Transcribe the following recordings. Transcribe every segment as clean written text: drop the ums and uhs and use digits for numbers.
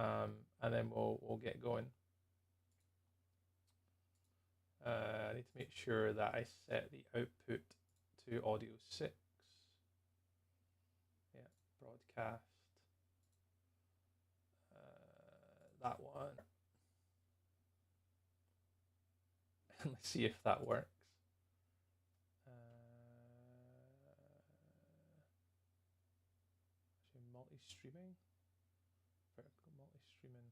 and then we'll get going. I need to make sure that I set the output to audio 6. Yeah, broadcast. That one. Let's see if that works. Multi-streaming. Vertical multi-streaming.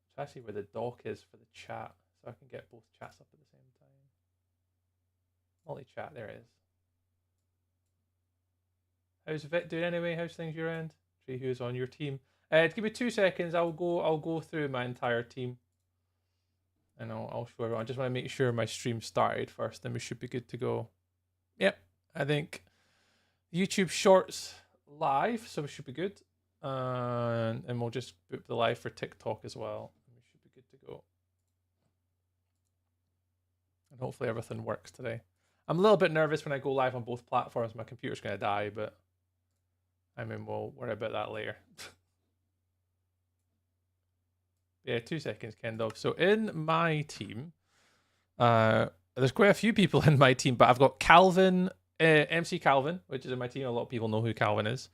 It's actually where the dock is for the chat, so I can get both chats up at the same time. Multi-chat, there it is. How's Vic doing anyway? How's things your end? Tree, who's on your team? Give me 2 seconds. I'll go through my entire team, and I'll show everyone. I just want to make sure my stream started first, then we should be good to go. Yep, I think YouTube Shorts live, so we should be good. And we'll just boot the live for TikTok as well. We should be good to go. And hopefully everything works today. I'm a little bit nervous when I go live on both platforms. My computer's going to die, but I mean, we'll worry about that later. Yeah, 2 seconds, Kendall. So in my team, there's quite a few people in my team, but I've got Calvin, MC Calvin, which is in my team. A lot of people know who Calvin is.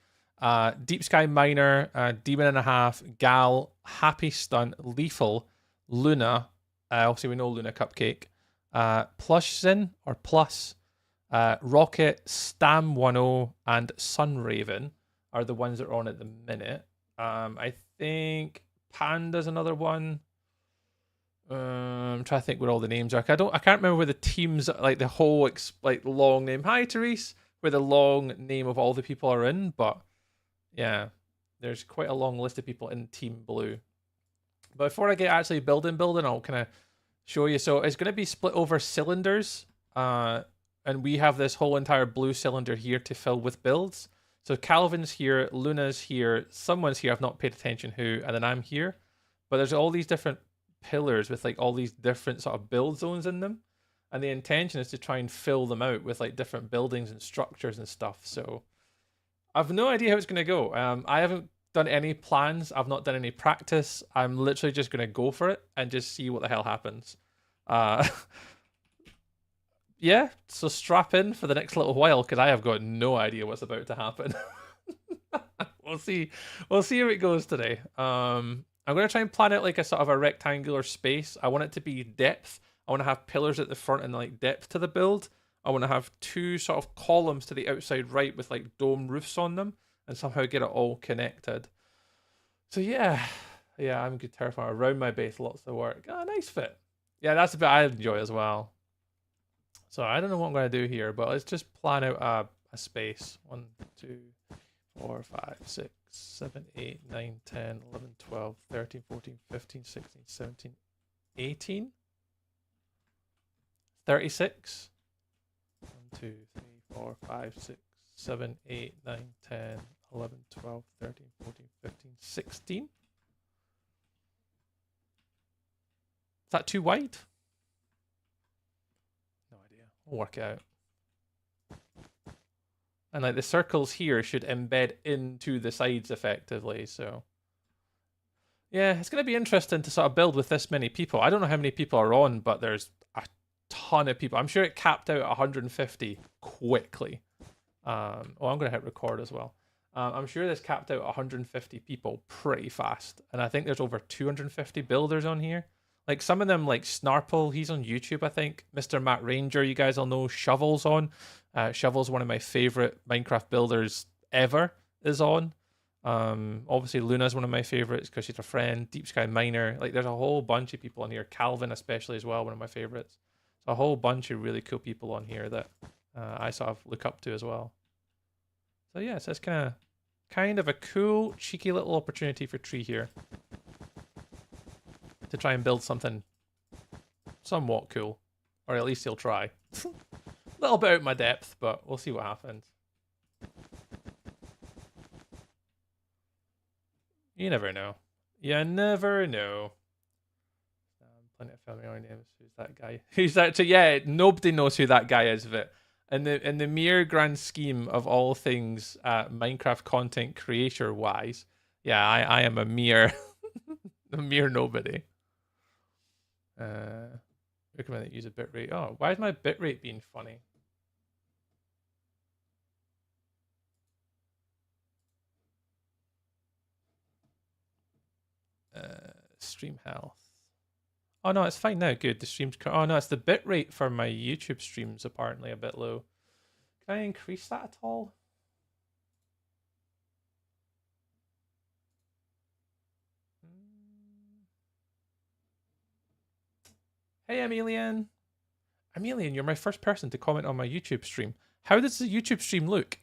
Deep Sky Miner, Demon and a Half, Gal, Happy Stunt, Lethal, Luna. Obviously, we know Luna Cupcake. Plushzin or Plus, Rocket, Stam10, and Sunraven are the ones that are on at the minute. I think Panda's another one. I'm trying to think what all the names are. I can't remember where the teams, like the whole like long name. Hi Therese, where the long name of all the people are in, but yeah, there's quite a long list of people in Team Blue. But before I get actually building, I'll kind of show you. So it's going to be split over cylinders, and we have this whole entire blue cylinder here to fill with builds. So Calvin's here, Luna's here, someone's here, I've not paid attention who, and then I'm here. But there's all these different pillars with like all these different sort of build zones in them. And the intention is to try and fill them out with like different buildings and structures and stuff. So I've no idea how it's going to go. I haven't done any plans. I've not done any practice. I'm literally just going to go for it and just see what the hell happens. Yeah, so strap in for the next little while because I have got no idea what's about to happen. We'll see how it goes today. I'm going to try and plan out like a sort of a rectangular space. I want it to be depth. I want to have pillars at the front and like depth to the build. I want to have 2 sort of columns to the outside right with like dome roofs on them and somehow get it all connected. So yeah, I'm good terraforming around my base. Lots of work. Nice fit. Yeah, that's a bit I enjoy as well. So I don't know what I'm going to do here, but let's just plan out a space. 1, 2, 4, 5, 6, 7, 8, 9, 10, 11, 12, 13, 14, 15, 16, 17, 18, 36. 1, 2, 3, 4, 5, 6, 7, 8, 9, 10, 11, 12, 13, 14, 15, 16. Is that too wide? No idea. We'll work it out. And like the circles here should embed into the sides effectively, so yeah, it's going to be interesting to sort of build with this many people. I don't know how many people are on, but there's a ton of people. I'm sure it capped out at 150 quickly. I'm going to hit record as well. I'm sure this capped out 150 people pretty fast, and I think there's over 250 builders on here. Like some of them, like Snarple, he's on YouTube, I think. Mr. Matt Ranger, you guys all know. Shovel's on. Shovel's one of my favorite Minecraft builders ever is on. Obviously Luna's one of my favorites because she's a friend. Deep Sky Miner, like there's a whole bunch of people on here. Calvin especially as well, one of my favorites. So a whole bunch of really cool people on here that I sort of look up to as well. So yeah, so it's kind of a cool, cheeky little opportunity for Tree here to try and build something somewhat cool, or at least he'll try. A little bit out my depth, but we'll see what happens. You never know. You never know. Plenty of family names. Who's that guy? Who's that? So yeah, nobody knows who that guy is. But in the mere grand scheme of all things Minecraft content creator wise, Yeah, I am a mere a mere nobody. Recommend that you use a bitrate. Oh, why is my bitrate being funny? Stream health. Oh no, it's fine now. Good. The stream's. Oh no, it's the bitrate for my YouTube streams apparently a bit low. Can I increase that at all? Hey, Emelian. Emelian, you're my first person to comment on my YouTube stream. How does the YouTube stream look?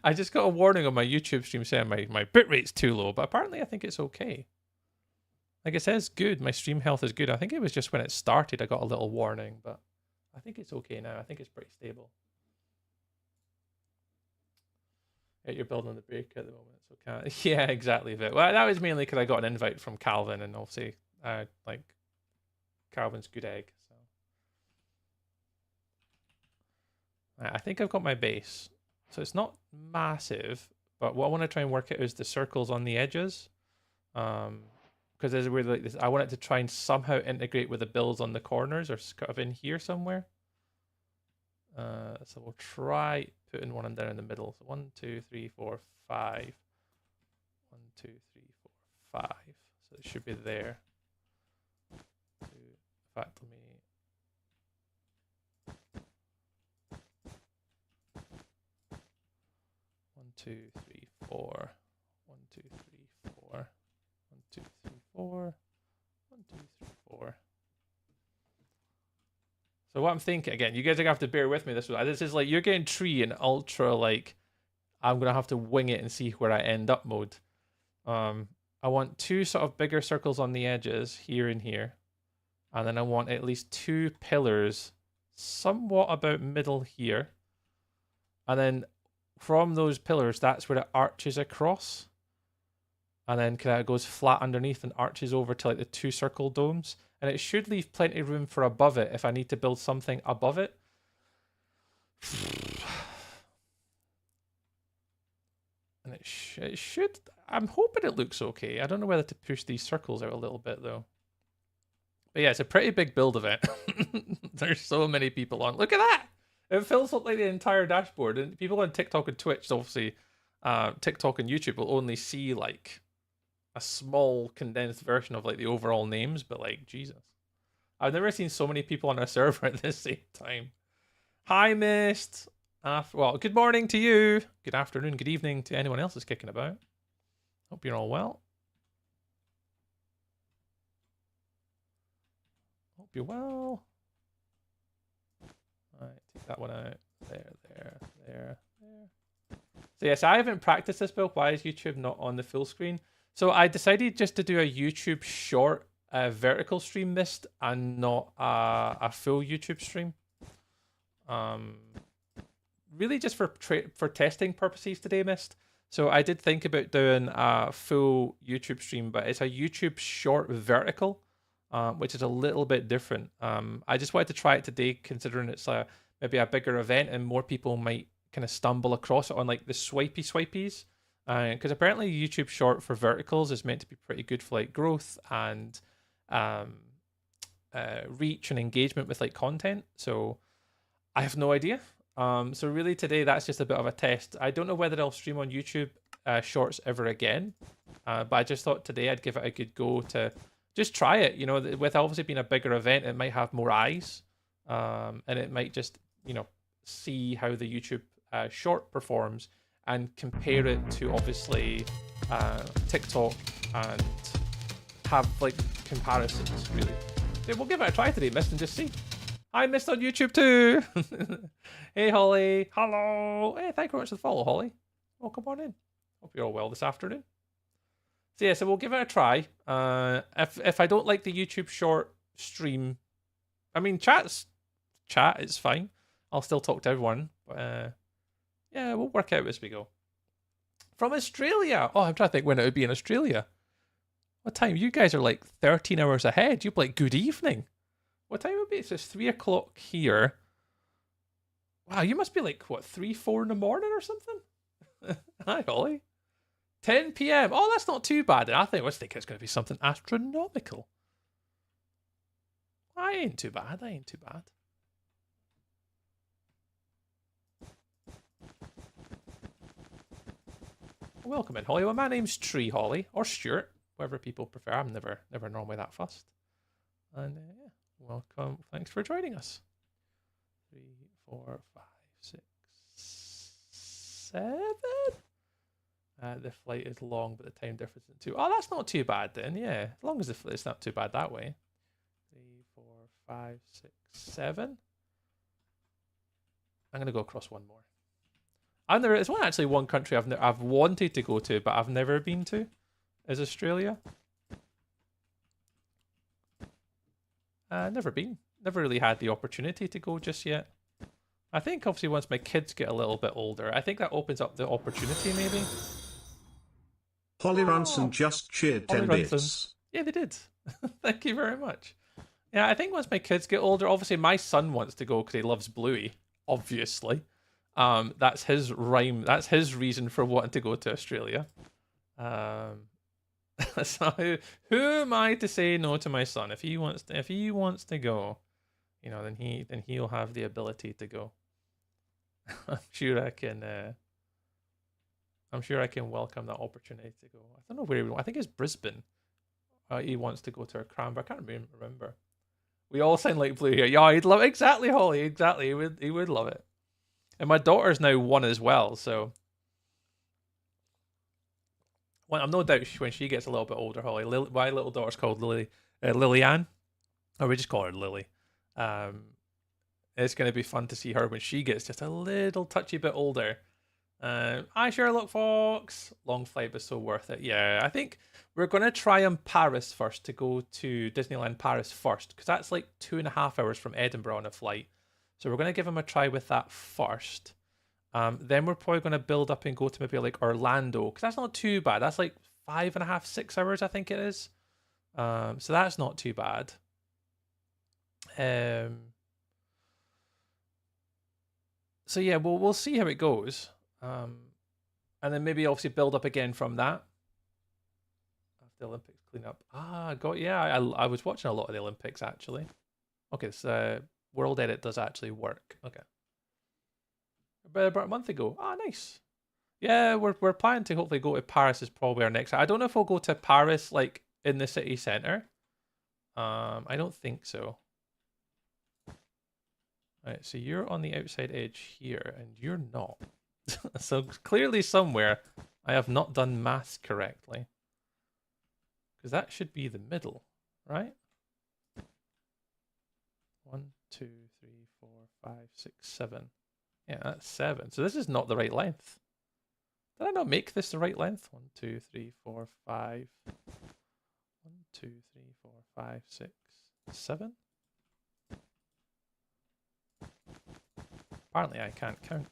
I just got a warning on my YouTube stream saying my bitrate's too low, but apparently I think it's okay. Like it says good, my stream health is good. I think it was just when it started I got a little warning, but I think it's okay now. I think it's pretty stable. Yeah, you're building on the break at the moment, so can't. Yeah, exactly. But well, that was mainly because I got an invite from Calvin, and obviously, like Calvin's good egg. So I think I've got my base, so it's not massive. But what I want to try and work out is the circles on the edges, because there's a weird like this. I want it to try and somehow integrate with the builds on the corners, or kind of in here somewhere. So we'll try putting one in there in the middle. So 1, 2, 3, 4, 5. 1, 2, 3, 4, 5. So it should be there. In fact, let me. 1, 2, 3, 4. 1, 2, 3, 4. 1, 2, 3, 4. 1, 2, 3, 4. So what I'm thinking, again, you guys are gonna have to bear with me. This is like you're getting tree and ultra like I'm gonna have to wing it and see where I end up mode. I want 2 sort of bigger circles on the edges here and here, and then I want at least 2 pillars, somewhat about middle here, and then from those pillars, that's where it arches across, and then kind of goes flat underneath and arches over to like the 2 circle domes. And it should leave plenty of room for above it if I need to build something above it. And it should... I'm hoping it looks okay. I don't know whether to push these circles out a little bit, though. But yeah, it's a pretty big build event. There's so many people on. Look at that! It fills up like the entire dashboard. And people on TikTok and Twitch, obviously, TikTok and YouTube will only see like a small condensed version of like the overall names, but like Jesus, I've never seen so many people on a server at the same time. Hi, Mist. Well, good morning to you. Good afternoon, good evening to anyone else that's kicking about. Hope you're all well. Hope you're well. All right, take that one out. There. So yes, I haven't practiced this build. Why is YouTube not on the full screen? So I decided just to do a YouTube short vertical stream Mist and not a full YouTube stream. Really just for testing purposes today, Mist. So I did think about doing a full YouTube stream, but it's a YouTube short vertical, which is a little bit different. I just wanted to try it today, considering it's maybe a bigger event and more people might kind of stumble across it on like the swipies. Because apparently YouTube short for verticals is meant to be pretty good for like growth and reach and engagement with like content. So I have no idea. So really today that's just a bit of a test. I don't know whether I'll stream on YouTube shorts ever again, but I just thought today I'd give it a good go to just try it. You know, with obviously being a bigger event, it might have more eyes, and it might just see how the YouTube short performs and compare it to obviously TikTok and have like comparisons really. So we'll give it a try today, Mist, and just see. I missed on YouTube too. Hey Holly, hello. Hey, thank you very much for the follow, Holly. Welcome on in. Hope you're all well this afternoon. So yeah, so we'll give it a try. If I don't like the YouTube short stream, I mean chat is fine. I'll still talk to everyone. But yeah, we'll work out as we go. From Australia. Oh, I'm trying to think when it would be in Australia. What time? You guys are like 13 hours ahead. You'd be like, good evening. What time would it be? So it's 3 o'clock here. Wow, you must be like, what, 3, 4 in the morning or something? Hi, Holly. 10 p.m. Oh, that's not too bad. I was thinking it's going to be something astronomical. I ain't too bad. I ain't too bad. Welcome in, Holly. Well, my name's Tree Holly, or Stuart, whatever people prefer. I'm never normally that fussed. And yeah, welcome. Thanks for joining us. 3, 4, 5, 6, 7. The flight is long, but the time difference is 2. Oh, that's not too bad then. Yeah, as long as it's not too bad that way. 3, 4, 5, 6, 7. I'm gonna go across one more. It's one country I've wanted to go to, but I've never been to, is Australia. Never been. Never really had the opportunity to go just yet. I think obviously once my kids get a little bit older, I think that opens up the opportunity maybe. Holly Runson just cheered 10 bits. Yeah, they did. Thank you very much. Yeah, I think once my kids get older, obviously my son wants to go because he loves Bluey, obviously. That's his rhyme. That's his reason for wanting to go to Australia. So who am I to say no to my son? If he wants to go, you know, then he'll have the ability to go. I'm sure I can welcome that opportunity to go. I don't know where he wants. I think it's Brisbane. He wants to go to a Cranbrook. I can't remember. We all sound like Blue here. Yeah, he'd love it. Exactly, Holly. Exactly. He would love it. And my daughter's now 1 as well, so well, I'm no doubt when she gets a little bit older, Holly. My little daughter's called Lillian, or we just call her Lily. It's going to be fun to see her when she gets just a little touchy bit older. Hi, Sherlock Fox. Long flight, but so worth it. Yeah, I think we're going to try on Paris first, to go to Disneyland Paris first, because that's like 2.5 hours from Edinburgh on a flight. So we're going to give him a try with that first. Then we're probably going to build up and go to maybe like Orlando, because that's not too bad. That's like 5.5, 6 hours, I think it is. So that's not too bad. So yeah, we'll see how it goes. And then maybe obviously build up again from that. The Olympics clean up. I was watching a lot of the Olympics actually. Okay, so World Edit does actually work. Okay. About a month ago. Nice. Yeah, we're planning to hopefully go to Paris is probably our next. I don't know if we'll go to Paris like in the city centre. I don't think so. Right, so you're on the outside edge here, and you're not. So clearly somewhere I have not done maths correctly. Because that should be the middle, right? 1, 2, 3, 4, 5, 6, 7. Yeah, that's 7. So this is not the right length. Did I not make this the right length? 1, 2, 3, 4, 5. 1, 2, 3, 4, 5, 6, 7. Apparently I can't count.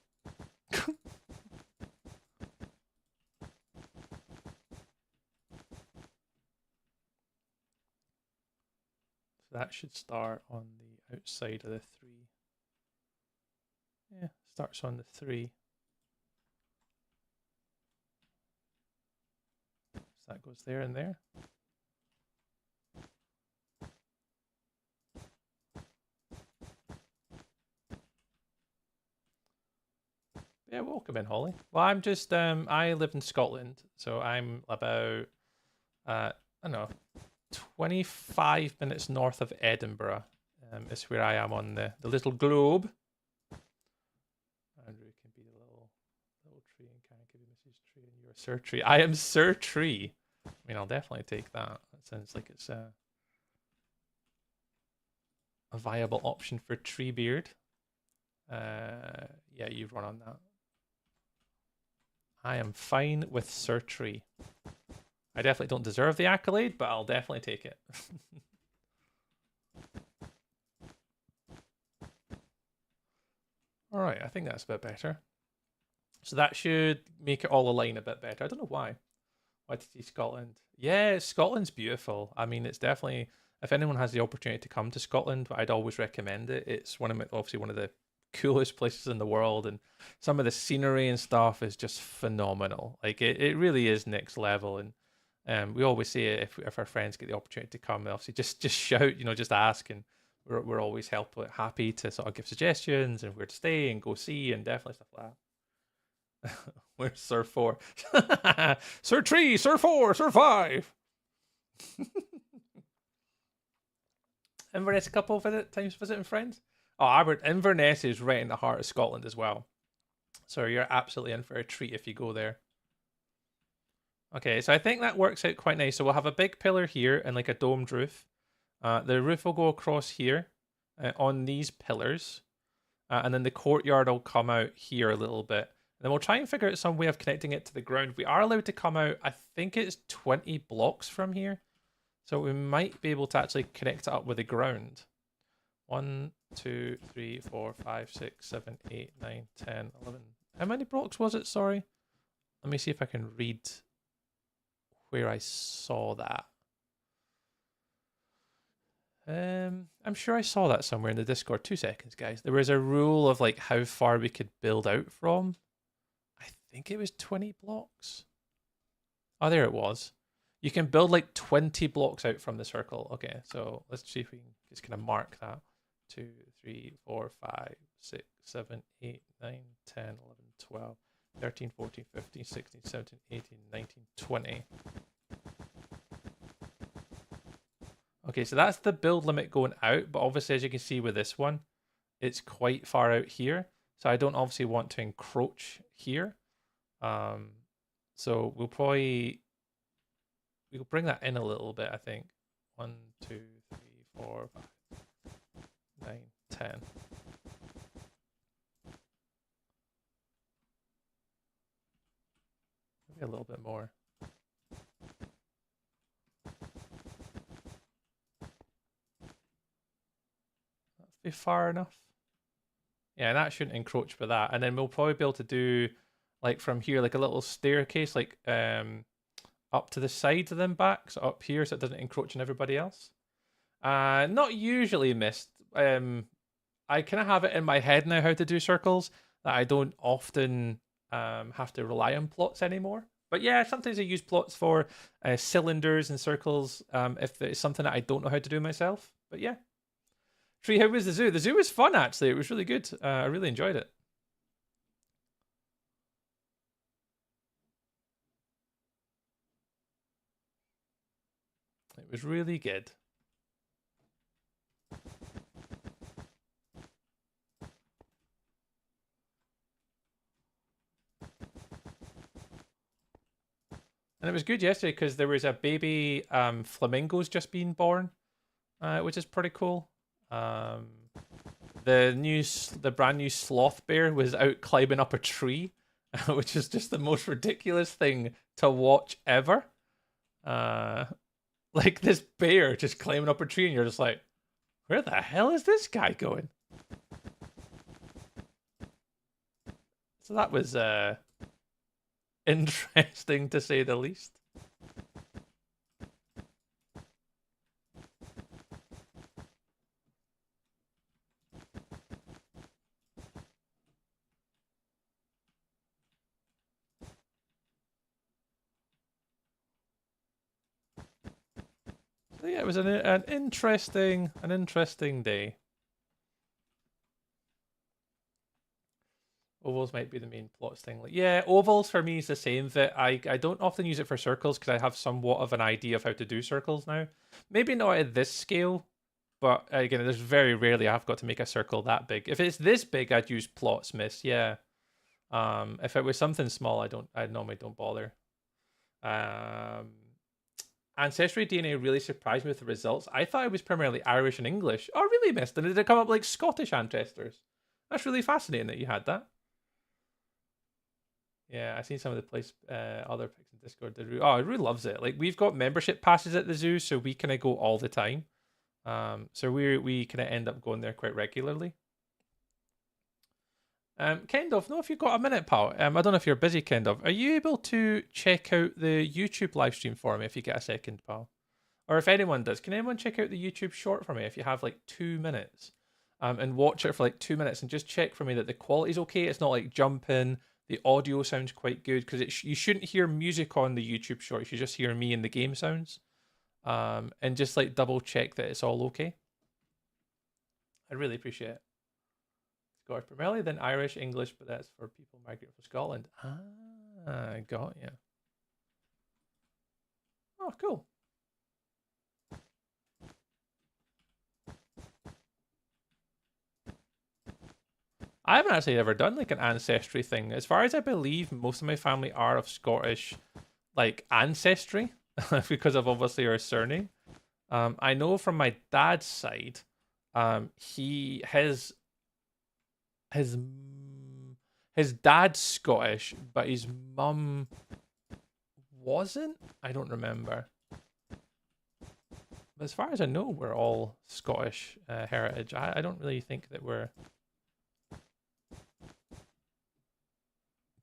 So that should start on the outside of the 3. Yeah, starts on the 3. So that goes there and there. Yeah, welcome in, Holly. Well, I'm just I live in Scotland, so I'm about I don't know, 25 minutes north of Edinburgh. Is where I am on the little globe. Andrew can be the little tree and can't give you Mrs. Tree, and you're Sir Tree. I am Sir Tree. I mean, I'll definitely take that. That sounds like it's a viable option for Treebeard. Yeah, you've run on that. I am fine with Sir Tree. I definitely don't deserve the accolade, but I'll definitely take it. All right, I think that's a bit better. So that should make it all align a bit better. I don't know why. Why to see Scotland? Yeah, Scotland's beautiful. I mean, it's definitely, if anyone has the opportunity to come to Scotland, I'd always recommend it. It's obviously one of the coolest places in the world, and some of the scenery and stuff is just phenomenal. Like it really is next level. And we always say if our friends get the opportunity to come, obviously just shout, just ask, and we're always happy to sort of give suggestions and where to stay and go see, and definitely stuff like that. Where's Sir 4? Sir 3, Sir 4, Sir 5. Inverness, a couple times visiting friends. Oh, Inverness is right in the heart of Scotland as well. So you're absolutely in for a treat if you go there. Okay, so I think that works out quite nice. So we'll have a big pillar here and like a domed roof. The roof will go across here on these pillars. And then the courtyard will come out here a little bit. And then we'll try and figure out some way of connecting it to the ground. We are allowed to come out, I think it's 20 blocks from here. So we might be able to actually connect it up with the ground. 1, 2, 3, 4, 5, 6, 7, 8, 9, 10, 11. How many blocks was it? Sorry. Let me see if I can read where I saw that. I'm sure I saw that somewhere in the Discord. 2 seconds, guys. There was a rule of like how far we could build out from. I think it was 20 blocks. Oh, there it was. You can build like 20 blocks out from the circle. Okay, so let's see if we can just kind of mark that. 2, 3, 4, 5, 6, 7, 8, 9, 10, 11, 12, 13, 14, 15, 16, 17, 18, 19, 20. Okay, so that's the build limit going out, but obviously as you can see with this one, it's quite far out here. So I don't obviously want to encroach here. So we'll bring that in a little bit, I think. 1, 2, 3, 4, 5, 9, 10. Maybe a little bit more. That'd be far enough. Yeah, that shouldn't encroach with that. And then we'll probably be able to do like from here, like a little staircase, like up to the sides and then back, so up here, so it doesn't encroach on everybody else. Not usually missed. I kind of have it in my head now how to do circles, that I don't often have to rely on plots anymore. But yeah, sometimes I use plots for cylinders and circles if it's something that I don't know how to do myself. But yeah. Tree, how was the zoo? The zoo was fun, actually. It was really good. I really enjoyed it. It was really good. And it was good yesterday because there was a baby flamingos just being born, which is pretty cool. The brand new sloth bear was out climbing up a tree, which is just the most ridiculous thing to watch ever. Like this bear just climbing up a tree, and you're just like, where the hell is this guy going? So that was interesting to say the least. So yeah, it was an interesting day. Ovals might be the main plots thing. Like, yeah, ovals for me is the same. That I don't often use it for circles because I have somewhat of an idea of how to do circles now. Maybe not at this scale, but again, there's very rarely I've got to make a circle that big. If it's this big, I'd use plots miss. Yeah. If it was something small, I normally don't bother. Ancestry DNA really surprised me with the results. I thought it was primarily Irish and English. Oh, really, missed? And did it come up like Scottish ancestors? That's really fascinating that you had that. Yeah, I've seen some of the other pics in Discord. Oh, Rue loves it. Like we've got membership passes at the zoo, so we kind of go all the time. So we kind of end up going there quite regularly. Kendov, no, if you've got a minute, pal. I don't know if you're busy, Kendov. Are you able to check out the YouTube live stream for me if you get a second, pal? Or if anyone does, can anyone check out the YouTube short for me if you have like 2 minutes? and watch it for like 2 minutes and just check for me that the quality's okay. It's not like jumping. The audio sounds quite good because you shouldn't hear music on the YouTube short. You should just hear me and the game sounds. And just like double check that it's all okay. I'd really appreciate it. Scottish primarily, then Irish, English, but that's for people migrating from Scotland. Ah, got you. Oh, cool. I haven't actually ever done like an ancestry thing. As far as I believe, most of my family are of Scottish like ancestry because of obviously our surname. I know from my dad's side, his dad's Scottish, but his mum wasn't. I don't remember. But as far as I know, we're all Scottish heritage. I don't really think that we're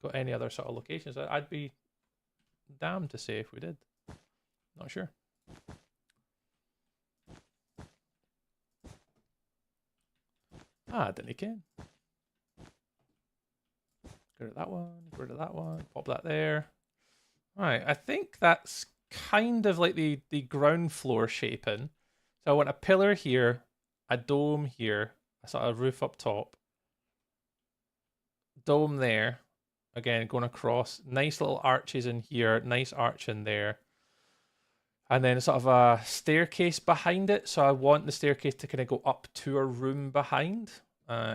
got any other sort of locations. I'd be damned to say if we did. Not sure. Didn't ken. Go to that one, go to that one, pop that there. Right, I think that's kind of like the ground floor shaping. So I want a pillar here, a dome here, a sort of roof up top, dome there. Again, going across, nice little arches in here, nice arch in there. And then sort of a staircase behind it. So I want the staircase to kind of go up to a room behind,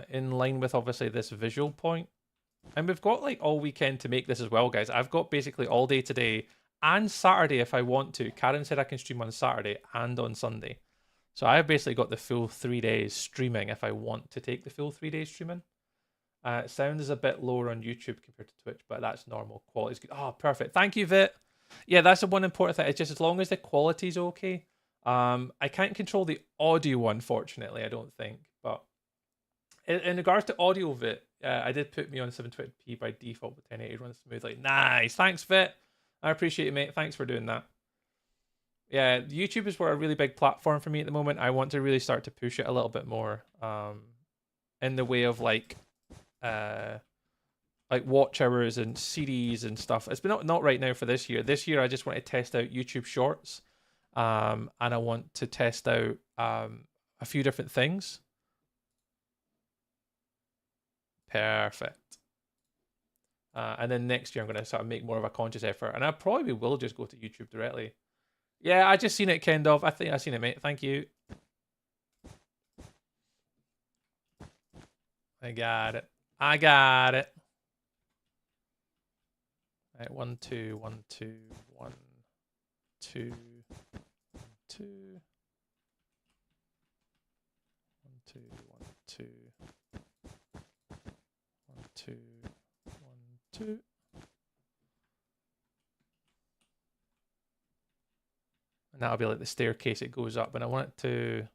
in line with obviously this visual point. And we've got like all weekend to make this as well, guys. I've got basically all day today and Saturday if I want to. Karen said I can stream on Saturday and on Sunday. So I've basically got the full 3 days streaming if I want to take the full 3 days streaming. Sound is a bit lower on YouTube compared to Twitch, but that's normal. Quality's good. Oh, perfect. Thank you, Vit. Yeah, that's the one important thing. It's just as long as the quality's okay. I can't control the audio, unfortunately, I don't think. But in regards to audio, Vit, I did put me on 720p by default with 1080 runs smoothly. Nice. Thanks, Vit. I appreciate it, mate. Thanks for doing that. Yeah, YouTube is a really big platform for me at the moment. I want to really start to push it a little bit more. In the way of like watch hours and series and stuff. It's been not right now for this year. This year I just want to test out YouTube Shorts, and I want to test out a few different things. Perfect. And then next year I'm going to sort of make more of a conscious effort, and I probably will just go to YouTube directly. Yeah, I just seen it, Kendov. I think I seen it, mate. Thank you. I got it. I got it. Right, 1 2 1 2 1 2 1 2 1 2 1 2 1 2 1 2. And that'll be like the staircase it goes up, and I want it to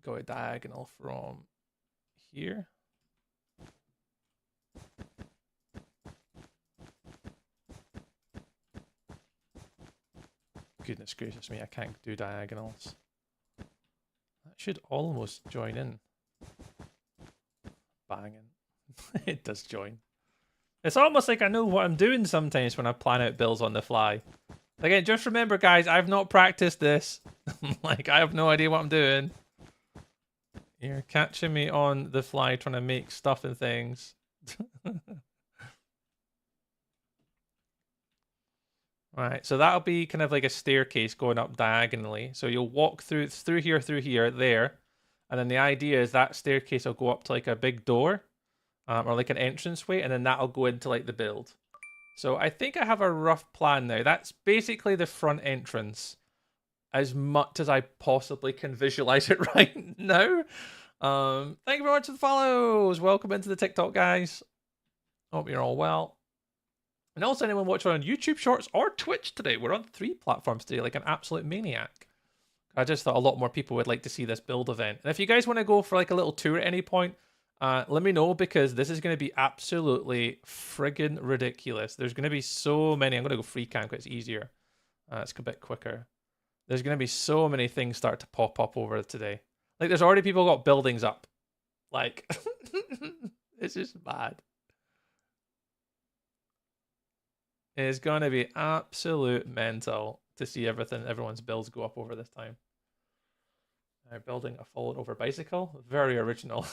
go a diagonal from here. Goodness gracious me, I can't do diagonals. That should almost join in. Banging. It does join. It's almost like I know what I'm doing sometimes when I plan out builds on the fly. Again, just remember, guys, I've not practiced this. Like, I have no idea what I'm doing. You're catching me on the fly trying to make stuff and things. Right, so that'll be kind of like a staircase going up diagonally. So you'll walk through here, there. And then the idea is that staircase will go up to like a big door, or like an entranceway, and then that'll go into like the build. So I think I have a rough plan now. That's basically the front entrance, as much as I possibly can visualize it right now. Thank you very much for the follows. Welcome into the TikTok, guys. Hope you're all well. And also anyone watching on YouTube Shorts or Twitch today. We're on 3 platforms today, like an absolute maniac. I just thought a lot more people would like to see this build event. And if you guys want to go for like a little tour at any point, let me know, because this is going to be absolutely friggin' ridiculous. There's going to be so many. I'm going to go free cam because it's easier. It's a bit quicker. There's going to be so many things start to pop up over today. Like, there's already people got buildings up. Like, it's just mad. It's gonna be absolute mental to see everyone's builds go up over this time. Building a fallen over bicycle, very original.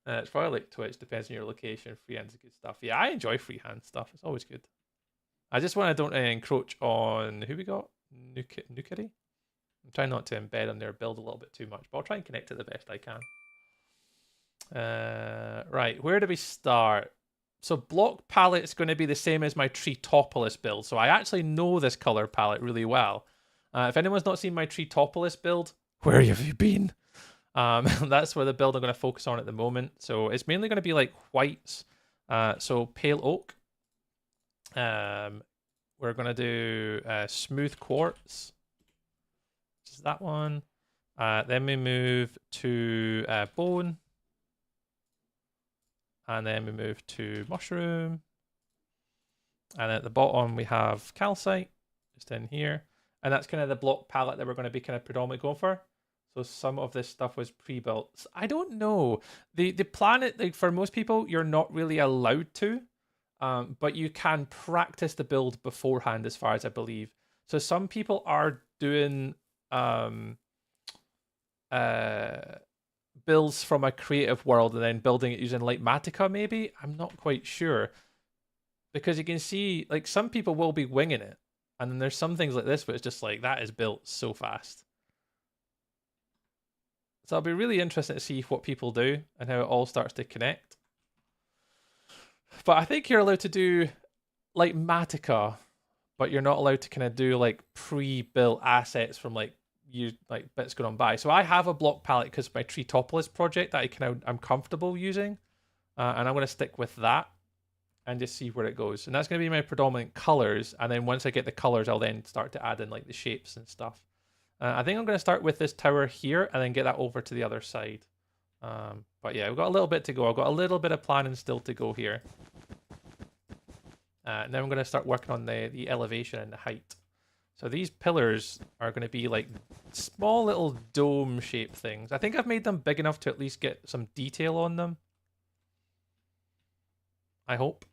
It's probably like Twitch, depends on your location. Freehand's good stuff. Yeah, I enjoy freehand stuff. It's always good. I just want to don't encroach on who we got. Nukiri. I'm trying not to embed on their build a little bit too much, but I'll try and connect it the best I can. Right, where do we start? So block palette is going to be the same as my Treetopolis build. So I actually know this color palette really well. If anyone's not seen my Treetopolis build, where have you been? That's where the build I'm going to focus on at the moment. So it's mainly going to be like whites. So pale oak. We're going to do smooth quartz. Which is that one. Then we move to bone. And then we move to mushroom. And at the bottom, we have calcite, just in here. And that's kind of the block palette that we're going to be kind of predominantly going for. So some of this stuff was pre-built. I don't know. The planet, like for most people, you're not really allowed to. But you can practice the build beforehand, as far as I believe. So some people are doing builds from a creative world and then building it using Litematica, maybe? I'm not quite sure. Because you can see, like, some people will be winging it. And then there's some things like this where it's just like, that is built so fast. So it'll be really interesting to see what people do and how it all starts to connect. But I think you're allowed to do, like, Matica, but you're not allowed to kind of do, like, pre-built assets from, like, bits going on by. So I have a block palette because my Treetopolis project that I'm comfortable using, and I'm going to stick with that and just see where it goes. And that's going to be my predominant colors. And then once I get the colors, I'll then start to add in like the shapes and stuff. I think I'm going to start with this tower here and then get that over to the other side. But yeah, we've got a little bit to go. I've got a little bit of planning still to go here. And then I'm going to start working on the elevation and the height. So these pillars are going to be like small little dome shaped things. I think I've made them big enough to at least get some detail on them. I hope.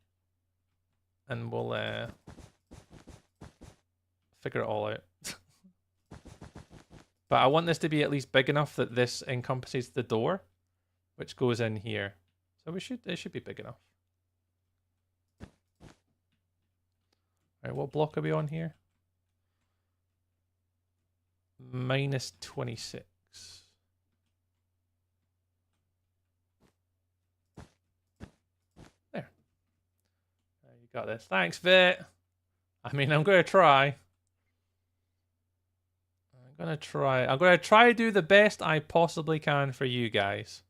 And we'll figure it all out. But I want this to be at least big enough that this encompasses the door, which goes in here. So it should be big enough. Alright, what block are we on here? -26. There. You got this. Thanks, Vit. I mean, I'm going to try. I'm going to try to do the best I possibly can for you guys.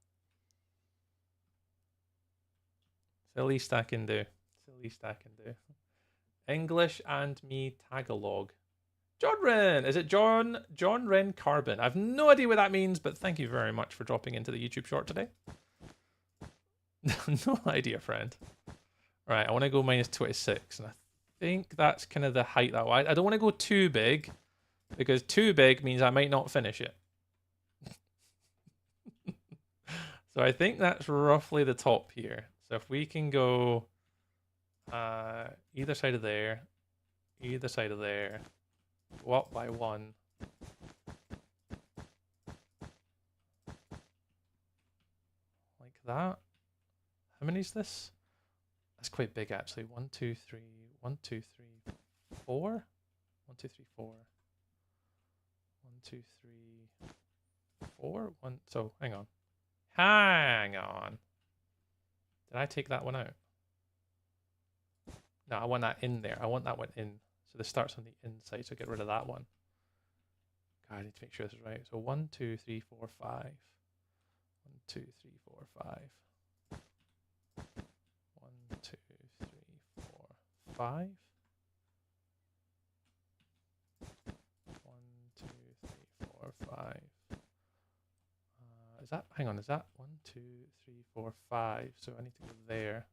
It's the least I can do. It's the least I can do. English and me Tagalog. John Wren! Is it John Wren Carbon? I have no idea what that means, but thank you very much for dropping into the YouTube short today. No idea, friend. Right, I want to go -26, and I think that's kind of the height that way. I don't want to go too big, because too big means I might not finish it. So I think that's roughly the top here. So if we can go either side of there, either side of there, go up by 1. Like that. How many is this? That's quite big actually. 1, 2, 3, 1, 2, 3, 4. 1, 2, 3, 4. 1, 2, 3, 4. 1. So hang on. Hang on. Did I take that one out? No, I want that in there. I want that one in. So this starts on the inside, so get rid of that one. God, I need to make sure this is right. So 1, 2, 3, 4, 5. 1, 2, 3, 4, 5. 1, 2, 3, 4, 5. 1, 2, 3, 4, 5. Is that, hang on, is that 1, 2, 3, 4, 5? So I need to go there.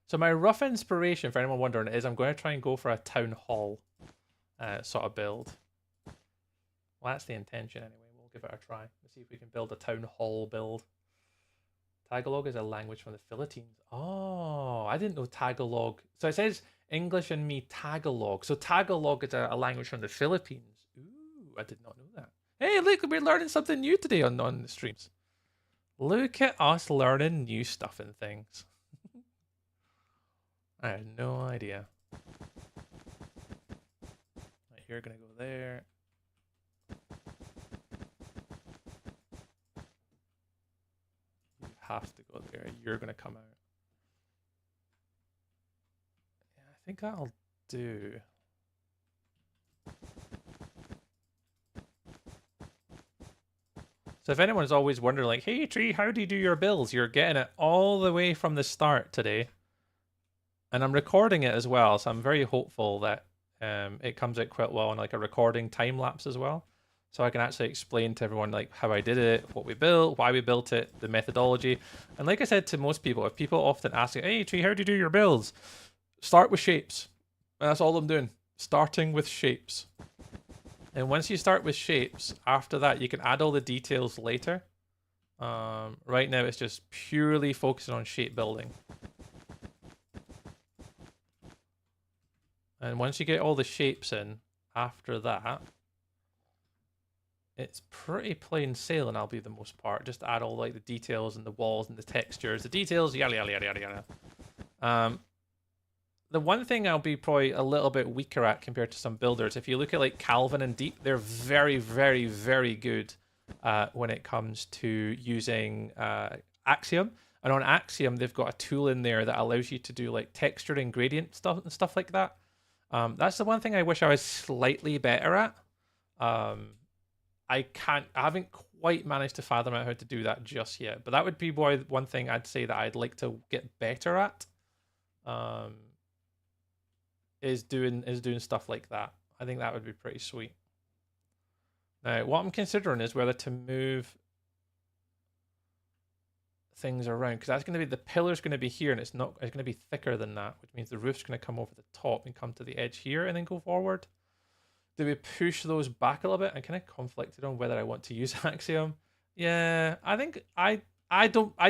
So my rough inspiration, for anyone wondering, is I'm going to try and go for a town hall. sort of build. Well, that's the intention anyway. We'll give it a try. Let's see if we can build a town hall build. Tagalog is a language from the Philippines. Oh, I didn't know Tagalog. So it says English and me Tagalog. So Tagalog is a language from the Philippines. Ooh, I did not know that. Hey, look, we're learning something new today on the streams. Look at us learning new stuff and things. I had no idea. Right, you're going to go there. You have to go there. You're going to come out. Yeah, I think that'll do. So if anyone's always wondering, like, hey, Tree, how do you do your builds? You're getting it all the way from the start today. And I'm recording it as well, so I'm very hopeful that it comes out quite well on like a recording time lapse as well. So I can actually explain to everyone like how I did it, what we built, why we built it, the methodology. And like I said to most people, if people often ask, hey, Tree, how do you do your builds? Start with shapes. And that's all I'm doing. Starting with shapes. And once you start with shapes, after that, you can add all the details later. Right now, it's just purely focusing on shape building. And once you get all the shapes in, after that, it's pretty plain sailing, I'll be the most part. Just add all like the details and the walls and the textures, the details, yada, yada, yada, yada, yada. The one thing I'll be probably a little bit weaker at compared to some builders, if you look at like Calvin and Deep, they're very, very, very good when it comes to using Axiom. And on Axiom, they've got a tool in there that allows you to do like texture and gradient stuff and stuff like that. That's the one thing I wish I was slightly better at. I haven't quite managed to fathom out how to do that just yet. But that would be one thing I'd say that I'd like to get better at. Is doing stuff like that. I think that would be pretty sweet. Now, what I'm considering is whether to move things around, because that's going to be, the pillar's going to be here, and it's going to be thicker than that, which means the roof's going to come over the top and come to the edge here and then go forward. Do we push those back a little bit? I'm kind of conflicted on whether I want to use Axiom. Yeah, I think I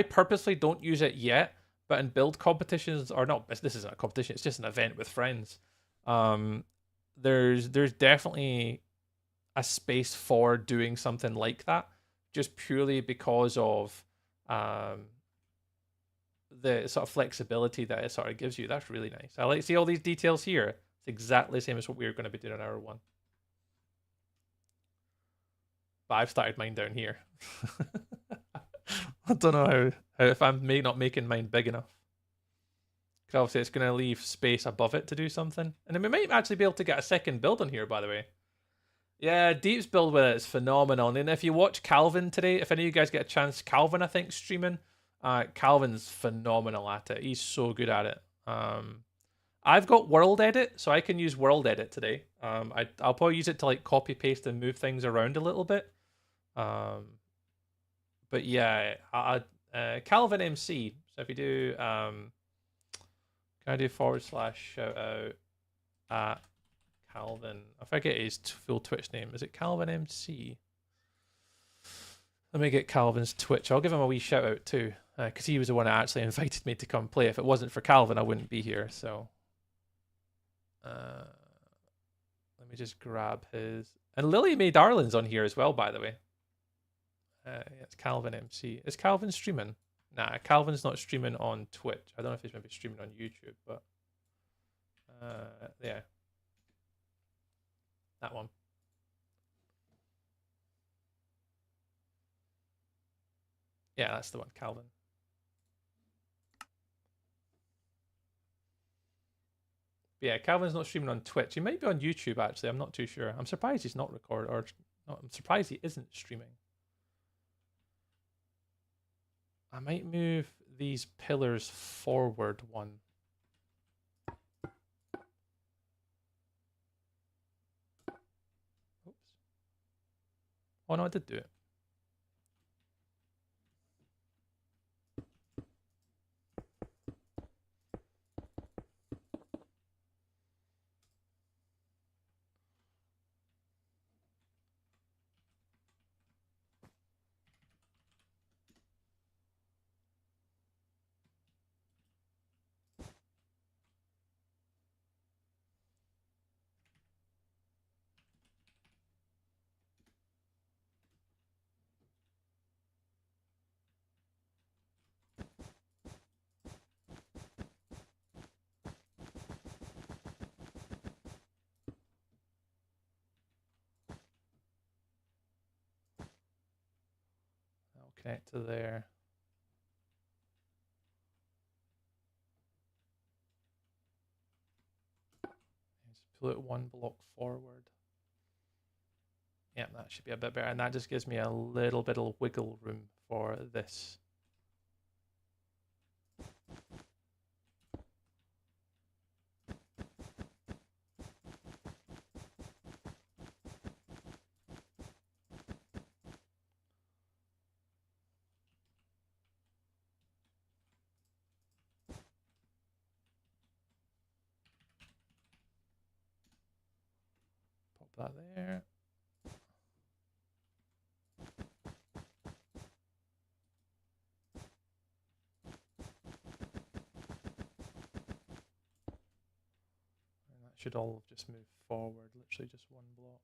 purposely don't use it yet. But in build competitions, or not, this isn't a competition, it's just an event with friends. There's definitely a space for doing something like that, just purely because of the sort of flexibility that it sort of gives you. That's really nice. I like to see all these details here. It's exactly the same as what we were going to be doing in hour one. But I've started mine down here. I don't know how if I'm not making mine big enough. Because obviously it's going to leave space above it to do something. And then we might actually be able to get a second build on here, by the way. Yeah, Deep's build with it is phenomenal. And if you watch Calvin today, if any of you guys get a chance, Calvin, I think, streaming, Calvin's phenomenal at it. He's so good at it. I've got World Edit, so I can use World Edit today. I'll probably use it to like copy paste and move things around a little bit. But yeah, Calvin MC. So if you do, can I do / shout out at Calvin? I forget his full Twitch name. Is it Calvin MC? Let me get Calvin's Twitch. I'll give him a wee shout out too, because he was the one that actually invited me to come play. If it wasn't for Calvin, I wouldn't be here. So, let me just grab his. And Lily Mae Darlin's on here as well, by the way. It's Calvin MC. Is Calvin streaming? Nah, Calvin's not streaming on Twitch. I don't know if he's maybe streaming on YouTube, but yeah, that one. Yeah, that's the one, Calvin. But yeah, Calvin's not streaming on Twitch. He might be on YouTube, actually. I'm not too sure. I'm surprised he's not recording, or I'm surprised he isn't streaming. I might move these pillars forward one. Oops. Oh no, I did do it. connect to there. Just pull it one block forward. Yeah, that should be a bit better. And that just gives me a little bit of wiggle room for this. Pop that there. Should all just move forward, literally just one block.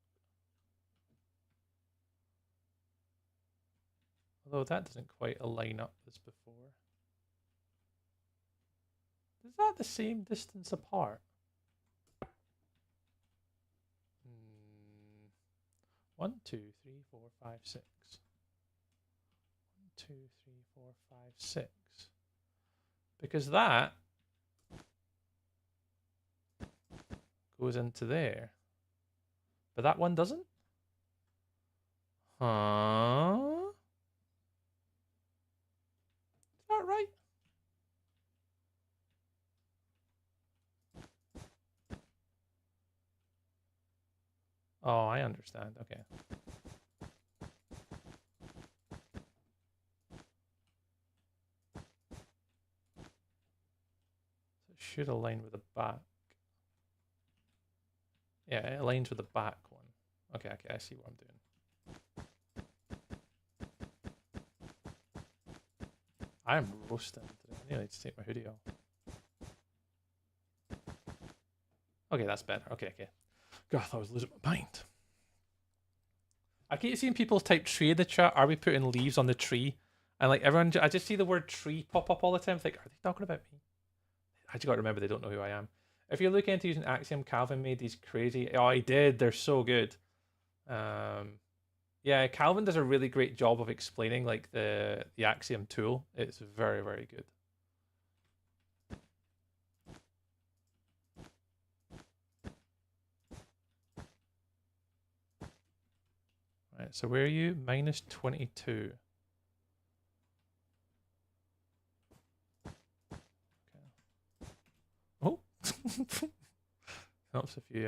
Although that doesn't quite align up as before. Is that the same distance apart? 1, 2, 3, 4, 5, 6. 1, 2, 3, 4, 5, 6. Because that goes into there. But that one doesn't? Huh? Is that right? Oh, I understand. Okay. So it should align with the back. Yeah, it aligns with the back one. Okay, I see what I'm doing. I'm roasting today. I need to take my hoodie off. Okay, that's better. Okay. God, I thought I was losing my mind. I keep seeing people type tree in the chat. Are we putting leaves on the tree? And like everyone, I just see the word tree pop up all the time. It's like, are they talking about me? I just got to remember they don't know who I am. If you're looking into using Axiom, Calvin made these crazy. Oh, he did. They're so good. Yeah, Calvin does a really great job of explaining like the Axiom tool. It's very, very good. Right, so where are you? Minus 22. Okay. Oh. Helps if you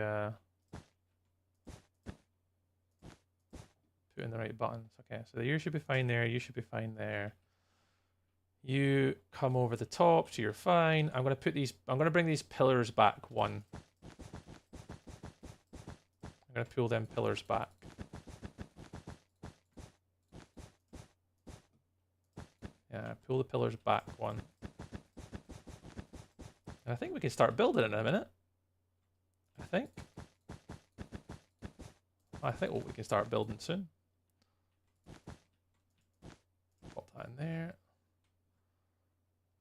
put in the right buttons. Okay, so you should be fine there. You should be fine there. You come over the top, so you're fine. I'm gonna bring these pillars back one. I'm gonna pull them pillars back. Yeah, pull the pillars back one. And I think we can start building in a minute. I think we can start building soon. Pop that in there.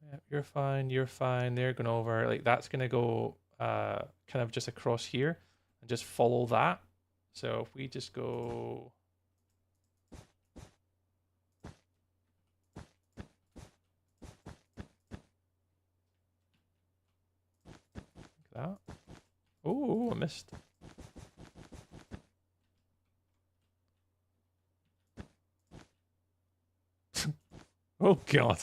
Yeah, you're fine, you're fine. They're going over. Like that's gonna go kind of just across here and just follow that. So if we just go like that. Oh, I missed. Oh god.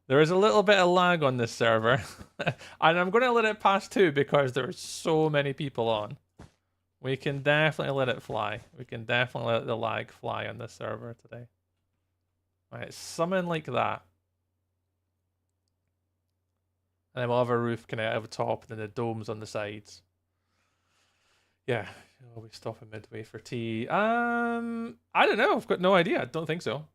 There is a little bit of lag on this server. And I'm going to let it pass too because there's so many people on. We can definitely let it fly. We can definitely let the lag fly on this server today. Right, something like that. And then we'll have a roof kind of over top and then the domes on the sides. Yeah, we stop in midway for tea. I don't know. I've got no idea. I don't think so.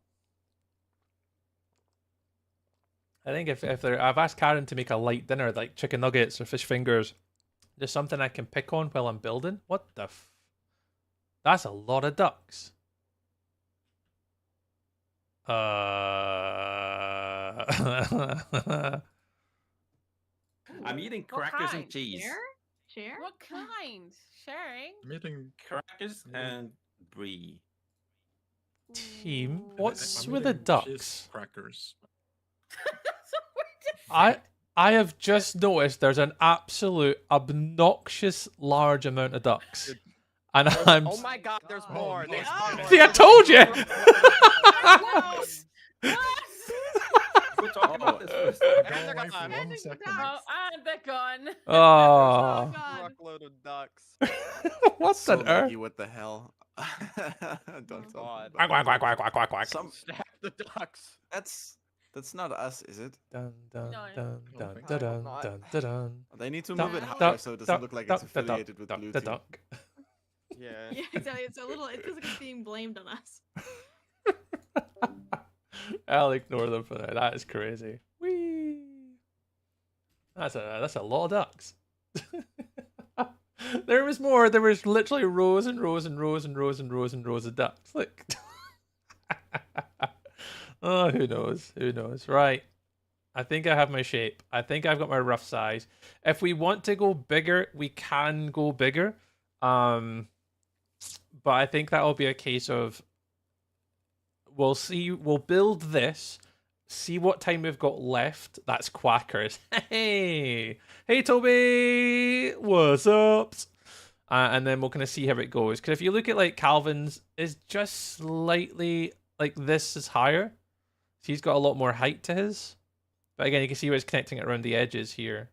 I think if I've asked Karen to make a light dinner like chicken nuggets or fish fingers, just something I can pick on while I'm building. What the? That's a lot of ducks. I'm eating crackers and cheese. Share? What kind? Sharing? I'm eating crackers and brie. team. Ooh. What's I'm with the getting ducks? Crackers. I have just noticed there's an absolute obnoxious large amount of ducks. And I'm Oh my god, there's more. no, There's oh, more. See, I told you. Gross. We're talking about this first. Go And they're away for gone. 1 second. Oh, and they're gone. Oh, God. Truckload of ducks. what So on earth? laggy, what the hell? Don't talk God. about Quack, quack, quack, quack, quack, quack, quack. Some Stack the ducks. that's not us, is it? Dun, dun, No. dun, I dun, don't dun, think so. dun, Not. dun, dun, dun. They need to Duck, move it duck, higher so it doesn't Duck, look like duck, it's duck, affiliated with duck, Blue duck, Team. duck. Yeah. Yeah, exactly. It's a little. It feels like it's being blamed on us. I'll ignore them for that. That is crazy. Whee! That's a lot of ducks. There was more. There was literally rows and rows and rows and rows and rows and rows of ducks. Look. Oh, who knows? Who knows? Right. I think I have my shape. I think I've got my rough size. If we want to go bigger, we can go bigger. But I think that'll be a case of we'll see. We'll build this. See what time we've got left. That's Quackers. Hey, hey, Toby. What's up? And then we'll kind of see how it goes. Because if you look at like Calvin's, is just slightly like this is higher. So he's got a lot more height to his. But again, you can see where it's connecting it around the edges here.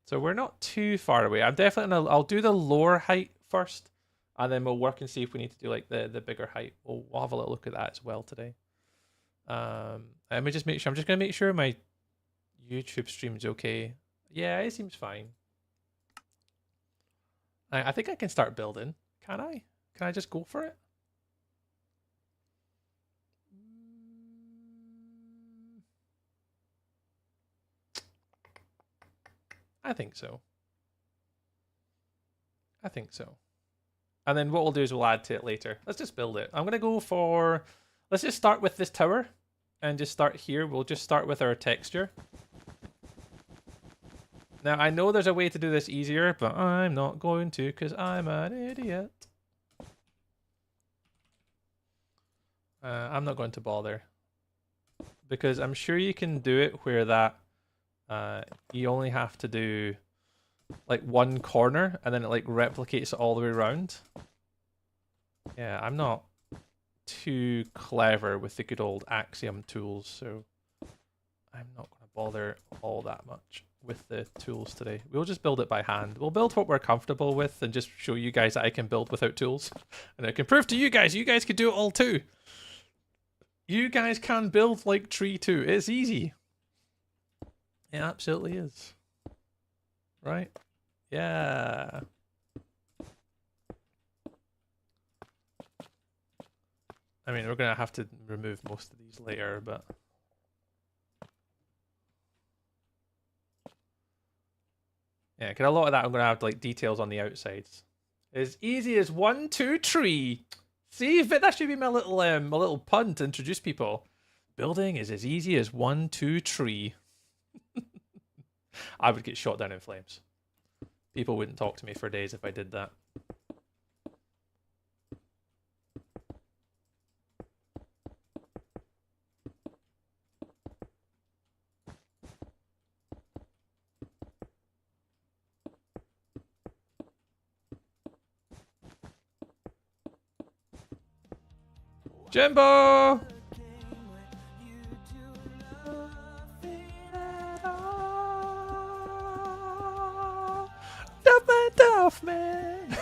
So we're not too far away. I'm definitely gonna. I'll do the lower height first, and then we'll work and see if we need to do like the bigger height. We'll have a little look at that as well today. Let me just make sure. I'm just gonna make sure my YouTube stream is okay. Yeah, it seems fine. I think I can start building. Can I? Can I just go for it? I think so. I think so. And then what we'll do is we'll add to it later. Let's just build it. I'm going to go for... Let's just start with this tower. And just start here. We'll just start with our texture. Now, I know there's a way to do this easier, but I'm not going to because I'm an idiot. I'm not going to bother. Because I'm sure you can do it where that... you only have to do like one corner and then it like replicates it all the way around. Yeah, I'm not too clever with the good old Axiom tools, so I'm not going to bother all that much with the tools today. We'll just build it by hand. We'll build what we're comfortable with and just show you guys that I can build without tools. And I can prove to you guys can do it all too. You guys can build like Tree too. It's easy. It absolutely is. Right? Yeah. I mean, we're going to have to remove most of these later, but... Yeah, because a lot of that I'm going to have like details on the outsides. As easy as 1, 2, 3. See, that should be my little pun to introduce people. Building is as easy as 1, 2, 3. I would get shot down in flames. People wouldn't talk to me for days if I did that. Jimbo! Man.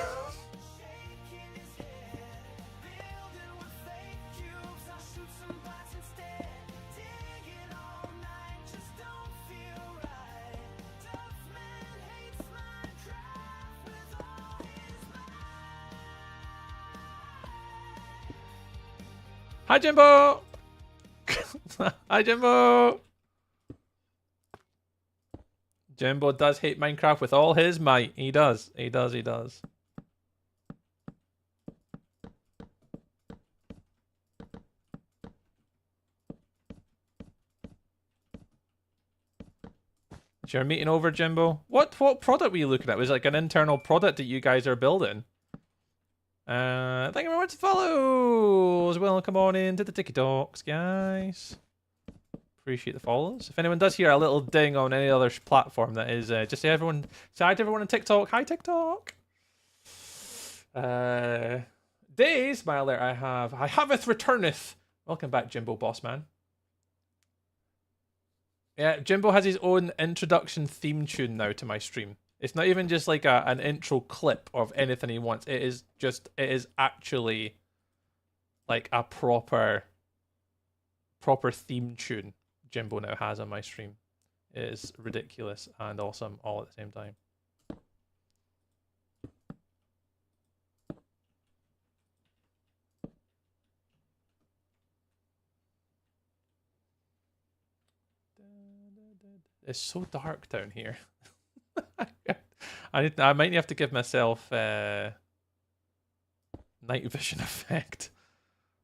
Hi, Jimbo. Hi, Jimbo. Jimbo does hate Minecraft with all his might. He does. He does. He does. Is your meeting over, Jimbo? What product were you looking at? Was it like an internal product that you guys are building? Thank you very much for follows. Welcome on into the TikToks, guys. Appreciate the follows. If anyone does hear a little ding on any other platform, that is just say everyone, say hi to everyone on TikTok. Hi TikTok. Days, my alert. I haveth returneth. Welcome back, Jimbo Bossman. Yeah, Jimbo has his own introduction theme tune now to my stream. It's not even just like an intro clip of anything he wants. It is actually like a proper theme tune Jimbo now has on my stream. It is ridiculous and awesome all at the same time. It's so dark down here. I might have to give myself night vision effect,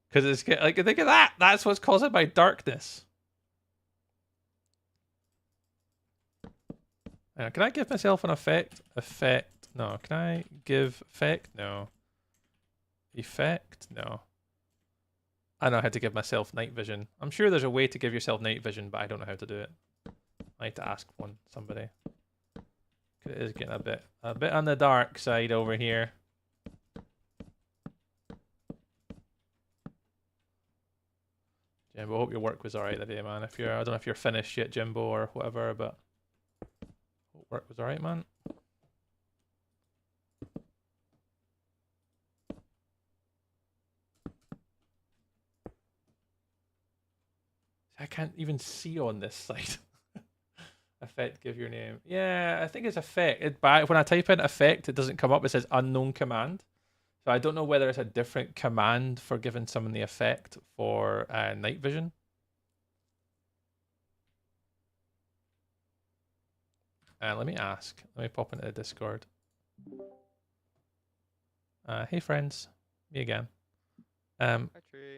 because it's like, think of that. That's what's causing my darkness. Can I give myself an effect? Effect? No. Can I give effect? No. Effect? No. I know how to give myself night vision. I'm sure there's a way to give yourself night vision, but I don't know how to do it. I need to ask somebody. It is getting a bit on the dark side over here. Jimbo, I hope your work was alright today, man. I don't know if you're finished yet, Jimbo, or whatever, but hope work was alright, man. I can't even see on this side. Effect, give your name. Yeah, I think it's effect. When I type in effect, it doesn't come up. It says unknown command. So I don't know whether it's a different command for giving someone the effect for night vision. Let me ask. Let me pop into the Discord. Hey friends, me again.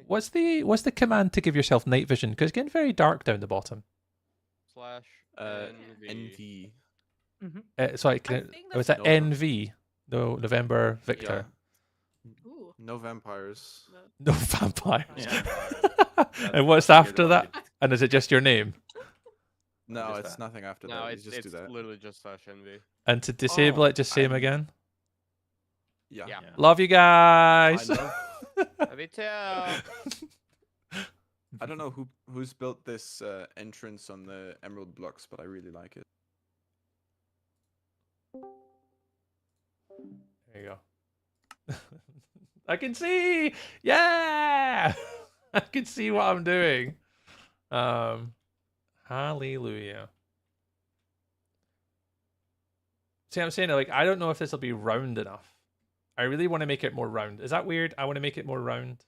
What's the command to give yourself night vision? Because it's getting very dark down the bottom. NV. Sorry, was that NV? No, November Victor. Yeah. No vampires. No vampires. Yeah. And what's after that? And is it just your name? No, it's nothing after that. No, You it's just do that. literally just /NV. And to disable it, just say him again. Yeah. Love you guys. Me too. I don't know who's built this entrance on the emerald blocks, but I really like it. There you go. I can see. Yeah. I can see what I'm doing. Hallelujah. See, I'm saying, like, I don't know if this will be round enough. I really want to make it more round. Is that weird? I want to make it more round.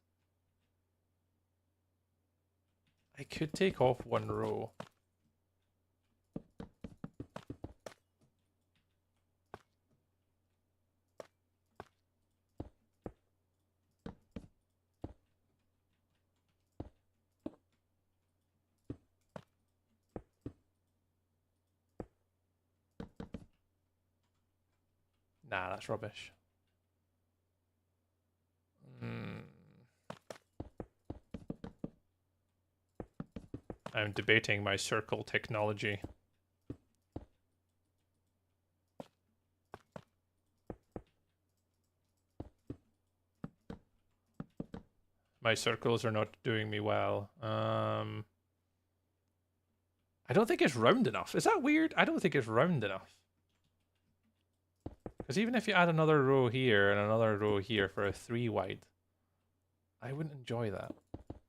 I could take off one row. Nah, that's rubbish. I'm debating my circle technology. My circles are not doing me well. I don't think it's round enough. Is that weird? I don't think it's round enough. Because even if you add another row here and another row here for a 3 wide, I wouldn't enjoy that.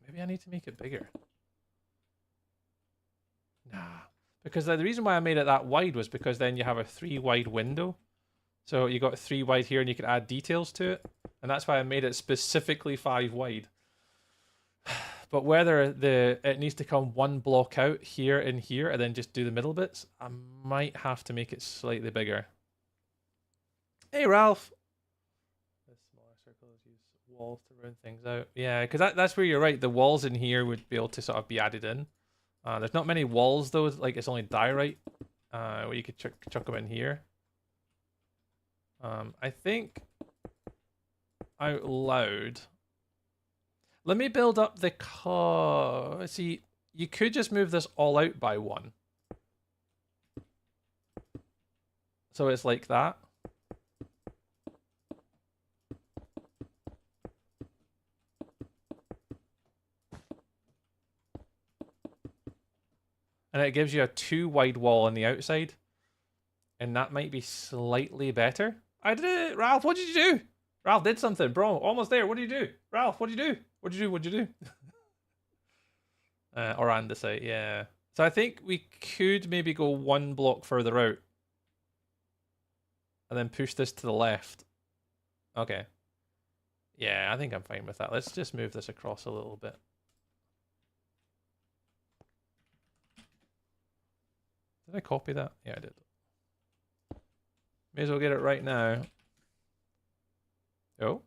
Maybe I need to make it bigger. Nah. Because the reason why I made it that wide was because then you have a 3 wide window. So you got 3 wide here and you can add details to it. And that's why I made it specifically 5 wide. But whether it needs to come 1 block out here and here and then just do the middle bits, I might have to make it slightly bigger. Hey, Ralph. The smaller circles use walls to round things out. Yeah, because that's where you're right. The walls in here would be able to sort of be added in. There's not many walls though. Like it's only diorite. Where you could chuck them in here. I think out loud. Let me build up the car. See, you could just move this all out by 1. So it's like that. And it gives you a 2 wide wall on the outside. And that might be slightly better. I did it! Ralph, what did you do? Ralph did something, bro. Almost there. What did you do? Ralph, what did you do? What did you do? What did you do? Or andesite, yeah. So I think we could maybe go 1 block further out. And then push this to the left. Okay. Yeah, I think I'm fine with that. Let's just move this across a little bit. Did I copy that? Yeah, I did. May as well get it right now. Oh.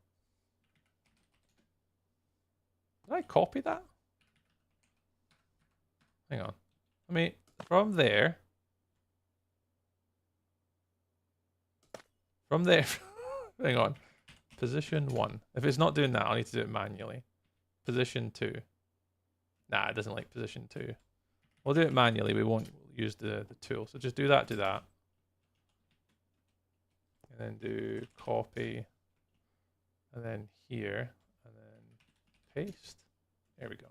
Did I copy that? Hang on. I mean, from there. From there. Hang on. Position 1. If it's not doing that, I'll need to do it manually. Position 2. Nah, it doesn't like position 2. We'll do it manually. We won't use the tool. So just do that, And then do copy. And then here. And then paste. There we go.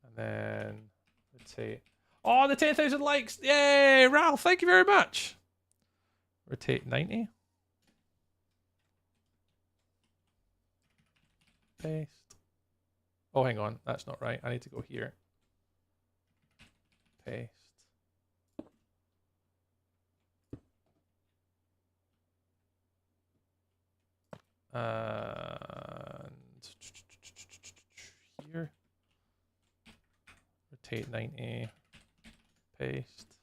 And then let's see. Oh, the 10,000 likes. Yay, Ralph. Thank you very much. Rotate 90. Paste. Oh, hang on. That's not right. I need to go here. Paste. And here. Rotate 90. Paste.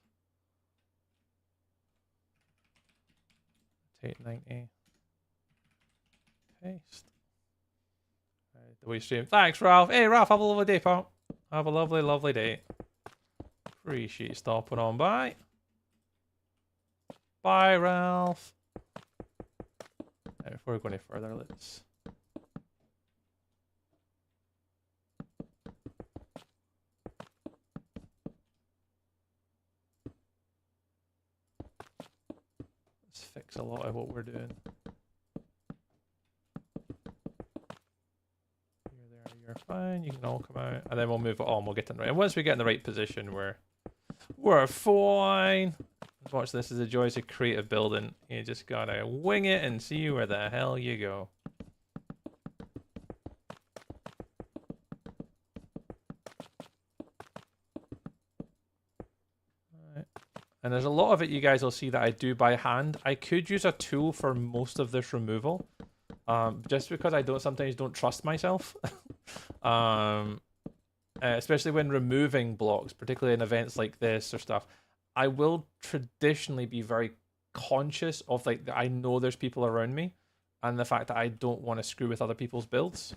Rotate 90. Paste. Right, the way stream. Thanks, Ralph. Hey, Ralph, have a lovely day, pal. Have a lovely, lovely day. Appreciate you stopping on by. Bye, Ralph. Right, before we go any further, let's. Let's fix a lot of what we're doing. You're fine. You can all come out, and then we'll move it on. We'll get in the right. And once we get in the right position, we're fine. Watch this is the joys of creative building. You just gotta wing it and see where the hell you go. Alright. And there's a lot of it you guys will see that I do by hand. I could use a tool for most of this removal. Just because I sometimes don't trust myself. Especially when removing blocks, particularly in events like this or stuff. I will traditionally be very conscious of like I know there's people around me and the fact that I don't want to screw with other people's builds.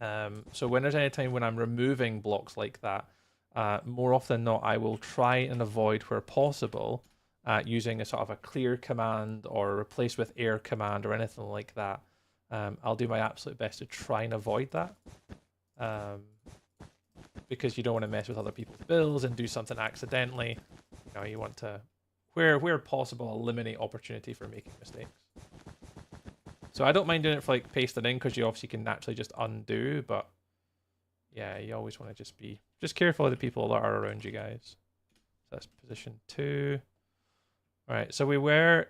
So when there's any time when I'm removing blocks like that, more often than not, I will try and avoid where possible using a sort of a clear command or replace with air command or anything like that. I'll do my absolute best to try and avoid that. Because you don't want to mess with other people's builds and do something accidentally. You know, you want to, where possible, eliminate opportunity for making mistakes. So I don't mind doing it for like pasting in because you obviously can naturally just undo, but yeah, you always want to just be careful of the people that are around you guys. So that's position 2. All right, so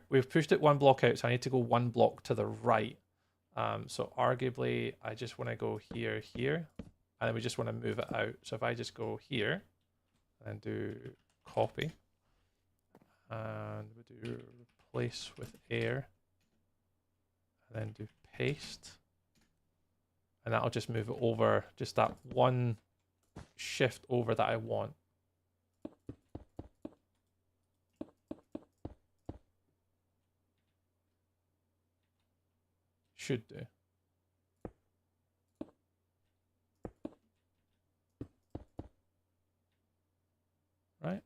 we've pushed it 1 block out, so I need to go 1 block to the right. So arguably, I just want to go here, and then we just want to move it out. So if I just go here and do copy, and we do replace with air, and then do paste, and that'll just move it over, just that 1 shift over that I want. Should do. Right?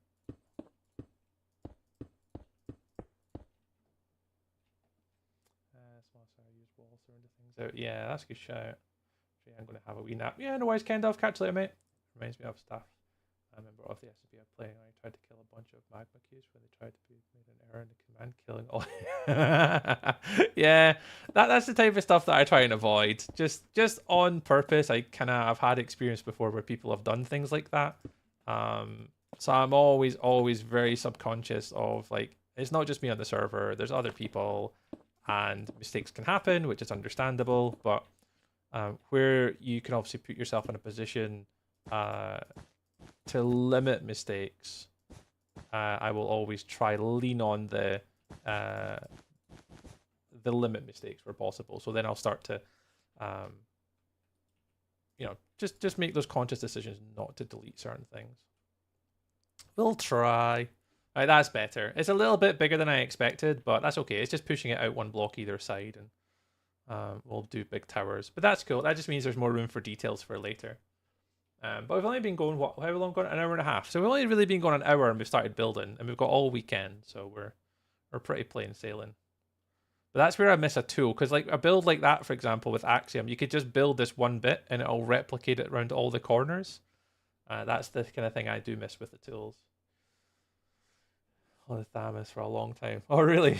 Small size throwing the things out. Yeah, that's a good shout. I'm going to have a wee nap. Yeah, no worries, Kendall. Catch you later, mate. Reminds me of stuff. I remember off the SCP I was playing, I tried to kill a bunch of magma queues when they tried to be made an error in the command killing all. Yeah, that's the type of stuff that I try and avoid. Just on purpose. I've had experience before where people have done things like that. So I'm always very subconscious of like, it's not just me on the server. There's other people, and mistakes can happen, which is understandable. But where you can obviously put yourself in a position to limit mistakes, I will always try lean on the limit mistakes where possible. So then I'll start to, just make those conscious decisions not to delete certain things. We'll try. Right, that's better. It's a little bit bigger than I expected, but that's okay. It's just pushing it out one block either side, and we'll do big towers. But that's cool. That just means there's more room for details for later. But we've only been going, how long gone? An hour and a half. So we've only really been going an hour, and we've started building, and we've got all weekend. So we're pretty plain sailing. But that's where I miss a tool, because like a build like that, for example, with Axiom, you could just build this one bit, and it'll replicate it around all the corners. That's the kind of thing I do miss with the tools. Oh, the Thamus for a long time. Oh, really?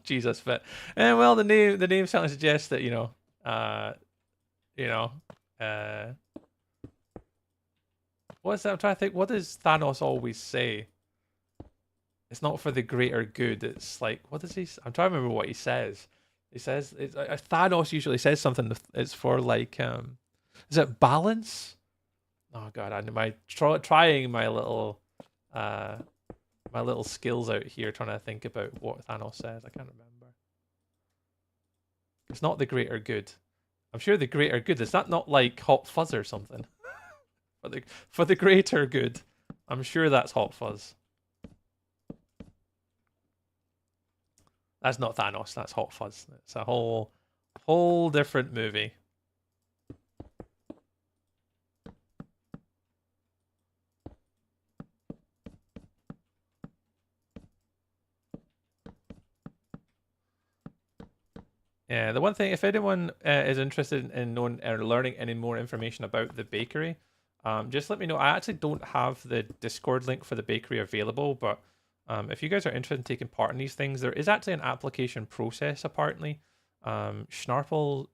Jesus, but well, the name certainly suggests that what's that? I'm trying to think. What does Thanos always say? It's not for the greater good. It's like, what does he? I'm trying to remember what he says. He says Thanos usually says something. It's for like, is it balance? Oh God, I'm trying my little skills out here, trying to think about what Thanos says. I can't remember. It's not the greater good. I'm sure the greater good, is that not like Hot Fuzz or something? for the greater good. I'm sure that's Hot Fuzz. That's not Thanos, that's Hot Fuzz. It's a whole different movie. Yeah, the one thing, if anyone is interested in knowing or learning any more information about the bakery, just let me know. I actually don't have the Discord link for the bakery available, but if you guys are interested in taking part in these things, there is actually an application process, apparently. Schnarple,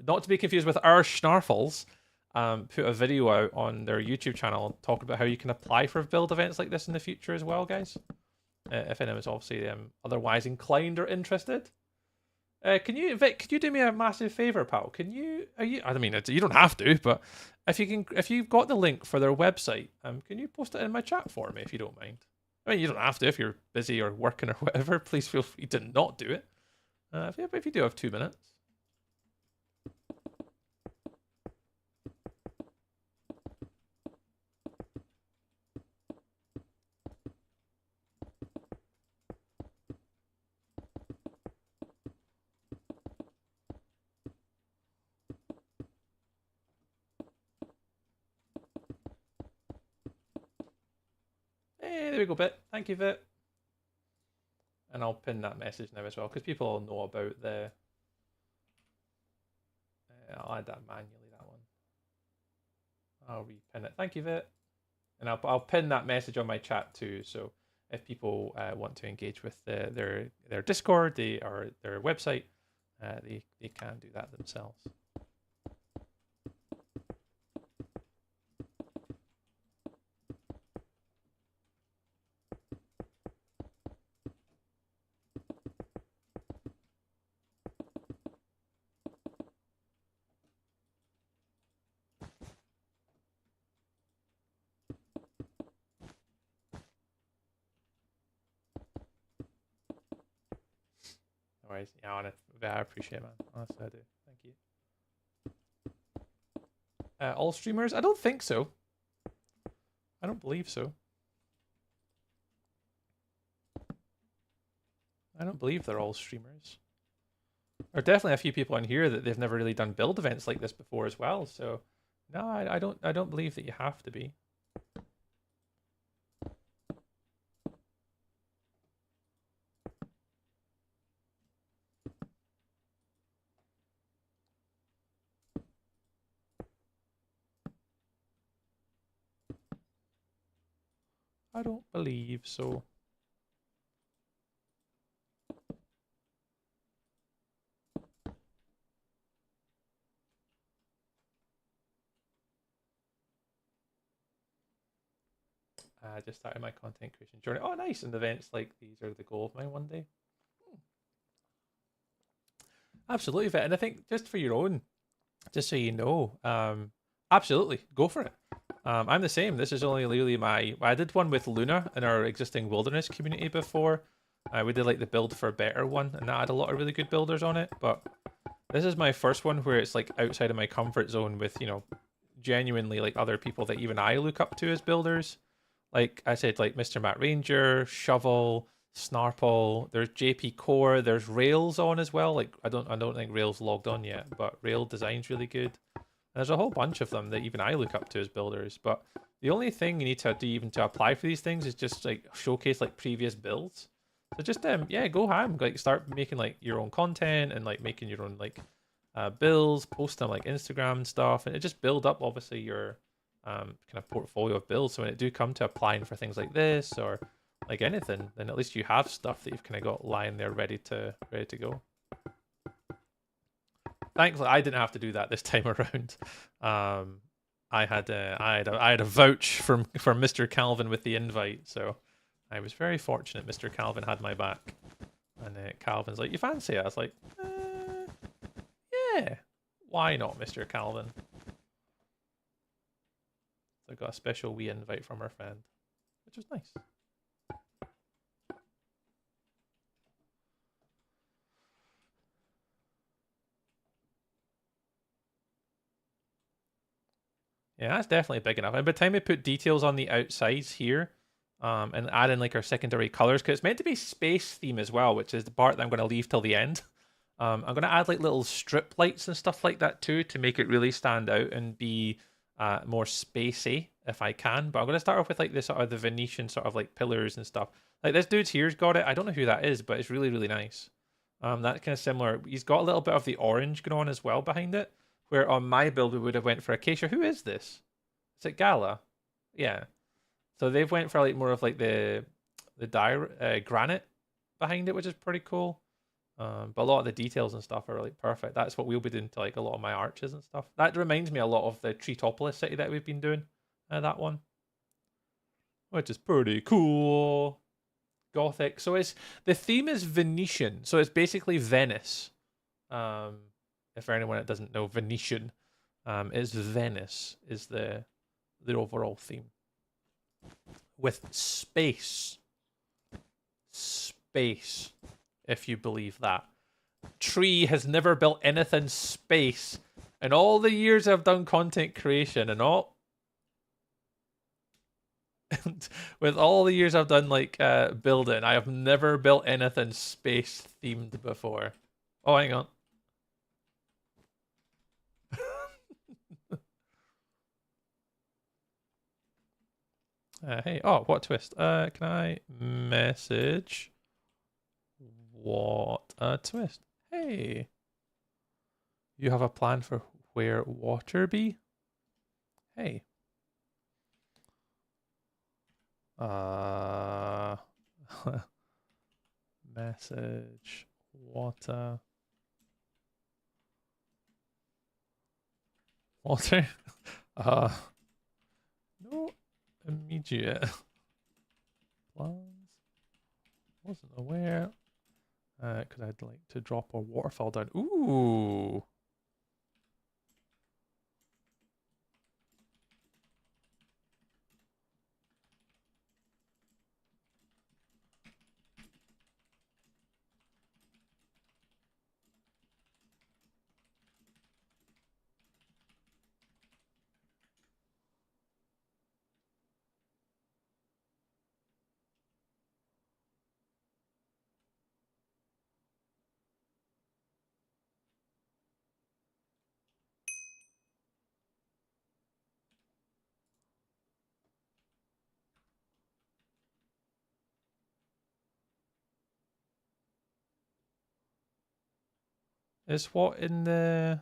not to be confused with our Schnarfles, put a video out on their YouTube channel talking about how you can apply for build events like this in the future as well, guys. If anyone's obviously otherwise inclined or interested. Vic, could you do me a massive favor, pal? I mean, you don't have to, but if you've got the link for their website, can you post it in my chat for me if you don't mind? I mean, you don't have to if you're busy or working or whatever. Please feel free to not do it. If you do have 2 minutes. Hey, there we go, Bit. Thank you, Bit. And I'll pin that message now as well, because people all know about the... I'll add that manually, that one. I'll repin it. Thank you, Vit. And I'll pin that message on my chat too, so if people want to engage with their Discord or their website, they can do that themselves. No worries. Yeah, I appreciate it, man. Honestly, I do. Thank you. All streamers? I don't think so. I don't believe so. I don't believe they're all streamers. There are definitely a few people in here that they've never really done build events like this before as well. So, no, I don't believe that you have to be. I don't believe so. I just started my content creation journey. Oh, nice! And events like these are the goal of mine one day. Absolutely, Vet. And I think just for your own, just so you know, absolutely go for it. I'm the same. This is only really I did one with Luna in our existing wilderness community before. We did like the build for better one, and that had a lot of really good builders on it. But this is my first one where it's like outside of my comfort zone with, you know, genuinely like other people that even I look up to as builders. Like I said, like Mr. Matt Ranger, Shovel, Snarple. There's JP Core. There's Rails on as well. Like I don't think Rails logged on yet, but Rail design's really good. There's a whole bunch of them that even I look up to as builders. But the only thing you need to do even to apply for these things is just like showcase like previous builds. So just yeah, go ham. Like start making like your own content and like making your own like builds, post them like Instagram and stuff, and it just build up obviously your kind of portfolio of builds. So when it do come to applying for things like this or like anything, then at least you have stuff that you've kind of got lying there ready to go. Thankfully, I didn't have to do that this time around. I had a vouch from Mr. Calvin with the invite, so I was very fortunate. Mr. Calvin had my back, and Calvin's like, "You fancy it?" I was like, "Yeah, why not, Mr. Calvin?" So I got a special wee invite from our friend, which was nice. Yeah, that's definitely big enough. And by the time we put details on the outsides here, and add in like our secondary colors, because it's meant to be space theme as well, which is the part that I'm going to leave till the end. I'm going to add like little strip lights and stuff like that too to make it really stand out and be more spacey if I can. But I'm going to start off with like this sort of the Venetian sort of like pillars and stuff. Like this dude's here's got it. I don't know who that is, but it's really, really nice. That's kind of similar. He's got a little bit of the orange going on as well behind it. Where on my build we would have went for Acacia. Who is this? Is it Gala? Yeah. So they've went for like more of like the granite behind it, which is pretty cool. But a lot of the details and stuff are like perfect. That's what we'll be doing to like a lot of my arches and stuff. That reminds me a lot of the Treetopolis city that we've been doing. That one, which is pretty cool. Gothic. So the theme is Venetian. So it's basically Venice. If for anyone that doesn't know, Venetian is Venice is the overall theme. With space. Space, if you believe that. Tree has never built anything space. In all the years I've done content creation and all... with all the years I've done like building, I have never built anything space themed before. Oh, hang on. Hey, oh, what twist? Can I message? What a twist. Hey. You have a plan for where water be? Hey. Message. Water. Water? No. Immediate plans. Wasn't aware. Because I'd like to drop a waterfall down. Ooh. Is what in the...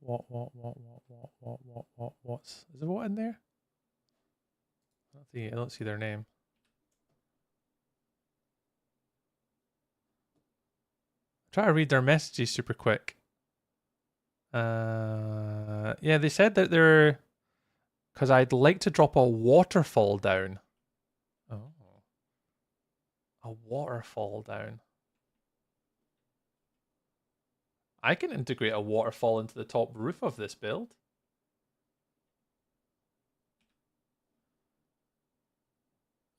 What? bots. Is there a bot in there? I don't see their name. Try to read their messages super quick. Yeah, they said that they're because I'd like to drop a waterfall down. Oh, a waterfall down. I can integrate a waterfall into the top roof of this build.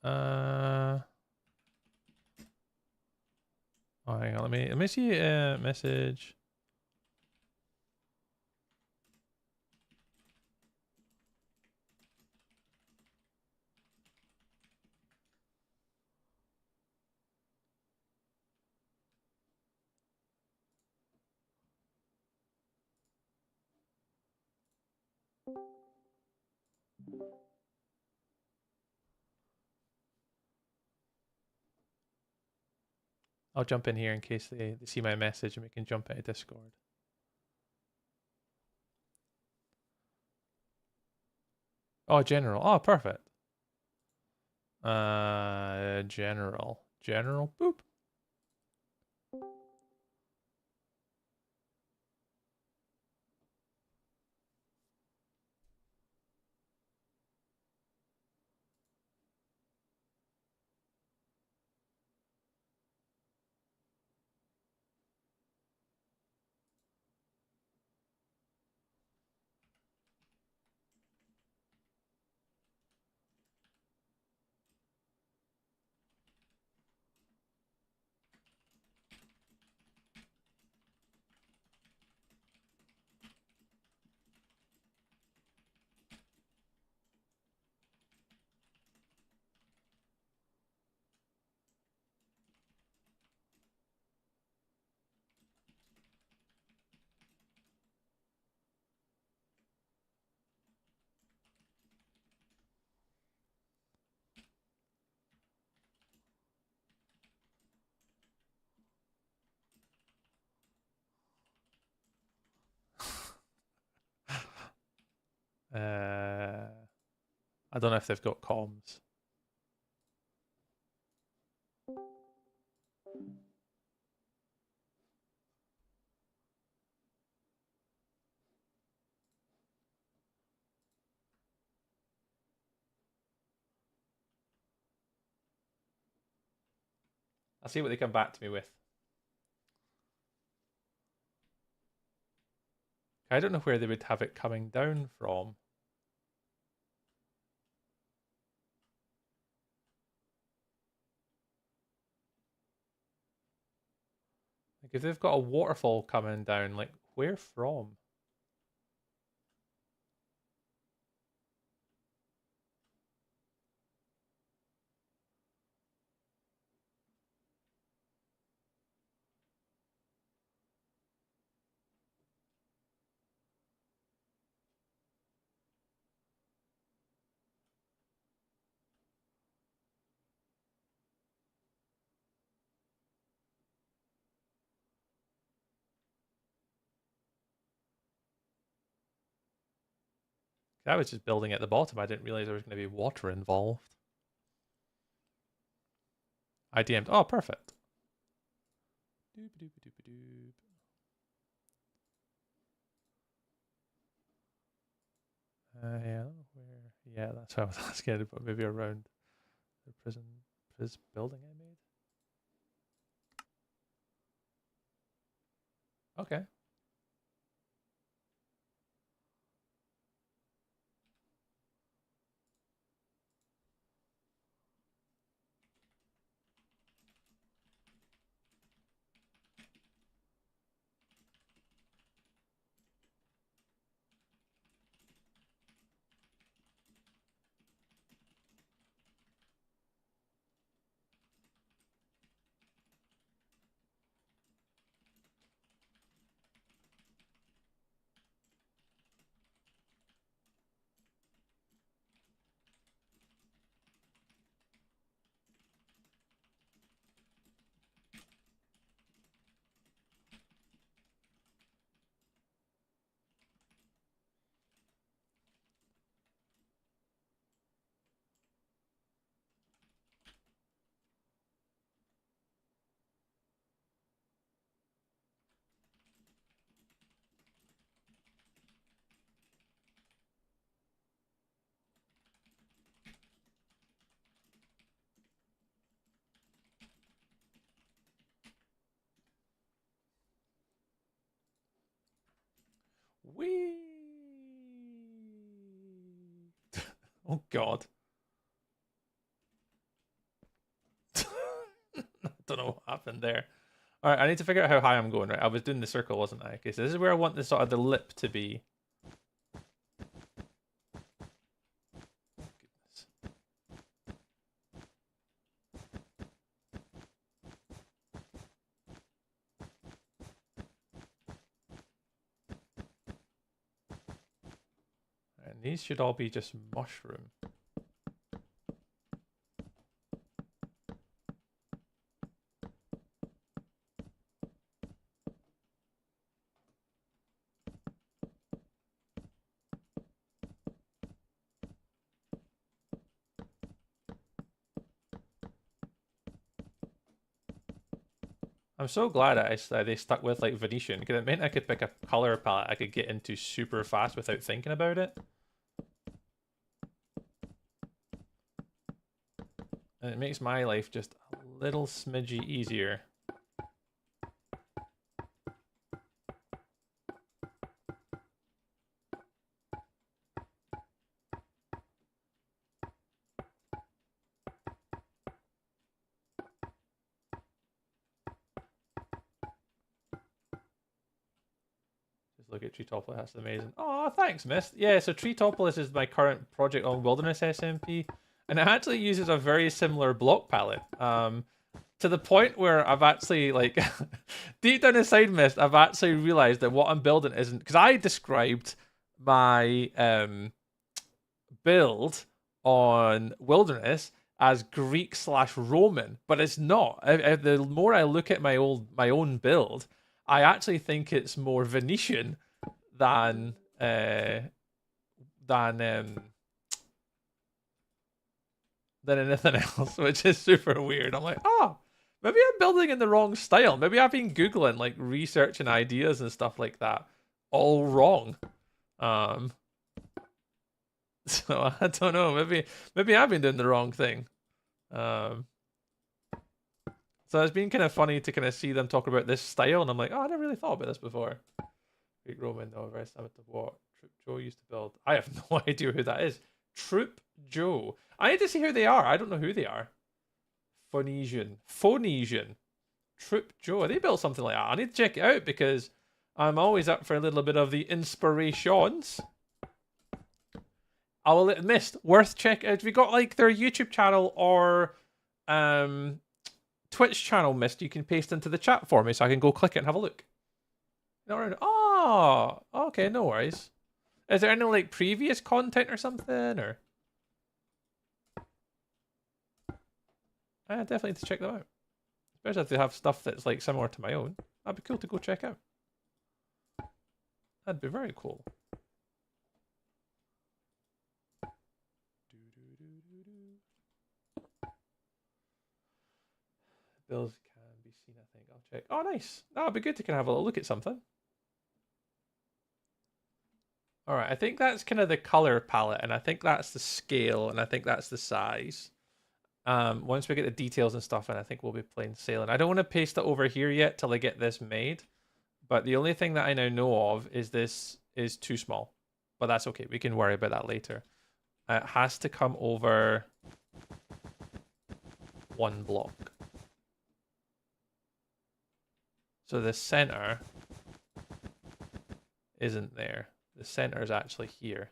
Oh, hang on. Let me see message. I'll jump in here in case they see my message and we can jump into Discord. Oh, general. Oh, perfect. General. General. Boop. I don't know if they've got comms. I'll see what they come back to me with. I don't know where they would have it coming down from. Like if they've got a waterfall coming down, like where from? I was just building at the bottom. I didn't realize there was going to be water involved. I DM'd. Oh, perfect. Yeah, where? Yeah, that's what I was asking. But maybe around the prison building I made. Okay. Whee! Oh god. I don't know what happened there. All right, I need to figure out how high I'm going. Right, I was doing the circle, wasn't I? Okay, so this is where I want the sort of the lip to be. Goodness. And these should all be just mushroom. I'm so glad they stuck with like Venetian, because it meant I could pick a color palette I could get into super fast without thinking about it. And it makes my life just a little smidgy easier. Look at Treetopolis, that's amazing. Oh, thanks, Mist. Yeah, so Treetopolis is my current project on Wilderness SMP, and it actually uses a very similar block palette. To the point where I've actually, like, deep down inside Mist, I've actually realized that what I'm building isn't, because I described my build on Wilderness as Greek/Roman, but it's not. The more I look at my own build, I actually think it's more Venetian than anything else, which is super weird. I'm like, oh, maybe I'm building in the wrong style. Maybe I've been Googling, like, researching ideas and stuff like that, all wrong. So I don't know. Maybe I've been doing the wrong thing. So it's been kind of funny to kind of see them talk about this style, and I'm like, oh, I never really thought about this before. Greek Roman, no, very similar to what Troop Joe used to build. I have no idea who that is. Troop Joe. I need to see who they are. I don't know who they are. Phonesian. Troop Joe. They built something like that. I need to check it out because I'm always up for a little bit of the inspirations. I will Mist. Worth check. Have you got like their YouTube channel or Twitch channel, Mist, you can paste into the chat for me so I can go click it and have a look. Oh, okay, no worries. Is there any like previous content or something, or? I definitely need to check them out. Especially if they have stuff that's like similar to my own. That'd be cool to go check out. That'd be very cool. Bills can be seen, I think. I'll check. Oh, nice. That'll be good to kind of have a look at something. All right, I think that's kind of the color palette, and I think that's the scale, and I think that's the size. Once we get the details and stuff, and I think we'll be plain sailing. I don't want to paste it over here yet till I get this made, but the only thing that I now know of is this is too small. But that's okay. We can worry about that later. It has to come over one block. So the center isn't there. The center is actually here.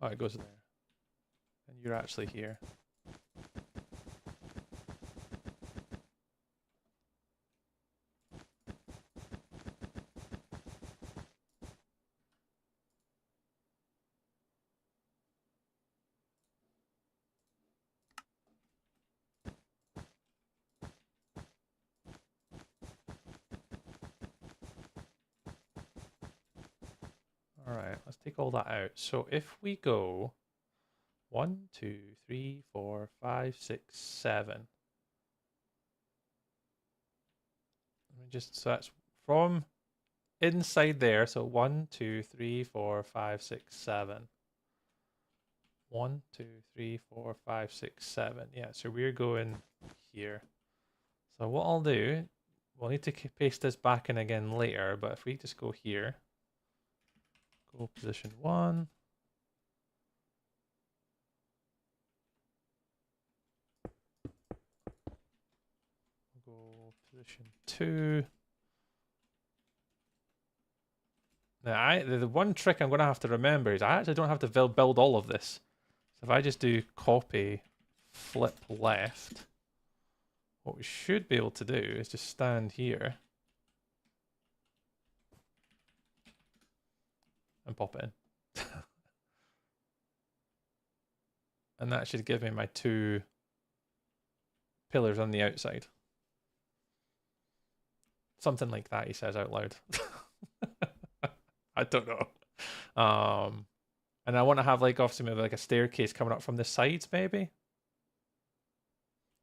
Oh, it goes there. And you're actually here. All right, let's take all that out. So if we go 1, 2, 3, 4, 5, 6, 7. just so that's from inside there. So 1, 2, 3, 4, 5, 6, 7. 1, 2, 3, 4, 5, 6, 7. Yeah, so we're going here. So what I'll do, we'll need to paste this back in again later, but if we just go here, go position 1. Go position 2. Now, the one trick I'm going to have to remember is I actually don't have to build all of this. So if I just do copy, flip left, what we should be able to do is just stand here and pop it in. And that should give me my 2 pillars on the outside. Something like that, he says out loud. I don't know. And I want to have like obviously maybe like a staircase coming up from the sides, maybe.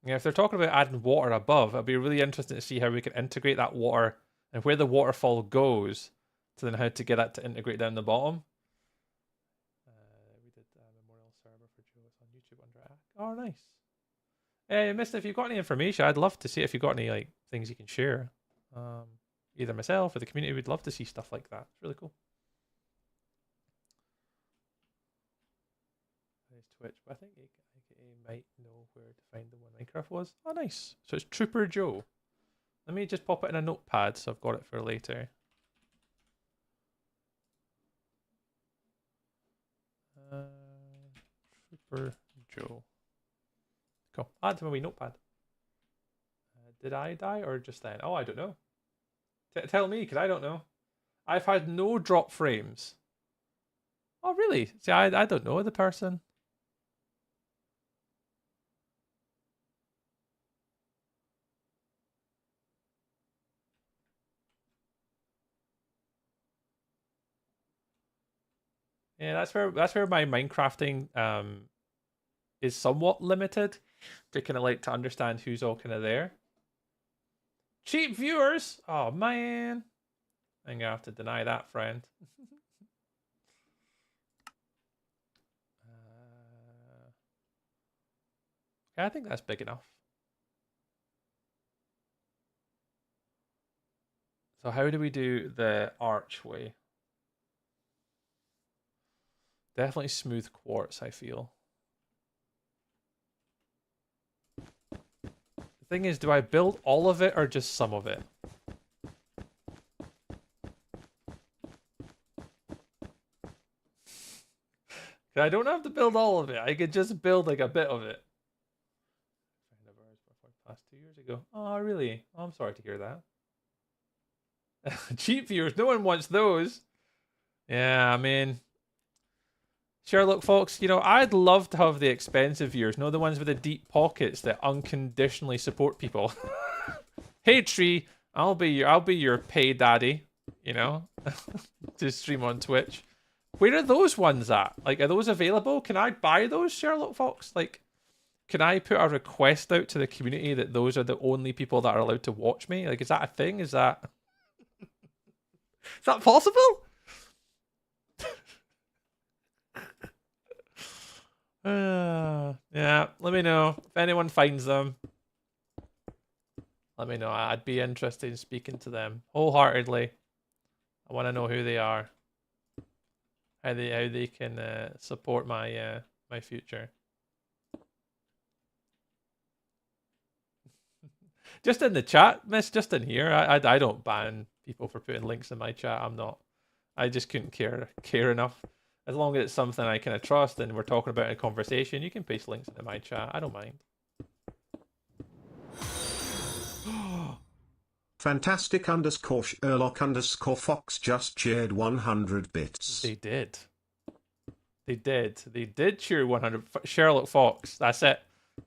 Yeah, if they're talking about adding water above, it'd be really interesting to see how we can integrate that water and where the waterfall goes, to then how to get that to integrate down the bottom. We did a memorial server for Joe on YouTube under. Oh, nice. Hey, Mister, if you've got any information, I'd love to see if you've got any like things you can share. Either myself or the community would love to see stuff like that. It's really cool. There's Twitch, but I think AKA might know where to find the one Minecraft was. Oh, nice. So it's Trooper Joe. Let me just pop it in a notepad so I've got it for later. Trooper Joe. Cool. Add to my wee notepad. Did I die or just then? Oh, I don't know. Tell me, because I don't know. I've had no drop frames. Oh, really? See, I don't know the person. Yeah, that's where my Minecrafting is somewhat limited to kind of like to understand who's all kind of there. Cheap viewers. Oh man, I'm gonna have to deny that, friend. Okay, I think that's big enough. So how do we do the archway? Definitely smooth quartz, I feel. The thing is, do I build all of it or just some of it? I don't have to build all of it. I could just build like a bit of it. Past 2 years ago. Oh, really? Oh, I'm sorry to hear that. Cheap viewers. No one wants those. Yeah, I mean... Sherlock Fox, you know, I'd love to have the expensive viewers, no, the ones with the deep pockets that unconditionally support people. Hey Tree, I'll be your pay daddy, you know, to stream on Twitch. Where are those ones at? Like, are those available? Can I buy those, Sherlock Fox? Like, can I put a request out to the community that those are the only people that are allowed to watch me? Like, is that a thing? Is that possible? Yeah, let me know if anyone finds them. Let me know. I'd be interested in speaking to them wholeheartedly. I want to know who they are, how they can support my my future. Just in the chat, miss. Just in here. I don't ban people for putting links in my chat. I'm not. I just couldn't care enough. As long as it's something I kind of trust and we're talking about in a conversation, you can paste links into my chat. I don't mind. Fantastic _ Sherlock _ Fox just cheered 100 bits. They did. They did cheer 100. Sherlock Fox. That's it.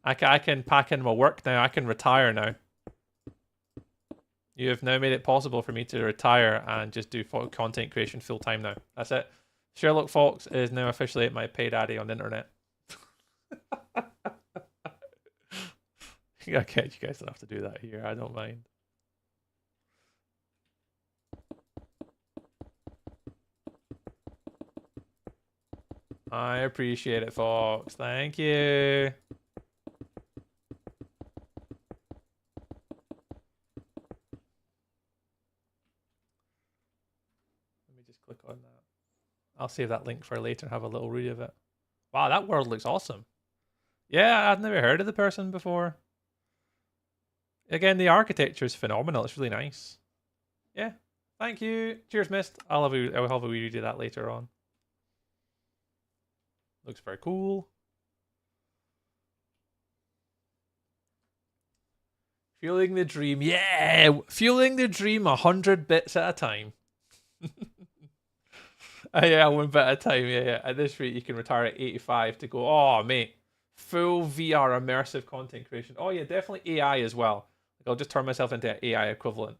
I can pack in my work now. I can retire now. You have now made it possible for me to retire and just do content creation full time now. That's it. Sherlock Fox is now officially my pay daddy on the internet. Okay, you guys don't have to do that here. I don't mind. I appreciate it, Fox. Thank you. Let me just click on that. I'll save that link for later and have a little read of it. Wow, that world looks awesome. Yeah, I'd never heard of the person before. Again, the architecture is phenomenal. It's really nice. Yeah, thank you. Cheers, Mist. I'll have a wee read of that later on. Looks very cool. Fueling the dream. Yeah! Fueling the dream 100 bits at a time. Yeah, 1 bit at a time. Yeah. At this rate, you can retire at 85 to go, oh, mate. Full VR immersive content creation. Oh, yeah, definitely AI as well. Like, I'll just turn myself into an AI equivalent.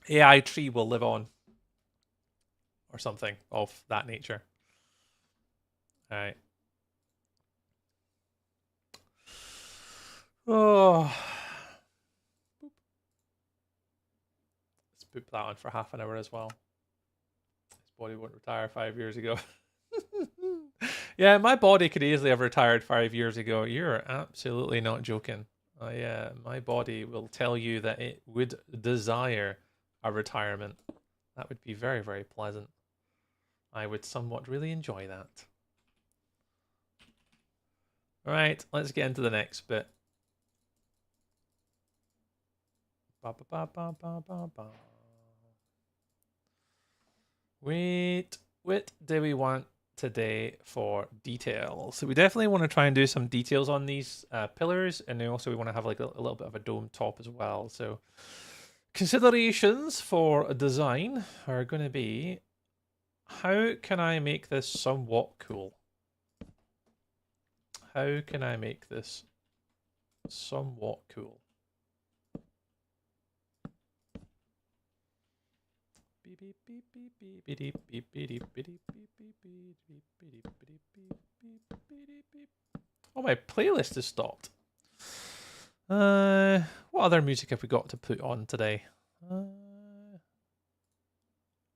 AI tree will live on. Or something of that nature. Alright. Oh. Let's boop that on for half an hour as well. His body won't retire 5 years ago. Yeah, my body could easily have retired 5 years ago. You're absolutely not joking. Yeah, my body will tell you that it would desire a retirement. That would be very, very pleasant. I would somewhat really enjoy that. Alright, let's get into the next bit. Wait, what do we want today for details? So we definitely want to try and do some details on these pillars, and then also we want to have like a little bit of a dome top as well. So considerations for design are going to be, how can I make this somewhat cool? How can I make this somewhat cool? Oh, my playlist has stopped. What other music have we got to put on today?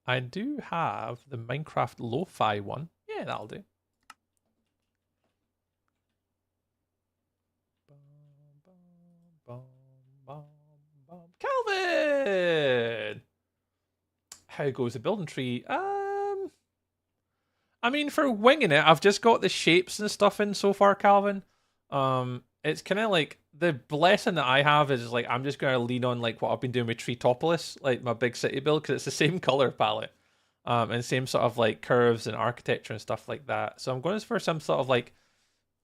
I do have the Minecraft lo-fi one. Yeah, that'll do. Calvin! How goes the building tree? I mean, for winging it, I've just got the shapes and stuff in so far, Calvin. It's kind of like, the blessing that I have is like, I'm just going to lean on like what I've been doing with Treetopolis, like my big city build, because it's the same color palette. And same sort of like curves and architecture and stuff like that. So I'm going for some sort of like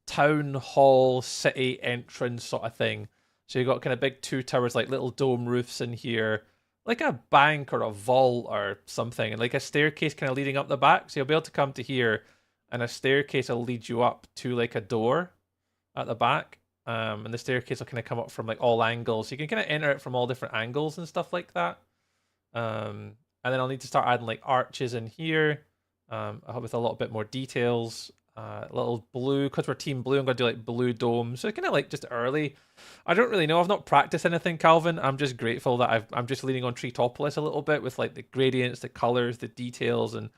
town hall city entrance sort of thing. So you've got kind of big 2 towers, like little dome roofs in here, like a bank or a vault or something, and like a staircase kind of leading up the back. So you'll be able to come to here, and a staircase will lead you up to like a door at the back. And the staircase will kind of come up from like all angles. So you can kind of enter it from all different angles and stuff like that. And then I'll need to start adding like arches in here, with a little bit more details. Little blue, because we're team blue, I'm going to do like blue domes. So kind of like just early. I don't really know. I've not practiced anything, Calvin. I'm just grateful that I'm just leaning on Treetopolis a little bit with like the gradients, the colors, the details, and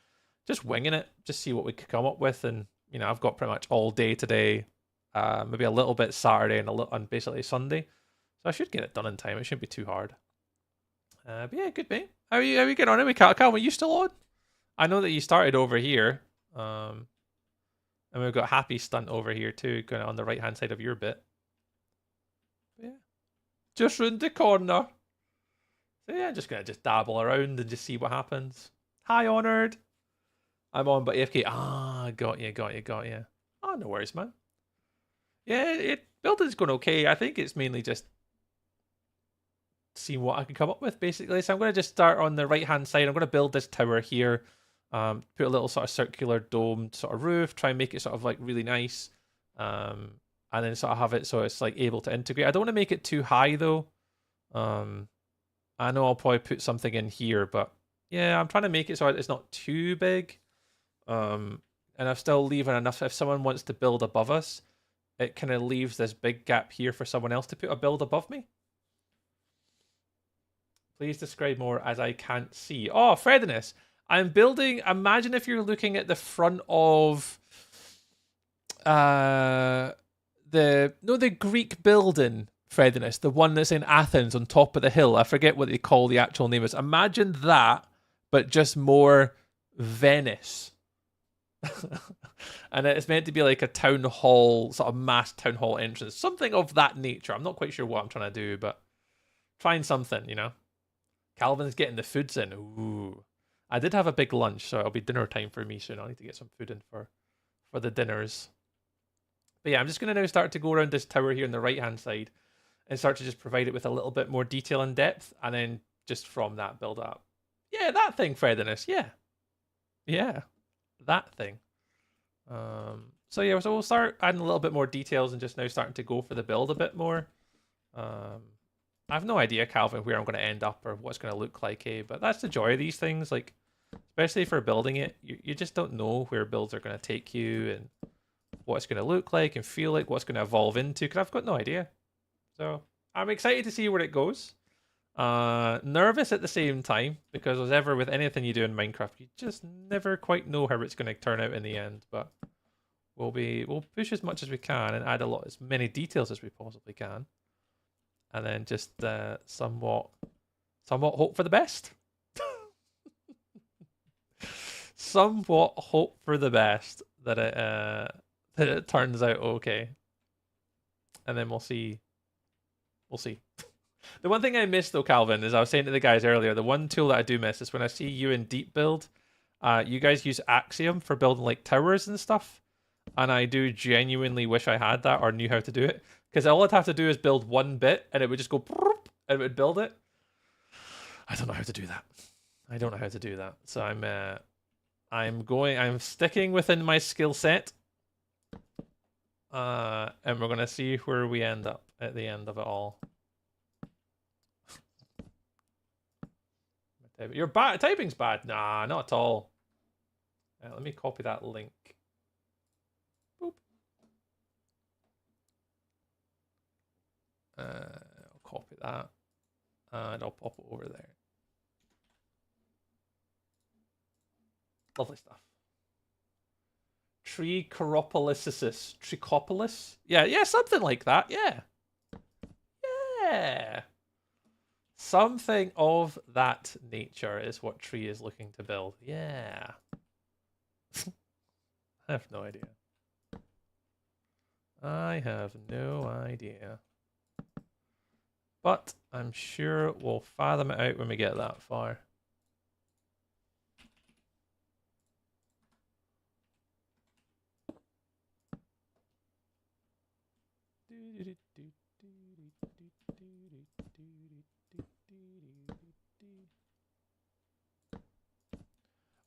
just winging it. Just see what we could come up with. And, you know, I've got pretty much all day today. Maybe a little bit Saturday and basically Sunday. So I should get it done in time. It shouldn't be too hard. But yeah, good mate. How are you getting on anyway, Calvin? Are you still on? I know that you started over here. And we've got Happy Stunt over here too, kind of on the right hand side of your bit. But yeah. Just round the corner. So yeah, just gonna dabble around and just see what happens. Hi, Honoured. I'm on, but AFK. Got you. Oh, no worries, man. Yeah, building's going okay. I think it's mainly just seeing what I can come up with, basically. So I'm going to just start on the right-hand side. I'm going to build this tower here. Put a little sort of circular domed sort of roof. Try and make it sort of like really nice. And then sort of have it so it's like able to integrate. I don't want to make it too high, though. I know I'll probably put something in here, but yeah, I'm trying to make it so it's not too big. And I'm still leaving enough. If someone wants to build above us, it kind of leaves this big gap here for someone else to put a build above me. Please describe more as I can't see. Oh, Frediness. I'm building. Imagine if you're looking at the front of the Greek building, Frediness, the one that's in Athens on top of the hill. I forget what they call the actual name is. Imagine that, but just more Venice. And it's meant to be like a town hall, sort of mass town hall entrance, something of that nature. I'm not quite sure what I'm trying to do, but trying something, you know. Calvin's getting the foods in. Ooh, I did have a big lunch, so it'll be dinner time for me soon. I need to get some food in for the dinners. But yeah, I'm just going to now start to go around this tower here on the right-hand side and start to just provide it with a little bit more detail and depth, and then just from that build up. Yeah, that thing, Frediness. Yeah. Yeah, that thing. So yeah, so we'll start adding a little bit more details and just now starting to go for the build a bit more. I have no idea, Calvin, where I'm going to end up or what's going to look like, but that's the joy of these things. Like, especially for building it, you just don't know where builds are going to take you and what it's going to look like and feel like, what's going to evolve into, because I've got no idea. So I'm excited to see where it goes. Nervous at the same time, because as ever with anything you do in Minecraft, you just never quite know how it's going to turn out in the end. But we'll push as much as we can and add as many details as we possibly can, and then just somewhat hope for the best. Somewhat hope for the best that it turns out okay, and then we'll see. We'll see. The one thing I miss though, Calvin, is I was saying to the guys earlier, the one tool that I do miss is when I see you in Deep Build, you guys use Axiom for building like towers and stuff, and I do genuinely wish I had that or knew how to do it, because all I'd have to do is build one bit and it would just go and it would build it. I don't know how to do that. I don't know how to do that. So I'm sticking within my skill set, and we're gonna see where we end up at the end of it all. Your typing's bad. Nah, not at all. Let me copy that link. Boop. I'll copy that. And I'll pop it over there. Lovely stuff. Trichopolis? Yeah, something like that. Yeah. Yeah. Something of that nature is what Tree is looking to build. Yeah. I have no idea. I have no idea. But I'm sure we'll fathom it out when we get that far.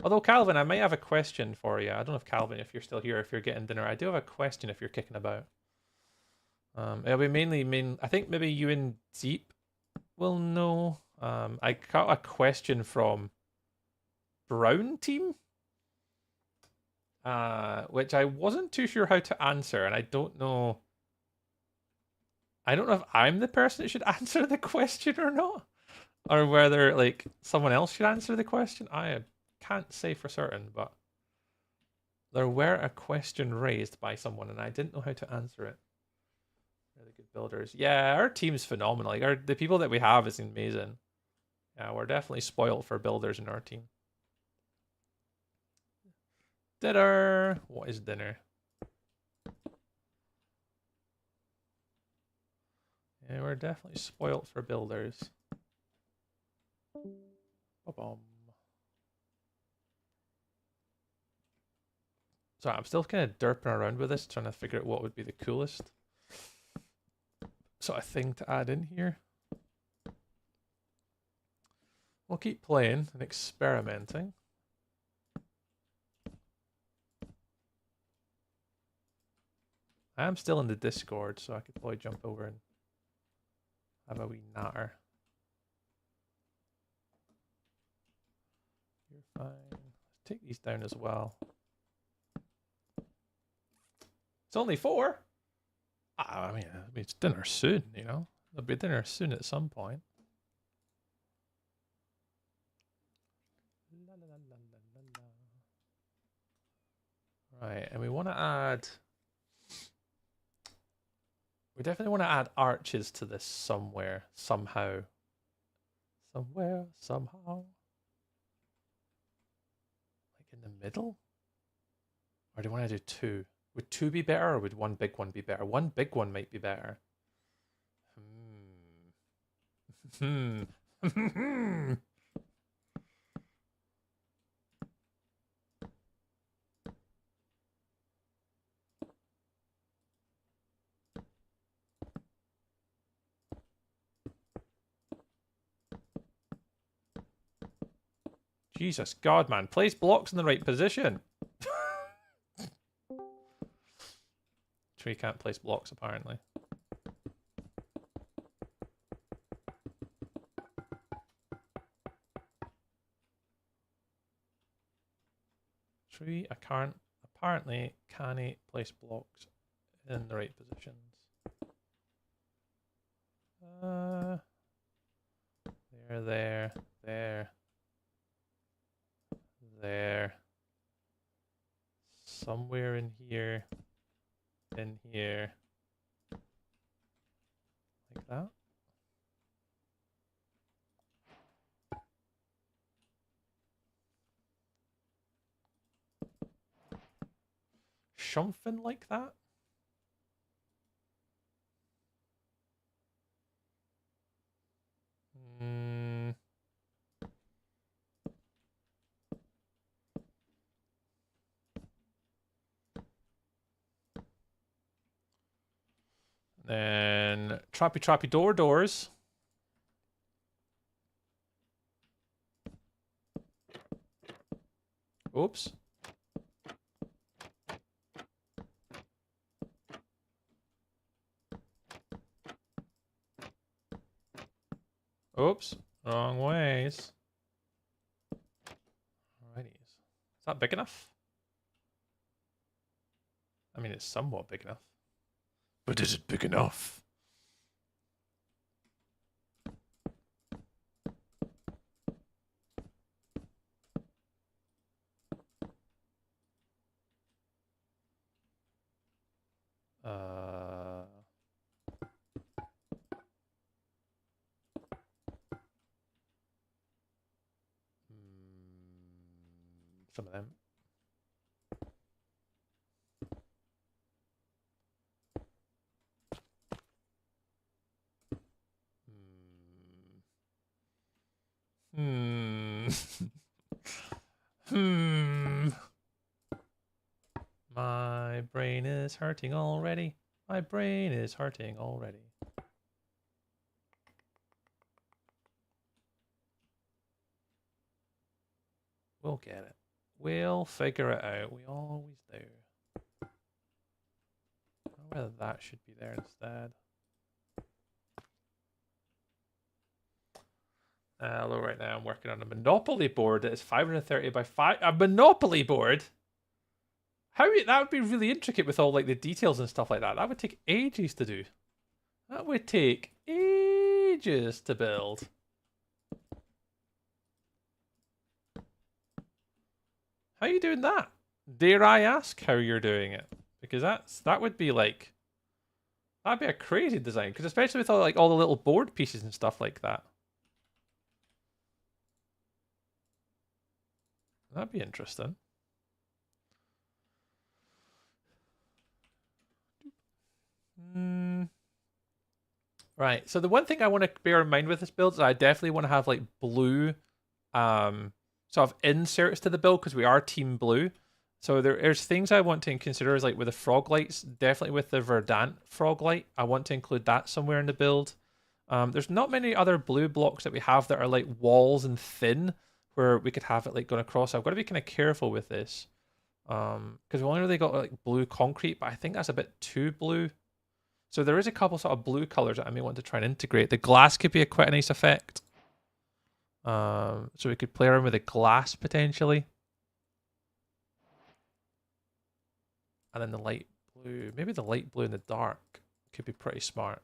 Although, Calvin, I might have a question for you. I don't know if Calvin, if you're still here, if you're getting dinner. I do have a question if you're kicking about. It'll be I think maybe you and Deep will know. I got a question from Brown Team, which I wasn't too sure how to answer, and I don't know if I'm the person that should answer the question or not, or whether like someone else should answer the question. I can't say for certain, but there were a question raised by someone, and I didn't know how to answer it. Really good builders. Yeah, our team's phenomenal. Like the people that we have is amazing. Yeah, we're definitely spoiled for builders in our team. Dinner. What is dinner? Yeah, we're definitely spoiled for builders. Ba-bum. So I'm still kind of derping around with this, trying to figure out what would be the coolest sort of thing to add in here. We'll keep playing and experimenting. I am still in the Discord, so I could probably jump over and have a wee natter. You're fine. Let's take these down as well. It's only 4. I mean, it's dinner soon, you know. There'll be dinner soon at some point. Right, and we want to add... We definitely want to add arches to this somewhere, somehow. Somewhere, somehow. Like in the middle? Or do you want to do two? Would two be better, or would one big one be better? One big one might be better. Hmm. Jesus God, man. Place blocks in the right position. Tree can't place blocks, apparently. Tree apparently can't place blocks in the right positions. There. Somewhere in here. In here. Like that. Something like that. Then trappy doors. Oops. Oops. Wrong ways. Alrighty. Is that big enough? I mean, it's somewhat big enough. But is it big enough? Some of them. My brain is hurting already. My brain is hurting already. We'll get it. We'll figure it out. We always do. I don't know whether that should be there instead. Although right now I'm working on a Monopoly board that is 530 by 5. A Monopoly board? That would be really intricate with all like the details and stuff like that. That would take ages to do. That would take ages to build. How are you doing that? Dare I ask how you're doing it? Because that would be like, that'd be a crazy design. Because especially with all the little board pieces and stuff like that. That'd be interesting. Right. So the one thing I want to bear in mind with this build is I definitely want to have like blue sort of inserts to the build because we are team blue. So there's things I want to consider as like with the frog lights, definitely with the Verdant frog light. I want to include that somewhere in the build. There's not many other blue blocks that we have that are like walls and thin where we could have it like going across. So I've got to be kind of careful with this. Because we've only really got like blue concrete, but I think that's a bit too blue. So there is a couple sort of blue colors that I may want to try and integrate. The glass could be quite a nice effect. So we could play around with the glass potentially. And then the light blue. Maybe the light blue and the dark could be pretty smart.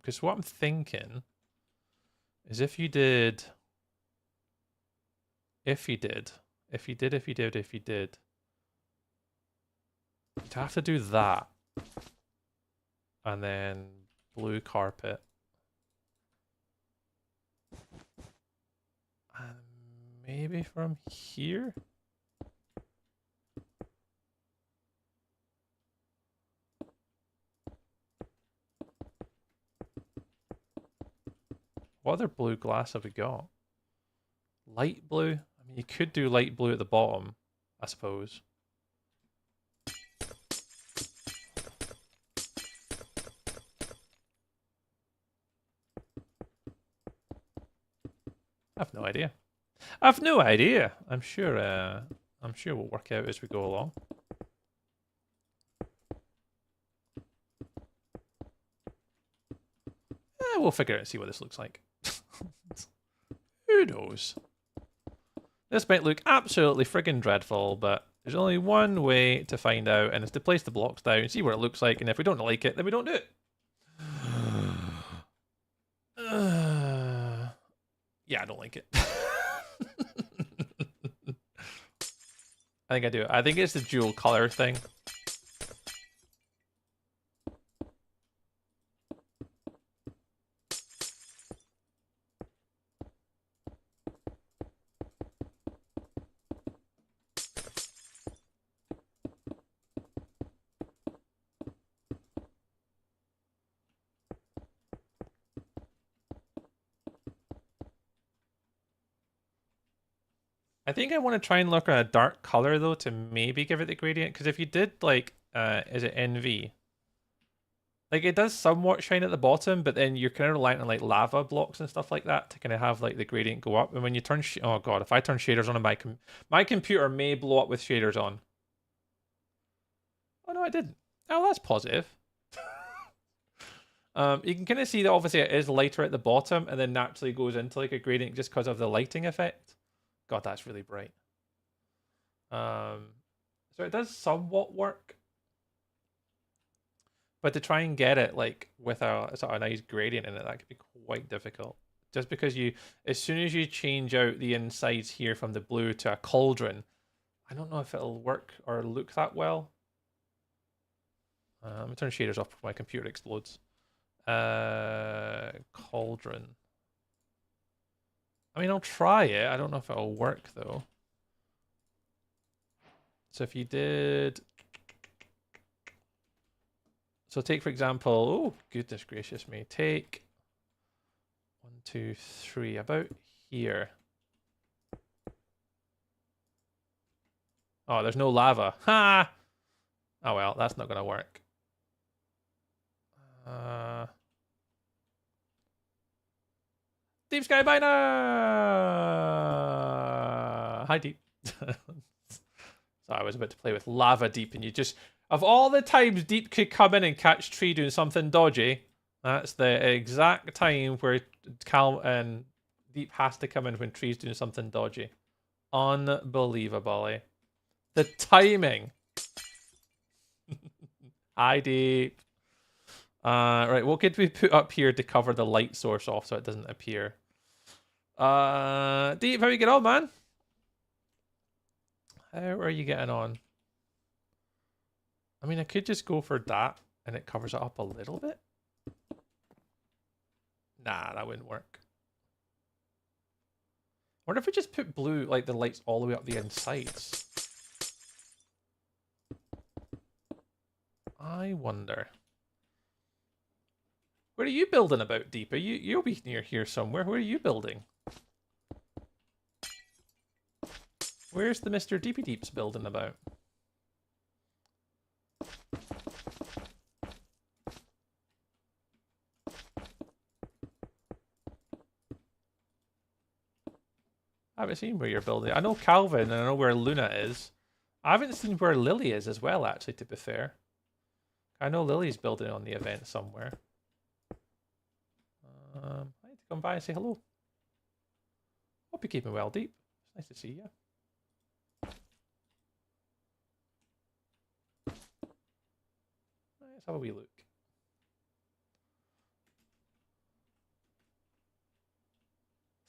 Because what I'm thinking is if you did If you did. You'd have to do that. And then blue carpet. And maybe from here? What other blue glass have we got? Light blue? I mean, you could do light blue at the bottom, I suppose. I've no idea. I've no idea. I'm sure we'll work out as we go along. We'll figure it out and see what this looks like. Who knows? This might look absolutely friggin' dreadful, but there's only one way to find out, and it's to place the blocks down, see what it looks like, and if we don't like it, then we don't do it. Yeah, I don't like it. I think I do. I think it's the dual color thing. I think I want to try and look at a dark color though to maybe give it the gradient, because if you did like is it NV? Like it does somewhat shine at the bottom, but then you're kind of reliant on like lava blocks and stuff like that to kind of have like the gradient go up. And when you turn oh god, if I turn shaders on my computer may blow up with shaders on. Oh no, I didn't. Oh, that's positive. You can kind of see that obviously it is lighter at the bottom and then naturally goes into like a gradient just because of the lighting effect. God, that's really bright. So it does somewhat work. But to try and get it like with a sort of nice gradient in it, that could be quite difficult. Just because as soon as you change out the insides here from the blue to a cauldron, I don't know if it'll work or look that well. Let me turn shaders off before my computer explodes. Cauldron. I mean, I'll try it. I don't know if it'll work though. So if you did... So take, for example, oh, goodness gracious me. Take 1, 2, 3, about here. Oh, there's no lava. Ha! Oh well, that's not going to work. Deep Sky Miner! Hi, Deep. So I was about to play with Lava Deep, and you just... Of all the times Deep could come in and catch Tree doing something dodgy, that's the exact time where Cal and Deep has to come in when Tree's doing something dodgy. Unbelievable. The timing. Hi, Deep. Right, what could we put up here to cover the light source off so it doesn't appear? Deep, how you get on, man? How are you getting on? I mean, I could just go for that and it covers it up a little bit. Nah, that wouldn't work. I wonder if we just put blue, like the lights all the way up the insides. I wonder. Where are you building about, Deep? You'll be near here somewhere. Where are you building? Where's the Mr. Deepy Deeps building about? I haven't seen where you're building. I know Calvin and I know where Luna is. I haven't seen where Lily is as well, actually, to be fair. I know Lily's building on the event somewhere. I need to come by and say hello. Hope you're keeping well, Deep. It's nice to see you. Let's have a wee look.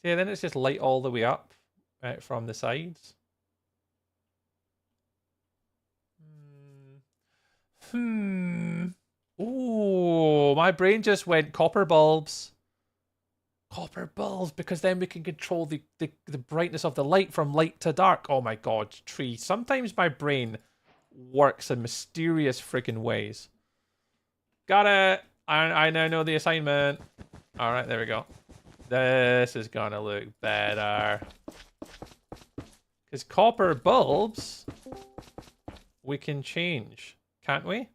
See, then it's just light all the way up from the sides. Ooh, my brain just went copper bulbs. Copper bulbs, because then we can control the brightness of the light from light to dark. Oh my god, tree. Sometimes my brain works in mysterious friggin' ways. Got it. I now know the assignment. Alright, there we go. This is gonna look better. Because copper bulbs, we can change, can't we?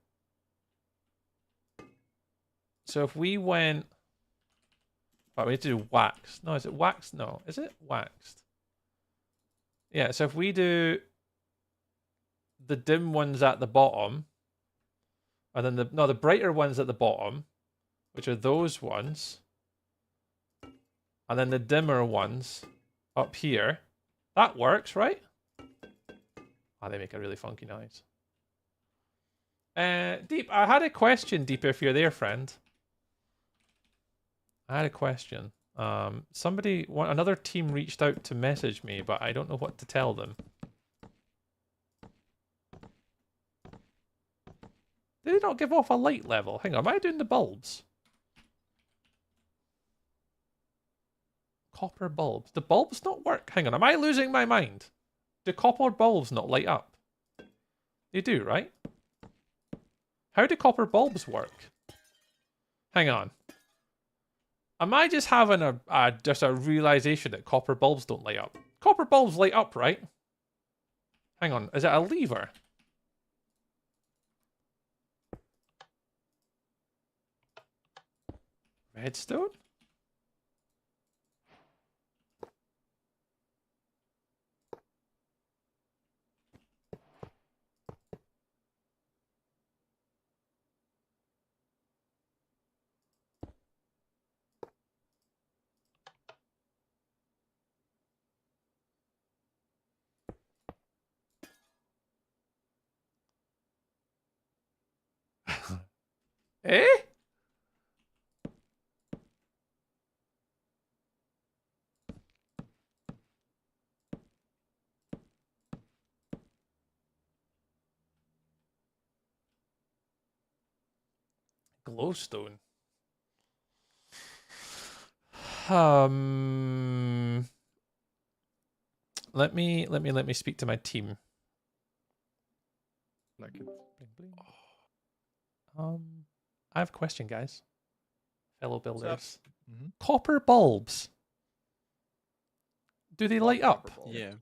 So if we went... Oh, we need to do wax. No, is it wax? No, is it waxed? Yeah, so if we do the dim ones at the bottom, and then the brighter ones at the bottom, which are those ones, and then the dimmer ones up here, that works, right? Oh, they make a really funky noise. Deep, I had a question, Deep, if you're there, friend. I had a question. Another team reached out to message me, but I don't know what to tell them. Did they not give off a light level? Hang on, am I doing the bulbs? Copper bulbs. The bulbs not work? Hang on, am I losing my mind? Do copper bulbs not light up? They do, right? How do copper bulbs work? Hang on. Am I just having a realization that copper bulbs don't light up? Copper bulbs light up, right? Hang on, is it a lever? Redstone? Eh? Glowstone. Let me speak to my team. Like it. Bling, bling. I have a question, guys. Fellow builders. Mhm. Copper bulbs. Do they light up? Yeah.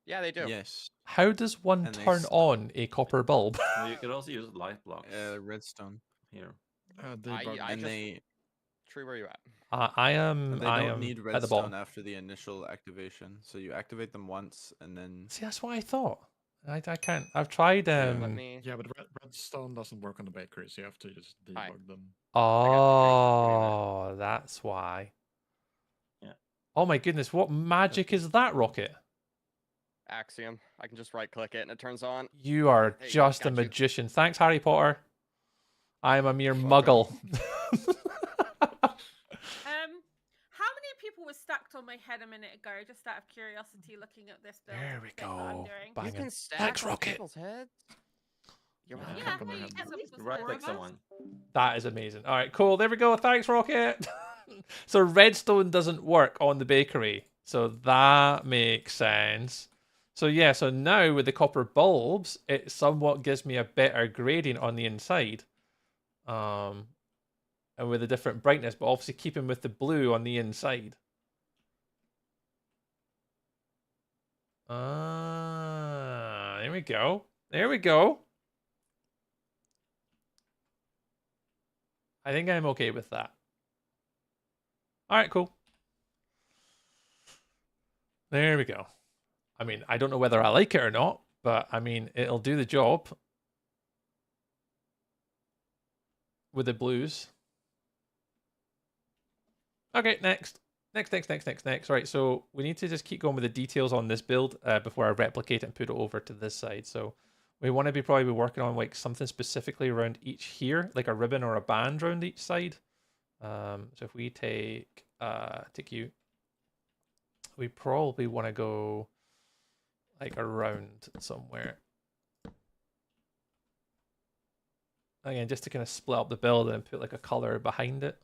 Yeah, they do. Yes. How does one And they turn stop. on a copper bulb? Well, you could also use light blocks Redstone. here. Debug. I And just- they Tree, where you at? I am. they I don't am need at the redstone bottom. after the initial activation. So you activate them once and then See, that's what I thought. I can't. I've tried. Let me. Yeah, but redstone doesn't work on the bakery, so you have to just Hi. debug them. Oh, that's why. Yeah. Oh my goodness! What magic is that, Rocket? Axiom. I can just right click it and it turns on. You are Hey, just a got you. magician. Thanks, Harry Potter. I am a mere muggle. How many people were stacked on my head a minute ago? Just out of curiosity, looking at this build. There we thing that I'm go. doing. Bang. You Banging. can stack Thanks, on Rocket. people's heads. You're Yeah, welcome. Yeah, click on no, the you head. get some You people right for click us. someone. That is amazing. All right, cool. There we go. Thanks, Rocket. So redstone doesn't work on the bakery. So that makes sense. So yeah, so now with the copper bulbs, it somewhat gives me a better grading on the inside. And with a different brightness, but obviously keeping with the blue on the inside. There we go. There we go. I think I'm okay with that. All right, cool. There we go. I mean, I don't know whether I like it or not, but I mean, it'll do the job with the blues. Okay, next. Next. Right, so we need to just keep going with the details on this build before I replicate it and put it over to this side. So we want to be probably working on like something specifically around each here, like a ribbon or a band around each side. So if we take you, we probably want to go like around somewhere. Again, just to kind of split up the build and put like a color behind it.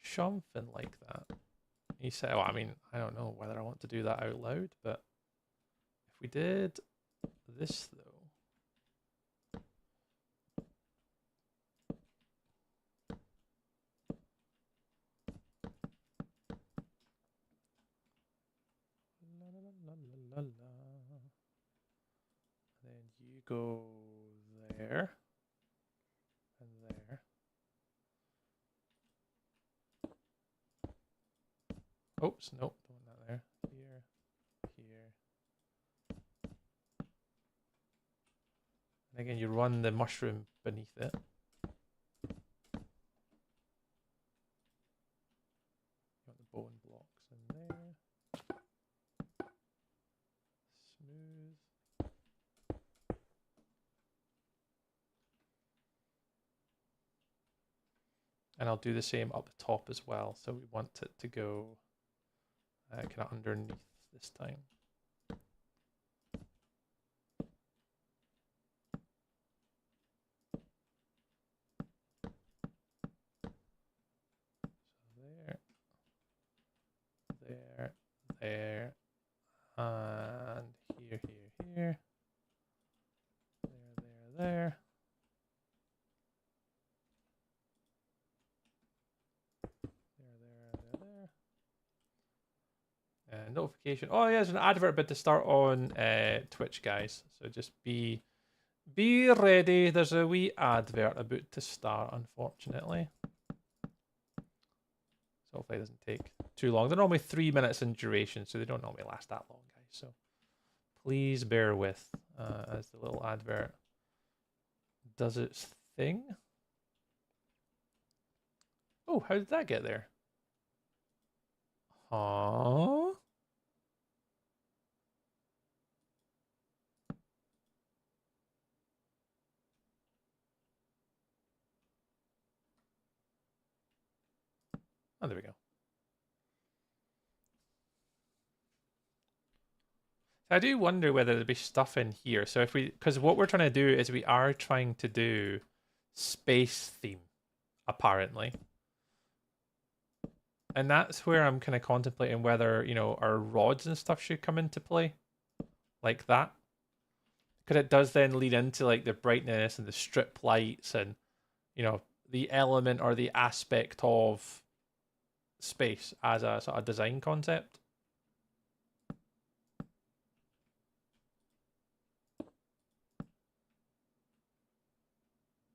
Something like that. He said, well, I mean, I don't know whether I want to do that out loud, but if we did this though. La, la, la, la. Then you go there and there. Oops, nope, don't want that there. Here, here. And again, you run the mushroom beneath it. You want the bone blocks in there. Smooth. And I'll do the same up the top as well. So we want it to go kind of underneath this time. So there, and here, there. There. Notification. Oh, yeah, there's an advert bit to start on Twitch, guys. So just be ready. There's a wee advert about to start, unfortunately. So hopefully it doesn't take too long. They're normally 3 minutes in duration, so they don't normally last that long, guys. So please bear with as the little advert does its thing. Oh, how did that get there? Huh? Oh, there we go. I do wonder whether there'd be stuff in here. So if we, because what we're trying to do is we are trying to do space theme, apparently. And that's where I'm kind of contemplating whether, you know, our rods and stuff should come into play. Like that. Because it does then lead into like the brightness and the strip lights and, you know, the element or the aspect of space as a sort of design concept.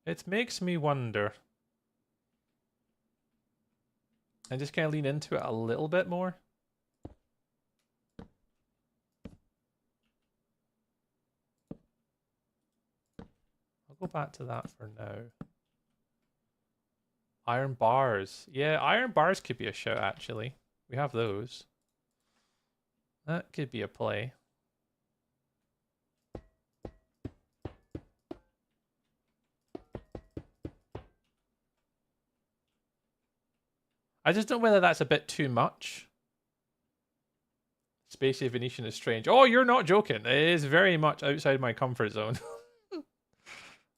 It makes me wonder. And just kind of lean into it a little bit more. I'll go back to that for now. Iron bars. Yeah, iron bars could be a shout, actually. We have those. That could be a play. I just don't know whether that's a bit too much. Spacey Venetian is strange. Oh, you're not joking. It is very much outside my comfort zone.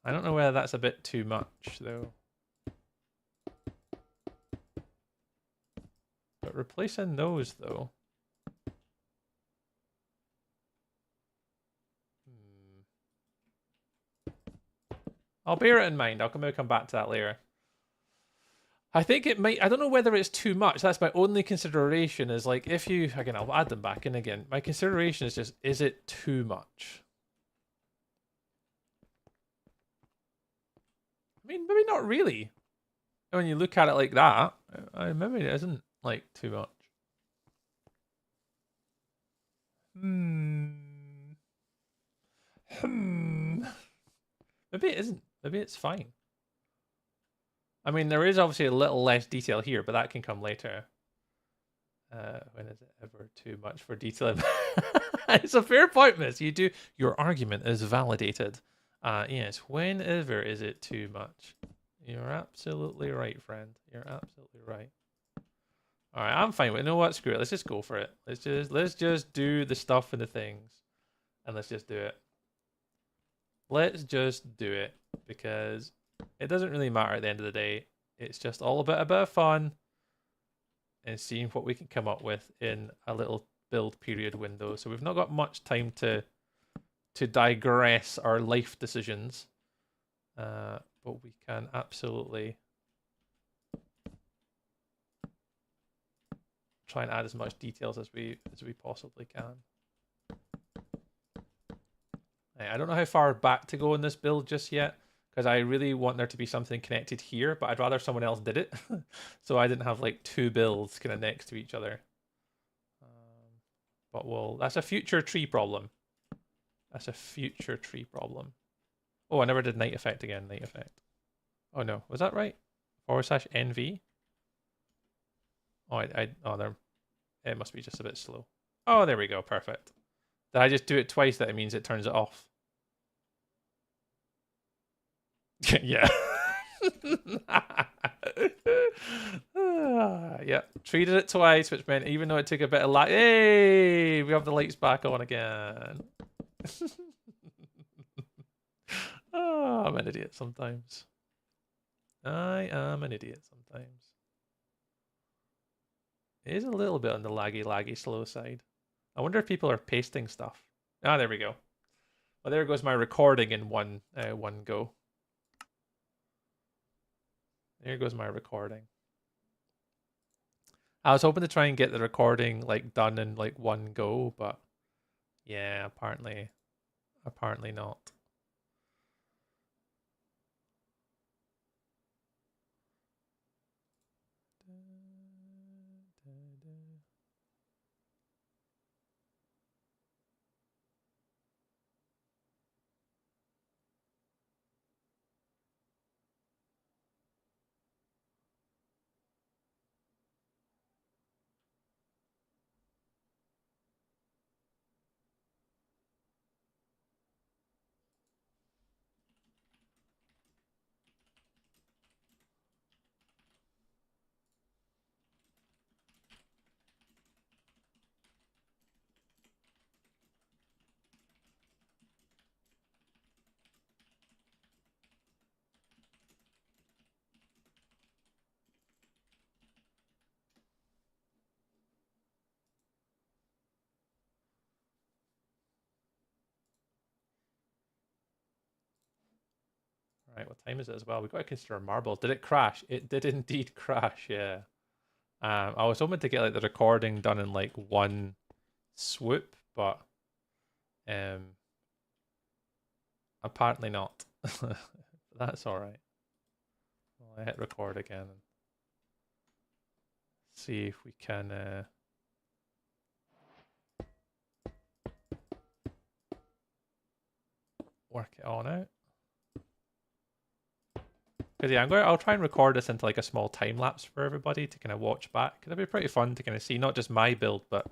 I don't know whether that's a bit too much, though. But replacing those, though. I'll bear it in mind. I'll come back to that later. I think it might, I don't know whether it's too much. That's my only consideration is like, if you, again, I'll add them back in again. My consideration is just, is it too much? I mean, maybe not really. When you look at it like that, maybe it isn't like too much. Maybe it isn't. Maybe it's fine. I mean, there is obviously a little less detail here, but that can come later. When is it ever too much for detail? It's a fair point, miss. You do, your argument is validated. Yes, whenever is it too much? You're absolutely right, friend. You're absolutely right. All right, I'm fine with it. You know what? Screw it. Let's just go for it. Let's just do the stuff and the things. and let's just do it. Let's just do it, because it doesn't really matter at the end of the day. It's just all about a bit of fun and seeing what we can come up with in a little build period window. So we've not got much time to digress our life decisions, but we can absolutely try and add as much details as we possibly can. I don't know how far back to go in this build just yet, because I really want there to be something connected here, but I'd rather someone else did it. So I didn't have like two builds kind of next to each other. But that's a future tree problem. That's a future tree problem. Oh, I never did night effect again. Night effect. Oh no, was that right? /NV. Oh, there. It must be just a bit slow. Oh, there we go. Perfect. Did I just do it twice? That it means it turns it off. Yeah. Yeah. Treated it twice, which meant even though it took a bit of light, hey, we have the lights back on again. Oh, I'm an idiot sometimes. I am an idiot sometimes. It is a little bit on the laggy, slow side. I wonder if people are pasting stuff. Ah, there we go. Well, there goes my recording in one go. There goes my recording. I was hoping to try and get the recording like done in like one go, but yeah, apparently not. Right, what time is it as well? We've got to consider marbles. Did it crash? It did indeed crash, yeah. I was hoping to get like the recording done in like one swoop, but apparently not. That's alright. Well, I hit record again and see if we can work it on out. Because yeah, I'll try and record this into like a small time lapse for everybody to kind of watch back. It'll be pretty fun to kind of see not just my build, but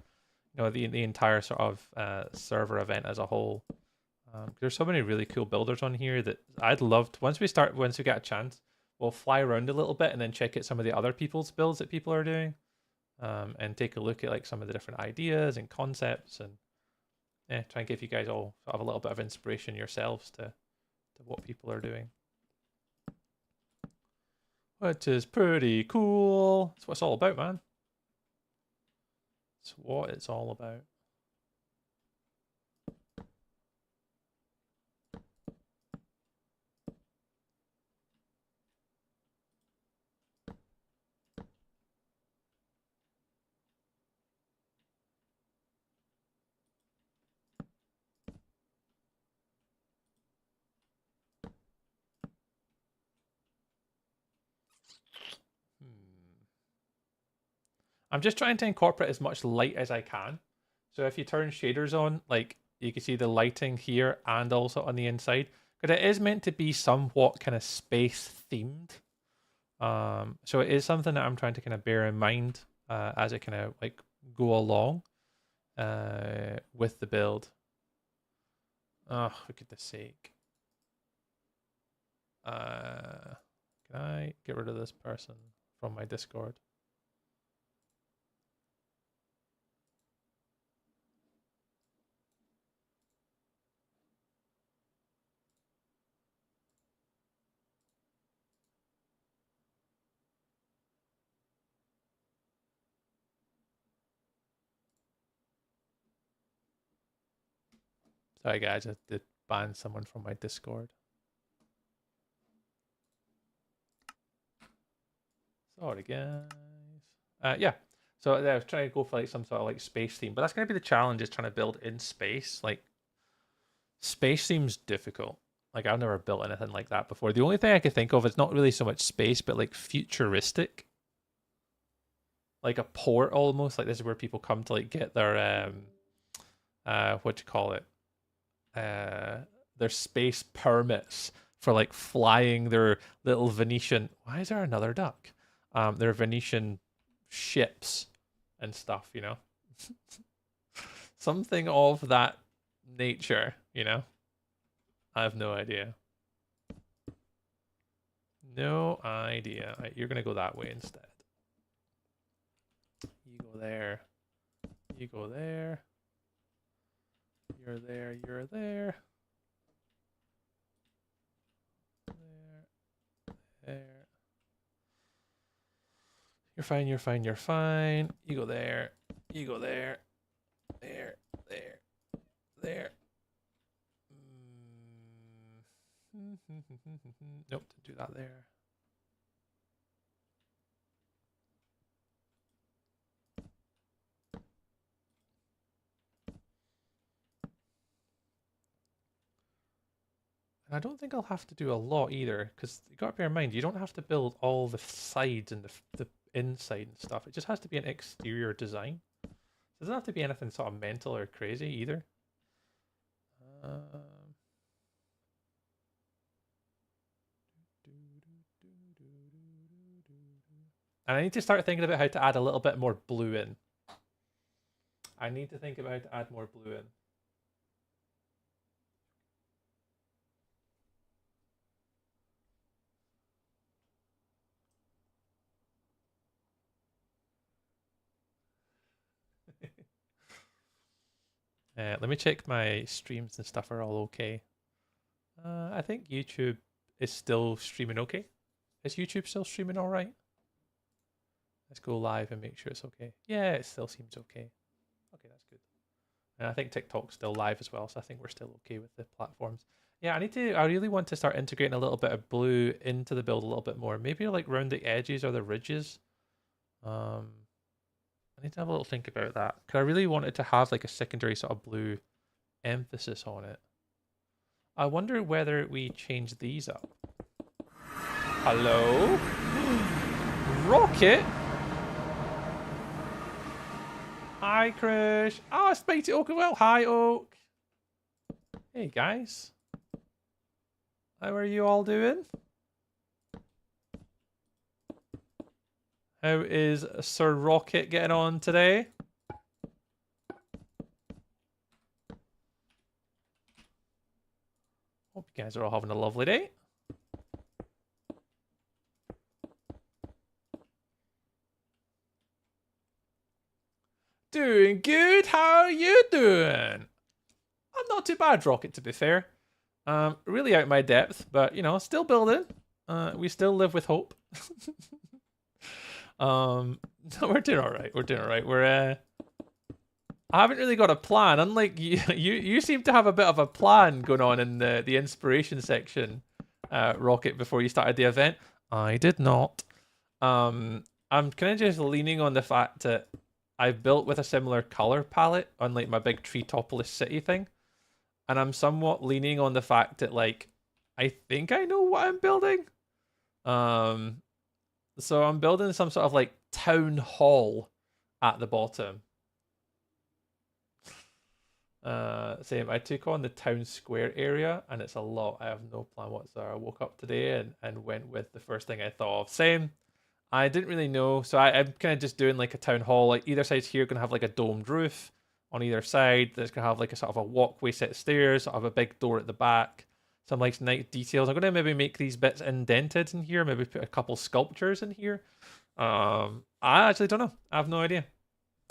you know the entire sort of server event as a whole. There's so many really cool builders on here that I'd love to, once we get a chance, we'll fly around a little bit and then check out some of the other people's builds that people are doing, and take a look at like some of the different ideas and concepts, and try and give you guys all sort of a little bit of inspiration yourselves to what people are doing. Which is pretty cool. That's what it's all about, man. It's what it's all about. I'm just trying to incorporate as much light as I can. So if you turn shaders on, like you can see the lighting here and also on the inside, because it is meant to be somewhat kind of space themed. So it is something that I'm trying to kind of bear in mind as I kind of like go along with the build. Oh, for goodness sake. Can I get rid of this person from my Discord? Sorry guys, I did ban someone from my Discord. Sorry guys. Yeah. So I was trying to go for like some sort of like space theme, but that's gonna be the challenge, is trying to build in space. Like space seems difficult. Like I've never built anything like that before. The only thing I could think of is not really so much space, but like futuristic. Like a port almost. Like this is where people come to like get their what do you call it? Their space permits for like flying their little Venetian. Why is there another duck? Their Venetian ships and stuff, you know. Something of that nature, you know. I have no idea. No idea. Right, you're gonna go that way instead. You go there. You go there. You're there. You're there. There. You're fine. You're fine. You're fine. You go there. You go there. There. There. There. Nope, didn't do that there. And I don't think I'll have to do a lot either, because you got to bear in mind, you don't have to build all the sides and the inside and stuff. It just has to be an exterior design. It doesn't have to be anything sort of mental or crazy either. And I need to start thinking about how to add a little bit more blue in. I need to think about how to add more blue in. Let me check my streams and stuff are all okay. I think YouTube is still streaming okay. Is YouTube still streaming all right? Let's go live and make sure it's okay. Yeah, it still seems okay. Okay, that's good. And I think TikTok's still live as well, so I think we're still okay with the platforms. Yeah, I really want to start integrating a little bit of blue into the build a little bit more. Maybe like around the edges or the ridges. I need to have a little think about that, because I really wanted to have like a secondary sort of blue emphasis on it. I wonder whether we change these up. Hello? Rocket? Hi, Krish. Oh, it's Mighty Oak as well. Hi, Oak. Hey, guys. How are you all doing? How is Sir Rocket getting on today? Hope you guys are all having a lovely day. Doing good. How are you doing? I'm not too bad, Rocket, to be fair. Really out my depth, but you know, still building. We still live with hope. We're doing all right. We're doing all right. I haven't really got a plan. Unlike you, you seem to have a bit of a plan going on in the inspiration section, Rocket, before you started the event. I did not. I'm kind of just leaning on the fact that I've built with a similar color palette on like my big Treetopolis city thing, and I'm somewhat leaning on the fact that like I think I know what I'm building. So I'm building some sort of like town hall at the bottom. Same. I took on the town square area, and it's a lot. I have no plan whatsoever. I woke up today and went with the first thing I thought of. Same. I didn't really know, so I'm kind of just doing like a town hall. Like either side's here gonna have like a domed roof on either side. There's gonna have like a sort of a walkway set of stairs. Sort of a big door at the back. Some like nice details. I'm gonna maybe make these bits indented in here. Maybe put a couple sculptures in here. I actually don't know. I have no idea.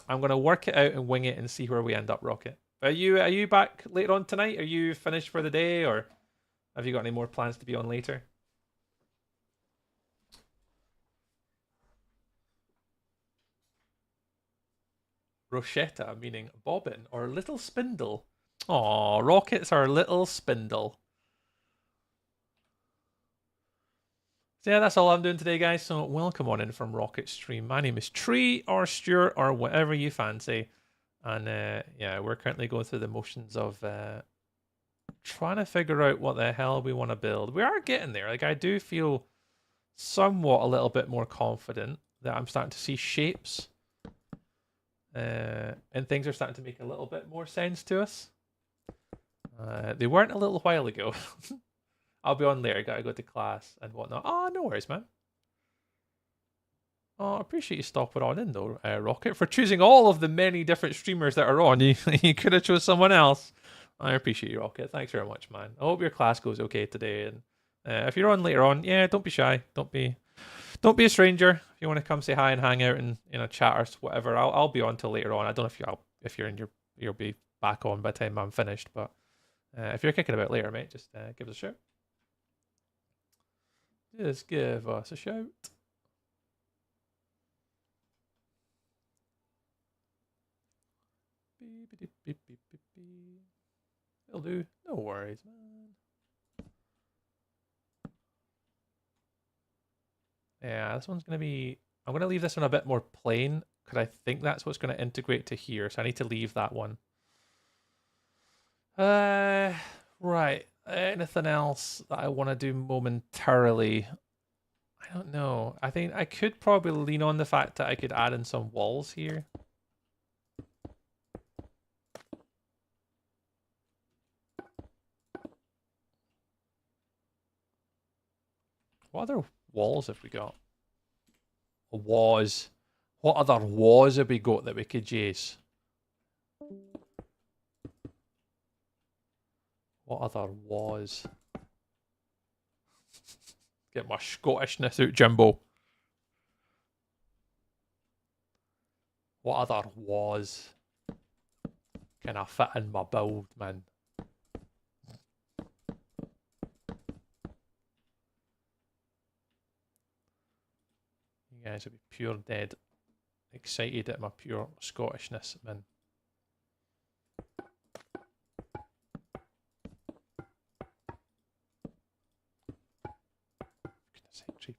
I'm gonna work it out and wing it and see where we end up, Rocket. Are you back later on tonight? Are you finished for the day, or have you got any more plans to be on later? Rochetta, meaning bobbin or little spindle. Aw, Rocket's our little spindle. So yeah, that's all I'm doing today, guys. So welcome on in from Rocket Stream. My name is Tree or Stuart or whatever you fancy. And yeah, we're currently going through the motions of trying to figure out what the hell we want to build. We are getting there. Like, I do feel somewhat a little bit more confident that I'm starting to see shapes. And things are starting to make a little bit more sense to us. They weren't a little while ago. I'll be on later. Gotta go to class and whatnot. Oh, no worries, man. Oh, I appreciate you stopping on in though, Rocket, for choosing all of the many different streamers that are on. You could have chose someone else. I appreciate you, Rocket. Thanks very much, man. I hope your class goes okay today. And if you're on later on, yeah, don't be shy. Don't be a stranger. If you want to come say hi and hang out and chat or whatever, I'll be on till later on. I don't know if you'll be back on by the time I'm finished, but if you're kicking about later, mate, just give us a shout. Just give us a shout. It'll do. No worries, man. Yeah, this one's going to be... I'm going to leave this one a bit more plain, because I think that's what's going to integrate to here, so I need to leave that one. Right. Anything else that I want to do momentarily? I don't know. I think I could probably lean on the fact that I could add in some walls here. What other walls have we got? What other walls have we got that we could use? What other was? Get my Scottishness out, Jimbo. What other was can I fit in my build, man? You guys would be pure dead excited at my pure Scottishness, man.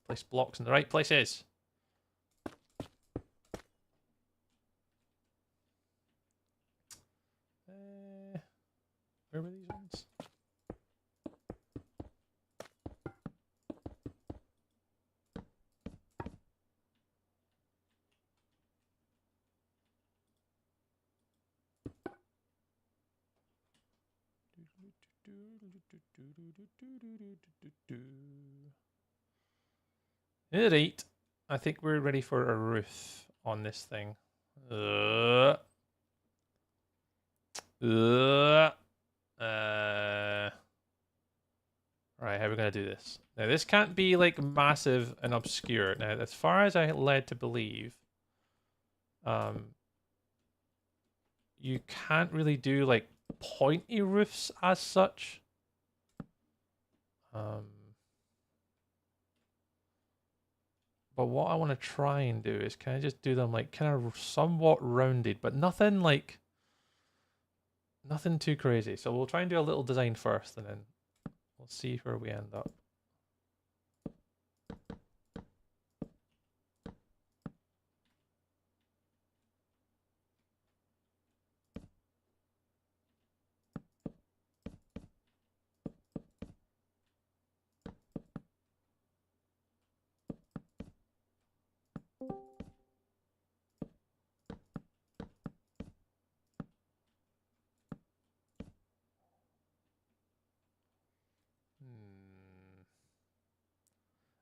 Place blocks in the right places. Where were these ones? Alright, I think we're ready for a roof on this thing. Right, how are we gonna do this? Now this can't be like massive and obscure. Now, as far as I led to believe, you can't really do like pointy roofs as such. But what I want to try and do is kind of just do them like kind of somewhat rounded, but nothing like, nothing too crazy. So we'll try and do a little design first and then we'll see where we end up.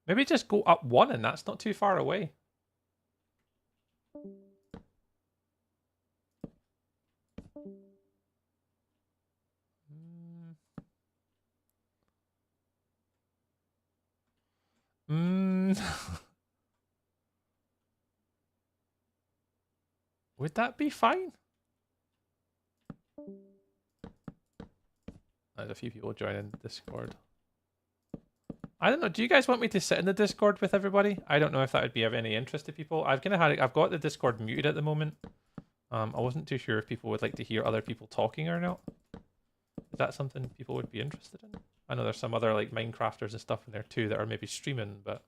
Maybe just go up one and that's not too far away. Would that be fine? There's a few people joining Discord. I don't know. Do you guys want me to sit in the Discord with everybody? I don't know if that would be of any interest to people. I've got the Discord muted at the moment. I wasn't too sure if people would like to hear other people talking or not. Is that something people would be interested in? I know there's some other like Minecrafters and stuff in there too that are maybe streaming, but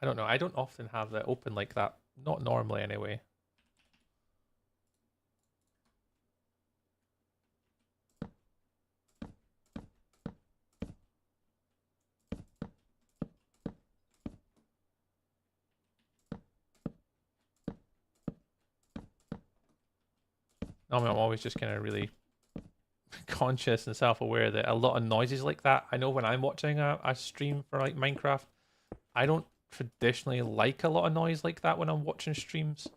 I don't know. I don't often have that open like that. Not normally anyway. Normally I'm always just kind of really conscious and self-aware that a lot of noises like that, I know when I'm watching a stream for like Minecraft, I don't traditionally like a lot of noise like that when I'm watching streams.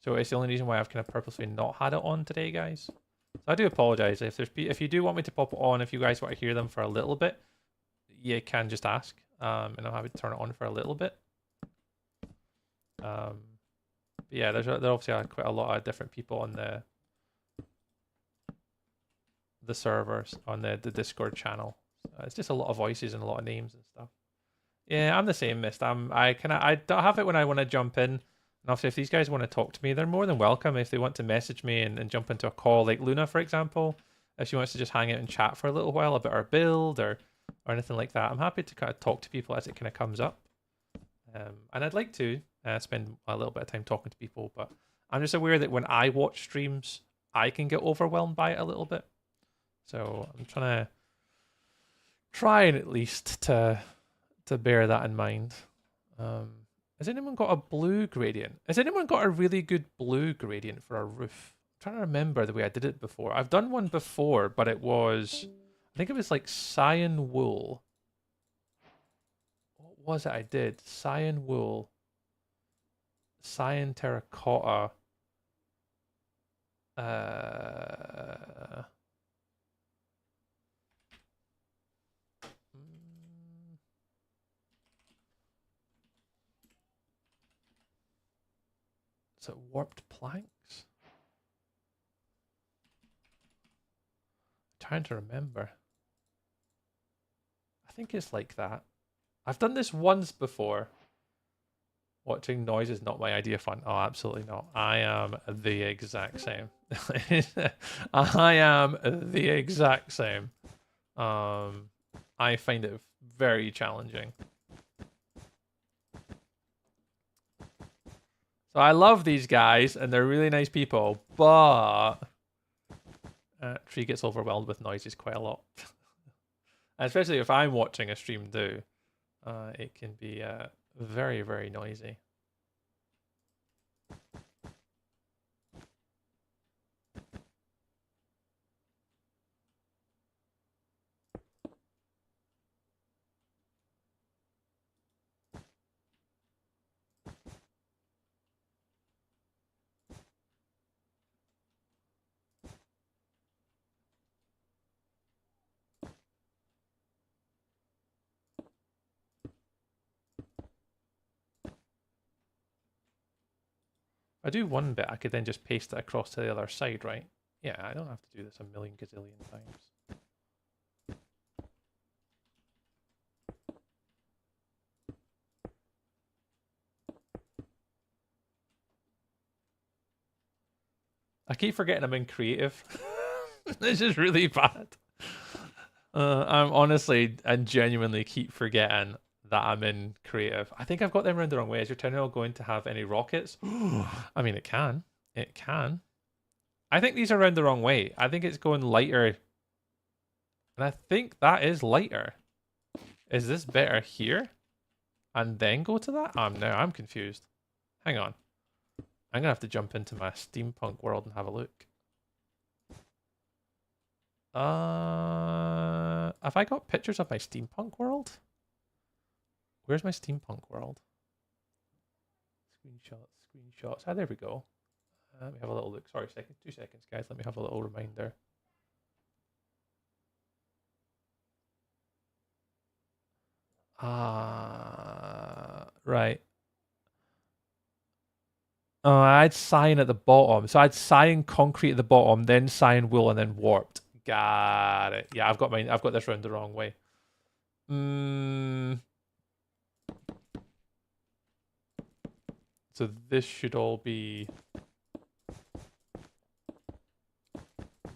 So it's the only reason why I've kind of purposely not had it on today, guys. So I do apologize if you do want me to pop it on, if you guys want to hear them for a little bit, you can just ask, and I'm happy to turn it on for a little bit. But yeah, there obviously are quite a lot of different people on the servers on the Discord channel. It's just a lot of voices and a lot of names and stuff. Yeah, I'm the same, Mist. I don't have it when I want to jump in. And obviously, if these guys want to talk to me, they're more than welcome. If they want to message me and jump into a call, like Luna, for example, if she wants to just hang out and chat for a little while about her build or anything like that, I'm happy to kind of talk to people as it kind of comes up. And I'd like to spend a little bit of time talking to people, but I'm just aware that when I watch streams, I can get overwhelmed by it a little bit. So I'm trying at least to bear that in mind. Has anyone got a blue gradient? Has anyone got a really good blue gradient for a roof? I'm trying to remember the way I did it before. I've done one before, but it was, I think it was like cyan wool. What was it I did? Cyan wool, cyan terracotta. So warped planks? I'm trying to remember. I think it's like that. I've done this once before. Watching noise is not my idea of fun. Oh, absolutely not. I am the exact same. I am the exact same. I find it very challenging. So I love these guys, and they're really nice people, but Tree gets overwhelmed with noises quite a lot. Especially if I'm watching a stream too. It can be very, very noisy. I do one bit, I could then just paste it across to the other side, right? Yeah, I don't have to do this a million gazillion times. I keep forgetting I'm in creative. This is really bad. I'm honestly and genuinely keep forgetting that I'm in creative. I think I've got them around the wrong way. Is your terminal going to have any rockets? I mean, it can. It can. I think these are around the wrong way. I think it's going lighter. And I think that is lighter. Is this better here? And then go to that? No, I'm confused. Hang on. I'm going to have to jump into my steampunk world and have a look. Have I got pictures of my steampunk world? Where's my steampunk world? Screenshots. Ah, there we go. Let me have a little look. Sorry, 2 seconds, guys. Let me have a little reminder. Right. Oh, I had cyan at the bottom. So I had cyan concrete at the bottom, then cyan wool, and then warped. Got it. Yeah, I've got this round the wrong way. So this should all be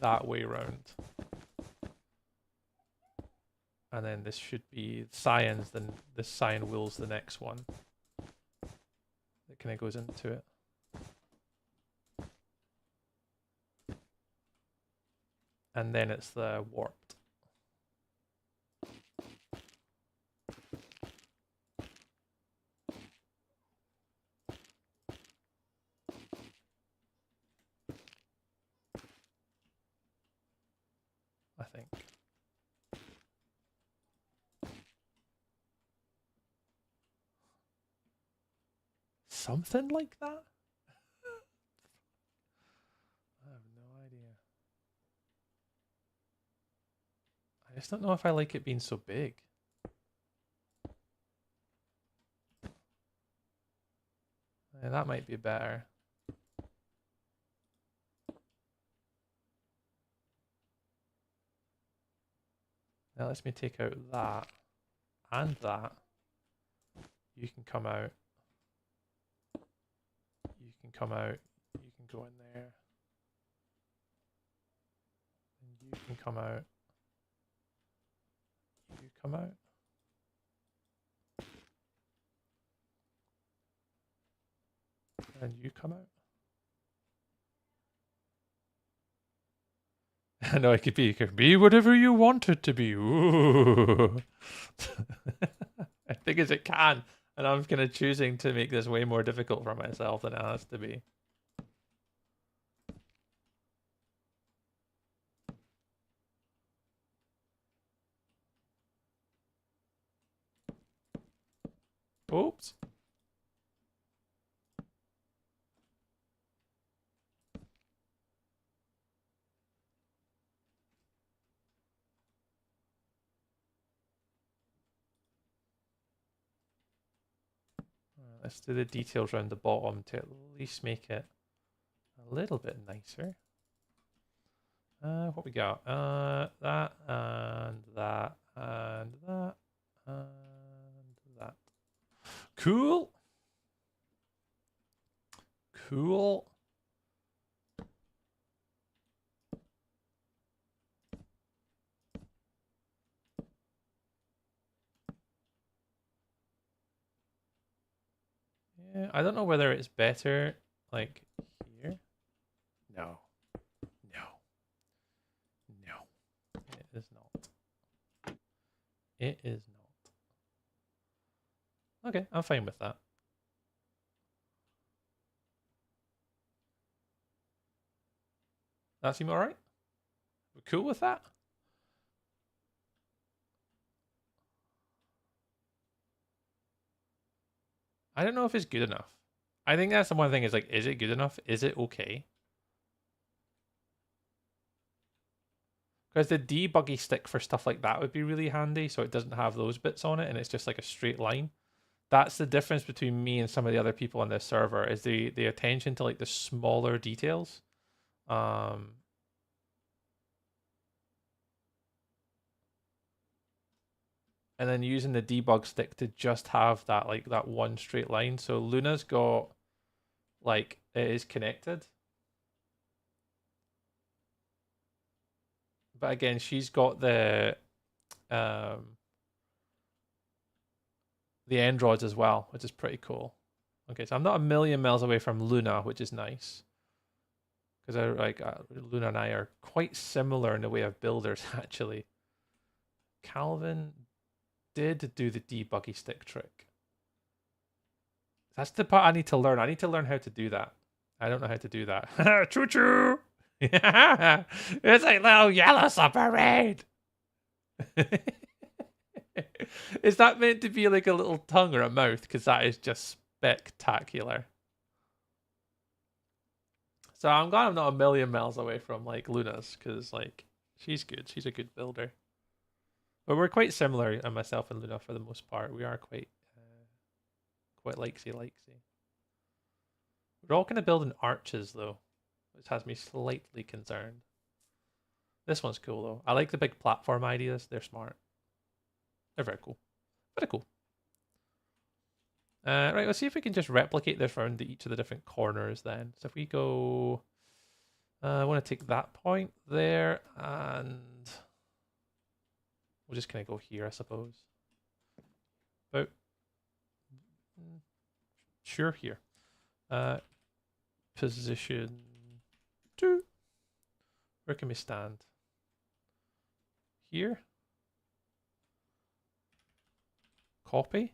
that way round. And then this should be Cyan's, then this Cyan will's the next one. That kind of goes into it. And then it's the warped. I think. Something like that? I have no idea. I just don't know if I like it being so big. Yeah, that might be better. Now lets me take out that and that. You can come out. You can come out. You can go in there. And you can come out. You come out. And you come out. I know it could be whatever you want it to be. Ooh. I think as it can, and I'm kind of choosing to make this way more difficult for myself than it has to be. Oops. Let's do the details around the bottom to at least make it a little bit nicer. What we got? That and that and that and that. Cool. Cool. Yeah, I don't know whether it's better like here. No. No. No. It is not. It is not. Okay, I'm fine with that. That seem alright? We're cool with that? I don't know if it's good enough. I think that's the one thing is like, is it good enough? Is it okay? Because the debuggy stick for stuff like that would be really handy, so it doesn't have those bits on it and it's just like a straight line. That's the difference between me and some of the other people on this server is the attention to like the smaller details. And then using the debug stick to just have that like that one straight line. So Luna's got like it is connected. But again, she's got the end rods as well, which is pretty cool. Okay, so I'm not a million miles away from Luna, which is nice. Because Luna and I are quite similar in the way of builders, actually. Calvin did do the debuggy stick trick. That's the part I need to learn. I need to learn how to do that. I don't know how to do that. Choo choo! Yeah, it's like little yellow submarine. Is that meant to be like a little tongue or a mouth? Because that is just spectacular. So I'm glad I'm not a million miles away from like Luna's, because like she's good. She's a good builder. But we're quite similar, myself and Luna, for the most part. We are quite likesy. We're all kind of building arches though, which has me slightly concerned. This one's cool though. I like the big platform ideas. They're smart. They're very cool. Very cool. Right, let's see if we can just replicate this around each of the different corners then. So if we go... I want to take that point there, and we'll just kind of go here, I suppose. About... Sure, here. Position 2. Where can we stand? Here. Copy.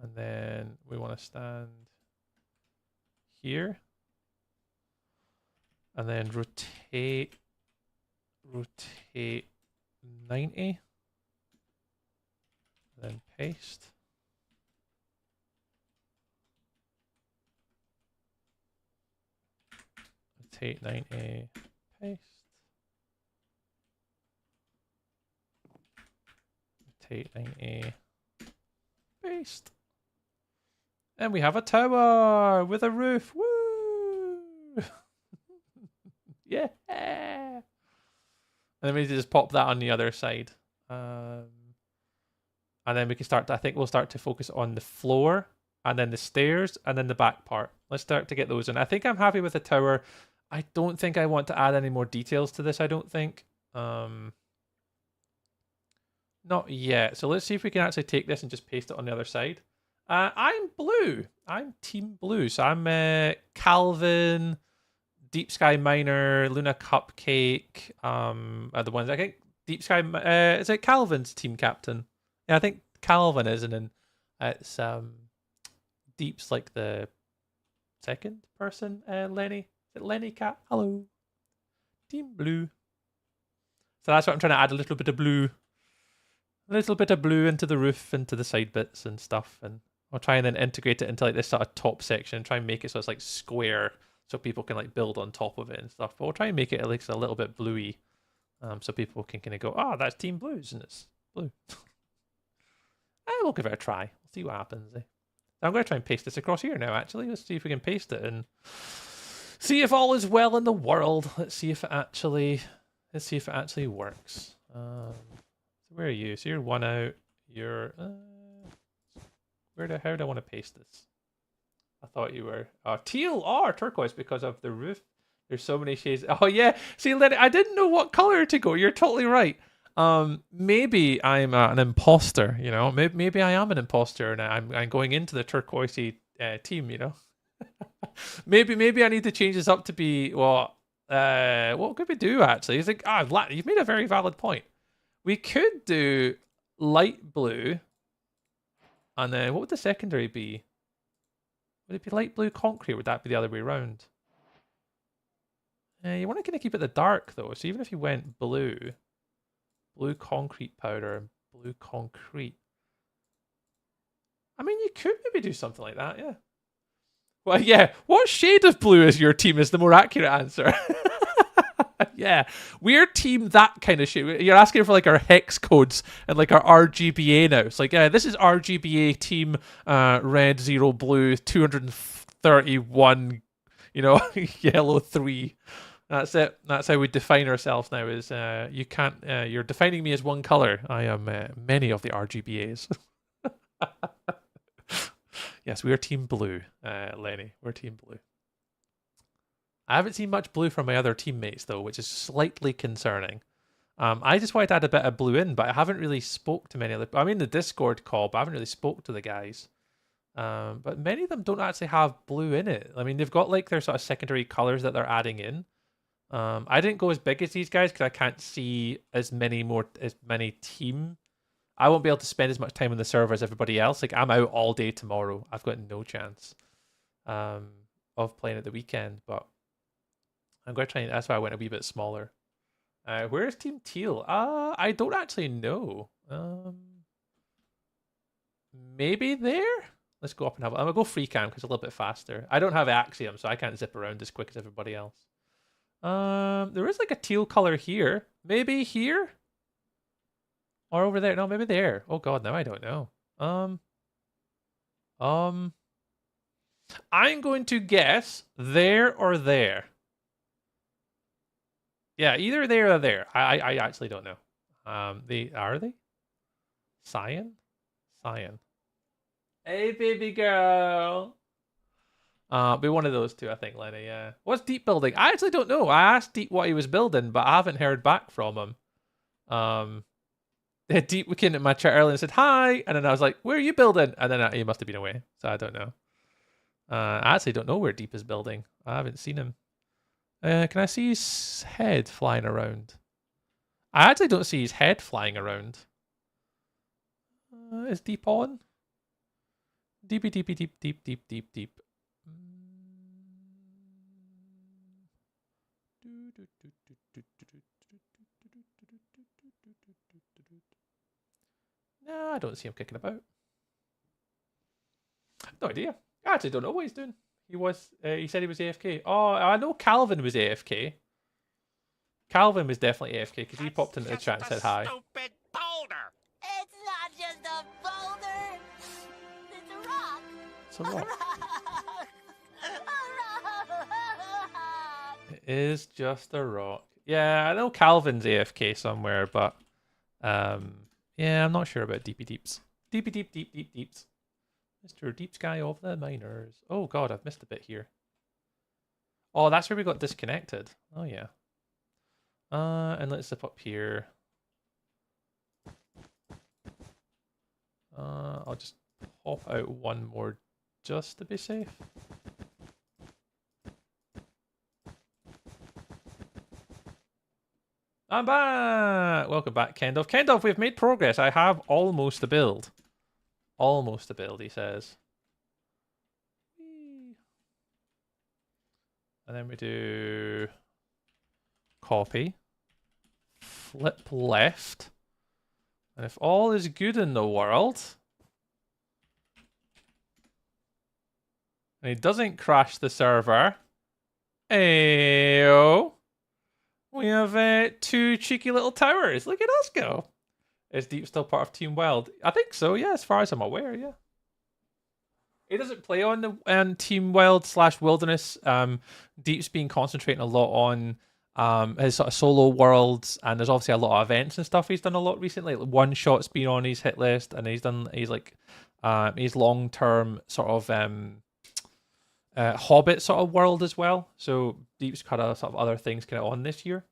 And then we want to stand here. And then rotate 90. Then paste. Rotate 90, paste. Rotate 90, paste. And we have a tower with a roof. Woo! Yeah. And then we just pop that on the other side. And then we can start to, I think we'll start to focus on the floor and then the stairs and then the back part. Let's start to get those in. I think I'm happy with the tower. I don't think I want to add any more details to this, I don't think. Not yet. So let's see if we can actually take this and just paste it on the other side. I'm blue. I'm team blue. So I'm Calvin, Deep Sky Miner, Luna Cupcake, are the ones. I think Deep Sky, is it Calvin's team captain? Yeah, I think Calvin is, and then it's Deep's like the second person, Lenny. Is it Lenny Cat? Hello. Team blue. So that's what I'm trying to add, a little bit of blue. A little bit of blue into the roof, into the side bits and stuff, and I'll try and then integrate it into like this sort of top section and try and make it so it's like square, so people can like build on top of it and stuff. But we'll try and make it at least a little bit bluey, so people can kind of go, oh, that's Team Blues and it's blue. We'll give it a try. We'll see what happens. I'm going to try and paste this across here now, actually. Let's see if we can paste it and see if all is well in the world. Let's see if it actually works. So where are you? So you're one out. You're how do I want to paste this? I thought you were teal or turquoise because of the roof. There's so many shades. Oh yeah. See, Lenny, I didn't know what color to go. You're totally right. Maybe I'm an imposter. You know, maybe I am an imposter, and I'm going into the turquoisey team. You know, maybe I need to change this up to be what could we do actually? It's like you've made a very valid point. We could do light blue, and then what would the secondary be? Would it be light blue concrete? Would that be the other way around? You want to kind of keep it the dark though. So even if you went blue concrete powder, blue concrete. I mean, you could maybe do something like that, yeah. Well, yeah. What shade of blue is your team? Is the more accurate answer. Yeah, we're team that kind of shit. You're asking for like our hex codes and like our RGBA now. It's like, yeah, this is RGBA team red 0 blue 231, you know, yellow 3. That's it. That's how we define ourselves now. Is you can't. You're defining me as one color. I am many of the RGBAs. Yes, we are team blue, Lenny. We're team blue. I haven't seen much blue from my other teammates though, which is slightly concerning. I just wanted to add a bit of blue in, but I haven't really spoke to many other. I'm in the Discord call, but I haven't really spoke to the guys. But many of them don't actually have blue in it. I mean, they've got like their sort of secondary colors that they're adding in. I didn't go as big as these guys because I can't see as many team. I won't be able to spend as much time on the server as everybody else. Like I'm out all day tomorrow. I've got no chance of playing at the weekend, but I'm going to try and that's why I went a wee bit smaller. Where's Team Teal? I don't actually know. Maybe there? Let's go up and have. I'm gonna go free cam because it's a little bit faster. I don't have Axiom, so I can't zip around as quick as everybody else. There is like a teal color here. Maybe here? Or over there? No, maybe there. Oh god, now I don't know. I'm going to guess there or there. Yeah, either there or there. I actually don't know. Are they? Cyan? Cyan. Hey, baby girl. Be one of those two, I think, Lenny. Yeah. What's Deep building? I actually don't know. I asked Deep what he was building, but I haven't heard back from him. Deep came in my chat earlier and said hi, and then I was like, "Where are you building?" And then he must have been away, so I don't know. I actually don't know where Deep is building. I haven't seen him. Can I see his head flying around? I actually don't see his head flying around. Is Deep on? Deepy, deepy, deep, deep, deep, deep, deep. No, I don't see him kicking about. No idea. I actually don't know what he's doing. He said he was AFK. Oh, I know Calvin was AFK. Calvin was definitely AFK because he popped into the chat and said hi. Stupid boulder. It's not just a boulder. It's a rock. It's a rock. A rock. It is just a rock. Yeah, I know Calvin's AFK somewhere, but yeah, I'm not sure about Deepy Deeps. Deepy Deep Deep Deep Deeps. Mr. Deep Sky of the Miners. Oh god, I've missed a bit here. Oh, that's where we got disconnected. Oh yeah. And let's zip up here. I'll just pop out one more just to be safe. I'm back! Welcome back, Kendorf. Kendorf, we've made progress. I have almost a build. Almost a build, he says. And then we do copy, flip left, and if all is good in the world, and he doesn't crash the server, ayo, we have 2 cheeky little towers. Look at us go. Is Deep still part of Team Wild? I think so, yeah, as far as I'm aware, yeah. He doesn't play on the Team Wild / Wilderness. Deep's been concentrating a lot on his sort of solo worlds, and there's obviously a lot of events and stuff he's done a lot recently. Like One Shot's been on his hit list, and he's long term sort of Hobbit sort of world as well. So Deep's kind of sort of other things kind of on this year.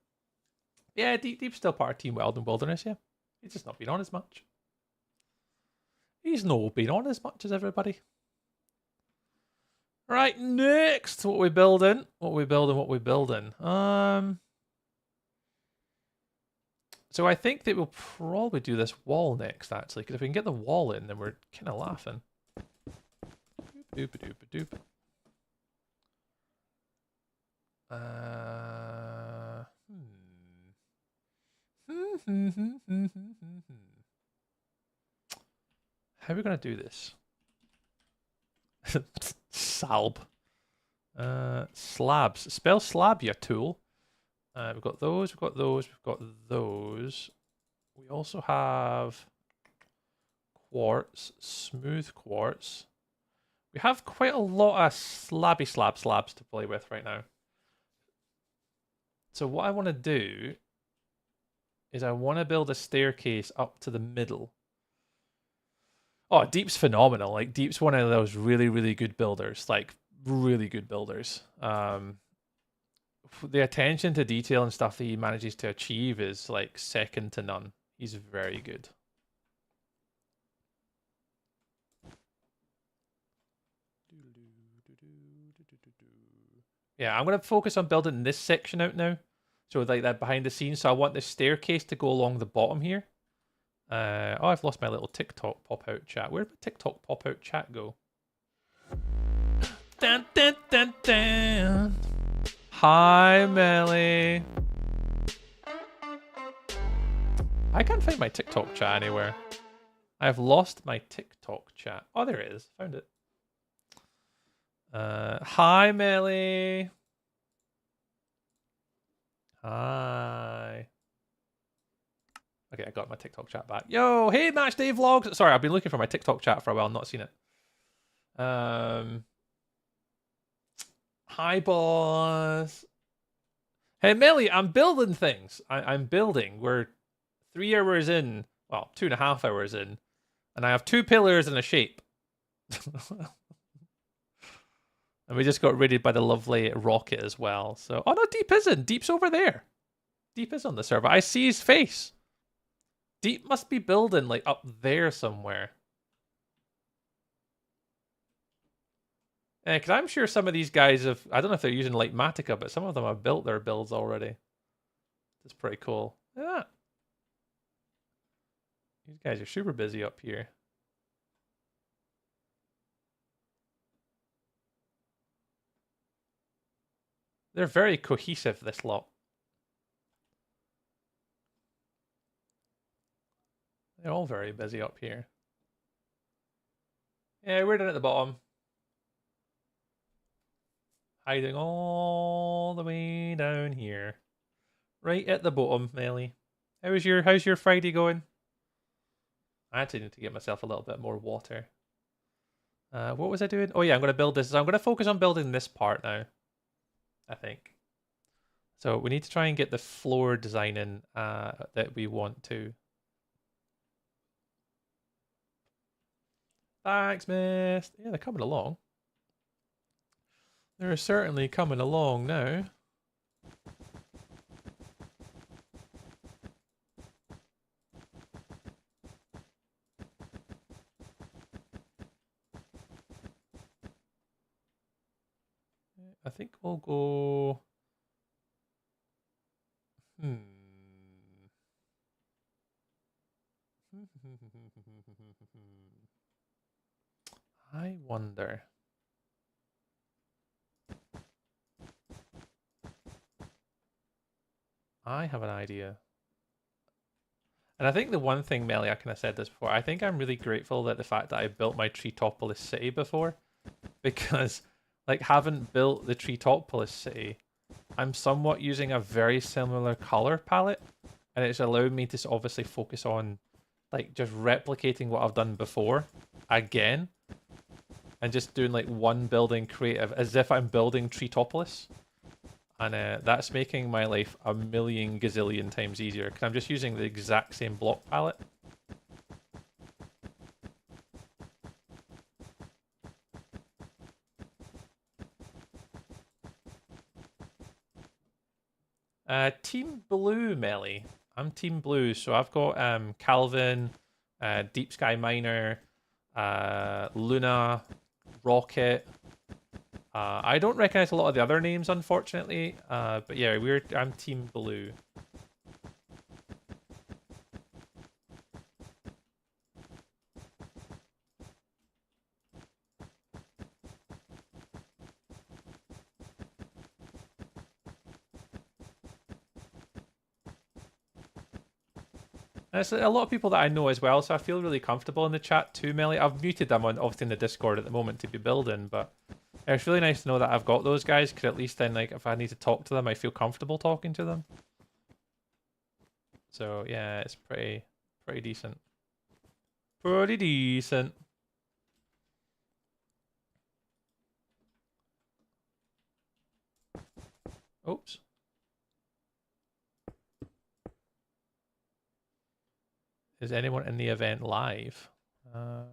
Yeah, Deep's still part of Team Wild and Wilderness. Yeah, he's just not been on as much. He's not been on as much as everybody. Right, next, what we building? What we building? So I think that we'll probably do this wall next, actually, because if we can get the wall in, then we're kind of laughing. Doop doop doop. How are we gonna do this? Salb. Slabs. Spell slab, you tool. We've got those, we've got those, we've got those. We also have quartz, smooth quartz. We have quite a lot of slabs to play with right now. So what I want to do is I want to build a staircase up to the middle. Oh, Deep's phenomenal. Like, Deep's one of those really, really good builders. Like, really good builders. The attention to detail and stuff that he manages to achieve is, like, second to none. He's very good. Yeah, I'm going to focus on building this section out now. So, like, that behind the scenes. So, I want the staircase to go along the bottom here. Oh, I've lost my little TikTok pop-out chat. Where did my TikTok pop-out chat go? Dun, dun, dun, dun. Hi, Melly. I can't find my TikTok chat anywhere. I've lost my TikTok chat. Oh, there it is. Found it. Hi, Melly. Hi. Okay, I got my TikTok chat back. Yo, hey, Match Day Vlogs. Sorry, I've been looking for my TikTok chat for a while, not seen it. Hi, boss. Hey, Melly, I'm building things. I'm building. We're 3 hours in. Well, 2.5 hours in. And I have 2 pillars and a shape. And we just got raided by the lovely Rocket as well. So, oh no, Deep isn't. Deep's over there. Deep is on the server. I see his face. Deep must be building like up there somewhere. Yeah, because I'm sure some of these guys have, I don't know if they're using like Matica, but some of them have built their builds already. It's pretty cool. Look at that. These guys are super busy up here. They're very cohesive, this lot. They're all very busy up here. Yeah, we're down at the bottom. Hiding all the way down here. Right at the bottom, Melly. How's your Friday going? I actually need to get myself a little bit more water. What was I doing? Oh yeah, I'm going to build this. So I'm going to focus on building this part now, I think. So we need to try and get the floor designing that we want to. Thanks, Mist. Yeah, they're coming along. They're certainly coming along now. I think we'll go... I wonder... I have an idea. And I think the one thing, Melly, I kind of said this before, I think I'm really grateful that the fact that I built my Treetopolis city before, because like having built the Treetopolis city, I'm somewhat using a very similar color palette, and it's allowed me to obviously focus on like just replicating what I've done before again, and just doing like one building creative as if I'm building Treetopolis. And that's making my life a million gazillion times easier because I'm just using the exact same block palette. Team Blue, Melly. I'm Team Blue, so I've got Calvin, Deep Sky Miner, Luna, Rocket. I don't recognize a lot of the other names, unfortunately. But yeah, I'm Team Blue. There's a lot of people that I know as well, so I feel really comfortable in the chat too, Melly. I've muted them obviously in the Discord at the moment to be building, but it's really nice to know that I've got those guys, because at least then, like, if I need to talk to them, I feel comfortable talking to them. So yeah, it's pretty decent. Pretty decent. Oops. Is anyone in the event live? Yep.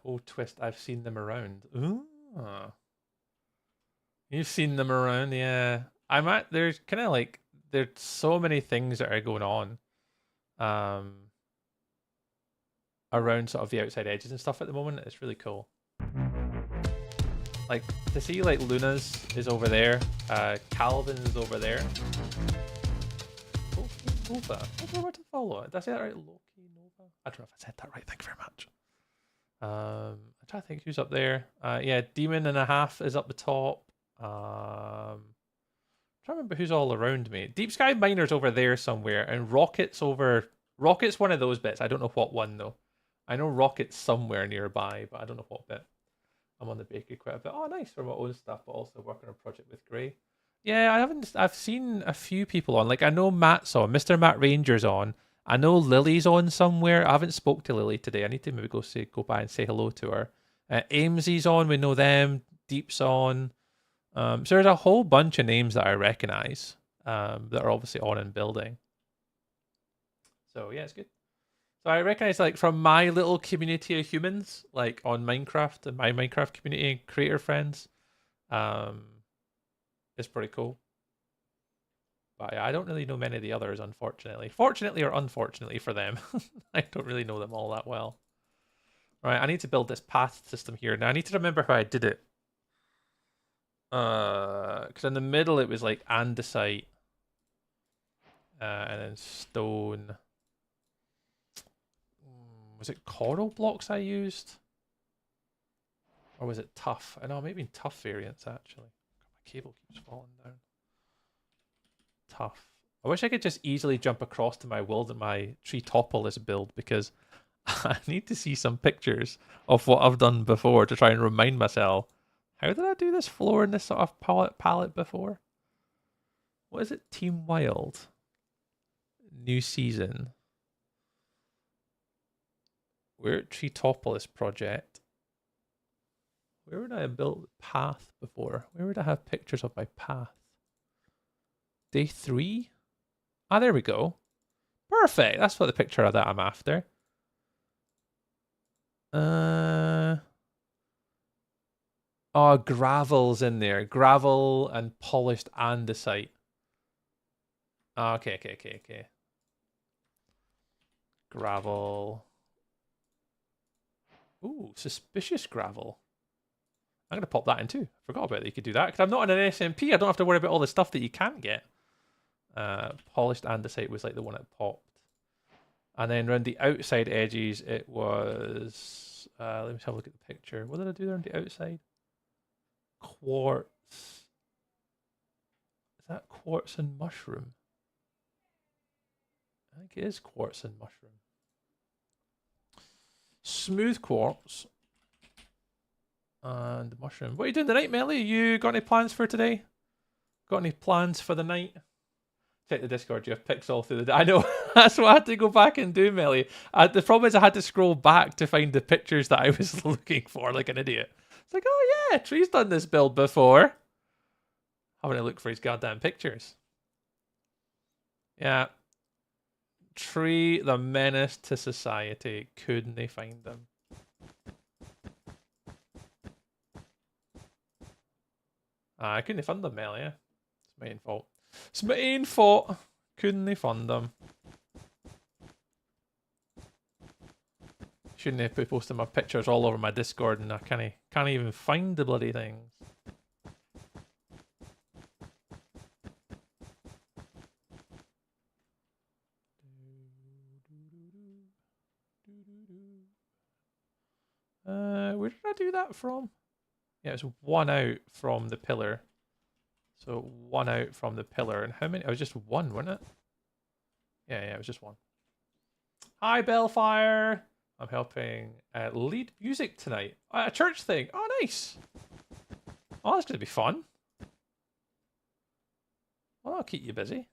Oh, Twist, I've seen them around. Ooh. You've seen them around, yeah. There's kind of like, there's so many things that are going on. Around sort of the outside edges and stuff at the moment. It's really cool. Like, to see like Luna's is over there, Calvin is over there. Loki Nova. I don't know where to follow. Did I say that right? Loki Nova? I don't know if I said that right. Thank you very much. I'm trying to think who's up there. Yeah, Demon and a Half is up the top. I'm trying to remember who's all around me. Deep Sky Miner's over there somewhere, and Rocket's over. Rocket's one of those bits. I don't know what one though. I know Rocket's somewhere nearby, but I don't know what bit. I'm on the bakery quite a bit. Oh, nice for my own stuff, but also working on a project with Gray. Yeah, I've seen a few people on. Like, I know Matt's on. Mr. Matt Ranger's on. I know Lily's on somewhere. I haven't spoke to Lily today. I need to maybe go by and say hello to her. Amesy's on. We know them. Deep's on. So there's a whole bunch of names that I recognize that are obviously on and building. So yeah, it's good. So I recognize like from my little community of humans, like on Minecraft and my Minecraft community and creator friends, it's pretty cool. But I don't really know many of the others, unfortunately. Fortunately or unfortunately for them, I don't really know them all that well. Right, I need to build this path system here. Now I need to remember how I did it. Because in the middle it was like andesite, and then stone. Was it coral blocks I used? Or was it tough? I know, it may have been tough variants actually. My cable keeps falling down. Tough. I wish I could just easily jump across to my Treetopolis build, because I need to see some pictures of what I've done before to try and remind myself. How did I do this floor in this sort of palette before? What is it? Team Wild. New season. We're at Treetopolis project. Where would I have built path before? Where would I have pictures of my path? Day 3? Ah, there we go. Perfect. That's what the picture of that I'm after. Oh, gravel's in there. Gravel and polished andesite. Oh, okay. Gravel. Ooh, suspicious gravel. I'm going to pop that in too. I forgot about that you could do that. Because I'm not in an SMP. I don't have to worry about all the stuff that you can't get. Polished andesite was like the one that popped. And then around the outside edges, it was... let me have a look at the picture. What did I do there on the outside? Quartz. Is that quartz and mushroom? I think it is quartz and mushroom. Smooth quartz. And mushroom. What are you doing tonight, Melly? You got any plans for today? Got any plans for the night? Check the Discord, you have pics all through the day. I know, that's what I had to go back and do, Melly. The problem is I had to scroll back to find the pictures that I was looking for like an idiot. It's like, oh yeah, Tree's done this build before. Having to look for his goddamn pictures. Yeah. Tree, the menace to society. Couldn't they find them? I couldn't fund them, Melly. Yeah. It's my own fault. It's my own fault. Couldn't they fund them? Shouldn't have been posting my pictures all over my Discord and I can't even find the bloody things. Where did I do that from? Yeah, it's 1 out from the pillar. So 1 out from the pillar. And how many? It was just 1, wasn't it? Yeah, it was just 1. Hi, Bellfire. I'm helping lead music tonight. A church thing. Oh, nice. Oh, that's going to be fun. Well, that'll keep you busy.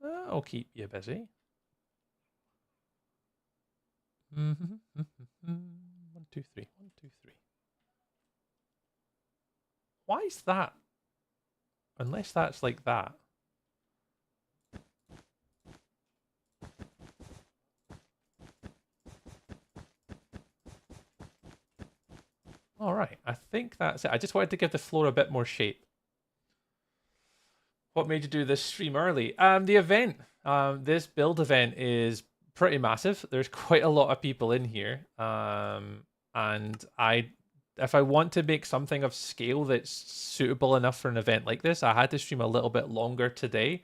That'll keep you busy. 1, 2, 3. 1, 2, 3. Why is that? Unless that's like that. All right, I think that's it. I just wanted to give the floor a bit more shape. What made you do this stream early? The event. This build event is pretty massive. There's quite a lot of people in here. And if I want to make something of scale that's suitable enough for an event like this, I had to stream a little bit longer today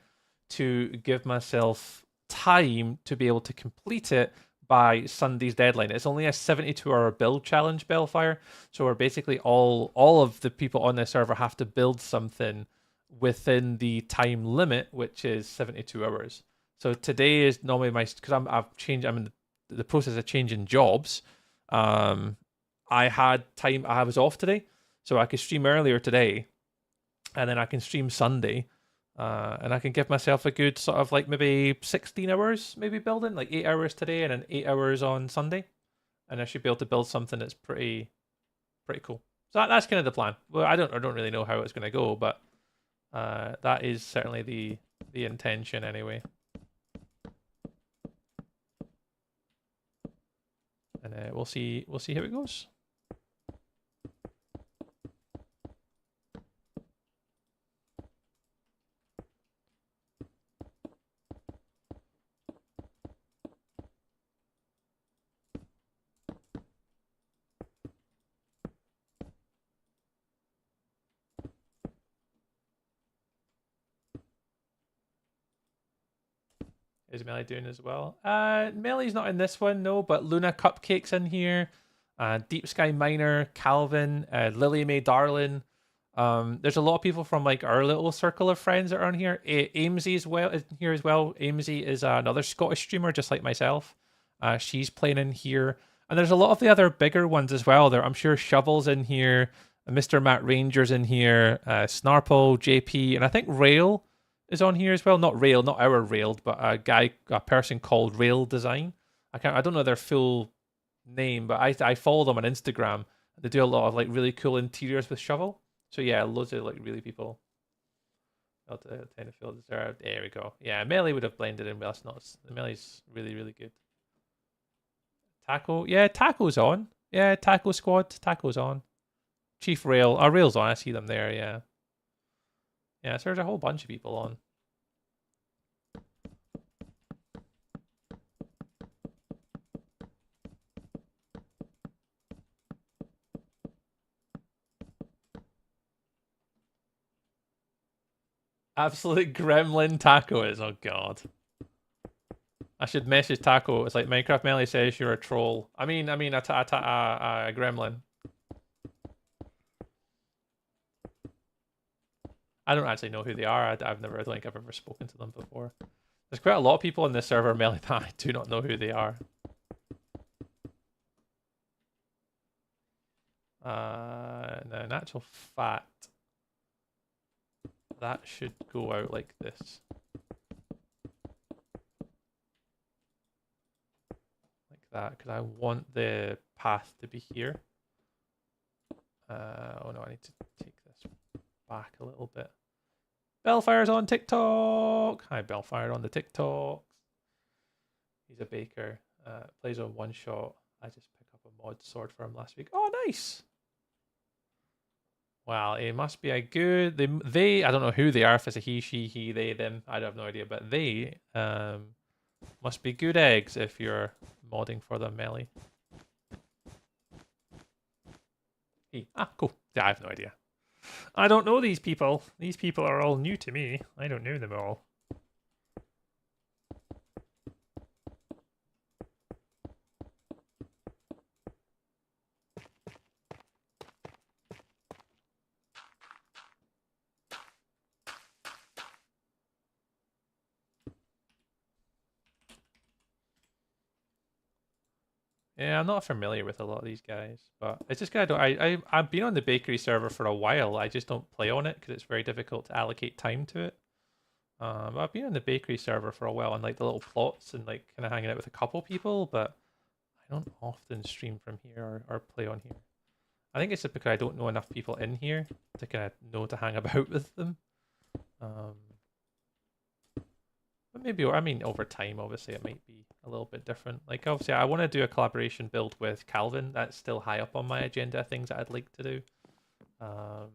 to give myself time to be able to complete it by Sunday's deadline. It's only a 72-hour build challenge, Bellfire. So we're basically all of the people on this server have to build something within the time limit, which is 72 hours. So today is normally because I'm in the process of changing jobs. I had time. I was off today, so I could stream earlier today, and then I can stream Sunday, and I can give myself a good sort of like maybe 16 hours, maybe building like 8 hours today and then 8 hours on Sunday, and I should be able to build something that's pretty cool. So that's kind of the plan. Well, I don't really know how it's going to go, but that is certainly the intention anyway. And we'll see how it goes. Is Melly doing as well? Melly's not in this one, no, but Luna Cupcake's in here. Deep Sky Miner, Calvin, Lily Mae Darlin. There's a lot of people from like our little circle of friends that are on here. Amesy is here as well. Amesy is another Scottish streamer, just like myself. She's playing in here. And there's a lot of the other bigger ones as well. I'm sure Shovel's in here. Mr. Matt Ranger's in here. Snarple, JP, and I think Rail is on here as well. Not Rail, not our Railed, but a person called Rail Design. I don't know their full name, but I follow them on Instagram. They do a lot of like really cool interiors with Shovel. So yeah, loads of like really people. Not to kind of feel deserved. There we go. Yeah, Melee would have blended in with us. Not Melee's really good. Taco, yeah, Taco's on. Yeah, Taco Squad, Taco's on. Chief Rail, Rail's on. I see them there. Yeah. Yeah, so there's a whole bunch of people on. Absolute gremlin Taco is. Oh god. I should message Taco. It's like Minecraft Melee says you're a troll. I mean a gremlin. I don't actually know who they are. I don't think I've ever spoken to them before. There's quite a lot of people in this server, Melee, that I do not know who they are. No, in actual fact, that should go out like this. Like that, because I want the path to be here. Oh no, I need to take this back a little bit. Bellfire's on TikTok. Hi, Bellfire on the TikToks. He's a baker. Plays on one shot. I just picked up a mod sword for him last week. Oh, nice. Wow, it must be a good. They I don't know who they are. If it's a he, she, he, they, them. I have no idea. But they must be good eggs if you're modding for them, Melee. Cool. Yeah, I have no idea. I don't know these people. These people are all new to me. I don't know them all. Yeah, I'm not familiar with a lot of these guys, but it's just kind of I've been on the bakery server for a while. I just don't play on it because it's very difficult to allocate time to it. But I've been on the bakery server for a while on like the little plots and like kind of hanging out with a couple people, but I don't often stream from here or play on here. I think it's just because I don't know enough people in here to kind of know to hang about with them. But maybe, I mean, over time, obviously, it might be a little bit different. Like, obviously, I want to do a collaboration build with Calvin. That's still high up on my agenda, things that I'd like to do. And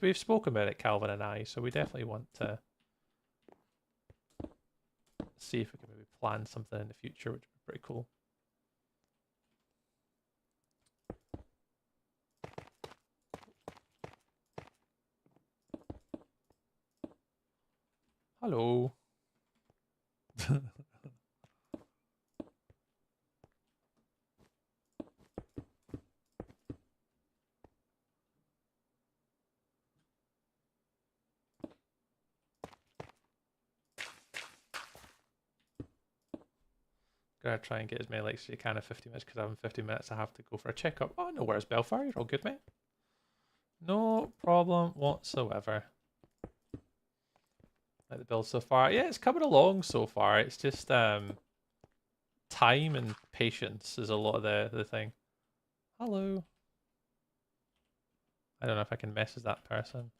we've spoken about it, Calvin and I, so we definitely want to see if we can maybe plan something in the future, which would be pretty cool. Hello. Gonna try and get as many likes as you can in 50 minutes because I have 50 minutes I have to go for a checkup. Oh, no worries, Bellfire. You're all good, mate. No problem whatsoever. Like the build so far. Yeah, it's coming along so far. It's just time and patience is a lot of the thing. Hello. I don't know if I can message that person.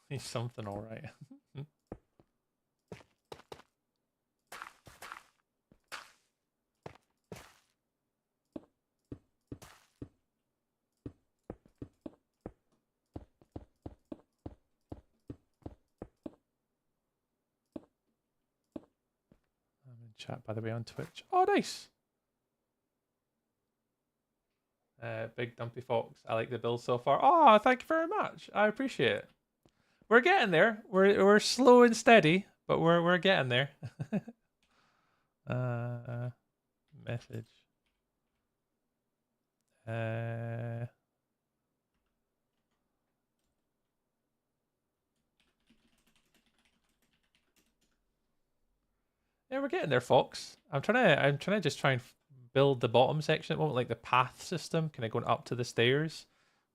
He's something all right. I'm in chat, by the way, on Twitch. Oh, nice. Big Dumpy Fox. I like the build so far. Oh, thank you very much. I appreciate it. We're getting there. We're slow and steady, but we're getting there. Message. Yeah, we're getting there, Fox. I'm trying to just try and build the bottom section at the moment, like the path system, kind of going up to the stairs.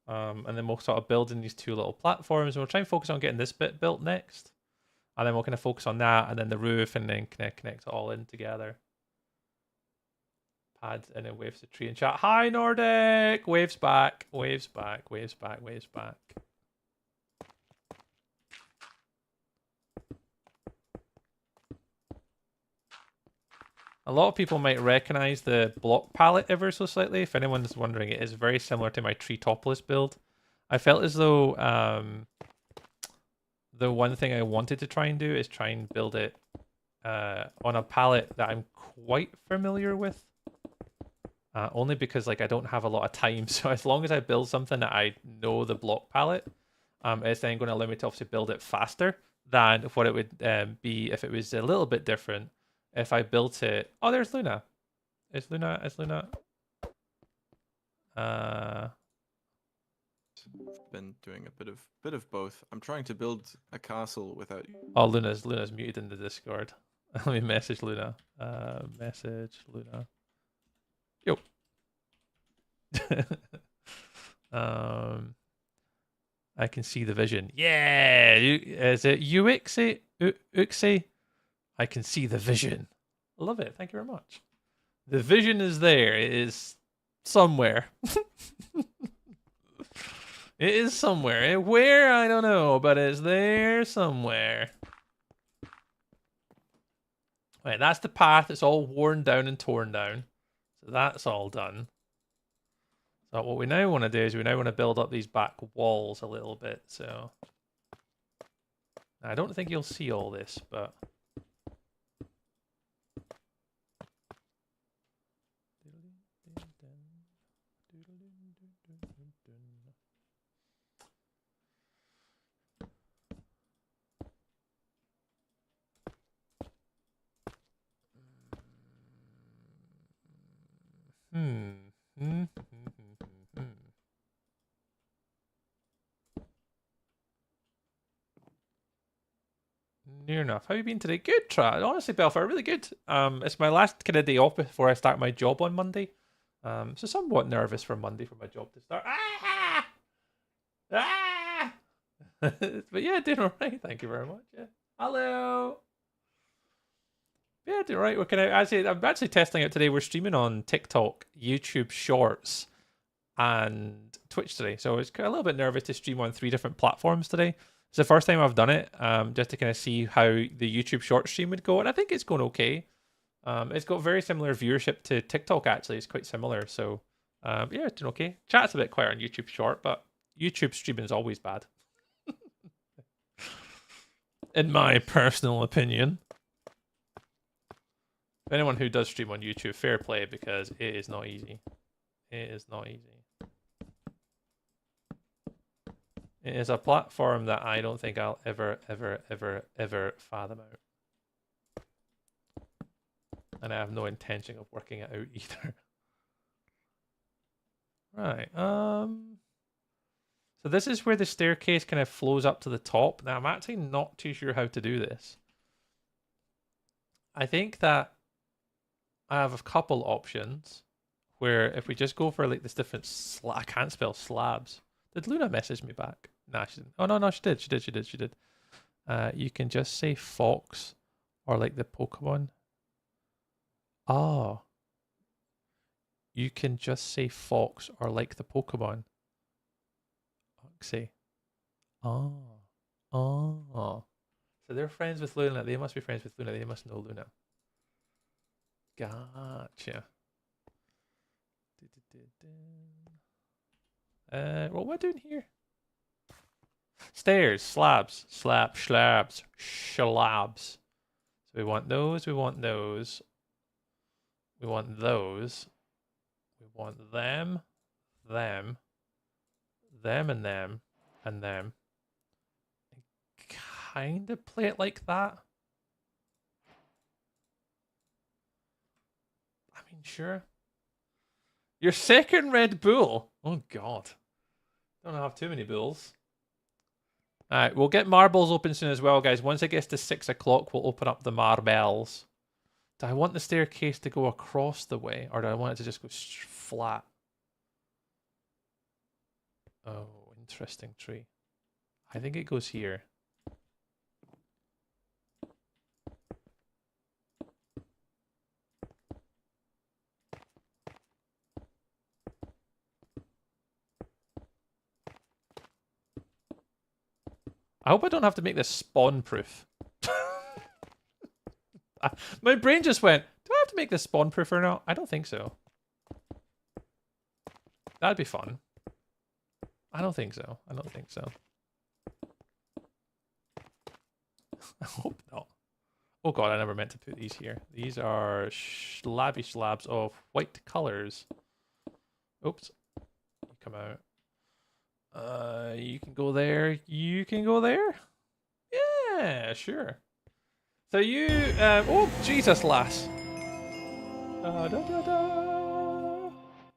And then we'll sort of build in these two little platforms. And we'll try and focus on getting this bit built next. And then we'll kind of focus on that, and then the roof, and then connect it all in together. Pads and then waves the tree in chat. Hi, Nordic! Waves back, waves back, waves back, waves back. A lot of people might recognize the block palette ever so slightly. If anyone's wondering, it is very similar to my Treetopolis build. I felt as though the one thing I wanted to try and do is try and build it on a palette that I'm quite familiar with. Only because like I don't have a lot of time. So as long as I build something that I know the block palette, it's then going to allow me to obviously build it faster than what it would be if it was a little bit different. If I built it... Oh, there's Luna. Is Luna... I've been doing a bit of both. I'm trying to build a castle without... Oh, Luna's muted in the Discord. Let me message Luna. Message Luna. Yo. I can see the vision. Yeah! Is it Uxie? Uxie? I can see the vision. I love it. Thank you very much. The vision is there. It is somewhere. It is somewhere. Where? I don't know, but it's there somewhere. Right, that's the path. It's all worn down and torn down. So that's all done. So what we now want to do is we now want to build up these back walls a little bit. So I don't think you'll see all this, but... Near enough. How have you been today? Good, Trat. Honestly, Belfast, really good. It's my last kind of day off before I start my job on Monday. So somewhat nervous for Monday for my job to start. Ah! Ah! But yeah, doing all right. Thank you very much. Yeah. Hello. Yeah, doing all right. I'm actually testing it today. We're streaming on TikTok, YouTube Shorts, and Twitch today. So I was a little bit nervous to stream on 3 different platforms today. It's the first time I've done it, just to kind of see how the YouTube short stream would go, and I think it's going okay. It's got very similar viewership to TikTok, actually. It's quite similar, so yeah, it's doing okay. Chat's a bit quieter on YouTube short, but YouTube streaming is always bad. In my personal opinion. Anyone who does stream on YouTube, fair play, because it is not easy. It is not easy. It is a platform that I don't think I'll ever fathom out. And I have no intention of working it out either. Right. So So this is where the staircase kind of flows up to the top. Now, I'm actually not too sure how to do this. I think that I have a couple options where if we just go for like this different I can't spell slabs. Did Luna message me back? Nah, she didn't. Oh, no, she did. She did. You can just say fox or like the Pokemon. Oh. You can just say fox or like the Pokemon. Say. Oh. So they're friends with Luna. They must be friends with Luna. They must know Luna. Gotcha. What am I doing here? Stairs, slabs. So we want those, we want those. We want those. We want them, and them. Kind of play it like that. I mean, sure. Your second Red Bull. Oh, God. Don't have too many bulls. Alright, we'll get marbles open soon as well, guys. Once it gets to 6 o'clock, we'll open up the marbles. Do I want the staircase to go across the way, or do I want it to just go flat? Oh, interesting tree. I think it goes here. I hope I don't have to make this spawn proof. My brain just went, do I have to make this spawn proof or not? I don't think so. That'd be fun. I don't think so. I hope not. Oh god, I never meant to put these here. These are lavish slabs of white colors. Oops. You come out. You can go there. You can go there. Yeah, sure. So you, oh Jesus, lass. Da, da, da, da.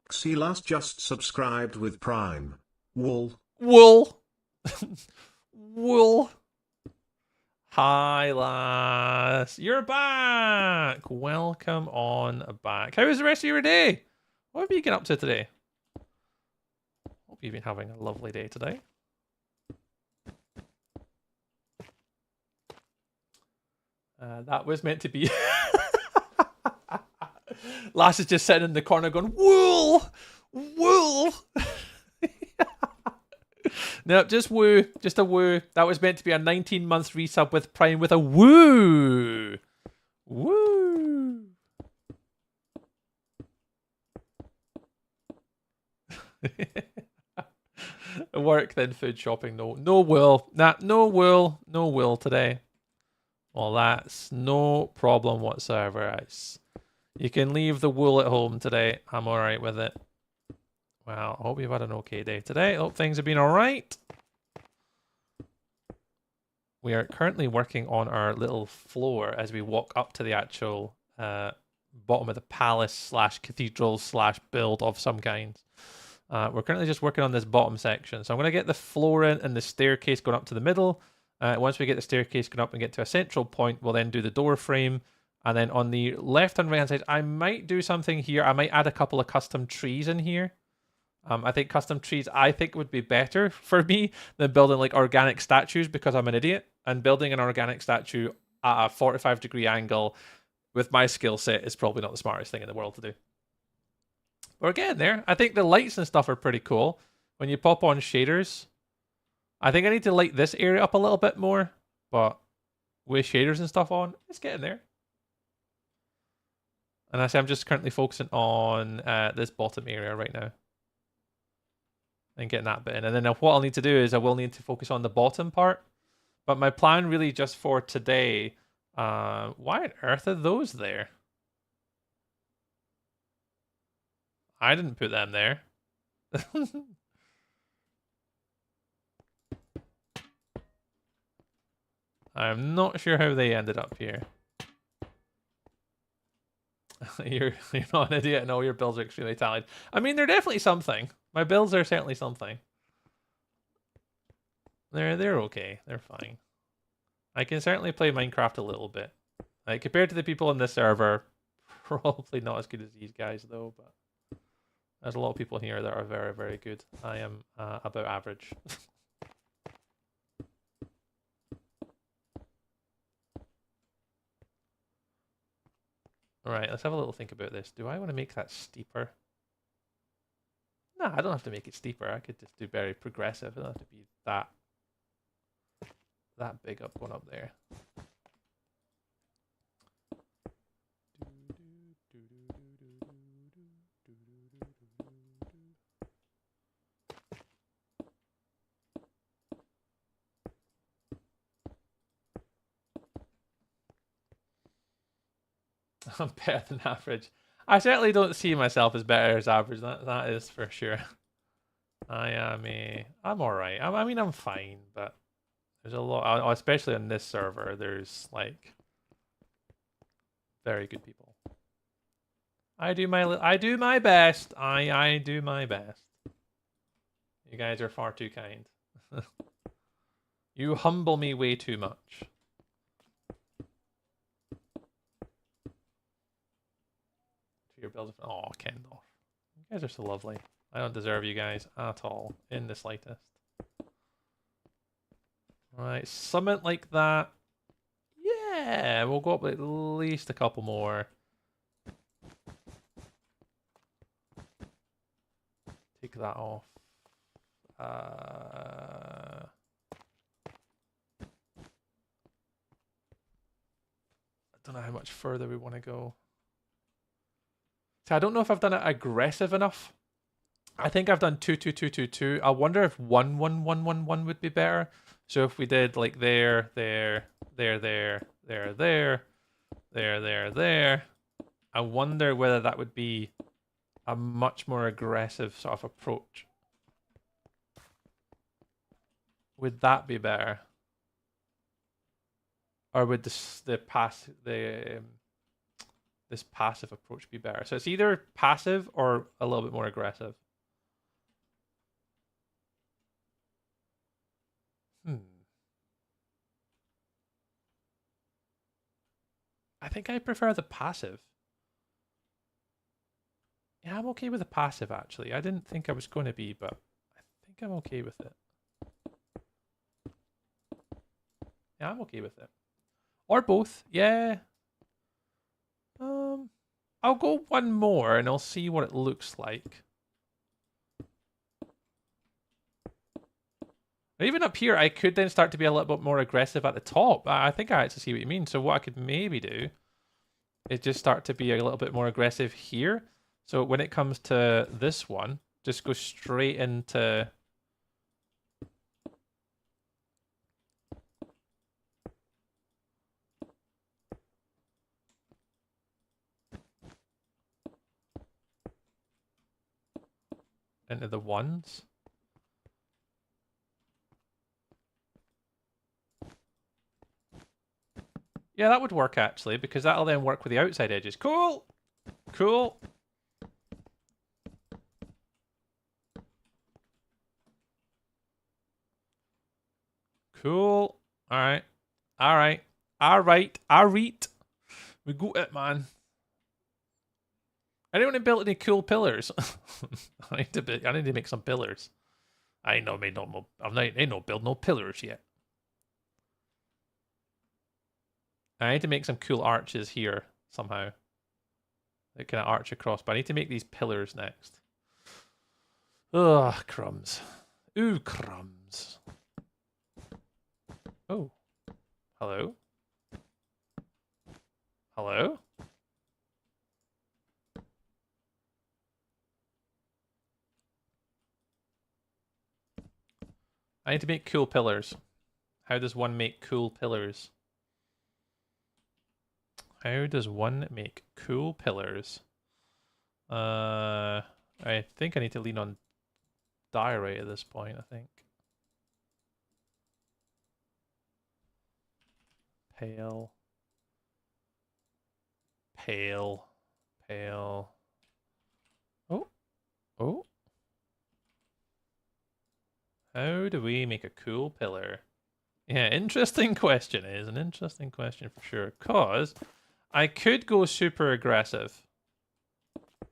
Xilas just subscribed with Prime. Wool. Wool. Hi, lass. You're back. Welcome on back. How was the rest of your day? What have you been up to today? Hope you've been having a lovely day today. That was meant to be... Lass is just sitting in the corner going, wool! Wool! Nope, just woo. Just a woo. That was meant to be a 19-month resub with Prime with a woo! Woo! Work, then food shopping. No wool. Nah, no wool today. Well, that's no problem whatsoever. You can leave the wool at home today. I'm alright with it. Well, I hope you've had an okay day today. I hope things have been alright. We are currently working on our little floor as we walk up to the actual bottom of the palace / cathedral / build of some kind. We're currently just working on this bottom section. So I'm going to get the floor in and the staircase going up to the middle. Once we get the staircase going up and get to a central point, we'll then do the door frame. And then on the left and right hand side, I might do something here. I might add a couple of custom trees in here. I think custom trees, would be better for me than building like organic statues because I'm an idiot. And building an organic statue at a 45-degree angle with my skill set is probably not the smartest thing in the world to do. We're getting there. I think the lights and stuff are pretty cool. When you pop on shaders, I think I need to light this area up a little bit more. But with shaders and stuff on, it's getting there. And I say I'm just currently focusing on this bottom area right now. And getting that bit in. And then what I'll need to do is I will need to focus on the bottom part. But my plan really just for today, why on earth are those there? I didn't put them there. I'm not sure how they ended up here. You're not an idiot. No, your builds are extremely talented. I mean, they're definitely something. My builds are certainly something. They're okay. They're fine. I can certainly play Minecraft a little bit. Like compared to the people on this server, probably not as good as these guys though. But there's a lot of people here that are very, very good. I am about average. All right, let's have a little think about this. Do I want to make that steeper? No, I don't have to make it steeper. I could just do very progressive. It doesn't have to be that big up going up there. I'm better than average. I certainly don't see myself as better as average. That is for sure. I'm alright. I mean, I'm fine, but there's a lot, especially on this server, there's like very good people. I do my best. I do my best. You guys are far too kind. You humble me way too much. Your bills. Oh, Kendall. You guys are so lovely. I don't deserve you guys at all, in the slightest. Alright, summit like that. Yeah, we'll go up at least a couple more. Take that off. I don't know how much further we want to go. So I don't know if I've done it aggressive enough. I think I've done 2, 2, 2, 2, 2. I wonder if 1, 1, 1, 1, 1 would be better. So if we did like there, there, there, there, there, there, there, there, there. I wonder whether that would be a much more aggressive sort of approach. Would that be better? Or would this passive approach be better? So it's either passive or a little bit more aggressive. I think I prefer the passive. Yeah, I'm okay with the passive actually. I didn't think I was going to be, but I think I'm okay with it. Yeah, I'm okay with it. Or both. Yeah. I'll go one more and I'll see what it looks like. Even up here, I could then start to be a little bit more aggressive at the top. I think I actually see what you mean. So what I could maybe do is just start to be a little bit more aggressive here. So when it comes to this one, just go straight into... into the ones. Yeah, that would work actually, because that'll then work with the outside edges. Cool! Cool! Cool. Alright. Alright. Alright. Alright. We got it, man. Anyone built any cool pillars? I need to make some pillars. I ain't no build no pillars yet. I need to make some cool arches here somehow. That kind of arch across, but I need to make these pillars next. Ugh, crumbs. Ooh, crumbs. Oh. Hello? Hello? I need to make cool pillars. How does one make cool pillars? How does one make cool pillars? I think I need to lean on diorite at this point, I think. Pale. Pale. Pale. Oh. Oh. How do we make a cool pillar? Yeah, interesting question. It is an interesting question for sure. Cause I could go super aggressive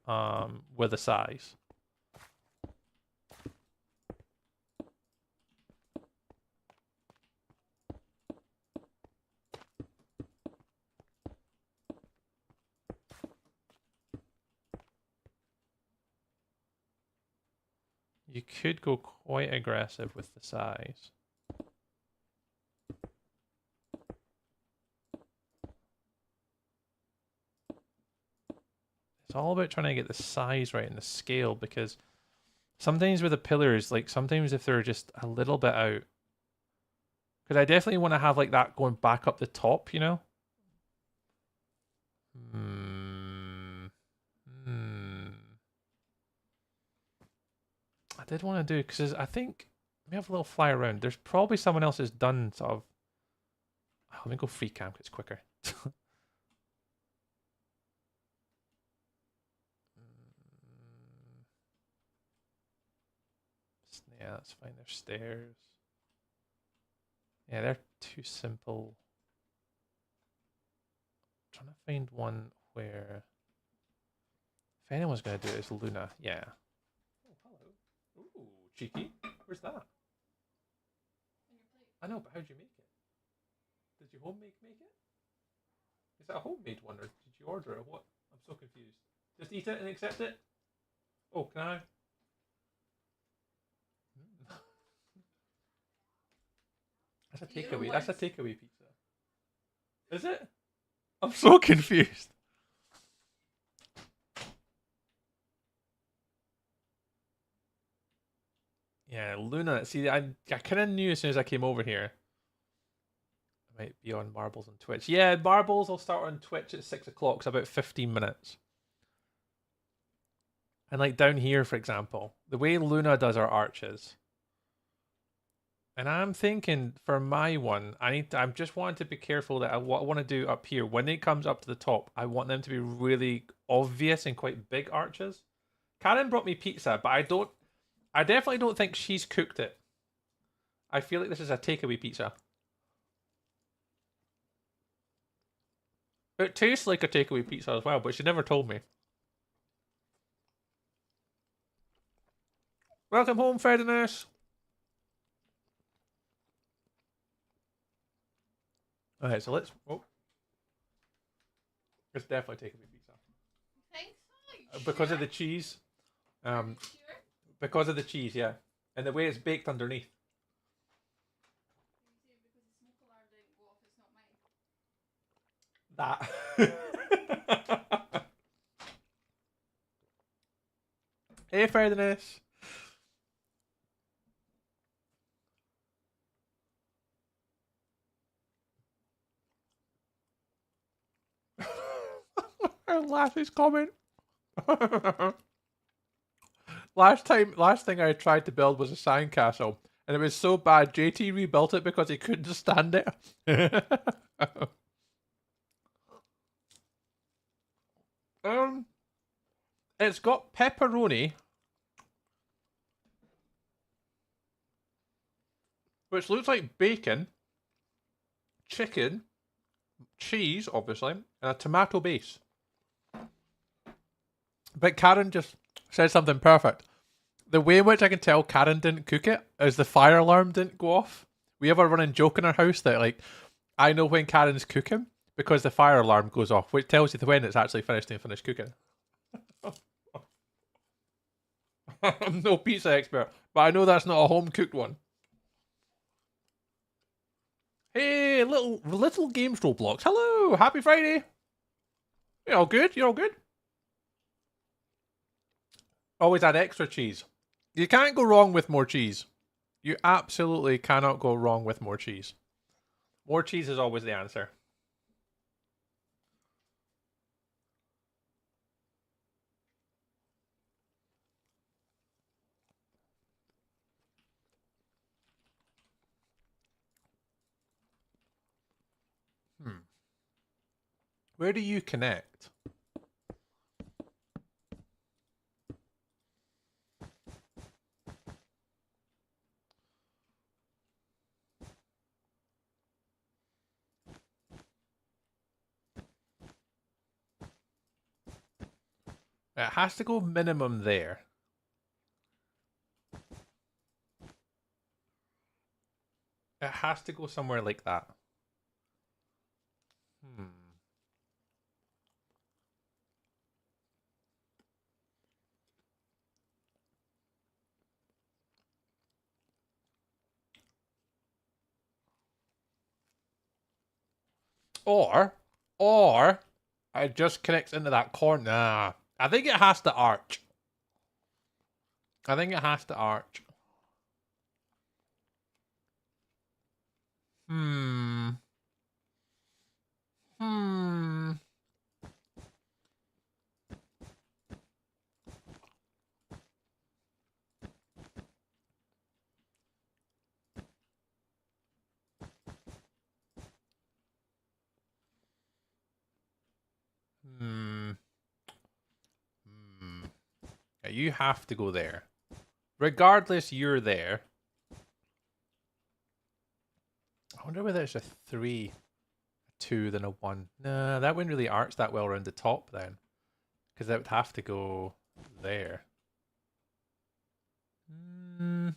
with the size. You could go quite aggressive with the size. It's all about trying to get the size right and the scale, because sometimes with the pillars, like sometimes if they're just a little bit out, because I definitely want to have like that going back up the top, you know? I did want to do, because I think we have a little fly around. There's probably someone else has done sort of. Oh, let me go free cam, 'cause it's quicker. Yeah, that's fine. There's stairs. Yeah, they're too simple. I'm trying to find one where if anyone's gonna do it, it's Luna. Yeah. Oh, hello. Ooh, cheeky. Where's that? I know, but how'd you make it? Did you make it? Is that a homemade one, or did you order it? What? I'm so confused. Just eat it and accept it? Oh, can I? That's a takeaway. That's a takeaway pizza. Is it? I'm so confused. Yeah, Luna. See, I kind of knew as soon as I came over here. I might be on Marbles on Twitch. Yeah, Marbles will start on Twitch at 6 o'clock. It's about 15 minutes. And like down here, for example, the way Luna does her arches. And I'm thinking for my one, I'm just wanting to be careful that what I want to do up here, when it comes up to the top, I want them to be really obvious and quite big arches. Karen brought me pizza, but I definitely don't think she's cooked it. I feel like this is a takeaway pizza. It tastes like a takeaway pizza as well, but she never told me. Welcome home, Ferdinand. Okay, so let's. Oh, it's definitely takeaway pizza. Think so? Because of the cheese. Because of the cheese, yeah, and the way it's baked underneath. That. Hey, Ferdinand. Lassie's comment. Last thing I tried to build was a sandcastle, and it was so bad. JT rebuilt it because he couldn't stand it. It's got pepperoni, which looks like bacon, chicken, cheese, obviously, and a tomato base. But Karen just said something perfect. The way in which I can tell Karen didn't cook it is the fire alarm didn't go off. We have a running joke in our house that, like, I know when Karen's cooking because the fire alarm goes off, which tells you when it's actually finished cooking. I'm no pizza expert, but I know that's not a home cooked one. Hey, little games Roblox. Hello, happy Friday. You're all good. You're all good. Always add extra cheese. You can't go wrong with more cheese. You absolutely cannot go wrong with more cheese. More cheese is always the answer. Where do you connect? It has to go minimum there. It has to go somewhere like that. Or it just connects into that corner. Nah, I think it has to arch. I think it has to arch. Hmm. Yeah, you have to go there. Regardless, you're there. I wonder whether it's a 3, a 2, then a 1. Nah, that wouldn't really arch that well around the top then. Because that would have to go there. And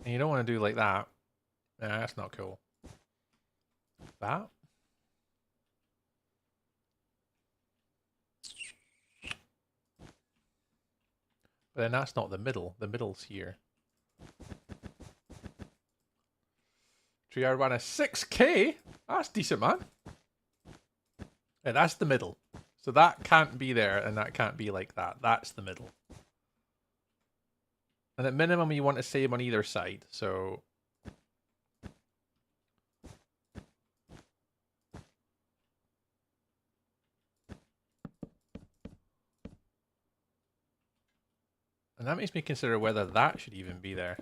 you don't want to do like that. Nah, that's not cool. That? But then that's not the middle. The middle's here. Triarwana 6k? That's decent, man. Yeah, that's the middle. So that can't be there, and that can't be like that. That's the middle. And at minimum, you want the same on either side. So... And that makes me consider whether that should even be there.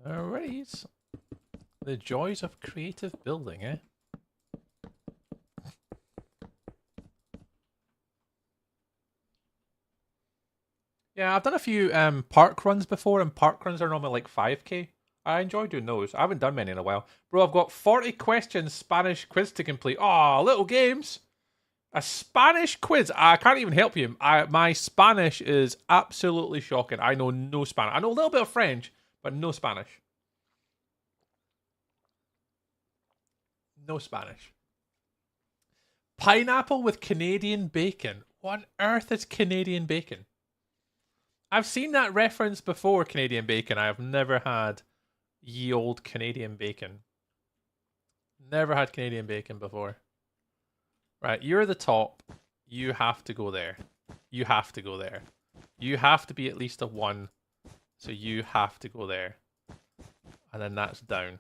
Alright. The joys of creative building, eh? Yeah, I've done a few park runs before, and park runs are normally like 5k. I enjoy doing those. I haven't done many in a while. Bro, I've got 40 questions Spanish quiz to complete. Oh, little games. A Spanish quiz. I can't even help you. My Spanish is absolutely shocking. I know no Spanish. I know a little bit of French, but no Spanish. No Spanish. Pineapple with Canadian bacon. What on earth is Canadian bacon? I've seen that reference before, Canadian bacon. I have never had ye old Canadian bacon. Never had Canadian bacon before. Right, you're the top. You have to go there. You have to go there. You have to be at least a 1. So you have to go there. And then that's down.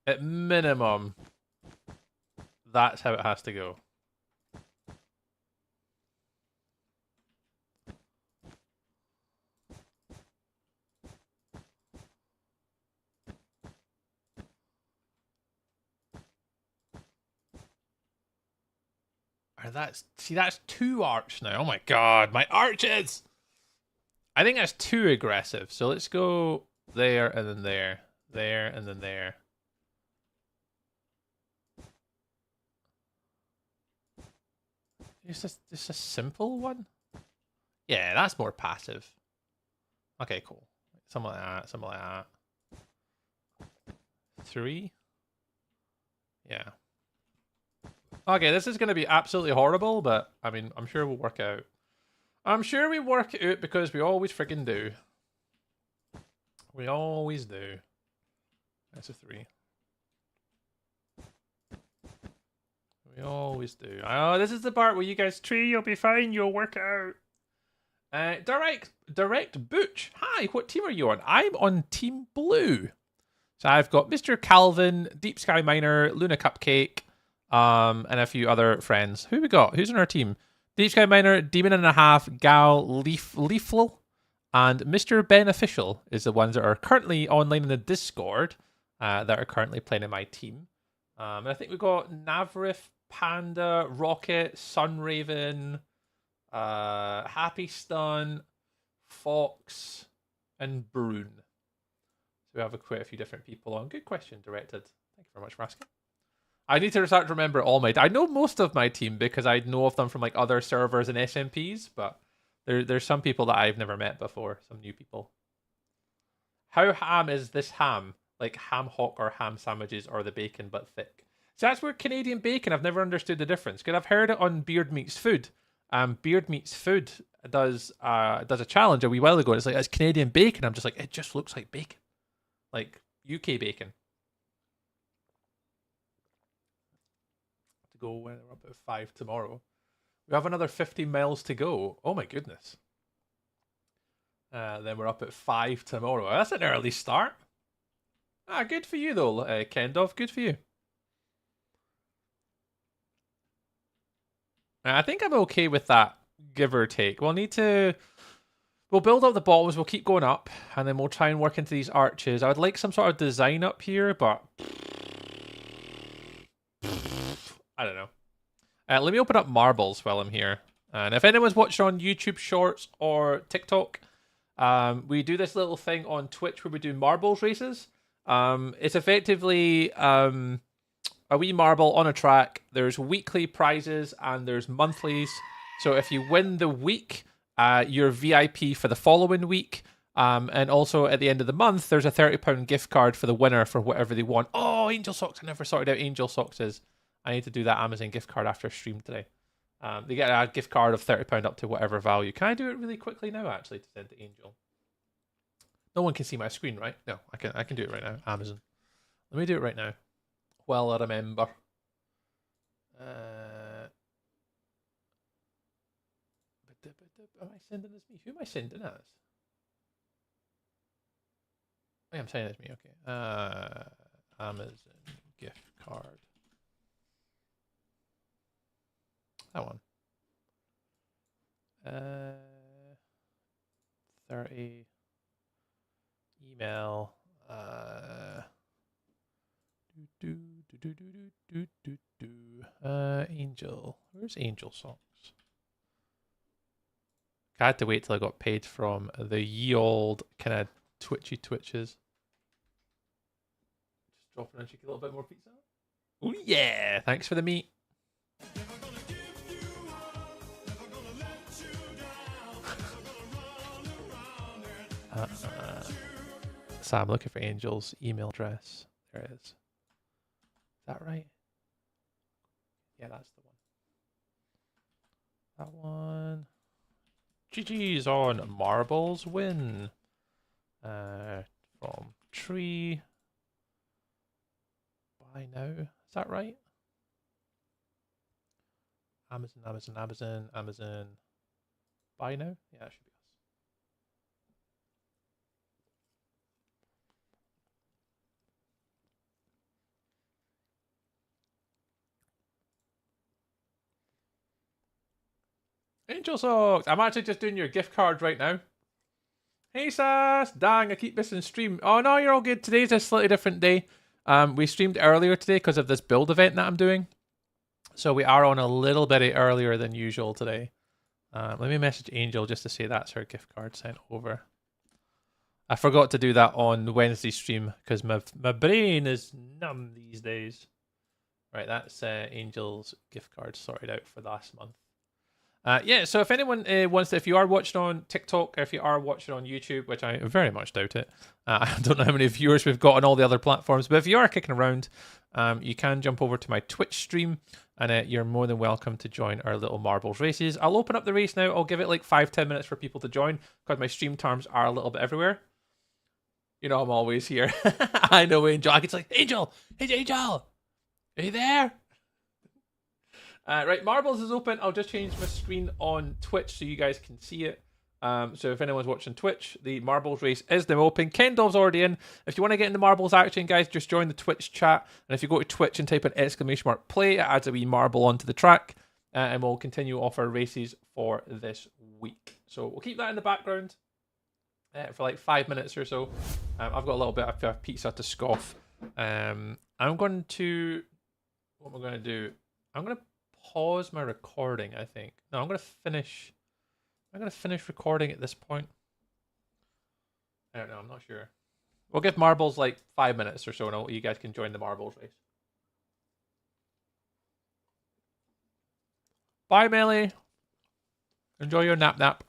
At minimum, that's how it has to go. That's 2 arch now. Oh my god, my arches! I think that's too aggressive. So let's go there and then there. There and then there. Is this a simple one? Yeah, that's more passive. Okay, cool. Something like that, something like that. 3? Yeah. Okay, this is going to be absolutely horrible, but I mean, I'm sure we'll work out. I'm sure we work it out because we always freaking do. We always do. That's a 3. We always do. Oh, this is the part where you guys, Tree, you'll be fine, you'll work it out. Direct Butch. Hi, what team are you on? I'm on Team Blue. So I've got Mr. Calvin, Deep Sky Miner, Luna Cupcake, and a few other friends. Who we got? Who's on our team? Deep Sky Miner, Demon and a Half, Gal, Leafle, and Mr. Beneficial is the ones that are currently online in the Discord that are currently playing in my team. And I think we've got Navrith, Panda, Rocket, Sunraven, Happy Stun, Fox, and Brune. So we have quite a few different people on. Good question, directed. Thank you very much for asking. I need to start to remember all my... I know most of my team because I know of them from like other servers and SMPs, but there's some people that I've never met before, some new people. How ham is this ham? Like ham hock or ham sandwiches or the bacon but thick? So that's where Canadian bacon, I've never understood the difference. Because I've heard it on Beard Meats Food. Beard Meats Food does a challenge a wee while ago. It's like, it's Canadian bacon. I'm just like, it just looks like bacon. Like UK bacon. To go when we're up at 5 tomorrow. We have another 15 miles to go. Oh my goodness. Then we're up at 5 tomorrow. That's an early start. Good for you though, Kendov. Good for you. I think I'm okay with that, give or take. We'll build up the bottoms, we'll keep going up, and then we'll try and work into these arches. I would like some sort of design up here, but I don't know. Let me open up marbles while I'm here. And if anyone's watching on YouTube Shorts or TikTok, we do this little thing on Twitch where we do marbles races. It's effectively a wee marble on a track. There's weekly prizes and there's monthlies. So if you win the week, you're VIP for the following week. And also at the end of the month, there's a £30 gift card for the winner for whatever they want. Oh, Angel Socks. I never sorted out Angel Socks is. I need to do that Amazon gift card after stream today. They get a gift card of £30 up to whatever value. Can I do it really quickly now, actually, to send to Angel? No one can see my screen, right? No, I can do it right now. Amazon. Let me do it right now. Well, I remember. Am I sending as me? Who am I sending as? Oh, I'm saying it's me. Okay. Amazon gift card. That one. 30. Email. Angel. Where's Angel Socks? I had to wait till I got paid from the ye old kind of twitchy twitches. Just dropping a cheeky little bit more pizza. Oh yeah! Thanks for the meat. So I'm looking for Angel's email address. There it is. Is that right? Yeah, that's the one. That one. GG's on marbles win. From tree. Buy now. Is that right? Amazon. Buy now? Yeah, it should be us. Angel Socks! I'm actually just doing your gift card right now. Hey Sass! Dang, I keep missing stream. Oh no, you're all good. Today's a slightly different day. We streamed earlier today because of this build event that I'm doing. So we are on a little bit earlier than usual today. Let me message Angel just to say that's her gift card sent over. I forgot to do that on Wednesday stream because my brain is numb these days. Right, that's Angel's gift card sorted out for last month. Yeah, so if anyone wants to, if you are watching on TikTok, or if you are watching on YouTube, which I very much doubt it, I don't know how many viewers we've got on all the other platforms, but if you are kicking around, you can jump over to my Twitch stream, and you're more than welcome to join our little marbles races. I'll open up the race now. I'll give it like 5-10 minutes for people to join, because my stream terms are a little bit everywhere. You know I'm always here. I know Angel. I can say, Angel! Hey, Angel! Are you there? Right, marbles is open. I'll just change my screen on Twitch so you guys can see it. So if anyone's watching Twitch, the marbles race is now open. Kendall's already in. If you want to get into marbles action, guys, just join the Twitch chat. And if you go to Twitch and type in !play, it adds a wee marble onto the track. And we'll continue off our races for this week. So we'll keep that in the background for like 5 minutes or so. I've got a little bit of pizza to scoff. I'm going to... What am I going to do? I'm going to pause my recording, I think. No, I'm going to finish recording at this point. I don't know. I'm not sure. We'll give marbles like 5 minutes or so, and you guys can join the marbles race. Bye, Melly. Enjoy your nap.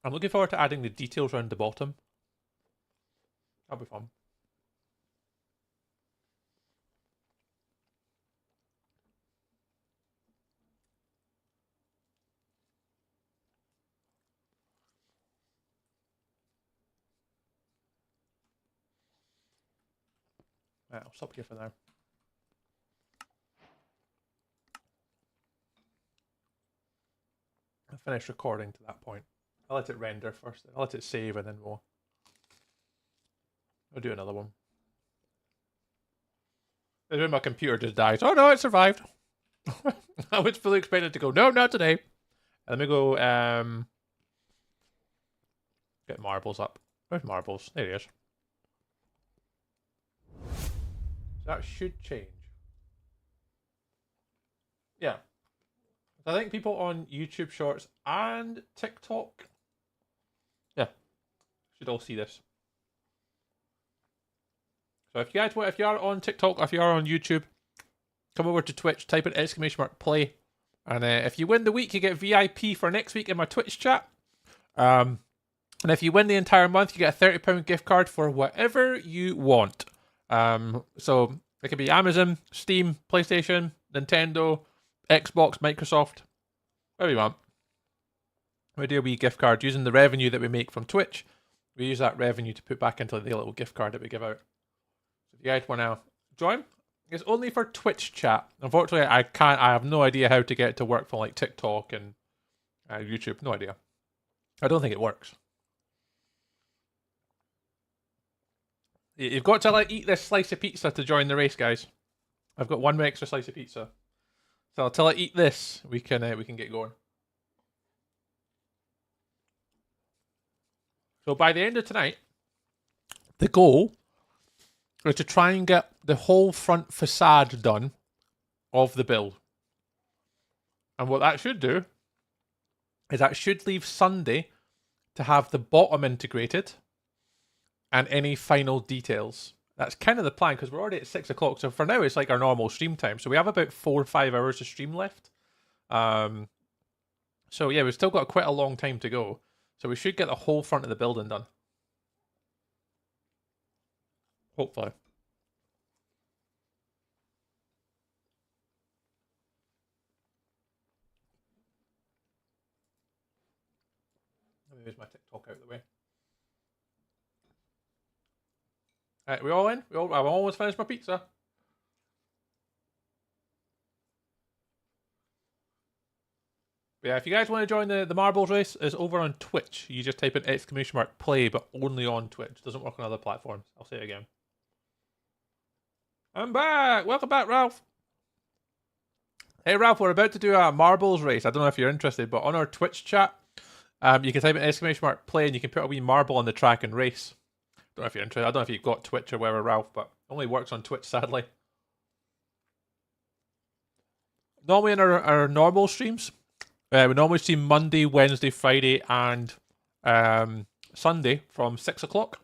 I'm looking forward to adding the details around the bottom. That'll be fun. Right, I'll stop here for now. I'll finish recording to that point. I'll let it render first. I'll let it save and then we'll do another one. And then my computer just dies. Oh no, it survived. I was fully expecting it to go, no, not today. And let me go get marbles up. Where's marbles? There he is. So that should change. Yeah. I think people on YouTube Shorts and TikTok, yeah, should all see this. So if you guys want, if you are on TikTok, or if you are on YouTube, come over to Twitch, type in !play, and if you win the week, you get VIP for next week in my Twitch chat. And if you win the entire month, you get a £30 gift card for whatever you want. So it could be Amazon, Steam, PlayStation, Nintendo, Xbox, Microsoft, whatever you want. We do a wee gift card using the revenue that we make from Twitch. We use that revenue to put back into the little gift card that we give out. So if you guys want to join, it's only for Twitch chat. Unfortunately, I have no idea how to get it to work for like TikTok and YouTube. No idea. I don't think it works. You've got to like eat this slice of pizza to join the race, guys. I've got one extra slice of pizza. So until I eat this, we can get going. So by the end of tonight, the goal is to try and get the whole front facade done of the build. And what that should do is that should leave Sunday to have the bottom integrated and any final details. That's kind of the plan, because we're already at 6 o'clock. So for now, it's like our normal stream time. So we have about 4 or 5 hours of stream left. So yeah, we've still got quite a long time to go. So we should get the whole front of the building done. Hopefully. Let me move my TikTok out of the way. Alright, we all in? I've almost finished my pizza. But yeah, if you guys want to join the marbles race, it's over on Twitch. You just type in !play, but only on Twitch. Doesn't work on other platforms. I'll say it again. I'm back! Welcome back, Ralph! Hey, Ralph, we're about to do a marbles race. I don't know if you're interested, but on our Twitch chat, you can type in !play and you can put a wee marble on the track and race. Don't know if you're interested. I don't know if you've got Twitch or whatever, Ralph, but it only works on Twitch, sadly. Normally in our normal streams, we normally stream Monday, Wednesday, Friday, and Sunday from 6 o'clock.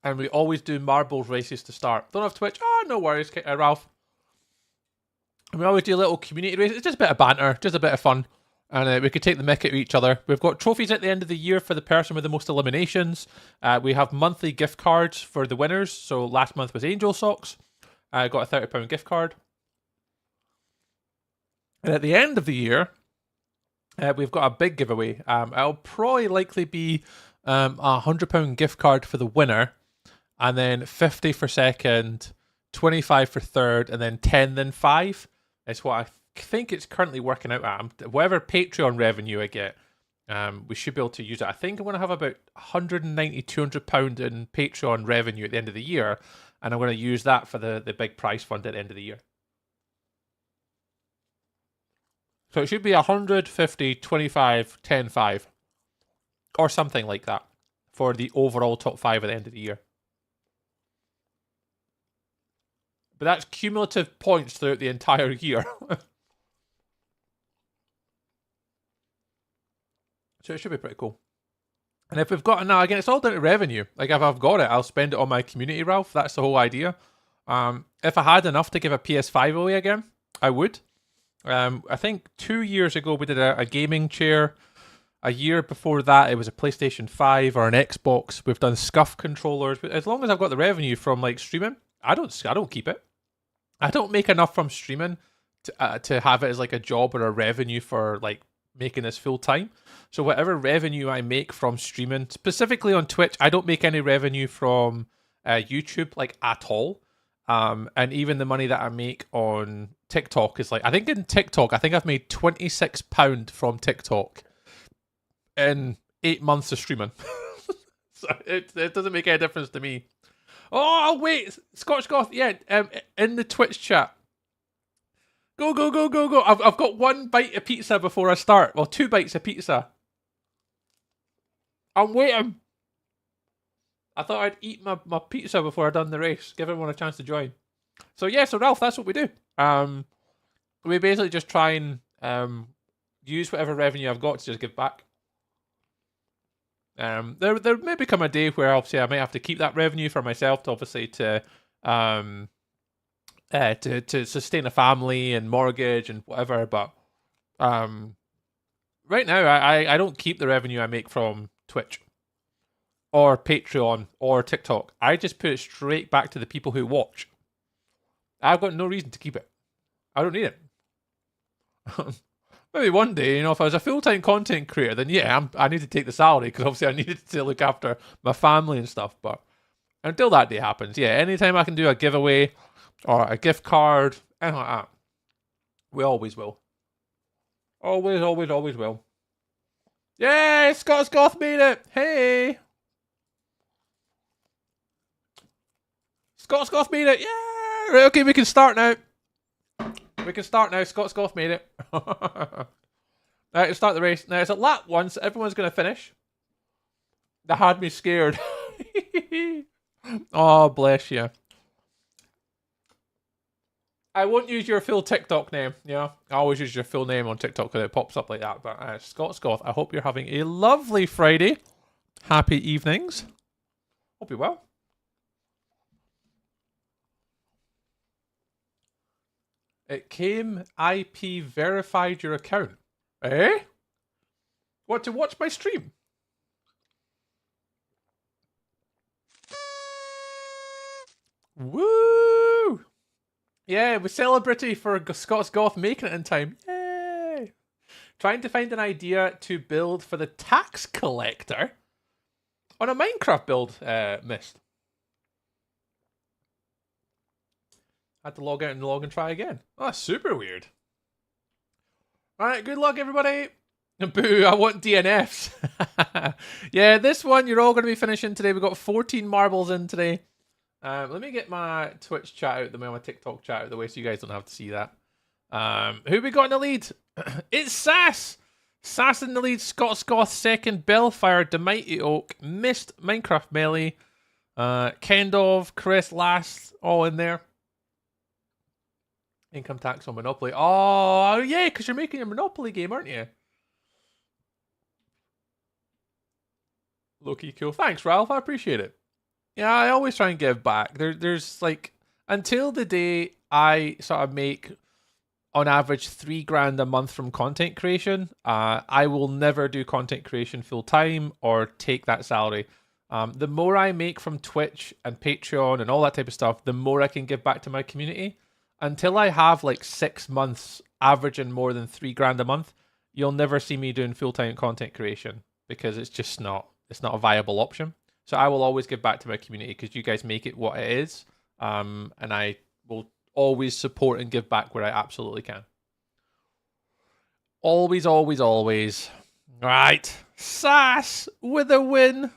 And we always do marbles races to start. Don't have Twitch? Oh, no worries, Ralph. And we always do a little community race. It's just a bit of banter, just a bit of fun. And we could take the mick at each other. We've got trophies at the end of the year for the person with the most eliminations. We have monthly gift cards for the winners. So last month was Angel Socks. I got a £30 gift card. And at the end of the year, we've got a big giveaway. It'll probably likely be a £100 gift card for the winner. And then 50 for second, 25 for third, and then 10, then 5. It's what I think it's currently working out at. Whatever Patreon revenue I get, we should be able to use it. I think I'm going to have about £190, £200 in Patreon revenue at the end of the year, and I'm going to use that for the big prize fund at the end of the year. So it should be 150, 25, 10, 5, or something like that for the overall top 5 at the end of the year. But that's cumulative points throughout the entire year. So it should be pretty cool. And if we've got now again, it's all down to revenue. Like if I've got it, I'll spend it on my community, Ralph. That's the whole idea. If I had enough to give a PS5 away again, I would. I think 2 years ago we did a gaming chair. A year before that, it was a PlayStation 5 or an Xbox. We've done Scuff controllers. But as long as I've got the revenue from like streaming, I don't keep it. I don't make enough from streaming to have it as like a job or a revenue for like making this full time. So whatever revenue I make from streaming, specifically on Twitch, I don't make any revenue from YouTube like at all. And even the money that I make on TikTok is like, I think in TikTok, I think I've made £26 from TikTok in 8 months of streaming. So it doesn't make any difference to me. Oh, wait, Scotch Goth, yeah, in the Twitch chat. Go. I've got 1 bite of pizza before I start. Well, 2 bites of pizza. I'm waiting. I thought I'd eat my pizza before I done the race. Give everyone a chance to join. So yeah, so Ralph, that's what we do. We basically just try and use whatever revenue I've got to just give back. There may become a day where obviously I might have to keep that revenue for myself to obviously to sustain a family and mortgage and whatever. But right now I don't keep the revenue I make from Twitch or Patreon or TikTok. I just put it straight back to the people who watch. I've got no reason to keep it. I don't need it. Maybe one day, if I was a full-time content creator, then yeah, I need to take the salary because obviously I needed to look after my family and stuff. But until that day happens, yeah, anytime I can do a giveaway or a gift card, anything like that, we always will. Always will. Yay, Scott's Goth made it! Hey! Scott's Goth made it! Yeah! Right, okay, we can start now. Scott's Goth made it. Right, let's start the race. Now, it's a lap 1, so everyone's going to finish. That had me scared. Oh, bless you. I won't use your full TikTok name. Yeah, I always use your full name on TikTok because it pops up like that. But Scott's Goth, I hope you're having a lovely Friday. Happy evenings. Hope you're well. It came IP verified your account. Eh? What, to watch my stream? Woo! Yeah, it was celebrity for Scott's Goth making it in time. Yay! Trying to find an idea to build for the tax collector on a Minecraft build, missed. Had to log out and log and try again. Oh, that's super weird. Alright, good luck everybody. Boo, I want DNFs. Yeah, this one you're all going to be finishing today. We've got 14 marbles in today. Let me get my Twitch chat out the way, my TikTok chat out the way so you guys don't have to see that. Who we got in the lead? It's Sass! Sass in the lead, Scott's Goth second, Bellfire, The Mighty Oak, Mist, Minecraft Melee, Kendov, Chris last, all in there. Income tax on Monopoly. Oh, yeah, because you're making a Monopoly game, aren't you? Low-key cool. Thanks, Ralph. I appreciate it. Yeah, I always try and give back. There's like, until the day I sort of make, on average, $3,000 a month from content creation, I will never do content creation full-time or take that salary. The more I make from Twitch and Patreon and all that type of stuff, the more I can give back to my community. Until I have like 6 months averaging more than $3,000 a month, you'll never see me doing full-time content creation because it's just not a viable option. So I will always give back to my community because you guys make it what it is. And I will always support and give back where I absolutely can. Always. Right. Sass with a win.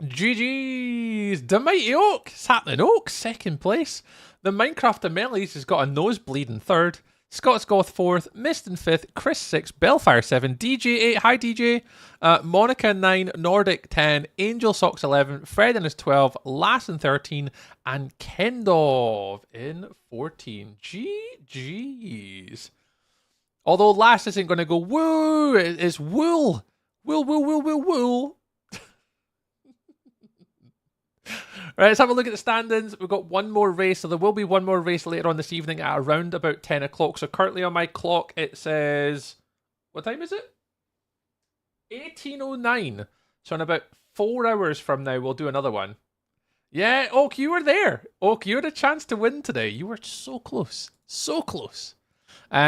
GG's. The Mighty Oak. It's happening. Oak, second place. The Minecraft Amelies has got a nosebleed in third. Scott Scoth 4th, Mist in 5th, Chris 6th, Bellfire 7, DJ 8, hi DJ, Monica 9, Nordic 10, Angel Socks 11, Fred in his 12, Lass in 13, and Kendov in 14. GG's. Although Lass isn't going to go woo, it's wool. Wool. Right, let's have a look at the standings. We've got one more race, so there will be one more race later on this evening at around about 10 o'clock. So currently on my clock, it says... What time is it? 18:09. So in about 4 hours from now, we'll do another one. Yeah, Oak, you were there. Oak, you had a chance to win today. You were so close. So close.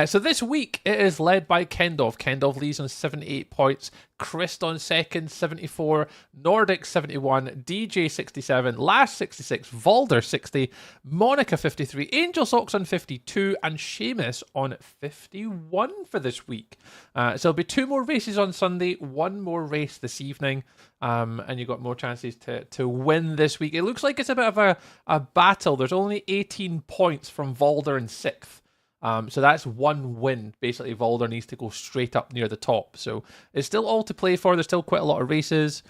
So this week, it is led by Kendov. Kendov leads on 78 points. Christ on second, 74. Nordic, 71. DJ, 67. Lash, 66. Volder, 60. Monica, 53. Angel Socks on 52. And Seamus on 51 for this week. So there'll be 2 more races on Sunday. 1 more race this evening. And you've got more chances to win this week. It looks like it's a bit of a battle. There's only 18 points from Volder in 6th. So that's 1 win. Basically, Volder needs to go straight up near the top. So it's still all to play for. There's still quite a lot of races.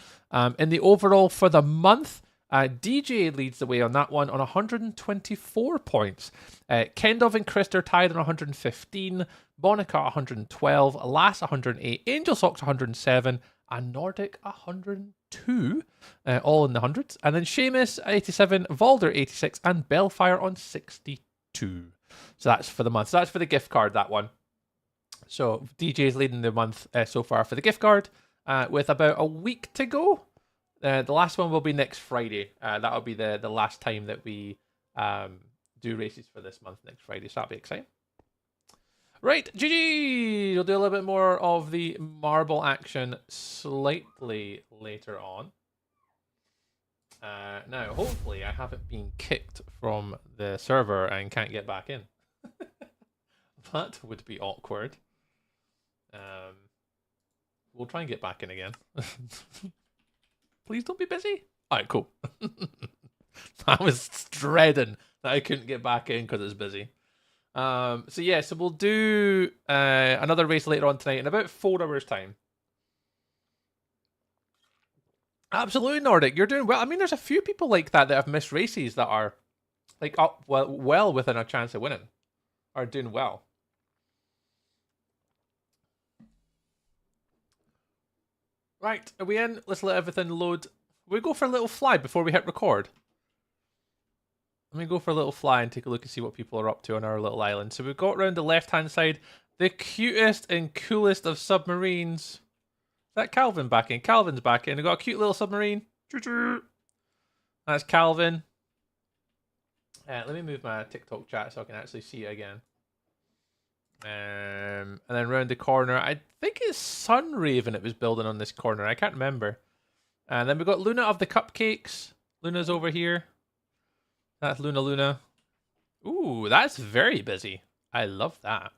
In the overall for the month, DJ leads the way on that one on 124 points. Kendov and Chris are tied on 115. Monica 112. Lass 108. Angel Socks 107. And Nordic 102. All in the hundreds. And then Seamus 87. Volder 86. And Bellfire on 62. So that's for the month. So that's for the gift card, that one. So DJ's leading the month so far for the gift card with about a week to go. The last one will be next Friday. That'll be the last time that we do races for this month next Friday. So that'll be exciting. Right, GG! We'll do a little bit more of the marble action slightly later on. Now, hopefully, I haven't been kicked from the server and can't get back in. That would be awkward. We'll try and get back in again. Please don't be busy. Alright, cool. I was dreading that I couldn't get back in because it's busy. So we'll do another race later on tonight in about 4 hours' time. Absolutely, Nordic. You're doing well. I mean, there's a few people like that have missed races that are like up well within a chance of winning. Are doing well. Right, are we in? Let's let everything load. We go for a little fly before we hit record. Let me go for a little fly and take a look and see what people are up to on our little island. So we've got around the left-hand side the cutest and coolest of submarines. Is that Calvin back in? Calvin's back in. We've got a cute little submarine. That's Calvin. Let me move my TikTok chat so I can actually see it again. And then round the corner, I think it's Sunraven it was building on this corner. I can't remember. And then we've got Luna of the Cupcakes. Luna's over here. That's Luna. Ooh, that's very busy. I love that.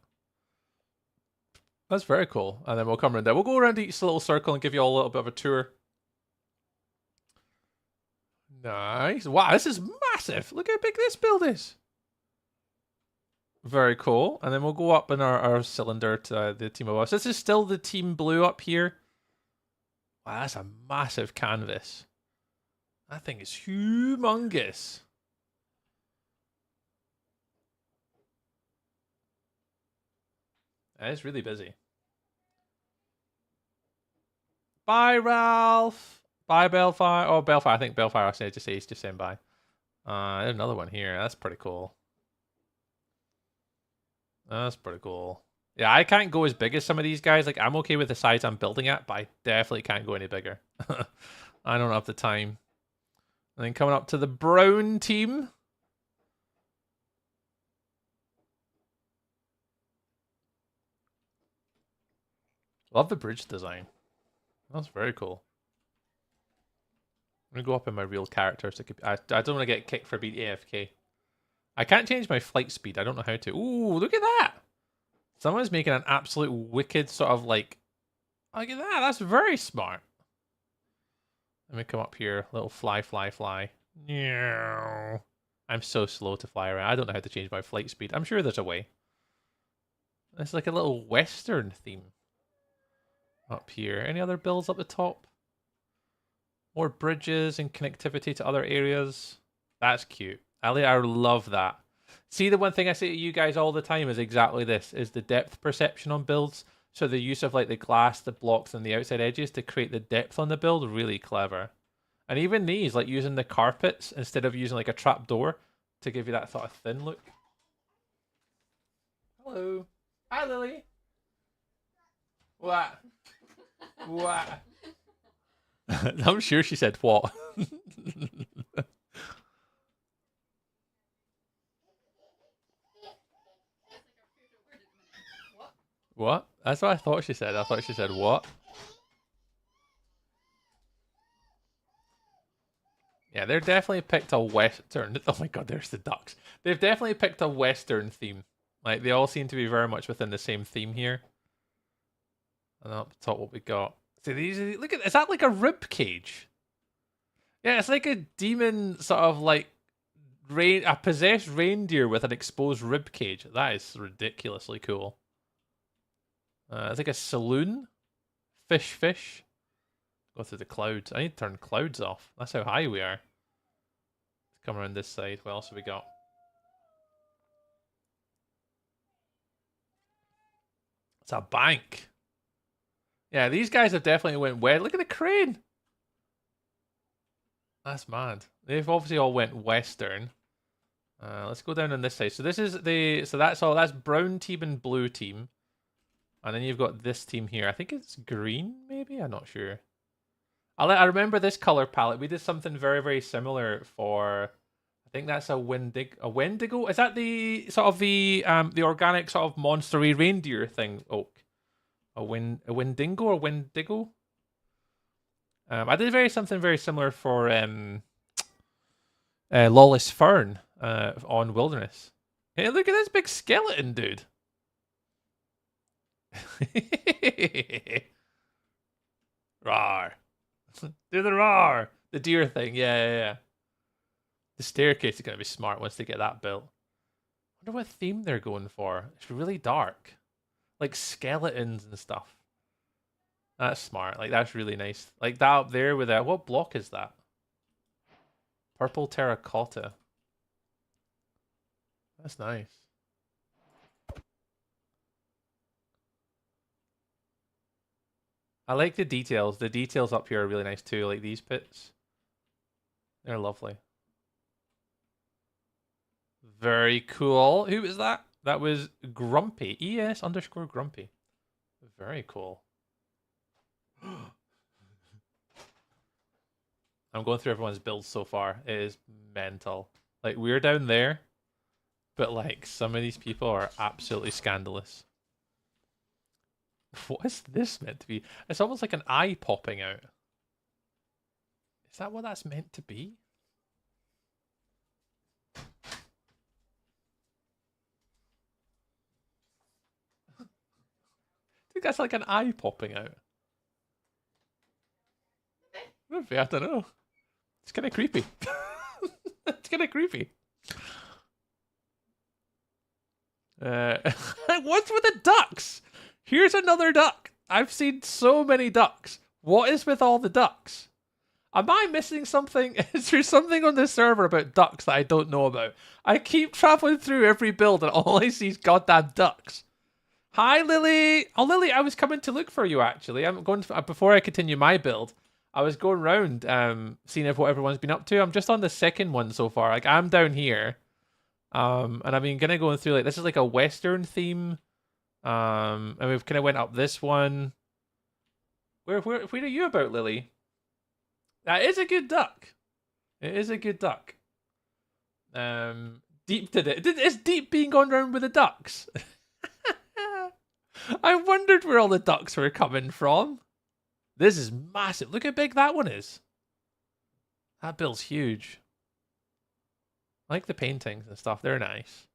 That's very cool. And then we'll come around there. We'll go around each little circle and give you all a little bit of a tour. Nice. Wow, this is massive. Look how big this build is. Very cool. And then we'll go up in our cylinder to the team of us. This is still the team blue up here. Wow, that's a massive canvas. That thing is humongous. It's really busy. Bye, Ralph. Bye, Bellfire. Oh, Bellfire. I think Bellfire I said to say he's just saying bye. There's another one here. That's pretty cool. That's pretty cool. Yeah, I can't go as big as some of these guys. Like, I'm okay with the size I'm building at, but I definitely can't go any bigger. I don't have the time. And then coming up to the brown team. Love the bridge design. That's very cool. I'm going to go up in my real character. So I don't want to get kicked for being AFK. I can't change my flight speed. I don't know how to. Ooh, look at that. Someone's making an absolute wicked sort of like... Look at that. That's very smart. Let me come up here. Little fly. I'm so slow to fly around. I don't know how to change my flight speed. I'm sure there's a way. It's like a little Western theme up here. Any other builds up the top? More bridges and connectivity to other areas. That's cute. I love that. See, the one thing I say to you guys all the time is exactly this, is the depth perception on builds. So the use of like the glass, the blocks, and the outside edges to create the depth on the build, really clever. And even these, like using the carpets instead of using like a trap door to give you that sort of thin look. Hello. Hi, Lily. What? What? I'm sure she said what. What? That's what I thought she said. I thought she said what? Yeah, they're definitely picked a Western. Oh my god, there's the ducks. They've definitely picked a Western theme. Like, they all seem to be very much within the same theme here. And up top, what we got. See, these. Look at. Is that like a rib cage? Yeah, it's like a demon sort of like a possessed reindeer with an exposed rib cage. That is ridiculously cool. It's like a saloon. Fish. Go through the clouds. I need to turn clouds off. That's how high we are. Let's come around this side. What else have we got? It's a bank. Yeah, these guys have definitely went west. Look at the crane. That's mad. They've obviously all went western. Let's go down on this side. So this is the. So that's all. That's brown team and blue team. And then you've got this team here. I think it's green, maybe? I'm not sure. I remember this color palette. We did something very, very similar for... I think that's a Wendigo? Is that the sort of the organic sort of monster-y reindeer thing, Oak? A Wendigo or Wendigo? I did something very similar for Lawless Fern on Wilderness. Hey, look at this big skeleton, dude. Roar. Do the roar. The deer thing. Yeah. The staircase is going to be smart once they get that built. I wonder what theme they're going for. It's really dark. Like skeletons and stuff. That's smart. Like, that's really nice. Like that up there with that. What block is that? Purple terracotta. That's nice. I like the details. The details up here are really nice too, like these pits. They're lovely. Very cool. Who was that? That was Grumpy. ES_Grumpy. Very cool. I'm going through everyone's builds so far. It is mental. Like, we're down there, but like some of these people are absolutely scandalous. What is this meant to be? It's almost like an eye popping out. Is that what that's meant to be? I think that's like an eye popping out. Maybe, I don't know. It's kind of creepy. It's kind of creepy. What's with the ducks? Here's another duck. I've seen so many ducks. What is with all the ducks? Am I missing something? Is there something on this server about ducks that I don't know about? I keep traveling through every build and all I see is goddamn ducks. Hi, Lily. Oh, Lily, I was coming to look for you, actually. I'm going to, before I continue my build, I was going around seeing if what everyone's been up to. I'm just on the second one so far. Like, I'm down here. And I've been kind of going through, like, this is like a Western theme. And we've kind of went up this one. Where are you about, Lily? That is a good duck. It is a good duck. Deep did it. Is Deep being gone around with the ducks? I wondered where all the ducks were coming from. This is massive. Look how big that one is. That build's huge. I like the paintings and stuff. They're nice.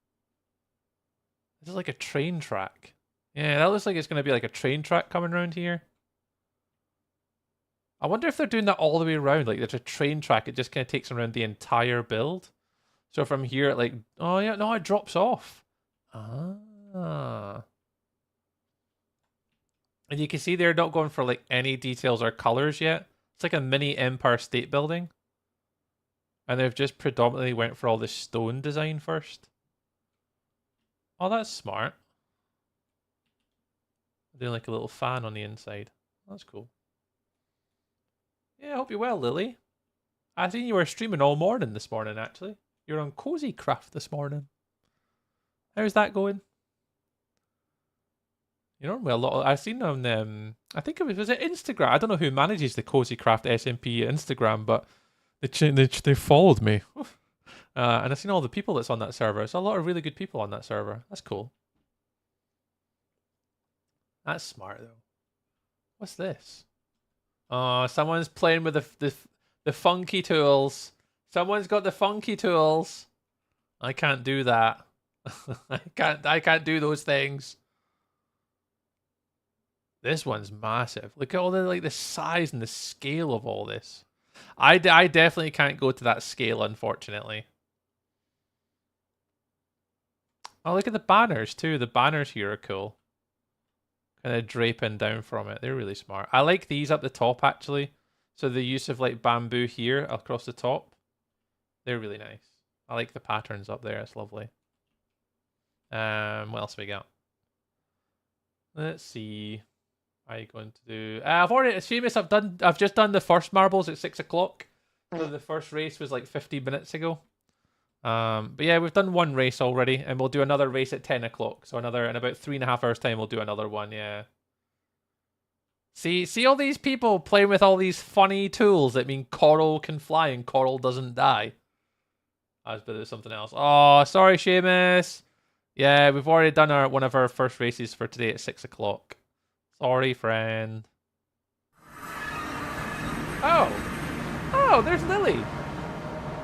This is like a train track. Yeah, that looks like it's going to be like a train track coming around here. I wonder if they're doing that all the way around. Like, there's a train track. It just kind of takes around the entire build. So from here, like, oh yeah, no, it drops off. Ah. And you can see they're not going for like any details or colors yet. It's like a mini Empire State Building. And they've just predominantly went for all the stone design first. Oh, that's smart. Doing like a little fan on the inside. That's cool. Yeah, I hope you're well, Lily. I seen you were streaming all morning this morning, actually. You're on Cozy Craft this morning. How's that going? You know, well, a lot of, I've seen on, I think it was it Instagram? I don't know who manages the Cozy Craft SMP Instagram, but they followed me. And I've seen all the people that's on that server. There's a lot of really good people on that server. That's cool. That's smart, though. What's this? Oh, someone's playing with the funky tools. Someone's got the funky tools. I can't do that. I can't do those things. This one's massive. Look at all the size and the scale of all this. I definitely can't go to that scale, unfortunately. Oh, look at the banners too. The banners here are cool. Kind of draping down from it. They're really smart. I like these up the top actually. So the use of like bamboo here across the top. They're really nice. I like the patterns up there. It's lovely. What else have we got? Let's see. What are you going to do? I've already, Seamus, I've just done the first marbles at 6 o'clock. So the first race was like 50 minutes ago. But yeah, we've done one race already, and we'll do another race at 10 o'clock. So another, in about 3.5 hours time, we'll do another one, yeah. See all these people playing with all these funny tools that mean Coral can fly and Coral doesn't die. I was better something else. Oh, sorry, Seamus. Yeah, we've already done one of our first races for today at 6 o'clock. Sorry, friend. Oh, there's Lily.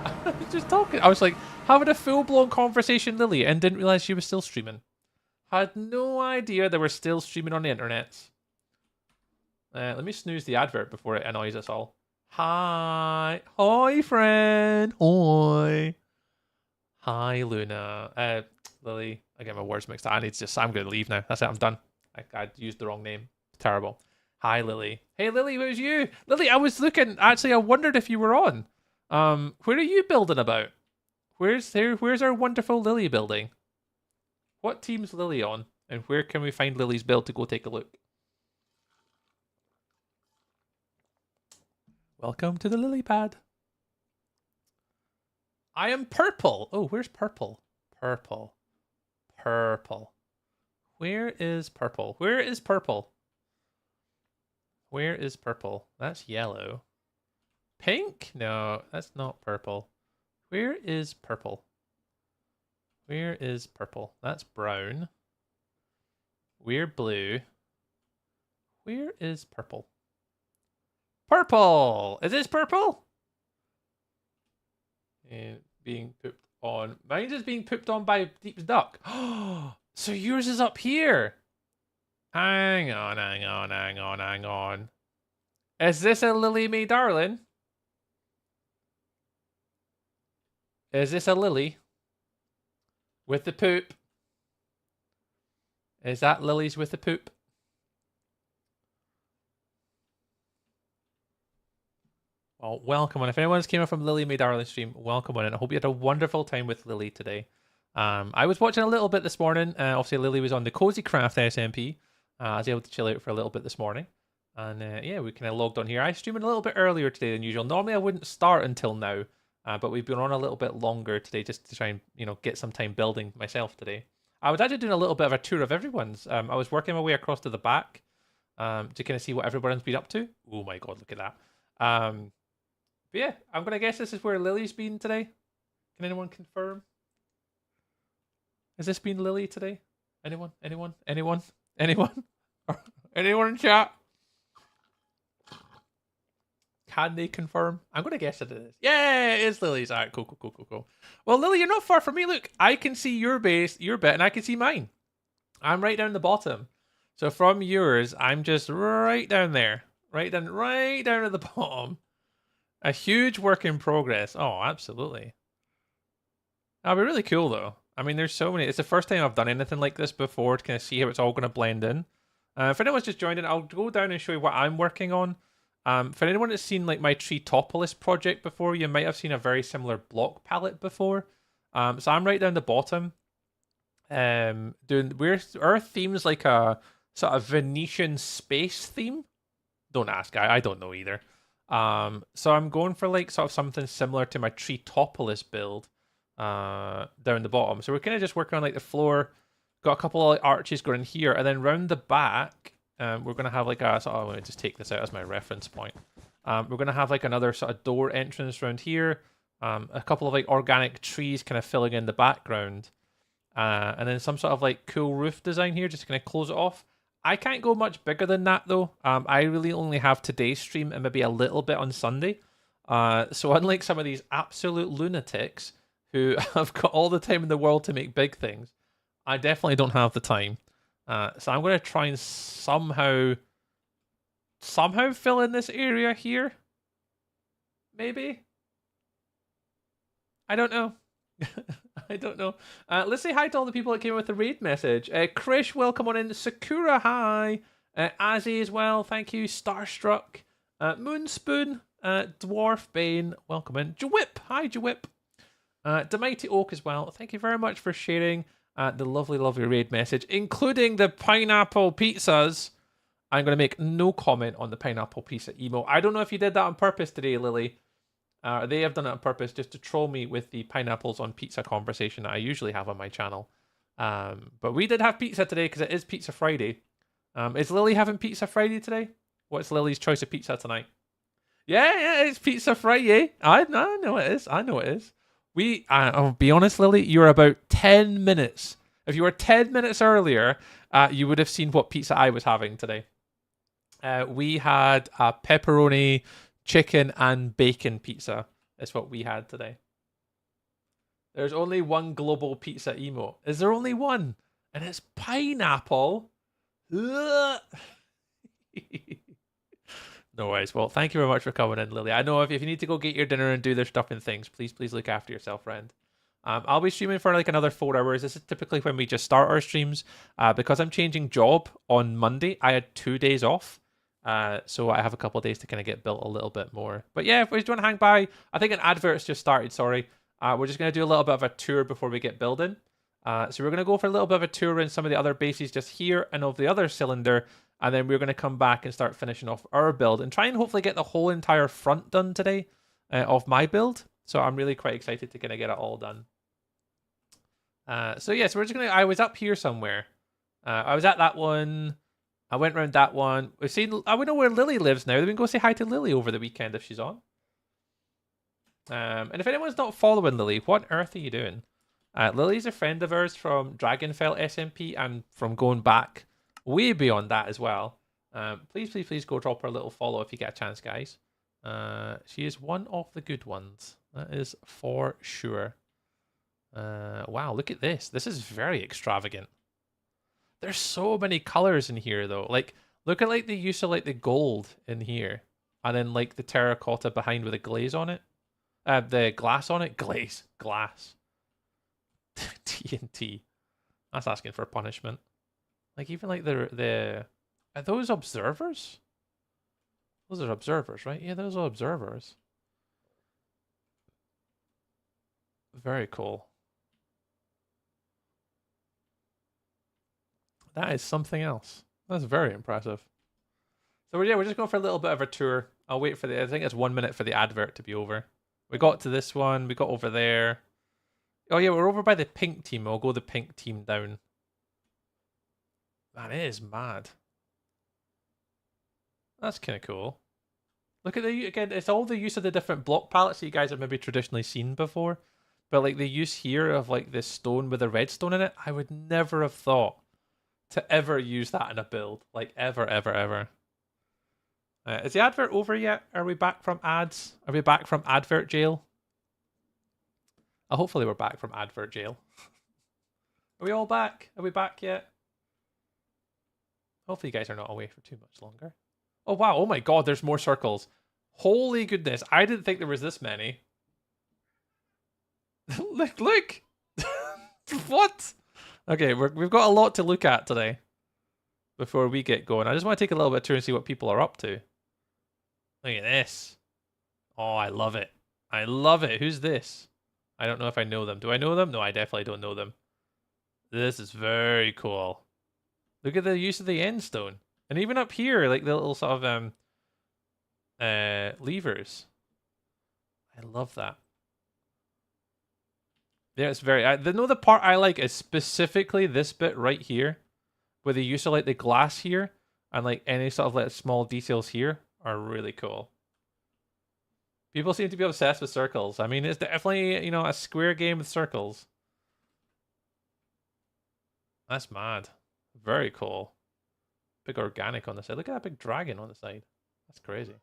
I was just talking. I was like having a full-blown conversation, Lily, and didn't realize she was still streaming. Had no idea they were still streaming on the internet. Let me snooze the advert before it annoys us all. Hi, friend. Hi, Luna. Lily. I get my words mixed up. I'm going to leave now. That's it. I'm done. I used the wrong name. Terrible. Hi, Lily. Hey, Lily, where's you? Lily, I was looking. Actually, I wondered if you were on. Where are you building about? Where's our wonderful Lily building? What team's Lily on? And where can we find Lily's build to go take a look? Welcome to the lily pad. I am purple. Oh, where's purple? Purple. Where is purple? Where is purple? Where is purple? That's yellow. Pink? No, that's not purple. Where is purple? Where is purple? That's brown. We're blue. Where is purple? Purple! Is this purple? And being pooped on. Mine is being pooped on by Deep's duck. So yours is up here. Hang on. Is this a Lily Mae Darling? Is this a Lily? With the poop? Is that Lily's with the poop? Well, welcome on. If anyone's came up from Lily Mae Darling stream, welcome on. And I hope you had a wonderful time with Lily today. I was watching a little bit this morning. Obviously, Lily was on the Cozy Craft SMP. I was able to chill out for a little bit this morning. And yeah, we kind of logged on here. I streamed a little bit earlier today than usual. Normally, I wouldn't start until now. But we've been on a little bit longer today just to try and, get some time building myself today. I was actually doing a little bit of a tour of everyone's. I was working my way across to the back to kind of see what everyone's been up to. Oh my god, look at that. But yeah, I'm going to guess this is where Lily's been today. Can anyone confirm? Has this been Lily today? Anyone? Anyone in chat? Can they confirm? I'm going to guess that it is. Yeah, it is Lily's. All right, cool. Well, Lily, you're not far from me. Look, I can see your base, your bit, and I can see mine. I'm right down the bottom. So from yours, I'm just right down there. Right down at the bottom. A huge work in progress. Oh, absolutely. That'll be really cool, though. I mean, there's so many. It's the first time I've done anything like this before to kind of see how it's all going to blend in. For anyone's just joined in, I'll go down and show you what I'm working on. For anyone that's seen like my Treetopolis project before, you might have seen a very similar block palette before. So I'm right down the bottom. Our theme's like a sort of Venetian space theme. Don't ask, I don't know either. So I'm going for like sort of something similar to my Treetopolis build down the bottom. So we're kind of just working on like the floor. Got a couple of like, arches going here, and then round the back, we're going to have like a sort of, let me just take this out as my reference point. We're going to have like another sort of door entrance around here. A couple of like organic trees kind of filling in the background. And then some sort of like cool roof design here, just to kind of close it off. I can't go much bigger than that though. I really only have today's stream and maybe a little bit on Sunday. So unlike some of these absolute lunatics who have got all the time in the world to make big things, I definitely don't have the time. So I'm going to try and somehow fill in this area here. Maybe? I don't know. I don't know. Let's say hi to all the people that came with the raid message. Krish, welcome on in. Sakura, hi. Azzy as well, thank you. Starstruck. Moonspoon. Dwarf Bane, welcome in. Jawip, hi Jawip. Demighty Oak as well, thank you very much for sharing the lovely, lovely raid message, including the pineapple pizzas. I'm going to make no comment on the pineapple pizza emo. I don't know if you did that on purpose today, Lily. They have done it on purpose just to troll me with the pineapples on pizza conversation that I usually have on my channel. But we did have pizza today because it is Pizza Friday. Is Lily having Pizza Friday today? What's Lily's choice of pizza tonight? Yeah, it's Pizza Friday. I know it is. I know it is. I'll be honest, Lily, you're about 10 minutes. If you were 10 minutes earlier, you would have seen what pizza I was having today. We had a pepperoni, chicken, and bacon pizza. That's what we had today. There's only one global pizza emote. Is there only one? And it's pineapple. Ugh. No worries. Well, thank you very much for coming in, Lily. I know if you need to go get your dinner and do their stuff and things, please look after yourself, friend. I'll be streaming for like another 4 hours. This is typically when we just start our streams. Because I'm changing job on Monday, I had 2 days off. So I have a couple of days to kind of get built a little bit more. But yeah, if you want to hang by, I think an advert's just started, sorry. We're just going to do a little bit of a tour before we get building. So we're going to go for a little bit of a tour in some of the other bases just here and of the other cylinder. And then we're going to come back and start finishing off our build and try and hopefully get the whole entire front done today of my build. So I'm really quite excited to kind of get it all done. So we're just going to, I was up here somewhere. I was at that one. I went around that one. We've seen, I know where Lily lives now. We can go say hi to Lily over the weekend if she's on. And if anyone's not following Lily, what on earth are you doing? Lily's a friend of ours from Dragonfell SMP and from going back way beyond that as well. Please go drop her a little follow if you get a chance, guys. She is one of the good ones. That is for sure. Wow, look at this. This is very extravagant. There's so many colors in here, though. Like, look at like the use of like the gold in here, and then like the terracotta behind with a glaze on it. The glass on it. Glass. TNT. That's asking for punishment. Like even like the are those observers? Those are observers, right? Yeah, those are observers. Very cool. That is something else. That's very impressive. So we're just going for a little bit of a tour. I'll wait for I think it's 1 minute for the advert to be over. We got to this one. We got over there. Oh yeah, we're over by the pink team. I'll go the pink team down. Man, it is mad. That's kind of cool. Look at again, it's all the use of the different block palettes that you guys have maybe traditionally seen before. But like the use here of like this stone with a redstone in it, I would never have thought to ever use that in a build. Like ever. Is the advert over yet? Are we back from ads? Are we back from advert jail? Hopefully we're back from advert jail. Are we all back? Are we back yet? Hopefully you guys are not away for too much longer. Oh wow, oh my god, there's more circles. Holy goodness, I didn't think there was this many. Look! What? Okay, we've got a lot to look at today. before we get going. I just want to take a little bit of tour and see what people are up to. Look at this. Oh, I love it. I love it. Who's this? I don't know if I know them. Do I know them? No, I definitely don't know them. This is very cool. Look at the use of the end stone. And even up here, like the little sort of levers. I love that. Yeah, it's very... the part I like is specifically this bit right here, where the use of like the glass here, and like any sort of like small details here are really cool. People seem to be obsessed with circles. I mean, it's definitely, you know, a square game with circles. That's mad. Very cool. Big organic on the side. Look at that big dragon on the side. That's crazy.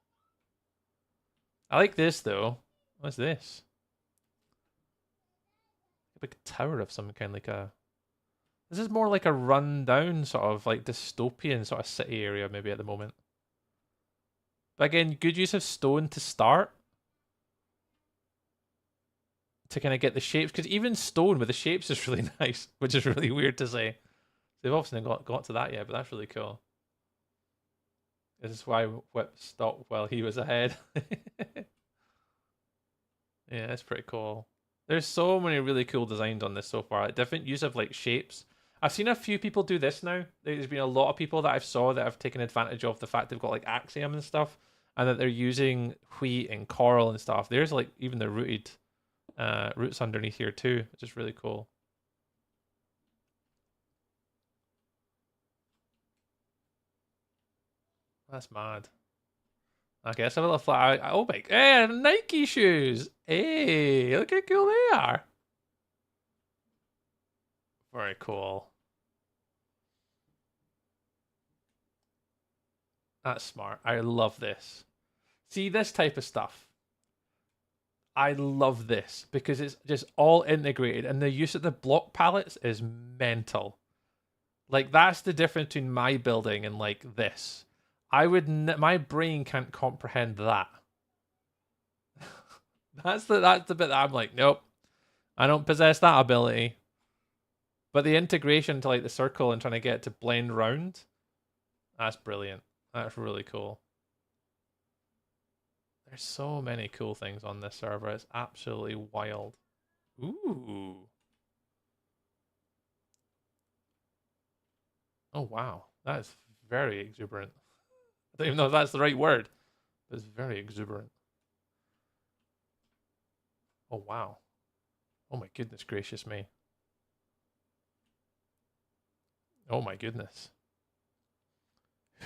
I like this, though. What's this? A big tower of some kind, like a... This is more like a run-down, sort of, like, dystopian sort of city area, maybe, at the moment. But again, good use of stone to start. To kind of get the shapes, because even stone with the shapes is really nice, which is really weird to say. They've obviously not got to that yet, but that's really cool. This is why Whip stopped while he was ahead. Yeah, that's pretty cool. There's so many really cool designs on this so far. Like, different use of like shapes. I've seen a few people do this now. There's been a lot of people that I've saw that have taken advantage of the fact they've got like Axiom and stuff, and that they're using wheat and coral and stuff. There's like even the rooted roots underneath here too, which is really cool. That's mad. Okay, let's have a little fly. Oh my, hey, Nike shoes. Hey, look how cool they are. Very cool. That's smart. I love this. See, this type of stuff. I love this because it's just all integrated, and the use of the block palettes is mental. Like, that's the difference between my building and like this. My brain can't comprehend that. that's the bit that I'm like, nope, I don't possess that ability. But the integration to like the circle and trying to get it to blend round, that's brilliant. That's really cool. There's so many cool things on this server. It's absolutely wild. Ooh. Oh wow, that is very exuberant. I don't even know if that's the right word, but it's very exuberant. Oh wow. Oh my goodness gracious me. Oh my goodness.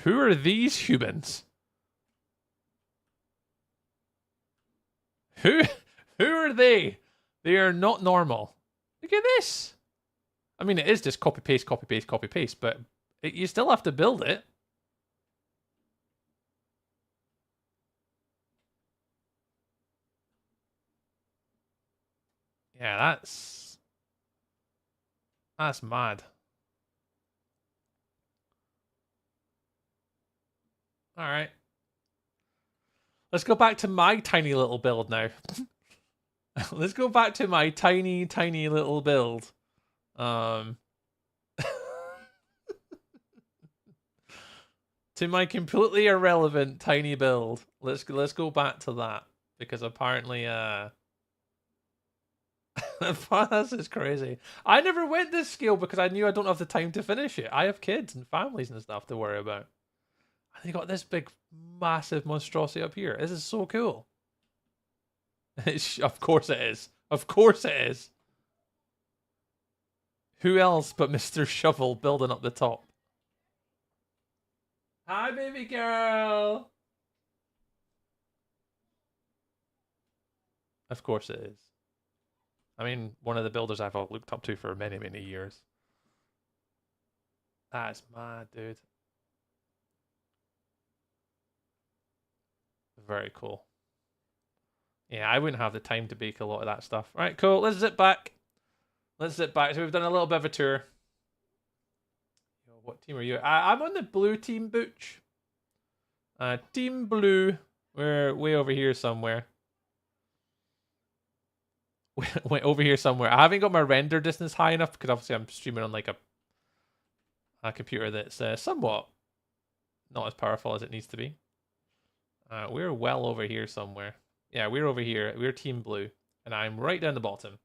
Who are these humans? Who are they? They are not normal. Look at this. I mean, it is just copy paste, copy paste, copy paste, but you still have to build it. Yeah, that's mad. All right. Let's go back to my tiny little build now. Let's go back to my tiny, tiny little build. To my completely irrelevant tiny build. Let's go back to that because apparently this is crazy. I never went this scale because I knew I don't have the time to finish it. I have kids and families and stuff to worry about. And they got this big, massive monstrosity up here. This is so cool. Of course it is. Of course it is. Who else but Mr. Shovel building up the top? Hi, baby girl. Of course it is. I mean, one of the builders I've looked up to for many, many years. That's mad, dude. Very cool. Yeah, I wouldn't have the time to bake a lot of that stuff. All right, cool. Let's zip back. Let's zip back. So we've done a little bit of a tour. Yo, what team are you? I'm on the blue team, Butch. Team blue. We're way over here somewhere. Way over here somewhere. I haven't got my render distance high enough because obviously I'm streaming on like a computer that's somewhat not as powerful as it needs to be. We're well over here somewhere. Yeah, we're over here. We're Team Blue, and I'm right down the bottom.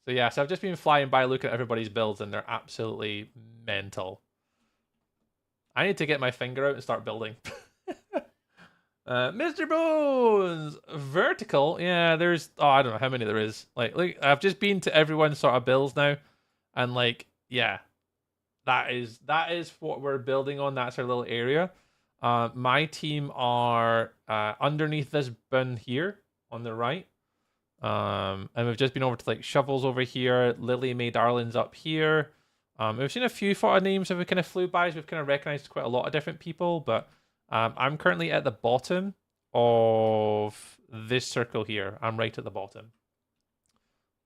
So yeah, so I've just been flying by looking at everybody's builds, and they're absolutely mental. I need to get my finger out and start building. Mr. Bones! Vertical? Yeah, there's... Oh, I don't know how many there is. Like, look, I've just been to everyone's sort of builds now, and like, yeah. That is what we're building on. That's our little area. My team are underneath this bin here on the right. And we've just been over to like Shovels over here. Lily Mae Darling's up here. We've seen a few sort of names that we kind of flew by. So we've kind of recognized quite a lot of different people. But I'm currently at the bottom of this circle here. I'm right at the bottom.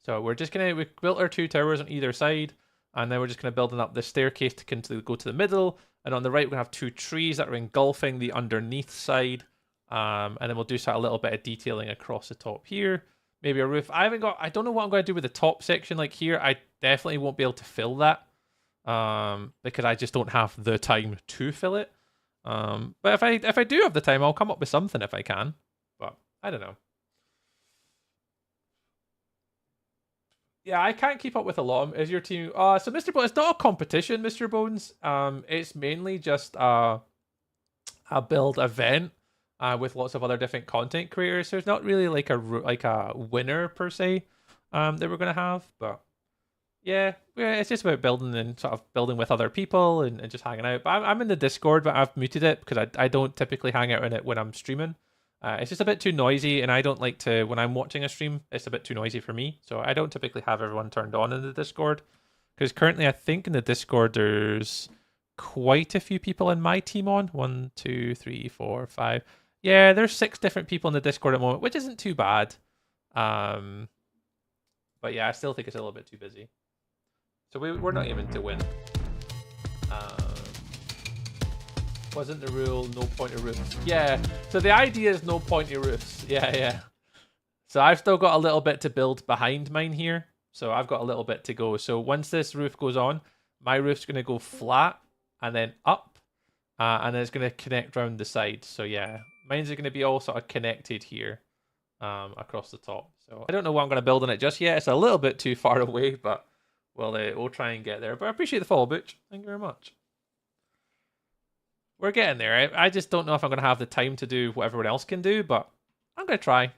So we're just we built our 2 towers on either side. And then we're just kind of building up the staircase to go to the middle. And on the right, we have 2 trees that are engulfing the underneath side. And then we'll do a little bit of detailing across the top here. Maybe a roof. I don't know what I'm going to do with the top section like here. I definitely won't be able to fill that. Because I just don't have the time to fill it. But if I do have the time, I'll come up with something if I can. But I don't know. Yeah, I can't keep up with a lot. Is your team... so Mr. Bones, it's not a competition, Mr. Bones. It's mainly just a build event with lots of other different content creators. So it's not really like a winner per se that we're going to have. But yeah, it's just about building and sort of building with other people and just hanging out. But I'm in the Discord, but I've muted it because I don't typically hang out in it when I'm streaming. It's just a bit too noisy, and I don't like to, when I'm watching a stream, it's a bit too noisy for me. So I don't typically have everyone turned on in the Discord. Because currently, I think in the Discord, there's quite a few people in my team on. 1, 2, 3, 4, 5. Yeah, there's 6 different people in the Discord at the moment, which isn't too bad. But yeah, I still think it's a little bit too busy. So we're not aiming to win. Wasn't the rule no pointy roofs? Yeah, so the idea is no pointy roofs. Yeah. So I've still got a little bit to build behind mine here. So I've got a little bit to go. So once this roof goes on, my roof's going to go flat and then up. And then it's going to connect around the sides. So yeah, mine's are going to be all sort of connected here across the top. So I don't know what I'm going to build on it just yet. It's a little bit too far away, but we'll try and get there. But I appreciate the follow, Butch. Thank you very much. We're getting there. I just don't know if I'm going to have the time to do what everyone else can do, but I'm going to try.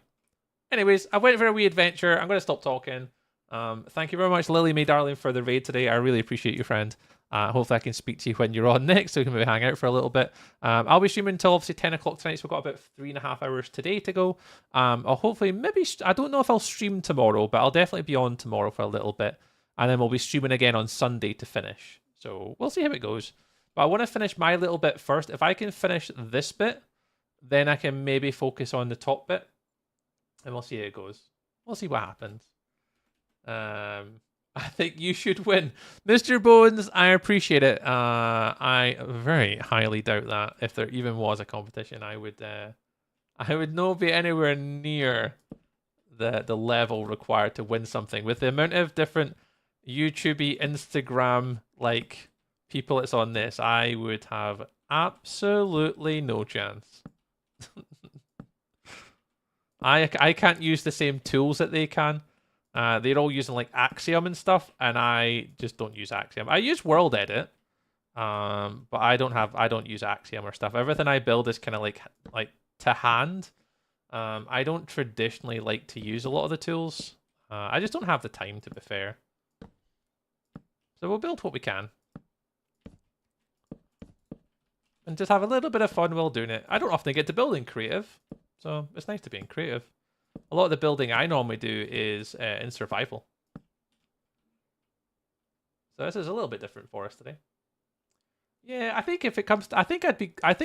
Anyways, I went for a wee adventure. I'm going to stop talking. Thank you very much, Lily Mae Darling, for the raid today. I really appreciate you, friend. Hopefully I can speak to you when you're on next, so we can maybe hang out for a little bit. I'll be streaming until obviously 10 o'clock tonight, so we've got about 3.5 hours today to go. I'll hopefully, I don't know if I'll stream tomorrow, but I'll definitely be on tomorrow for a little bit. And then we'll be streaming again on Sunday to finish. So we'll see how it goes. But I want to finish my little bit first. If I can finish this bit, then I can maybe focus on the top bit. And we'll see how it goes. We'll see what happens. I think you should win. Mr. Bones, I appreciate it. I very highly doubt that. If there even was a competition, I would not be anywhere near the level required to win something. With the amount of different YouTube-y, Instagram, like... people that's on this, I would have absolutely no chance. I can't use the same tools that they can. They're all using like Axiom and stuff, and I just don't use Axiom. I use World Edit, but I don't use Axiom or stuff. Everything I build is kind of like to hand. I don't traditionally like to use a lot of the tools. I just don't have the time, to be fair. So we'll build what we can. And just have a little bit of fun while doing it. I don't often get to build in creative, so it's nice to be in creative. A lot of the building I normally do is in survival. So this is a little bit different for us today. Yeah, I think if it comes to, I think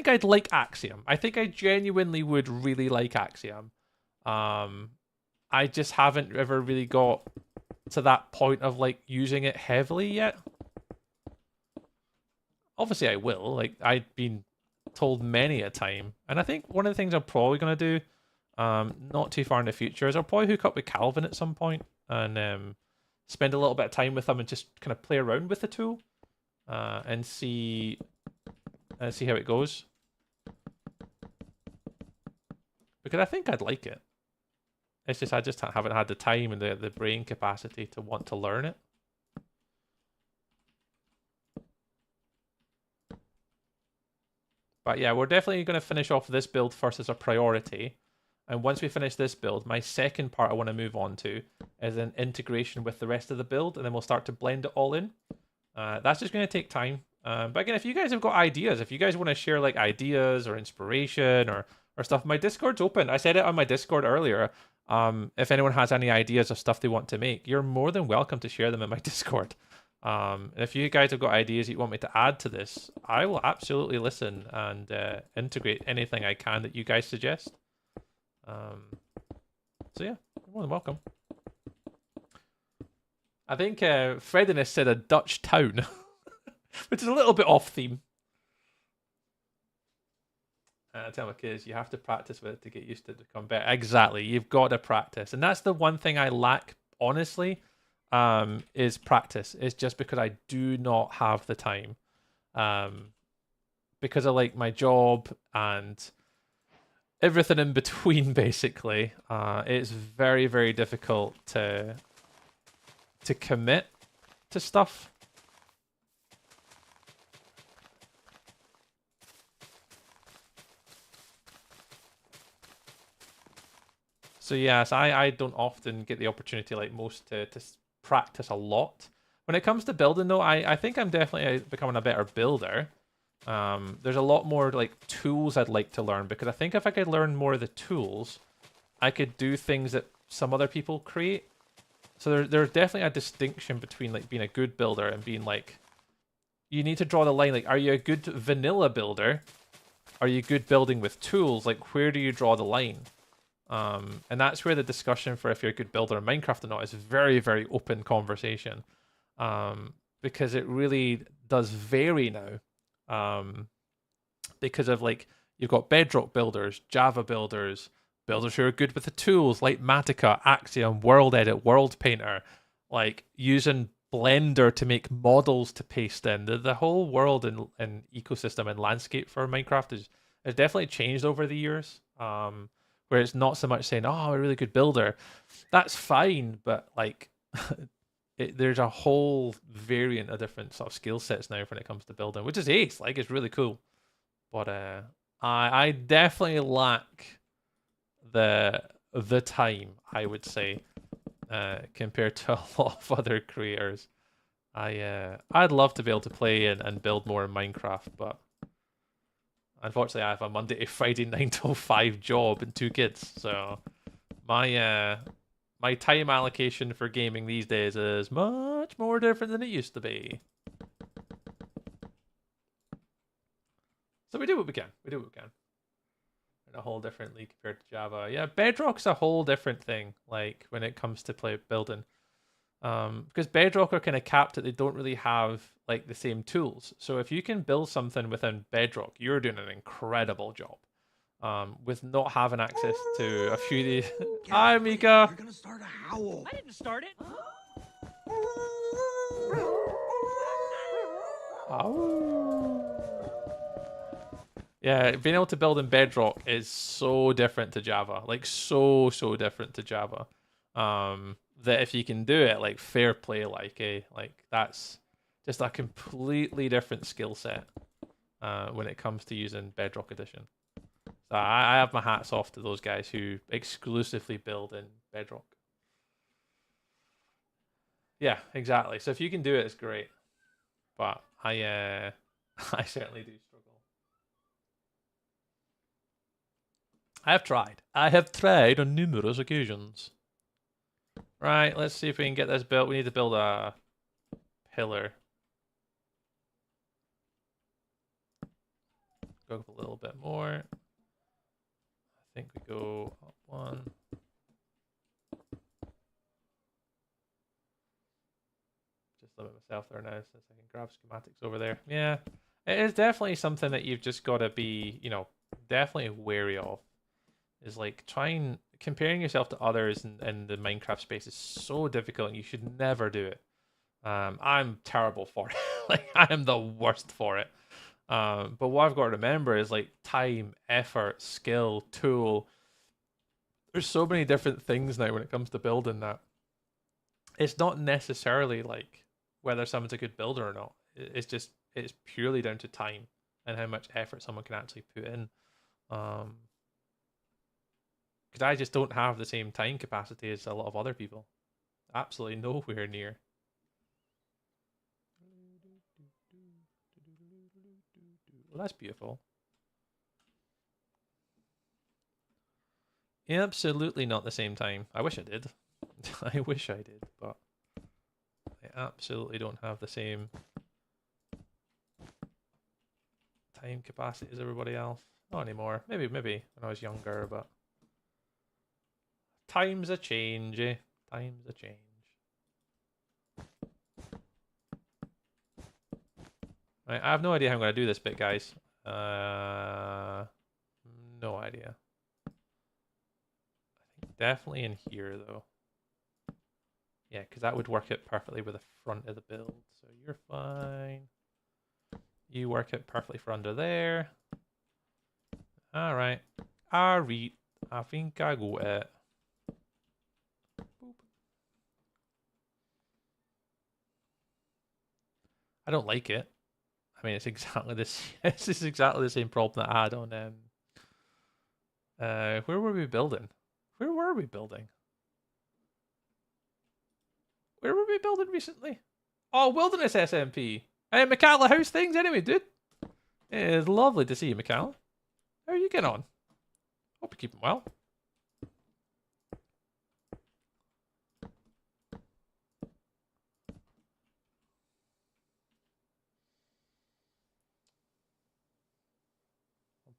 I'd like Axiom. I think I genuinely would really like Axiom. I just haven't ever really got to that point of like using it heavily yet. Obviously I will, like I've been told many a time. And I think one of the things I'm probably going to do, not too far in the future, is I'll probably hook up with Calvin at some point and spend a little bit of time with them and just kind of play around with the tool and see how it goes. Because I think I'd like it. It's just I just haven't had the time and the brain capacity to want to learn it. But yeah, we're definitely going to finish off this build first as a priority. And once we finish this build, my second part I want to move on to is an integration with the rest of the build, and then we'll start to blend it all in. That's just going to take time. But again, if you guys have got ideas, if you guys want to share like ideas or inspiration or stuff, my Discord's open. I said it on my Discord earlier. If anyone has any ideas of stuff they want to make, you're more than welcome to share them in my Discord. And if you guys have got ideas you want me to add to this, I will absolutely listen and integrate anything I can that you guys suggest. So yeah, you're more than welcome. I think Frediness said a Dutch town, which is a little bit off theme. I tell my kids, you have to practice with it to get used to it to become better. Exactly, you've got to practice. And that's the one thing I lack, honestly, is practice. It's just because I do not have the time. Because of like my job and everything in between, basically, it's very, very difficult to commit to stuff. So yes, I don't often get the opportunity like most to practice a lot. When it comes to building though, I think I'm definitely becoming a better builder. There's a lot more like tools I'd like to learn, because I think if I could learn more of the tools, I could do things that some other people create. So there's definitely a distinction between like being a good builder and being like, you need to draw the line. Like, are you a good vanilla builder? Are you good building with tools? Like, where do you draw the line? And that's where the discussion for if you're a good builder in Minecraft or not is very, very open conversation. Because it really does vary now. Because of like, you've got Bedrock builders, Java builders, builders who are good with the tools like Matica, Axiom, World Edit, World Painter, like using Blender to make models to paste in. The whole world and ecosystem and landscape for Minecraft has definitely changed over the years. Where it's not so much saying, oh, I'm a really good builder. That's fine, but like there's a whole variant of different sort of skill sets now when it comes to building, which is ace. Like, it's really cool. But I definitely lack the time, I would say, compared to a lot of other creators. I'd love to be able to play and build more in Minecraft, but unfortunately, I have a Monday to Friday 9 to 5 job and 2 kids, so my time allocation for gaming these days is much more different than it used to be. So we do what we can. We do what we can. In a whole different league compared to Java. Yeah, Bedrock's a whole different thing. Like when it comes to building. Because Bedrock are kind of capped that they don't really have like the same tools. So if you can build something within Bedrock, you're doing an incredible job. With not having access to a few of these. Hi, Mika. You're gonna start a howl. I didn't start it. Yeah, being able to build in Bedrock is so different to Java. Like so different to Java. That if you can do it, like fair play, like that's just a completely different skill set when it comes to using Bedrock Edition. So I have my hats off to those guys who exclusively build in Bedrock. Yeah, exactly. So if you can do it, it's great. But I certainly do struggle. I have tried on numerous occasions. Right, let's see if we can get this built. We need to build a pillar. Go up a little bit more. I think we go up one. Just limit myself there now since I can grab schematics over there. Yeah, it is definitely something that you've just got to be, definitely wary of. is like comparing yourself to others in the Minecraft space is so difficult, and you should never do it. I'm terrible for it. Like, I am the worst for it. But what I've got to remember is like time, effort, skill, tool. There's so many different things now when it comes to building that it's not necessarily like whether someone's a good builder or not. It's purely down to time and how much effort someone can actually put in. Because I just don't have the same time capacity as a lot of other people. Absolutely nowhere near. Well, that's beautiful. Absolutely not the same time. I wish I did. I wish I did, but I absolutely don't have the same time capacity as everybody else. Not anymore. Maybe when I was younger, but times a change, eh? Times a change. Right, I have no idea how I'm going to do this bit, guys. No idea. I think definitely in here, though. Yeah, because that would work it perfectly with the front of the build. So you're fine. You work it perfectly for under there. Alright. Alright. I think I got it. Boop. I don't like it. I mean, it's exactly this. This is exactly the same problem that I had on. Where were we building? Where were we building? Where were we building recently? Oh, Wilderness SMP. Hey, Michaela, how's things anyway, dude? It is lovely to see you, Michaela. How are you getting on? Hope you're keeping well.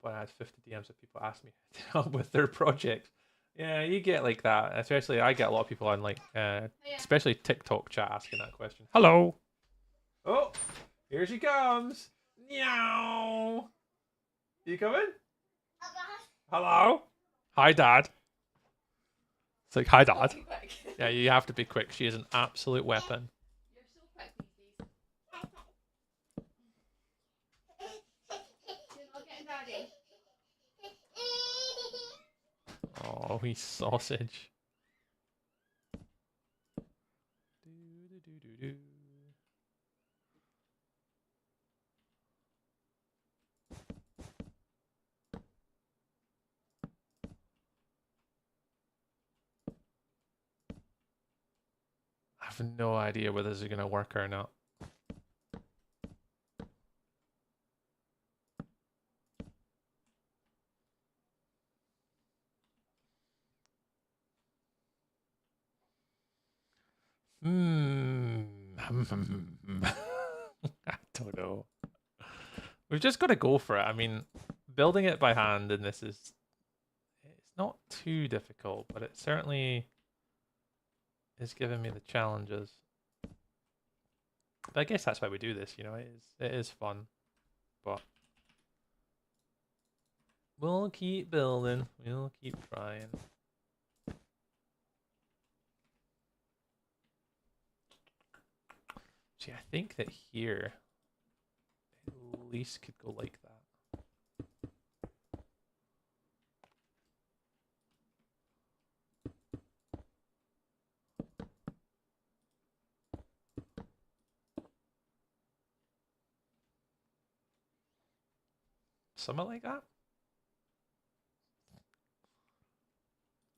But I had 50 DMs of people ask me to help with their projects. Yeah, you get like that. Especially, I get a lot of people on like, especially TikTok chat asking that question. Hello. Oh, here she comes. Meow. You coming? Hello. Hi, Dad. It's like, hi, Dad. Yeah, you have to be quick. She is an absolute weapon. You're so quick these days. You're not getting daddy. Oh, he's sausage. I have no idea whether this is going to work or not. I don't know. We've just got to go for it. I mean, building it by hand in this it's not too difficult, but it certainly is giving me the challenges. But I guess that's why we do this, you know, it is fun. But we'll keep building. We'll keep trying. See, I think that here at least could go like that. Something like that.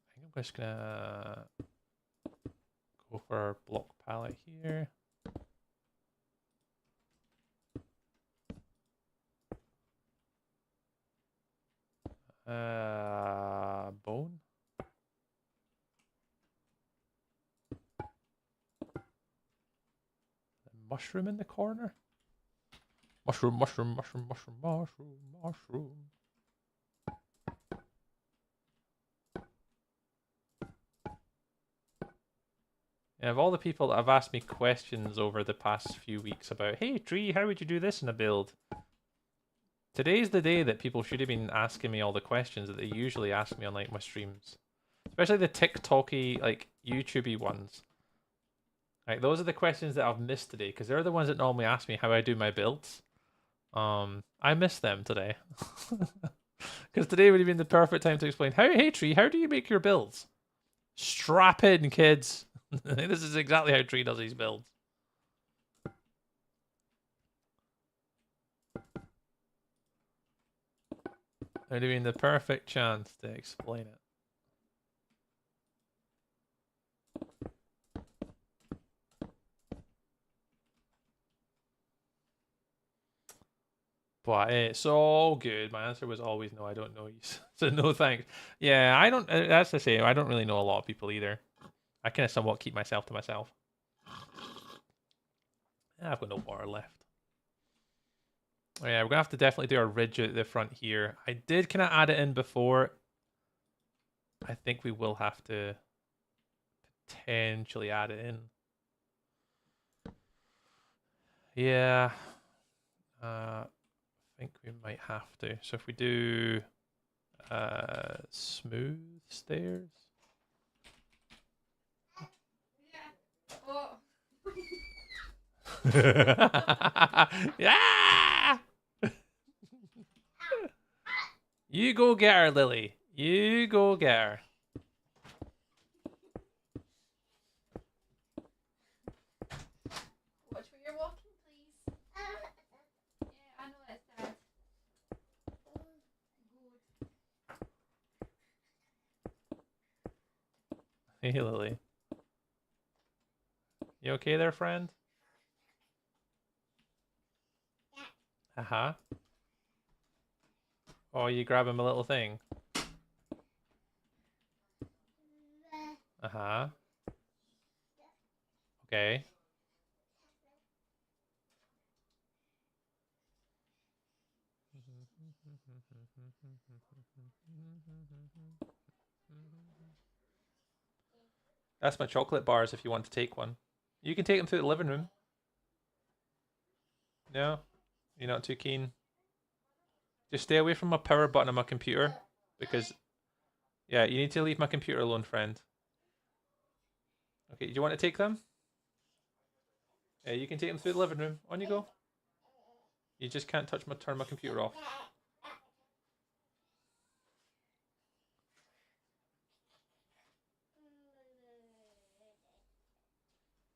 I think I'm just gonna go for our block palette here. Bone. Mushroom in the corner. Mushroom, mushroom, mushroom, mushroom, mushroom, mushroom. Yeah, of all the people that have asked me questions over the past few weeks about, hey Tree, how would you do this in a build? Today's the day that people should have been asking me all the questions that they usually ask me on like my streams, especially the TikToky like YouTubey ones. Like those are the questions that I've missed today because they're the ones that normally ask me how I do my builds. I missed them today because today would have been the perfect time to explain hey Tree, how do you make your builds? Strap in, kids. This is exactly how Tree does his builds. They're doing the perfect chance to explain it. But it's all good. My answer was always no, I don't know you. So no thanks. Yeah, I don't, that's the same. I don't really know a lot of people either. I kind of somewhat keep myself to myself. Yeah, I've got no water left. Oh, yeah, we're going to have to definitely do a ridge at the front here. I did kind of add it in before. I think we will have to potentially add it in. Yeah. I think we might have to. So if we do smooth stairs. Oh. Yeah! You go get her, Lily. You go get her. Watch where you're walking, please. Yeah, I know that's Dad. Good. Hey, Lily. You okay there, friend? Uh-huh. Oh, you grab him a little thing? Uh-huh. Okay. That's my chocolate bars if you want to take one. You can take them through the living room. No? You're not too keen? Just stay away from my power button on my computer. Because, yeah, you need to leave my computer alone, friend. Okay, do you want to take them? Yeah, you can take them through the living room. On you go. You just can't turn my computer off.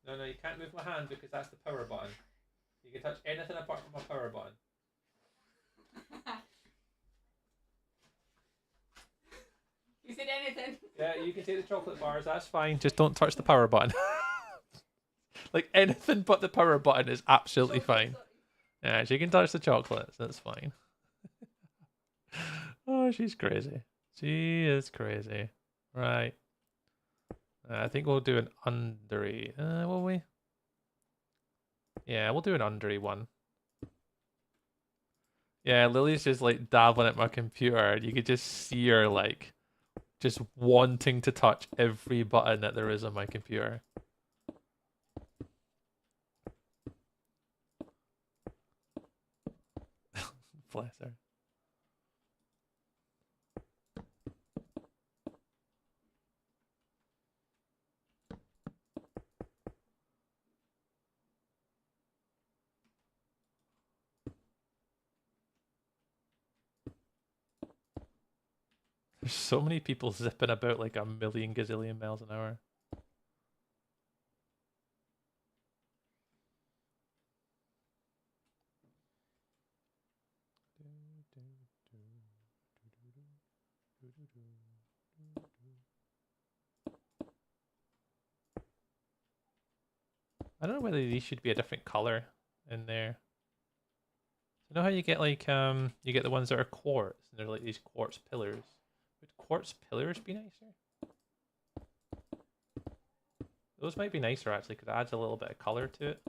No, you can't move my hand because that's the power button. You can touch anything apart from my power button. You said anything? Yeah, you can take the chocolate bars, that's fine. Just don't touch the power button. Like anything but the power button is absolutely fine. Yeah, she can touch the chocolates, that's fine. Oh, she's crazy. She is crazy. Right. I think we'll do an undery. Will we? Yeah, we'll do an undery one. Yeah, Lily's just like dabbling at my computer. You could just see her like just wanting to touch every button that there is on my computer. Bless her. There's so many people zipping about like a million gazillion miles an hour. I don't know whether these should be a different color in there. You know how you get like you get the ones that are quartz and they're like these quartz pillars. Would quartz pillars be nicer? Those might be nicer actually because it adds a little bit of color to it.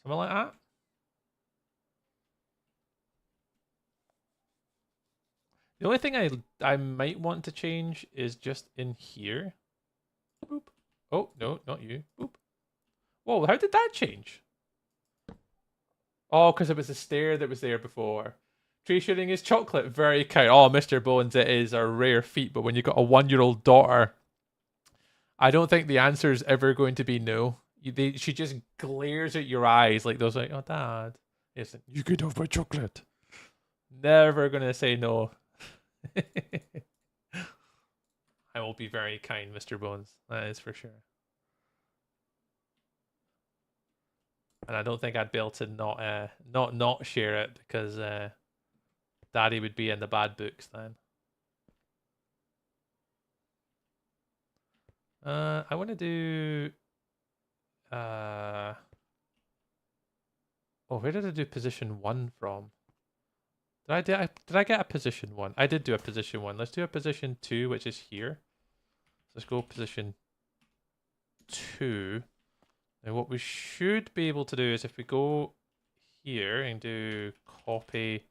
Something like that. The only thing I might want to change is just in here. Boop. Oh, no, not you. Boop. Whoa, how did that change? Oh, because it was the stair that was there before. Tree shooting is chocolate. Very kind. Oh, Mr. Bones, it is a rare feat, but when you've got a 1-year-old daughter, I don't think the answer is ever going to be no. She just glares at your eyes like those, like, oh, Dad. Yes, you could have my chocolate. Never going to say no. I will be very kind, Mr. Bones. That is for sure. And I don't think I'd be able to not share it because Daddy would be in the bad books then. I want to do. Oh, where did I do position 1 from? Did I get a position 1? I did do a position 1. Let's do a position 2, which is here. Let's go position 2. Now what we should be able to do is if we go here and do copy,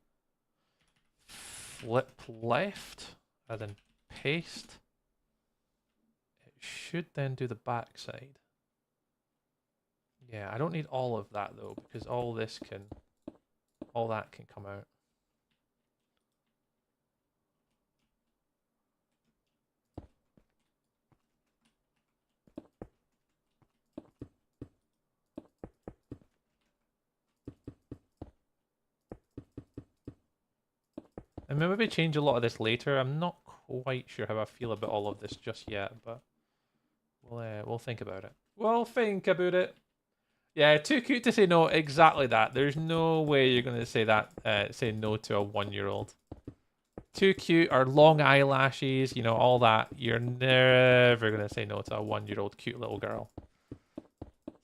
flip left, and then paste, it should then do the back side. Yeah, I don't need all of that though, because all that can come out. And maybe change a lot of this later. I'm not quite sure how I feel about all of this just yet, but we'll think about it. We'll think about it. Yeah, too cute to say no. Exactly that. There's no way you're going to say that. Say no to a 1-year-old. Too cute, or long eyelashes, you know, all that. You're never going to say no to a 1-year-old cute little girl.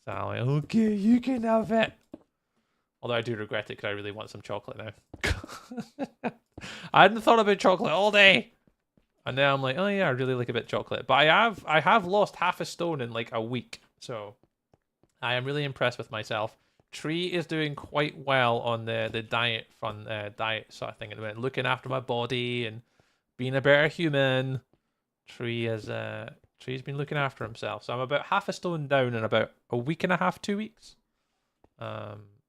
Sally, okay, you can have it. Although I do regret it because I really want some chocolate now. I hadn't thought about chocolate all day. And now I'm like, oh yeah, I really like a bit of chocolate. But I have lost half a stone in like a week. So I am really impressed with myself. Tree is doing quite well on the diet sort of thing at the moment. Looking after my body and being a better human. Tree's been looking after himself. So I'm about half a stone down in about a week and a half, 2 weeks.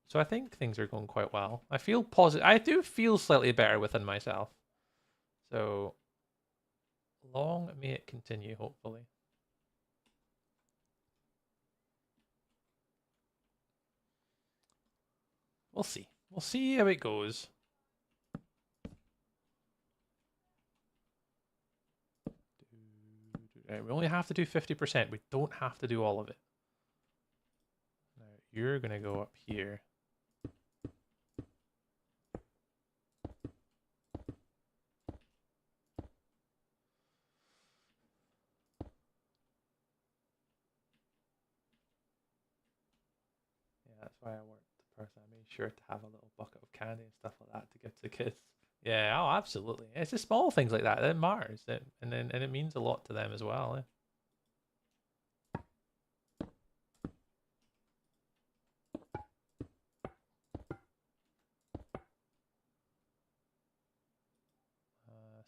So I think things are going quite well. I feel positive. I do feel slightly better within myself. So long may it continue, hopefully. We'll see. We'll see how it goes. We only have to do 50%. We don't have to do all of it. Now, you're going to go up here. That's why I worked the person. I made sure to have a little bucket of candy and stuff like that to give to the kids. Yeah, oh, absolutely. It's the small things like that that matters, and it means a lot to them as well.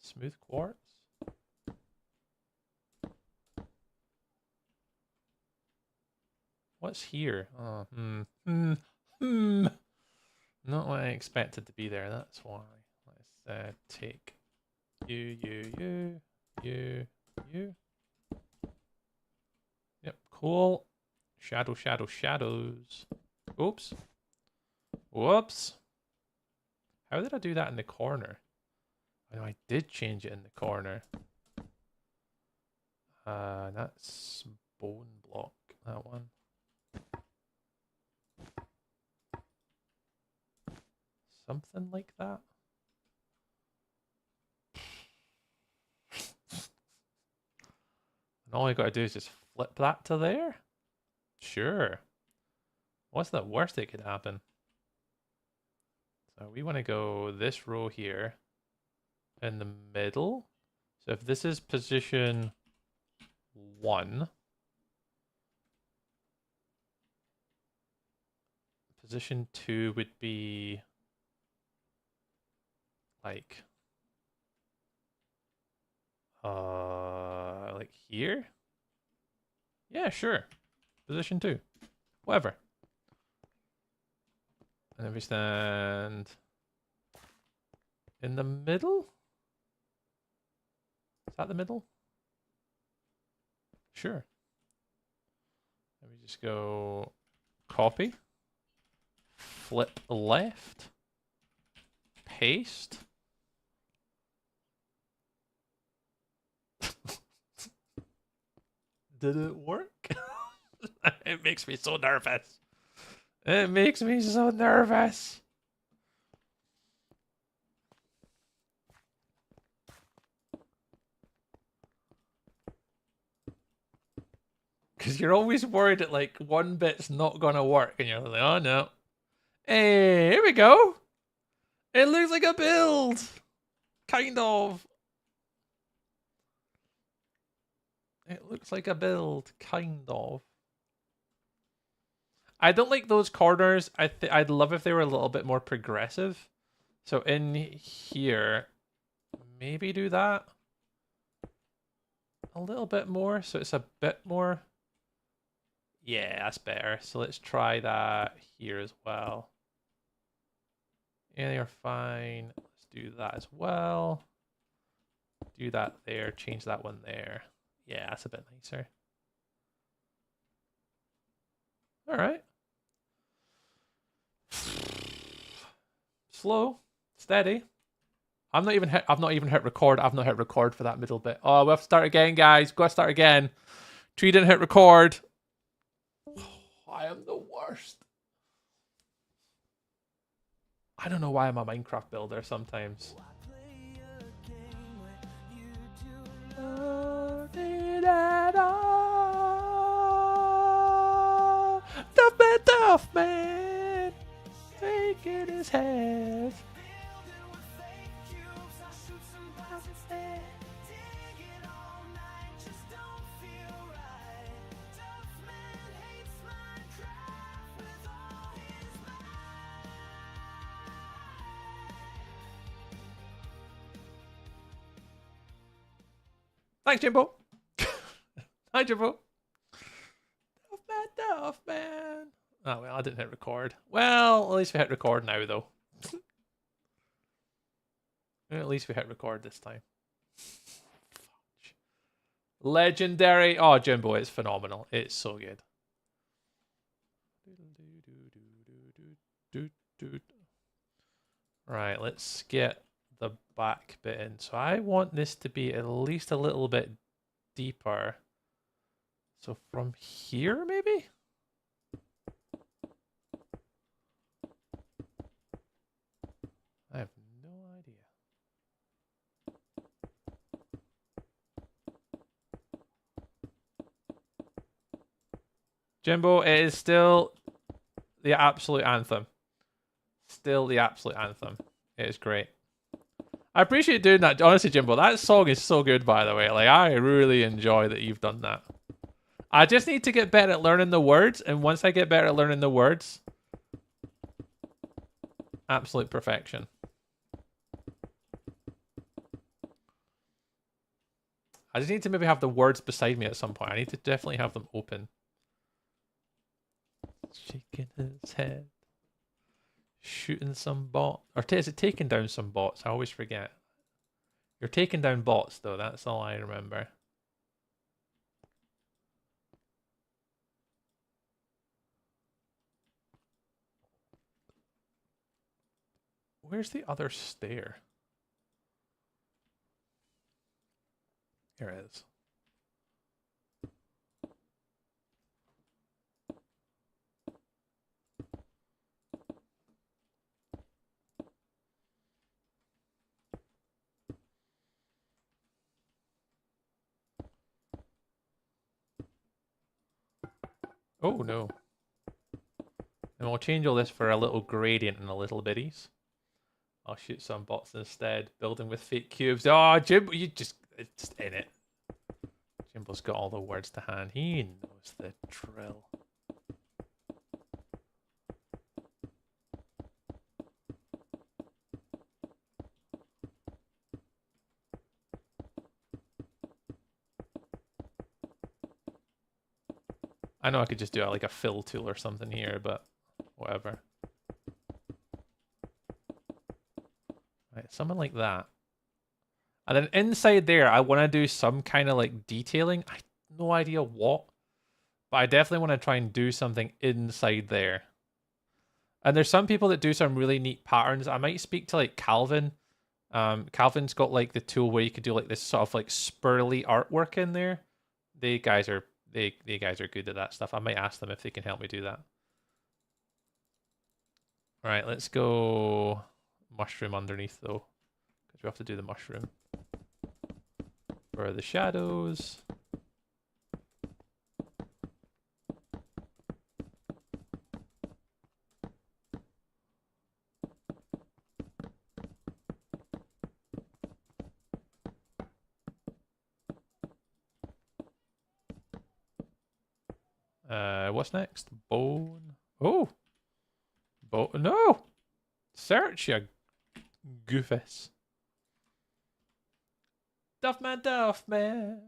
Smooth quartz. What's here? Oh, not what I expected to be there. That's why. Let's take you. Yep, cool. Shadows. Oops. Whoops. How did I do that in the corner? I know I did change it in the corner. That's bone block. That one. Something like that. And all I gotta do is just flip that to there? Sure. What's the worst that could happen? So we want to go this row here in the middle. So if this is position 1, Position 2 would be like here? Yeah, sure. Position 2. Whatever. And then we stand in the middle? Is that the middle? Sure. Let me just go copy, flip left, paste. Did it work? It makes me so nervous. It makes me so nervous. Because you're always worried that like one bit's not gonna work, and you're like, oh no. Hey, here we go. It looks like a build. Kind of. It looks like a build, kind of. I don't like those corners. I'd love if they were a little bit more progressive. So in here, maybe do that a little bit more, so it's a bit more. Yeah, that's better. So let's try that here as well. Yeah, you're fine. Let's do that as well. Do that there. Change that one there. Yeah, that's a bit nicer. All right. Slow, steady. I've not even hit record. I've not hit record for that middle bit. Oh, we have to start again, guys. Got to start again. Tree didn't hit record. I am the worst. I don't know why I'm a Minecraft builder sometimes. Tough man, taking his head. Thanks, Jimbo. Hi, Jimbo. Tough man. Oh, well, I didn't hit record. Well, at least we hit record now, though. At least we hit record this time. Legendary. Oh, Jimbo, it's phenomenal. It's so good. Right, let's get the back bit in. So I want this to be at least a little bit deeper. So from here, maybe? I have no idea. Jimbo, it is still the absolute anthem. Still the absolute anthem. It is great. I appreciate doing that. Honestly, Jimbo, that song is so good, by the way. Like, I really enjoy that you've done that. I just need to get better at learning the words, and once I get better at learning the words, absolute perfection. I just need to maybe have the words beside me at some point. I need to definitely have them open. Shaking his head. Shooting some bots. Or is it taking down some bots? I always forget. You're taking down bots, though. That's all I remember. Where's the other stair? Here it is. Oh no. And we'll change all this for a little gradient and a little bitties. I'll shoot some bots instead. Building with fake cubes. Oh, Jimbo, it's in it. Jimbo's got all the words to hand. He knows the drill. I know I could just do like a fill tool or something here, but whatever. Right, something like that. And then inside there, I want to do some kind of like detailing. I have no idea what, but I definitely want to try and do something inside there. And there's some people that do some really neat patterns. I might speak to like Calvin. Calvin's got like the tool where you could do like this sort of like spirally artwork in there. They guys are good at that stuff. I might ask them if they can help me do that. All right, let's go mushroom underneath though, because we have to do the mushroom for the shadows. What's next? Bone. Oh! No! Search, you goofus. Duffman.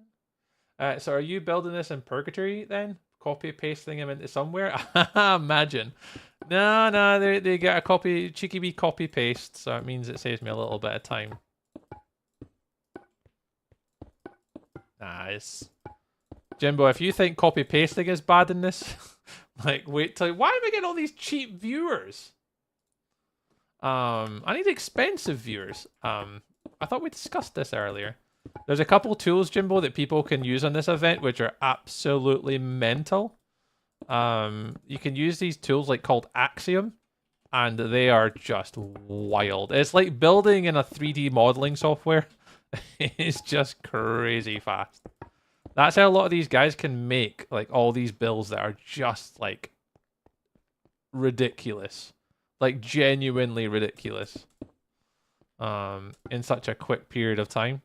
So are you building this in Purgatory then? Copy pasting him into somewhere? Imagine. No, they get a copy, cheeky wee copy paste, so it means it saves me a little bit of time. Nice. Jimbo, if you think copy pasting is bad in this, like wait till why am I getting all these cheap viewers? I need expensive viewers. I thought we discussed this earlier. There's a couple tools, Jimbo, that people can use on this event which are absolutely mental. You can use these tools like called Axiom, and they are just wild. It's like building in a 3D modeling software. It's just crazy fast. That's how a lot of these guys can make like all these builds that are just like ridiculous, like genuinely ridiculous, in such a quick period of time,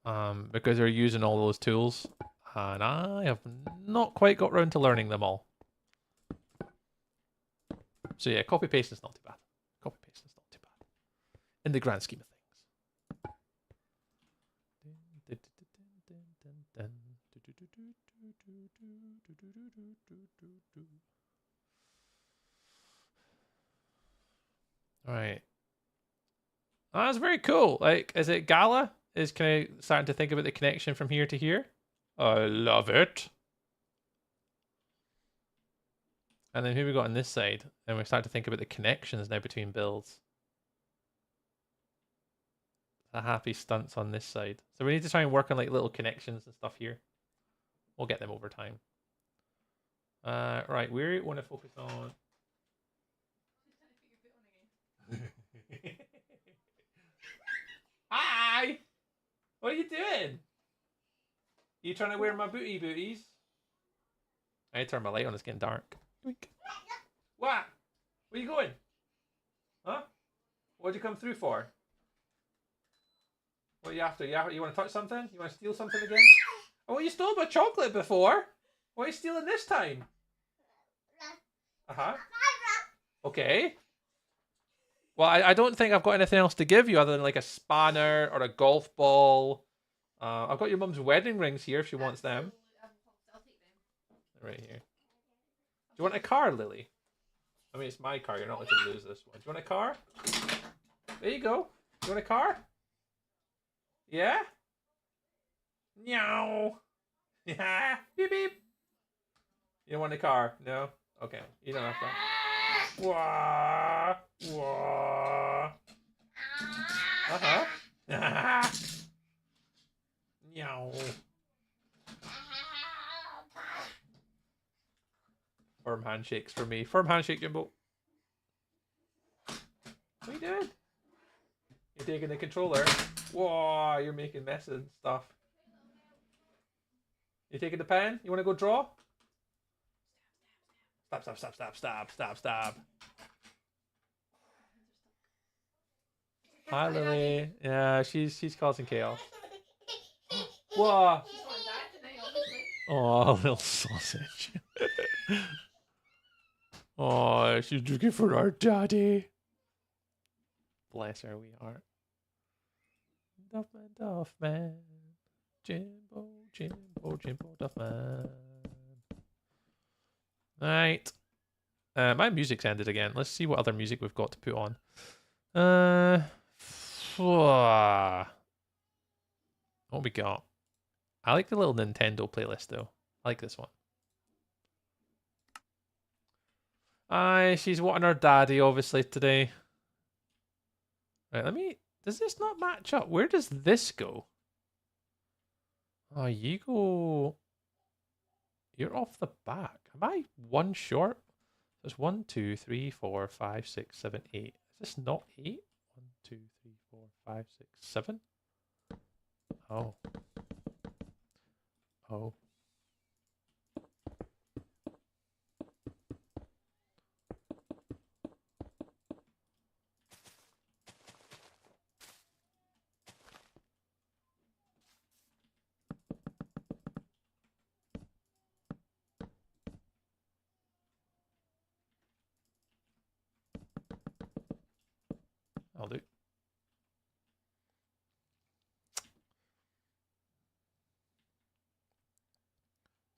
because they're using all those tools, and I have not quite got round to learning them all. So yeah, copy paste is not too bad. Copy paste is not too bad in the grand scheme of things. All right. Oh, that's very cool. Like, is it Gala? Is kind of starting to think about the connection from here to here. I love it. And then who we got on this side? And we start to think about the connections now between builds. The happy stunts on this side. So we need to try and work on like little connections and stuff here. We'll get them over time. Right, we want to focus on. Hi! What are you doing? You trying to wear my booties? I need to turn my light on, it's getting dark. What? Where you going? Huh? What'd you come through for? What are you after? You want to touch something? You want to steal something again? Oh, you stole my chocolate before. What are you stealing this time? Uh-huh. Okay. Well, I don't think I've got anything else to give you other than like a spanner or a golf ball. I've got your mum's wedding rings here if she wants them. Right here. Do you want a car, Lily? I mean, it's my car. You're not going to lose this one. Do you want a car? There you go. Do you want a car? Yeah? Meow. Yeah. Beep beep. You don't want a car? No? Okay. You don't have to. Wah. Wah. Uh-huh. Meow. Firm handshakes for me. Firm handshake, Jimbo. What are you doing? You're taking the controller. Whoa, you're making messes and stuff. You taking the pen? You want to go draw? Stop. Hi, Lily. Yeah, she's causing chaos. Whoa. Oh, little sausage. Oh, she's looking for our daddy. Bless her, we are. Duffman. Jimbo, Duffman. Right. My music's ended again. Let's see what other music we've got to put on. What we got? I like the little Nintendo playlist though. I like this one. Aye, she's wanting her daddy obviously today. Right, let me. Does this not match up? Where does this go? Oh, you go. You're off the back. Am I one short? There's 1, 2, 3, 4, 5, 6, 7, 8. Is this not 8? 1, 2, 3, 4, 5, 6, 7. Oh. Oh. I'll do.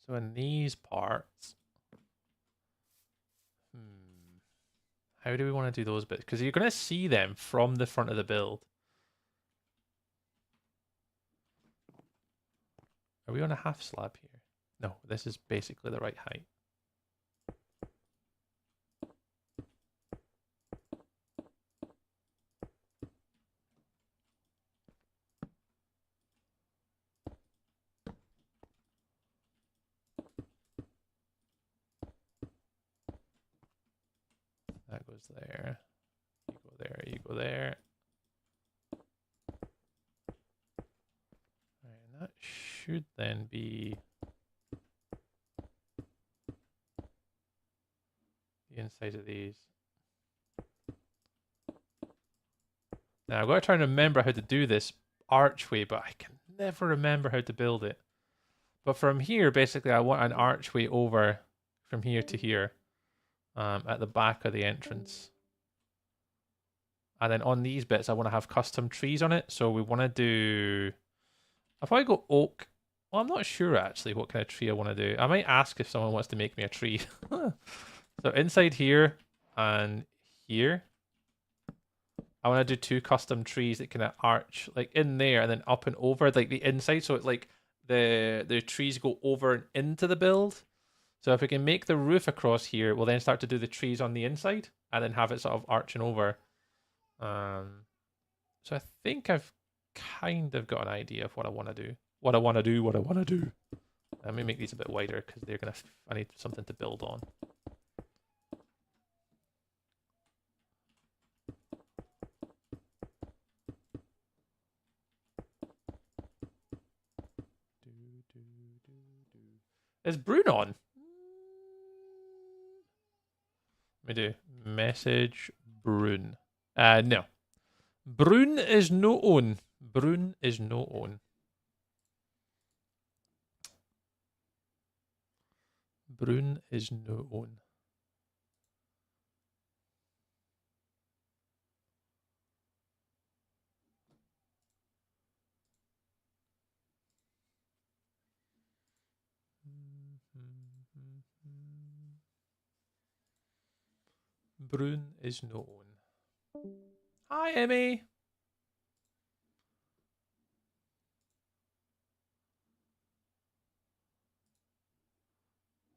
So in these parts, how do we want to do those bits? Because you're going to see them from the front of the build. Are we on a half slab here? No, this is basically the right height. That goes there. You go there. You go there. All right, and that should then be the inside of these. Now I've got to try and remember how to do this archway, but I can never remember how to build it. But from here, basically, I want an archway over from here to here. At the back of the entrance. And then on these bits, I want to have custom trees on it. So we want to do... I'll probably go oak. Well, I'm not sure actually what kind of tree I want to do. I might ask if someone wants to make me a tree. So inside here and here, I want to do 2 custom trees that kind of arch like in there and then up and over like the inside. So it like the trees go over and into the build. So if we can make the roof across here, we'll then start to do the trees on the inside and then have it sort of arching over. So I think I've kind of got an idea of what I want to do. What I want to do. Let me make these a bit wider because they're gonna. I need something to build on. Is Brune on? Let me do message Brune. No. Brune is no on. Brune is no on. Brune is no on. Brune is no on. Hi, Emmy.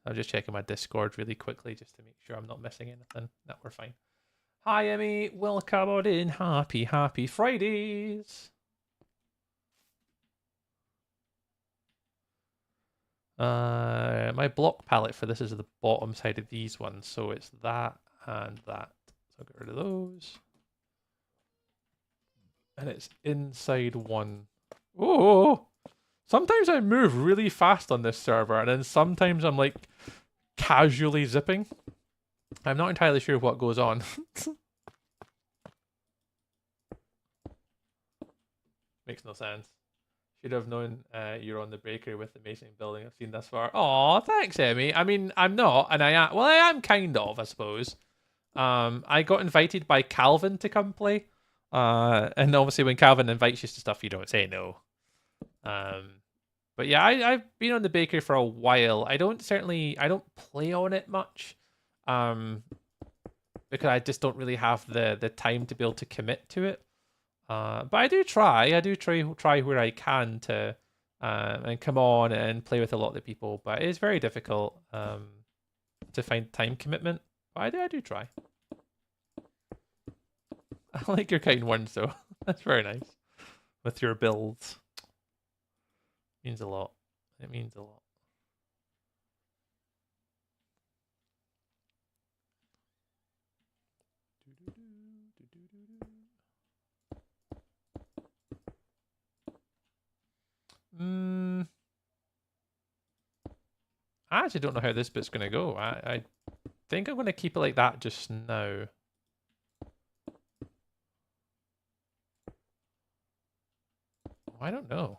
I'm just checking my Discord really quickly just to make sure I'm not missing anything. No, we're fine. Hi, Emmy. Welcome on in. Happy Fridays. My block palette for this is the bottom side of these ones, so it's that and that. So I'll get rid of those. And it's inside one. Oh! Sometimes I move really fast on this server, and then sometimes I'm like casually zipping. I'm not entirely sure what goes on. Makes no sense. Should have known you're on the breaker with the amazing building I've seen thus far. Aw, thanks, Emmy. I mean, I'm not, and I am. Well, I am kind of, I suppose. I got invited by Calvin to come play. And obviously when Calvin invites you to stuff, you don't say no. But yeah, I've been on the bakery for a while. I don't play on it much, because I just don't really have the time to be able to commit to it. But I do try. I do try where I can to and come on and play with a lot of the people. But it is very difficult to find time commitment. But I do try. I like your kind words though. That's very nice. With your builds. Means a lot. It means a lot. I actually don't know how this bit's gonna go. I think I'm gonna keep it like that just now. I don't know.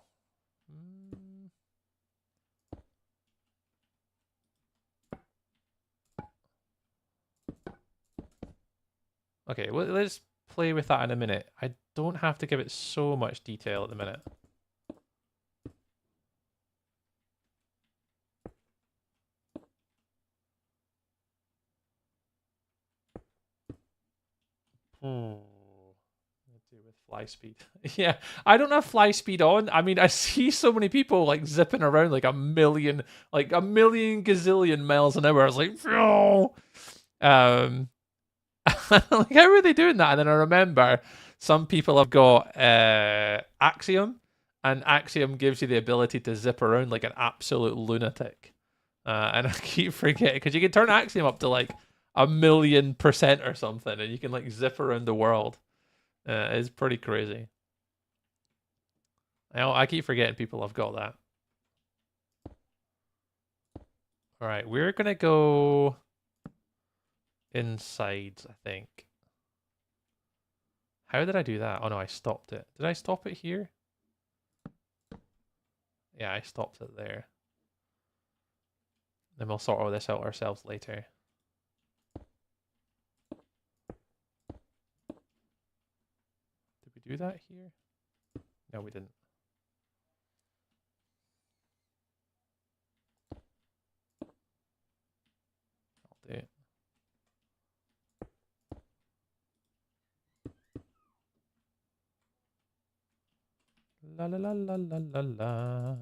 Okay, well, let's play with that in a minute. I don't have to give it so much detail at the minute. Let's do with fly speed. Yeah, I don't have fly speed on. I mean, I see so many people like zipping around like a million gazillion miles an hour. I was like, no. Like, how are they doing that? And then I remember some people have got Axiom, and Axiom gives you the ability to zip around like an absolute lunatic. And I keep forgetting because you can turn Axiom up to like 1,000,000% or something, and you can like zip around the world. It's pretty crazy. I keep forgetting people have got that. All right, we're gonna go inside, I think. How did I do that? Oh no, I stopped it. Did I stop it here? Yeah, I stopped it there. Then we'll sort all this out ourselves later. Did we do that here? No, we didn't. I'll do it. La la la la la la la.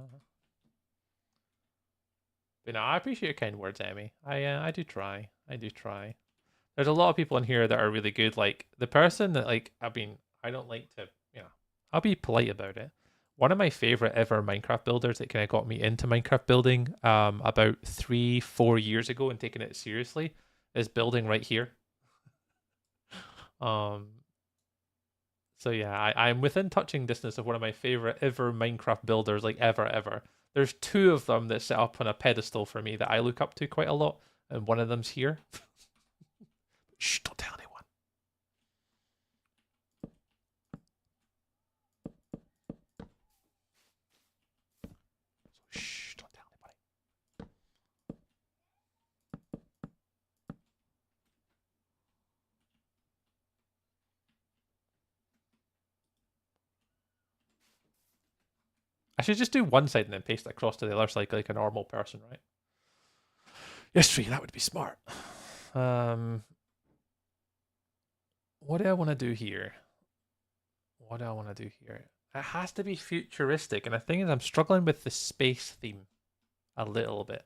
But no, I appreciate your kind words, Emmy. I do try. I do try. There's a lot of people in here that are really good. Like the person that I don't like to, I'll be polite about it. One of my favorite ever Minecraft builders that kind of got me into Minecraft building about 3-4 years ago and taking it seriously is building right here. So yeah, I'm within touching distance of one of my favorite ever Minecraft builders, like ever. There's two of them that set up on a pedestal for me that I look up to quite a lot, and one of them's here. Shh, don't tell anyone. Shh, don't tell anybody. I should just do one side and then paste it across to the other side like a normal person, right? Yes, Tree, that would be smart. What do I want to do here? It has to be futuristic, and the thing is I'm struggling with the space theme a little bit.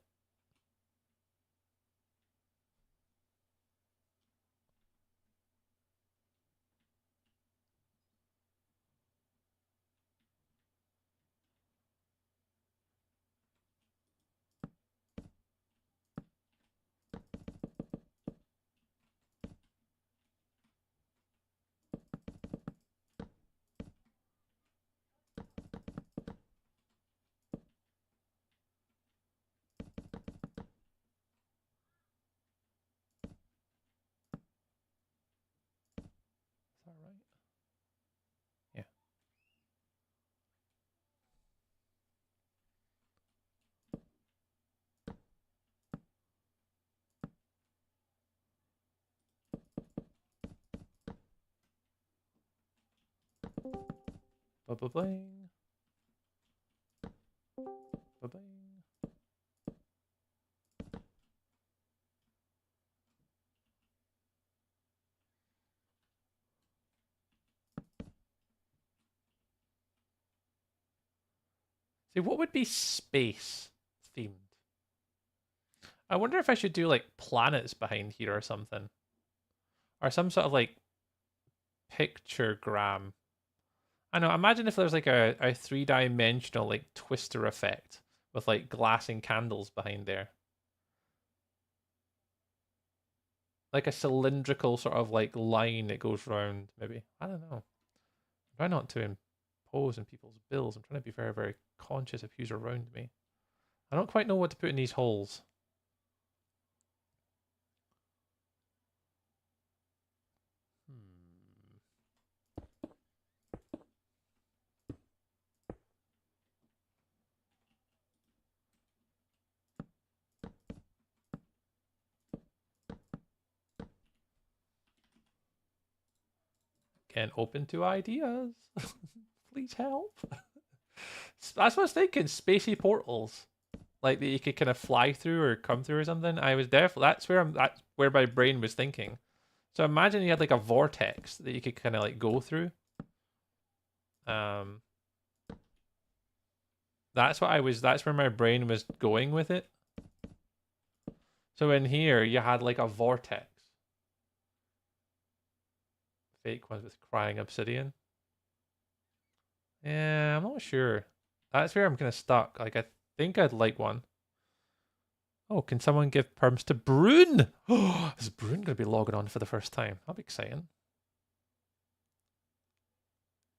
Is that right? Yeah. Bling. Bye-bye. See, what would be space themed? I wonder if I should do like planets behind here or something. Or some sort of like pictogram. I know, imagine if there's like a three-dimensional like twister effect with like glass and candles behind there. Like a cylindrical sort of like line that goes round, maybe. I don't know. Try not to impose on people's bills. I'm trying to be very, very conscious of who's around me. I don't quite know what to put in these holes. Again, open to ideas. Please help. That's what I was thinking. Spacey portals, like that you could kind of fly through or come through or something. I was definitely that's where my brain was thinking. So imagine you had like a vortex that you could kind of like go through. That's what I was. That's where my brain was going with it. So in here you had like a vortex. Fake ones with crying obsidian. Yeah, I'm not sure. That's where I'm kind of stuck. Like, I think I'd like one. Oh, can someone give perms to Brune? Oh, is Brune going to be logging on for the first time? That'll be exciting.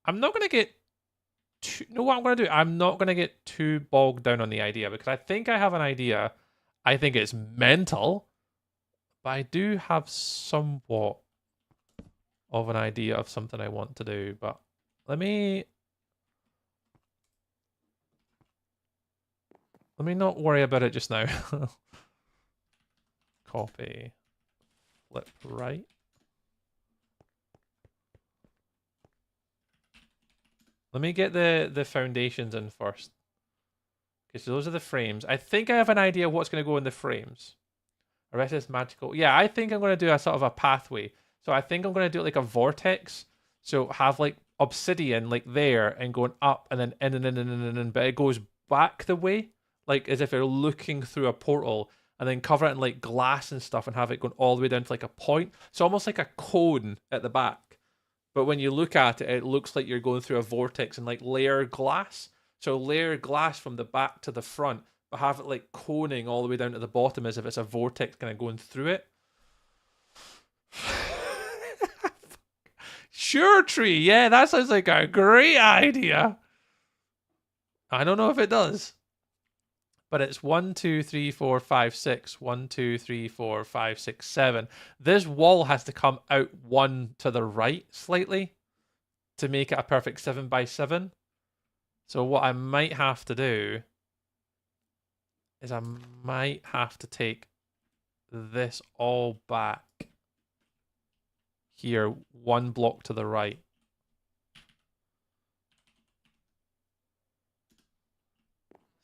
I'm not going to get too... No, what I'm going to do? I'm not going to get too bogged down on the idea because I think I have an idea. I think it's mental. But I do have somewhat of an idea of something I want to do, but let me not worry about it just now. Copy, flip right. Let me get the foundations in first. Okay, so those are the frames. I think I have an idea what's going to go in the frames. The rest is magical. Yeah, I think I'm going to do a sort of a pathway. So I think I'm going to do it like a vortex. So have like obsidian like there and going up and then in and in and in and in. But it goes back the way. Like as if you're looking through a portal. And then cover it in like glass and stuff and have it going all the way down to like a point. So almost like a cone at the back. But when you look at it, it looks like you're going through a vortex and like layer glass. So layer glass from the back to the front. But have it like coning all the way down to the bottom as if it's a vortex kind of going through it. Sure tree, yeah, that sounds like a great idea. I don't know if it does. But it's 1, 2, 3, 4, 5, 6. 1, 2, 3, 4, 5, 6, 7. This wall has to come out one to the right slightly to make it a perfect 7 by 7. So what I might have to do is I might have to take this all back here, one block to the right.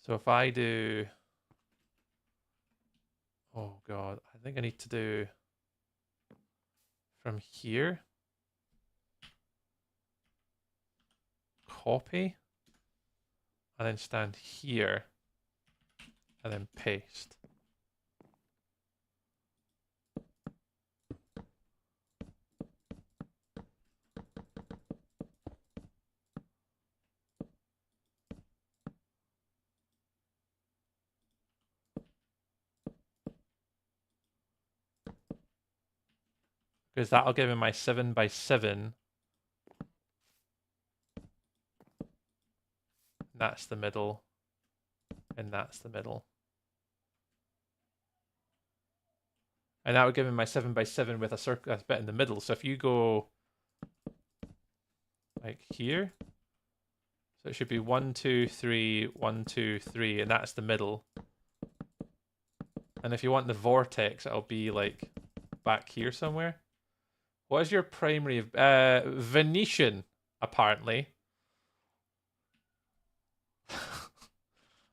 So if I do, oh God, I think I need to do from here, copy, and then stand here, and then paste. Because that'll give me my 7 by 7. That's the middle. And that's the middle. And that would give me my 7 by 7 with a circle that's bit in the middle. So if you go like here, so it should be 1, 2, 3, 1, 2, 3, and that's the middle. And if you want the vortex, it'll be like back here somewhere. What is your primary? Venetian, apparently.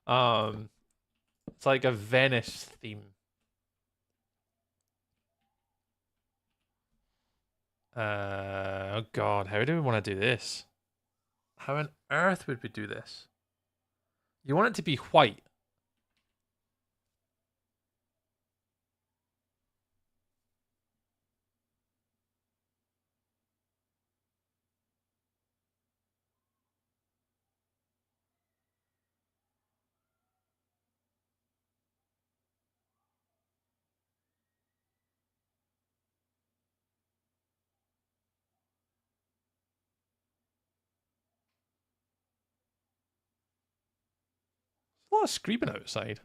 It's like a Venice theme. Oh god, how do we want to do this? How on earth would we do this? You want it to be white. A lot of screaming outside.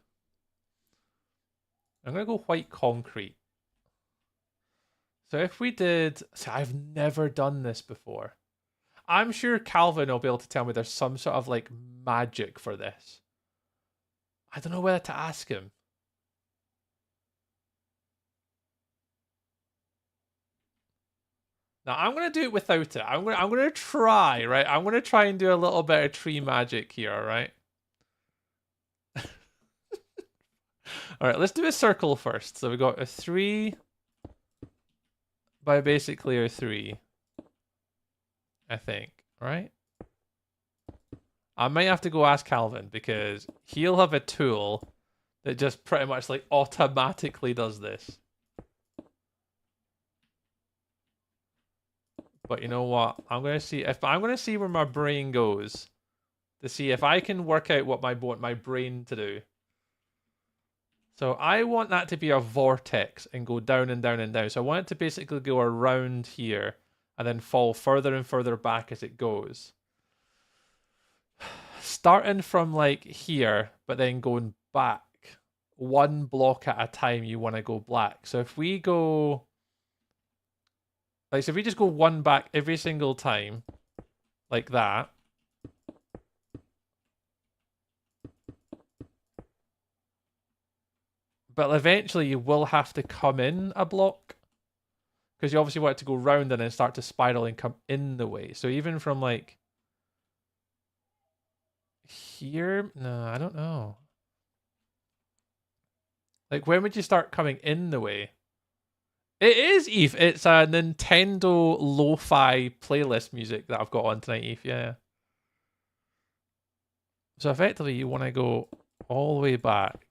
I'm gonna go white concrete. So if we did, see, I've never done this before. I'm sure Calvin will be able to tell me there's some sort of like magic for this. I don't know whether to ask him. Now I'm gonna do it without it. I'm gonna try, right? I'm gonna try and do a little bit of tree magic here, alright? Alright, let's do a circle first. So we got a 3 by basically a 3. I think, right? I might have to go ask Calvin because he'll have a tool that just pretty much like automatically does this. But you know what? I'm gonna see where my brain goes to see if I can work out what want my brain to do. So I want that to be a vortex and go down and down and down. So I want it to basically go around here and then fall further and further back as it goes. Starting from like here, but then going back one block at a time, you want to go black. So if we go, like, so if we just go one back every single time, like that. But eventually you will have to come in a block. Because you obviously want it to go round and then start to spiral and come in the way. So even from like here, no, I don't know. Like when would you start coming in the way? It is, Eve. It's a Nintendo lo-fi playlist music that I've got on tonight, Eve. Yeah. So effectively you want to go all the way back.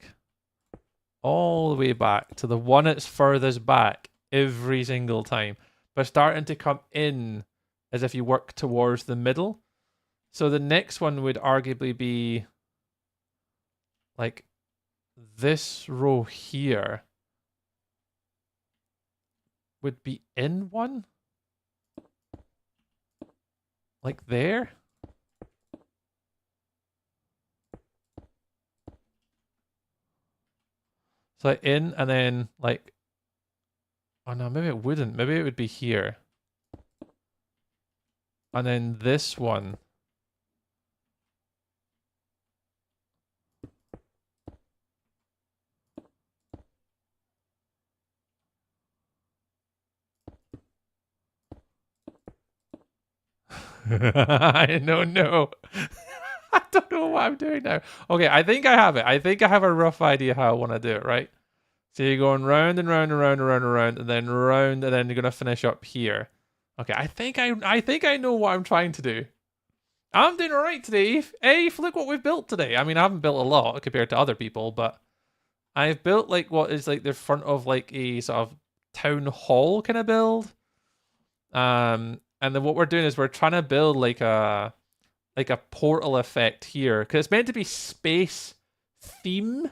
All the way back to the one that's furthest back every single time, but starting to come in as if you work towards the middle. So the next one would arguably be like this row here would be in one, like there. So like in and then like, oh no, maybe it wouldn't. Maybe it would be here. And then this one. I don't know. I don't know what I'm doing now. Okay, I think I have it. I think I have a rough idea how I want to do it, right? So you're going round and round and round and round and round and then round and then you're gonna finish up here. Okay, I think I know what I'm trying to do. I'm doing alright today, Eve. Hey, look what we've built today. I mean, I haven't built a lot compared to other people, but I've built like what is like the front of like a sort of town hall kind of build. And then what we're doing is we're trying to build like a portal effect here because it's meant to be space theme.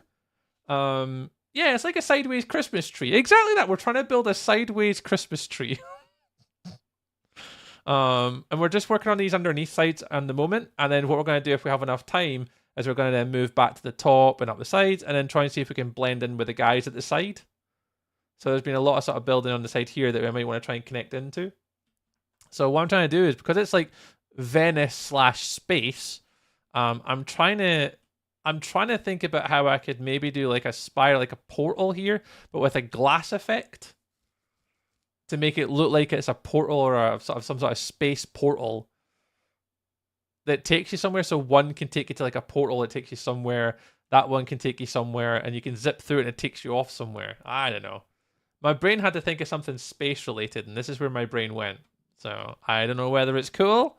Yeah, it's like a sideways Christmas tree. Exactly that. We're trying to build a sideways Christmas tree. And we're just working on these underneath sides at the moment. And then what we're going to do if we have enough time is we're going to then move back to the top and up the sides and then try and see if we can blend in with the guys at the side. So there's been a lot of sort of building on the side here that we might want to try and connect into. So what I'm trying to do is, because it's like Venice/space, I'm trying to think about how I could maybe do like a spiral, like a portal here, but with a glass effect to make it look like it's a portal or a sort of some sort of space portal. that takes you somewhere. So one can take you to like a portal that takes you somewhere. That one can take you somewhere, and you can zip through it and it takes you off somewhere. I don't know. My brain had to think of something space related, and this is where my brain went. So I don't know whether it's cool,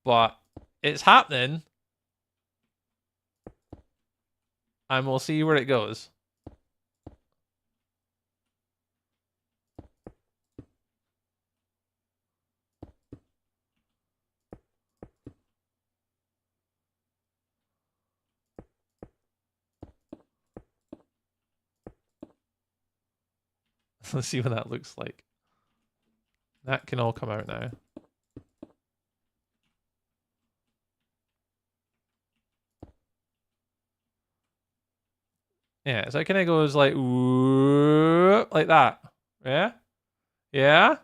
but it's happening. And we'll see where it goes. Let's see what that looks like. That can all come out now. Yeah, so it kind of goes like, whoop, like that. Yeah? Yeah?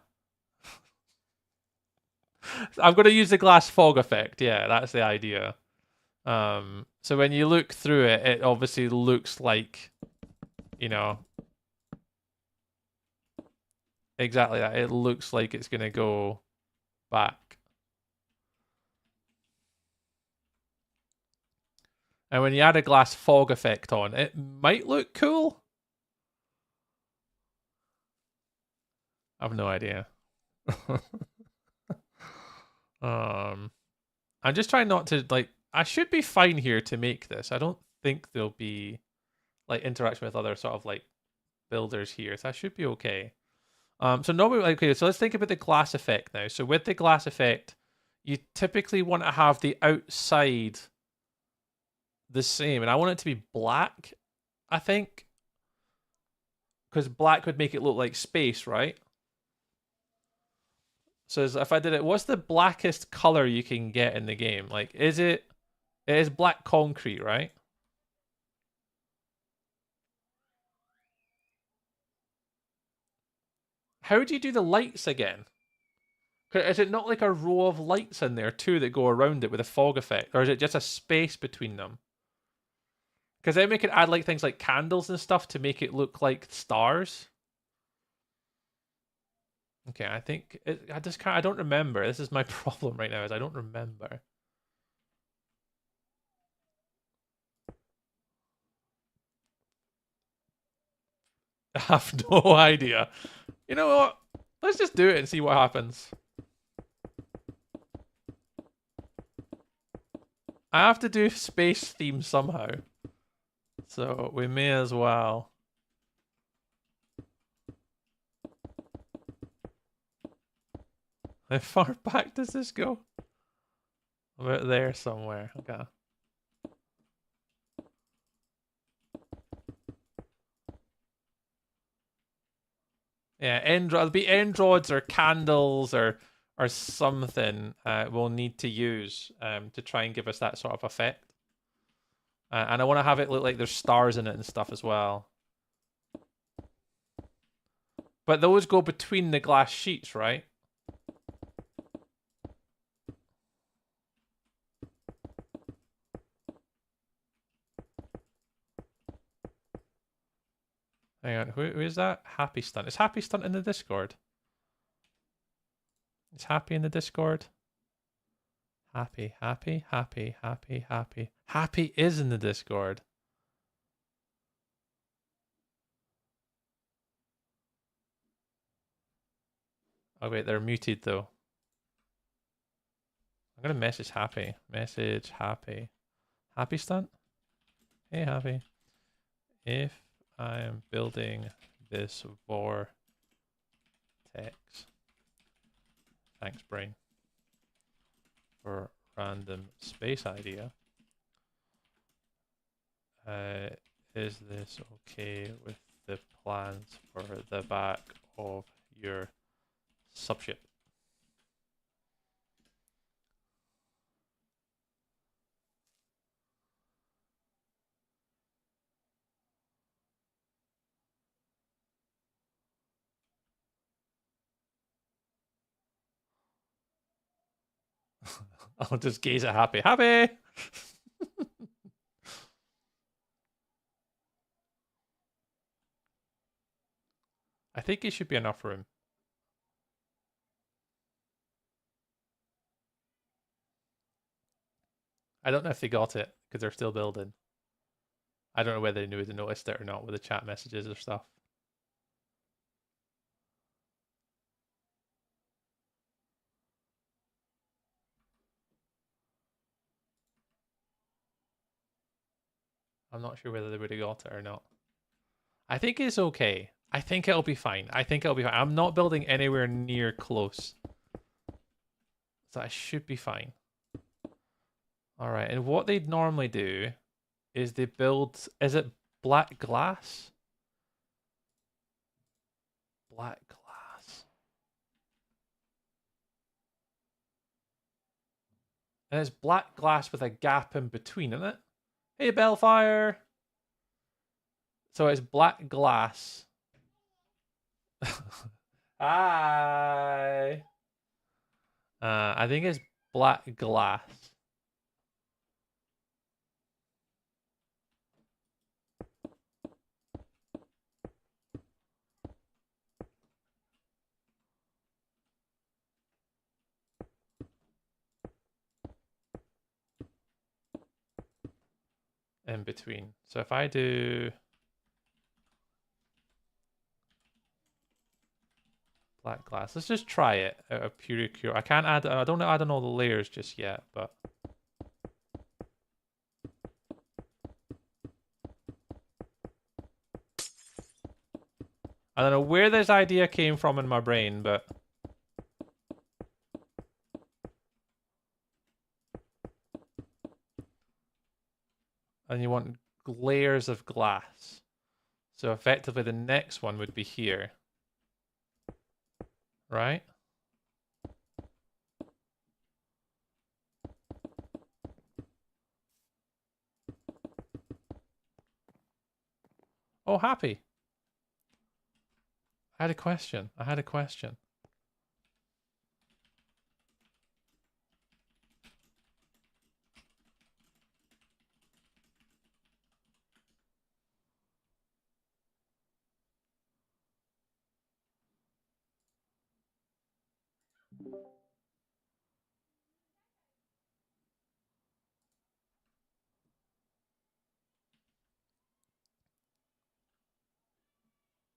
I'm going to use the glass fog effect. Yeah, that's the idea. So when you look through it, it obviously looks like, you know, exactly that. It looks like it's going to go back. And when you add a glass fog effect on, it might look cool. I have no idea. I'm just trying not to, like, I should be fine here to make this. I don't think there'll be like interaction with other sort of like builders here. So I should be okay. So normally, okay, so let's think about the glass effect now. So with the glass effect, you typically want to have the outside the same, and I want it to be black, I think, because black would make it look like space, right? So if I did it, what's the blackest color you can get in the game? Like, it is black concrete, right? How do you do the lights again? Is it not like a row of lights in there too that go around it with a fog effect? Or is it just a space between them? Because then we could add like things like candles and stuff to make it look like stars. Okay, I think I don't remember. This is my problem right now, is I don't remember. I have no idea. You know what? Let's just do it and see what happens. I have to do space theme somehow. So we may as well. How far back does this go? About there somewhere. Okay. Yeah, it'll be end rods or candles or something we'll need to use to try and give us that sort of effect. And I want to have it look like there's stars in it and stuff as well. But those go between the glass sheets, right? Hang on, who is that? Happy Stunt. Is Happy Stunt in the Discord? Is Happy in the Discord? Happy. Happy is in the Discord. Oh wait, they're muted though. I'm gonna message Happy. Message Happy. Happy Stunt? Hey Happy. If I am building this vortex. Thanks, brain. For random space idea. Is this okay with the plans for the back of your subship? I'll just gaze at Happy. Happy! I think it should be enough room. I don't know if they got it because they're still building. I don't know whether they knew they noticed it or not with the chat messages or stuff. I'm not sure whether they would have got it or not. I think it's okay. I think it'll be fine. I think it'll be fine. I'm not building anywhere near close. So I should be fine. Alright, and what they'd normally do is they build... Is it black glass? Black glass. And it's black glass with a gap in between, isn't it? Hey, Bellfire! So it's black glass. Hi! I think it's black glass. In between. So if I do black glass, let's just try it out of pure cure. I can't add. I don't add on all the layers just yet, but I don't know where this idea came from in my brain, but and you want layers of glass. So effectively the next one would be here. Right? Oh, happy. I had a question.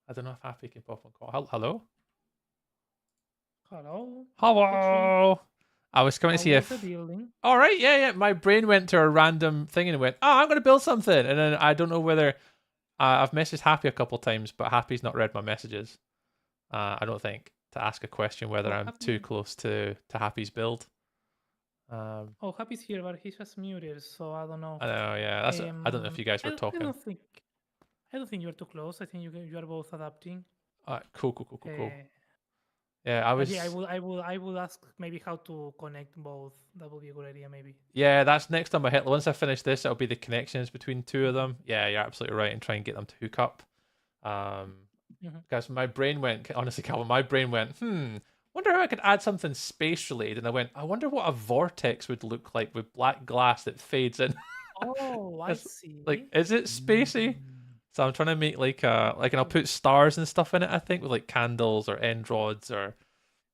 I don't know if Happy can pop on call. Hello? Hello. Hello. I was coming to see if... All right, yeah. My brain went to a random thing and went, oh, I'm going to build something. And then I don't know whether... I've messaged Happy a couple times, but Happy's not read my messages. I don't think, to ask a question whether I'm too close to Happy's build. Oh, Happy's here, but he's just muted, so I don't know. I know, yeah. That's I don't know if you guys were talking. I don't think you're too close. I think you are both adapting. Cool. Yeah, I was. Yeah, I will ask maybe how to connect both. That would be a good idea, maybe. Yeah, that's next on my hit. Once I finish this, it'll be the connections between two of them. Yeah, you're absolutely right, and try and get them to hook up. Because my brain went, honestly, Calvin, wonder how I could add something space related, and I went, I wonder what a vortex would look like with black glass that fades in. Oh, I see. Like, is it spacey? So I'm trying to make and I'll put stars and stuff in it, I think, with like candles or end rods or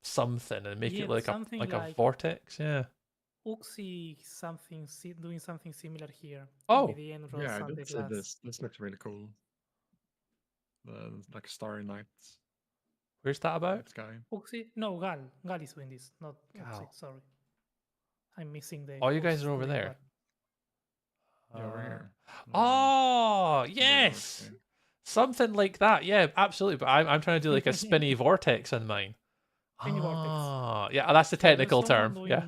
something, and make it like a vortex. Yeah. Uxie doing something similar here. Oh. With the end rods Yeah, I and the did say glass. this. This looks really cool. Like Starry Nights. Where's that about? Sky. Uxie? No, Gal. Gal is doing this, not Gal. Uxie. Sorry. I'm missing the... Oh, you guys are over there. Yeah, over here. Oh, yes. Okay. Something like that. Yeah, absolutely. But I'm trying to do like a spinny vortex in mine. Spinny vortex. Yeah, that's the technical term. Yeah.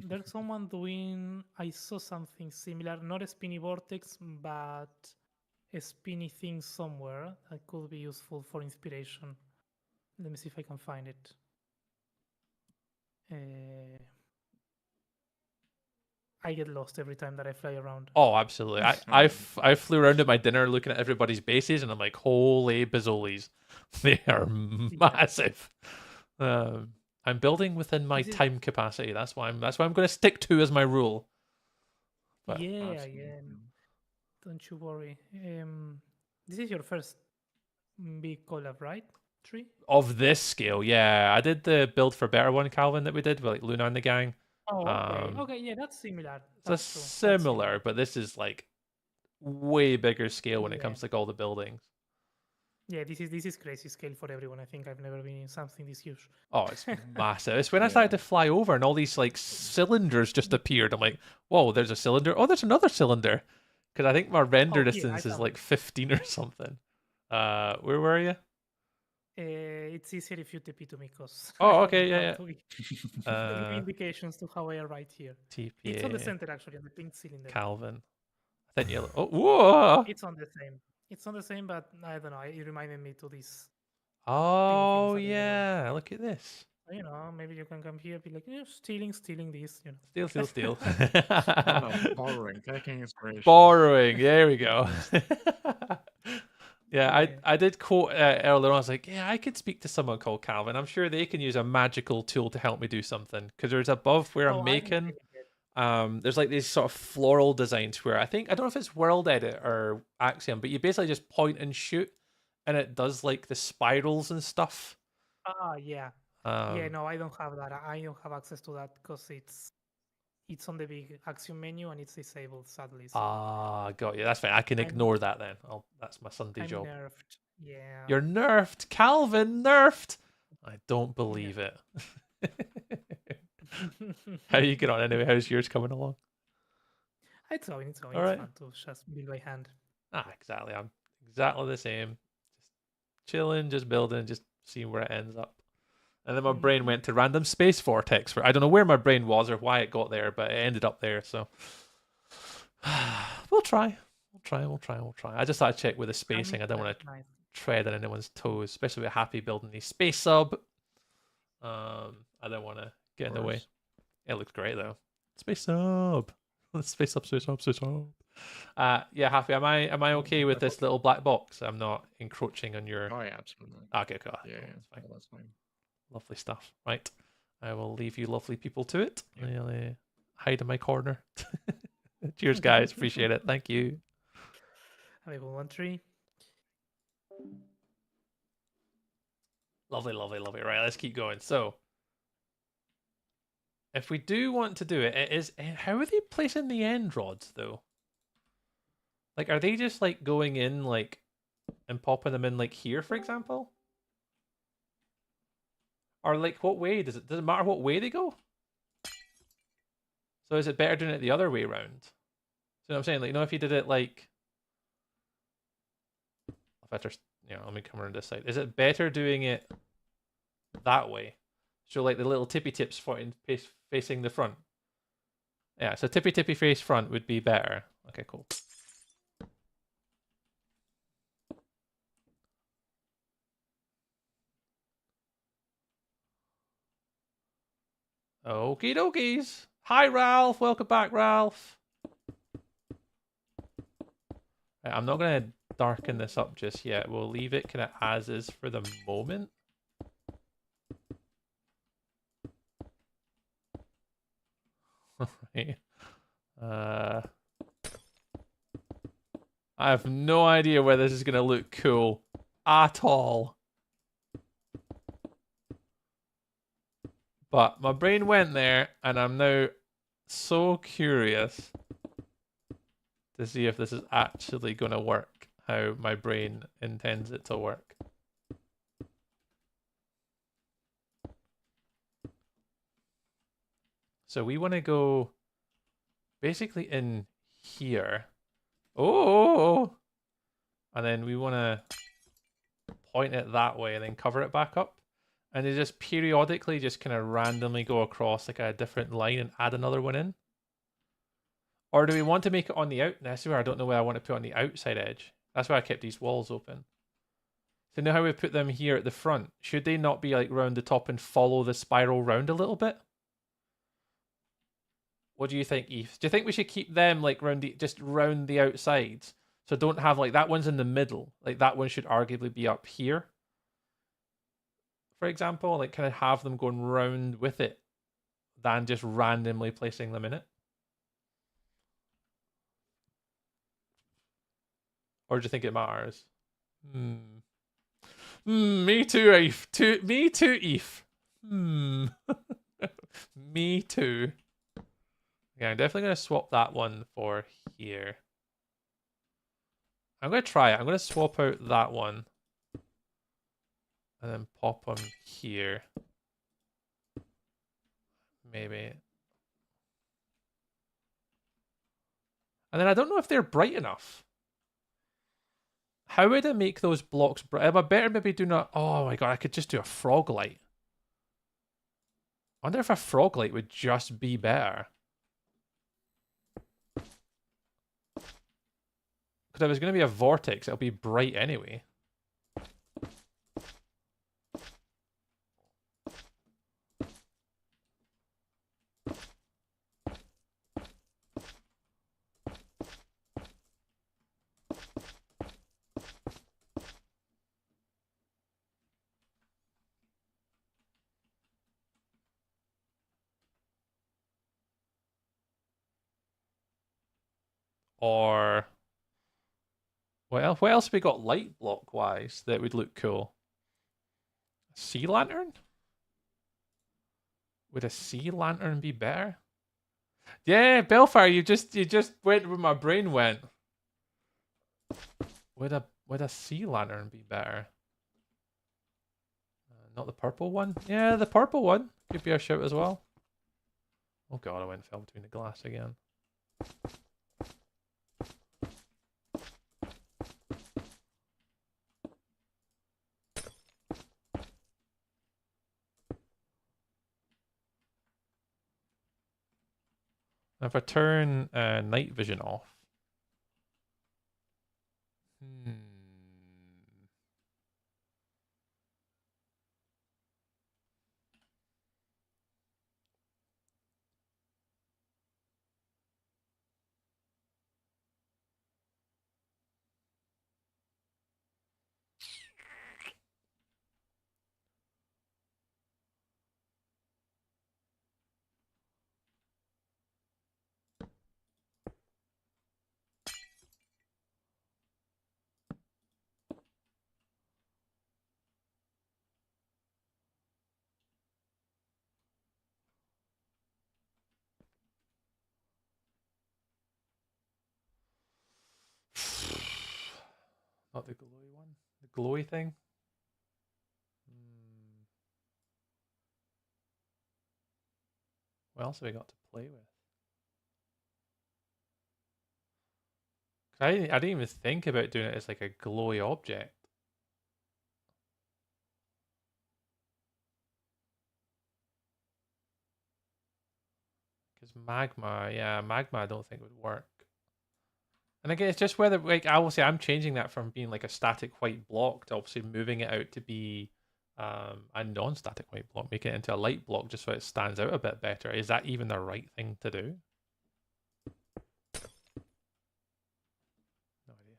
There's someone doing... I saw something similar. Not a spinny vortex, but a spinny thing somewhere that could be useful for inspiration. Let me see if I can find it. I get lost every time that I fly around. Oh, absolutely. I flew around at my dinner looking at everybody's bases, and I'm like, holy bazzolis. They are massive. I'm building within my time capacity. That's why I'm going to stick to as my rule. But, yeah. Don't you worry. This is your first big collab, right? Tree? Of this scale, yeah. I did the Build for Better one, Calvin, that we did with like Luna and the gang. Oh, okay. Um, Okay, yeah, that's similar. So That's true. That's similar, but this is like way bigger scale when it Yeah. comes to like, all the buildings. Yeah, this is crazy scale for everyone. I think I've never been in something this huge. Oh, it's massive. It's when I started to fly over and all these like cylinders just appeared. I'm like, whoa, there's a cylinder. Oh, there's another cylinder. Because I think my render Oh, here, I distance is found like 15 or something. Where were you? It's easier if you TP to me, because Oh, okay, yeah, yeah. Indications to how I arrived here. It's on the TPA center actually, on the pink cylinder. Calvin. I think yellow. Oh, whoa! It's on the same. It's on the same, but I don't know. It reminded me to this. Oh things that are yeah, look at this. You know, maybe you can come here, be like, stealing this. You know. Steal. No, borrowing, taking inspiration. Borrowing. There we go. Yeah, I did quote earlier on. I was like, yeah, I could speak to someone called Calvin. I'm sure they can use a magical tool to help me do something. Because there's above where I'm making, there's like these sort of floral designs where I don't know if it's World Edit or Axiom, but you basically just point and shoot, and it does like the spirals and stuff. Yeah. No, I don't have that. I don't have access to that because it's on the big Axiom menu and it's disabled, sadly. So Got you. That's fine. I can ignore that then. That's my Sunday I'm job. nerfed. Yeah. You're nerfed, Calvin. Nerfed. I don't believe it. How you get on anyway? How's yours coming along? It's going. All It's right. fun to just build by hand. Exactly. I'm exactly the same. Just chilling, just building, just seeing where it ends up. And then my brain went to random space vortex for I don't know where my brain was or why it got there, but it ended up there. So we'll try. I just thought I'd check with the spacing. I don't want to Nice. tread on anyone's toes, especially with Happy building the space sub. I don't want to get in the way. It looks great though. Space sub. Space sub. Yeah, Happy. Am I okay with this little black box? I'm not encroaching on your. Oh yeah, absolutely. Okay, cool. Yeah, Cool, that's fine. that's fine. Lovely stuff. Right. I will leave you lovely people to it. I'll hide in my corner. Cheers, guys. Appreciate it. Thank you. Have a good one, tree. Lovely. Right, let's keep going. So, if we do want to do it, it is. How are they placing the end rods, though? Like, are they just, like, going in, like, and popping them in, like, here, for example? Or, like, what way? Does it matter what way they go? So is it better doing it the other way around? So, you know what I'm saying? Like, if you did it, like... let me come around this side. Is it better doing it that way? So, like, the little tippy tips facing the front. Yeah, so tippy face front would be better. Okay, cool. Okie dokies. Hi, Ralph. Welcome back, Ralph. Right, I'm not going to darken this up just yet. We'll leave it kind of as is for the moment. Right. I have no idea whether this is going to look cool at all. But my brain went there, and I'm now so curious to see if this is actually going to work how my brain intends it to work. So we want to go basically in here. Oh! And then we want to point it that way and then cover it back up. And they just periodically just kind of randomly go across like a different line and add another one in. Or do we want to make it on the out? That's where I don't know where I want to put on the outside edge. That's why I kept these walls open. So now how we put them here at the front. Should they not be like round the top and follow the spiral round a little bit? What do you think, Eve? Do you think we should keep them like just round the outsides? So don't have like that one's in the middle. Like that one should arguably be up here. For example, like kind of have them going round with it than just randomly placing them in it. Or do you think it matters? Me too, Eve. Me too, Eve. Me too. Yeah, I'm definitely going to swap that one for here. I'm going to try it. I'm going to swap out that one. And then pop them here. Maybe. And then I don't know if they're bright enough. How would I make those blocks bright? Am I better maybe doing a... Oh my god, I could just do a frog light. I wonder if a frog light would just be better. Because if it was going to be a vortex, it'll be bright anyway. Or... Well, what else have we got light block wise that would look cool? Sea lantern? Would a sea lantern be better? Yeah, Belfire, you just went where my brain went. Would a sea lantern be better? Not the purple one? Yeah, the purple one could be a shout as well. Oh god, I went and fell between the glass again. If I turn night vision off. Not the glowy one. The glowy thing. What else have we got to play with? I didn't even think about doing it as like a glowy object. Because magma, yeah, magma I don't think would work. And again, it's just whether, like, I will say I'm changing that from being like a static white block to obviously moving it out to be a non-static white block, make it into a light block just so it stands out a bit better. Is that even the right thing to do? No idea.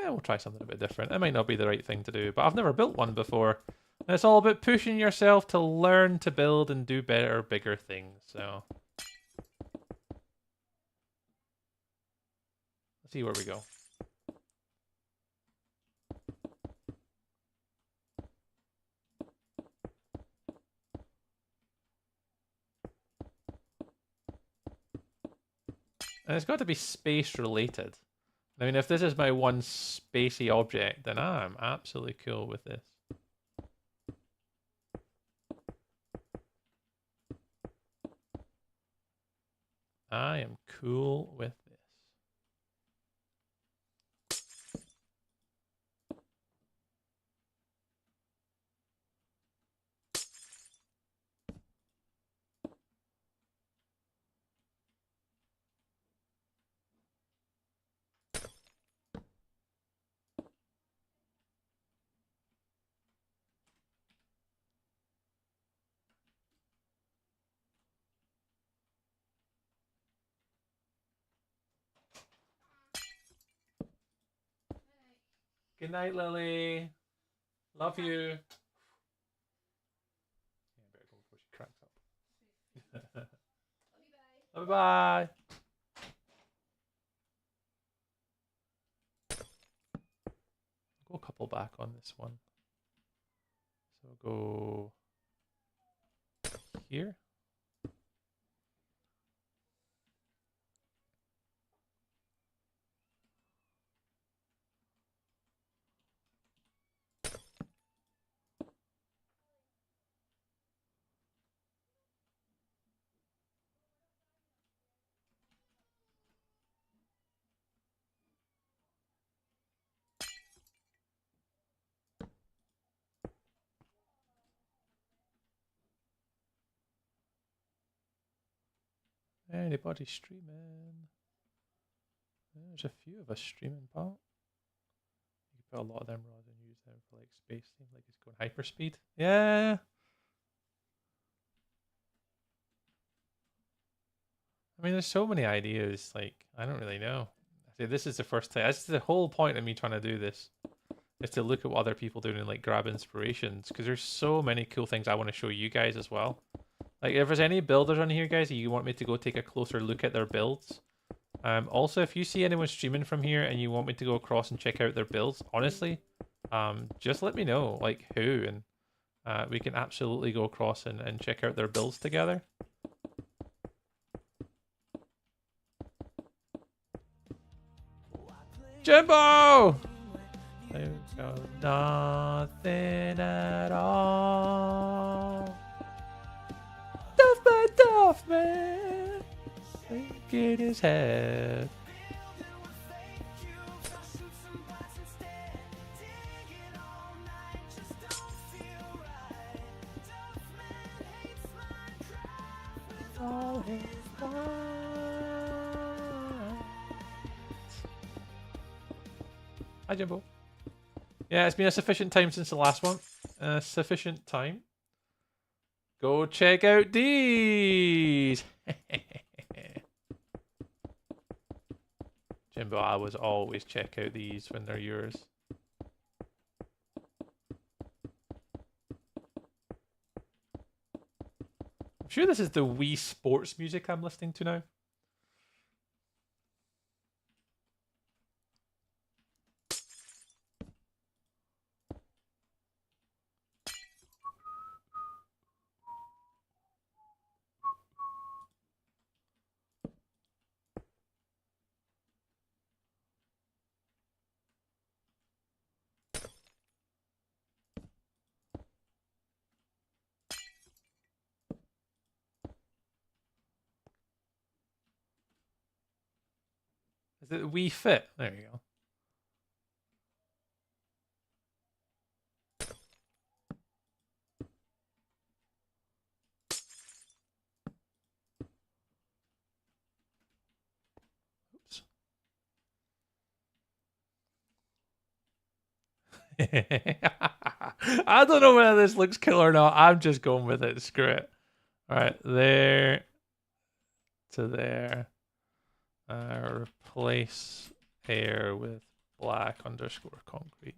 Yeah, we'll try something a bit different. It might not be the right thing to do, but I've never built one before. And it's all about pushing yourself to learn to build and do better, bigger things. So let's see where we go. And it's got to be space related. I mean, if this is my one spacey object, then I'm absolutely cool with this. I am cool with this. Good night, Lily. Love you. Yeah, better go before she cracks up. Love you, bye. go a couple back on this one. So we'll go here. Anybody streaming? There's a few of us streaming, pal. You can put a lot of them rods and use them for like space. Seems like it's going hyperspeed. Yeah. I mean, there's so many ideas. Like, I don't really know. I say this is the first time. That's the whole point of me trying to do this. Is to look at what other people doing and like grab inspirations. Because there's so many cool things I want to show you guys as well. Like, if there's any builders on here, guys, you want me to go take a closer look at their builds. Also, if you see anyone streaming from here and you want me to go across and check out their builds, honestly, just let me know, like, who, and we can absolutely go across and check out their builds together. Jimbo! There's nothing at all. Duff man, thinking his head. All his Hi, Jimbo. Yeah, it's been a sufficient time since the last one. Sufficient time. Go check out these. Jimbo, I was always check out these when they're yours. I'm sure this is the Wii Sports music I'm listening to now. Is it Wii Fit? There you go. Oops. I don't know whether this looks cool or not. I'm just going with it. Screw it. All right, there to there. Replace air with black underscore concrete.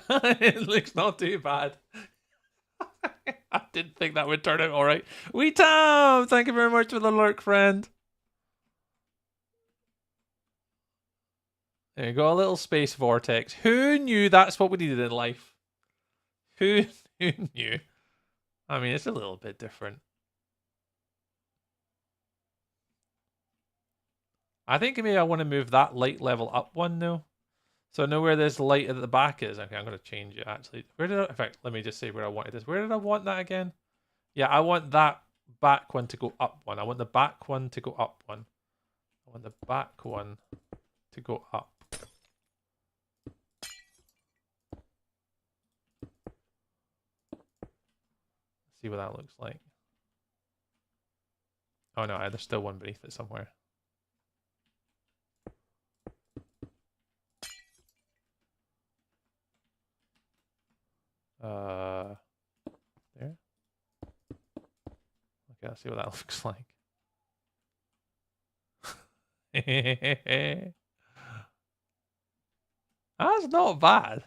It looks not too bad. I didn't think that would turn out all right. Wee Tom, thank you very much for the lurk, friend. There you go, a little space vortex. Who knew that's what we needed in life? Who knew? I mean, it's a little bit different. I think maybe I want to move that light level up one though. So I know where this light at the back is. Okay, I'm going to change it actually. Where did I, in fact, let me just say where I wanted this. Where did I want that again? Yeah, I want that back one to go up one. I want the back one to go up one. I want the back one to go up. Let's see what that looks like. Oh no, there's still one beneath it somewhere. There. Let's see what that looks like. That's not bad.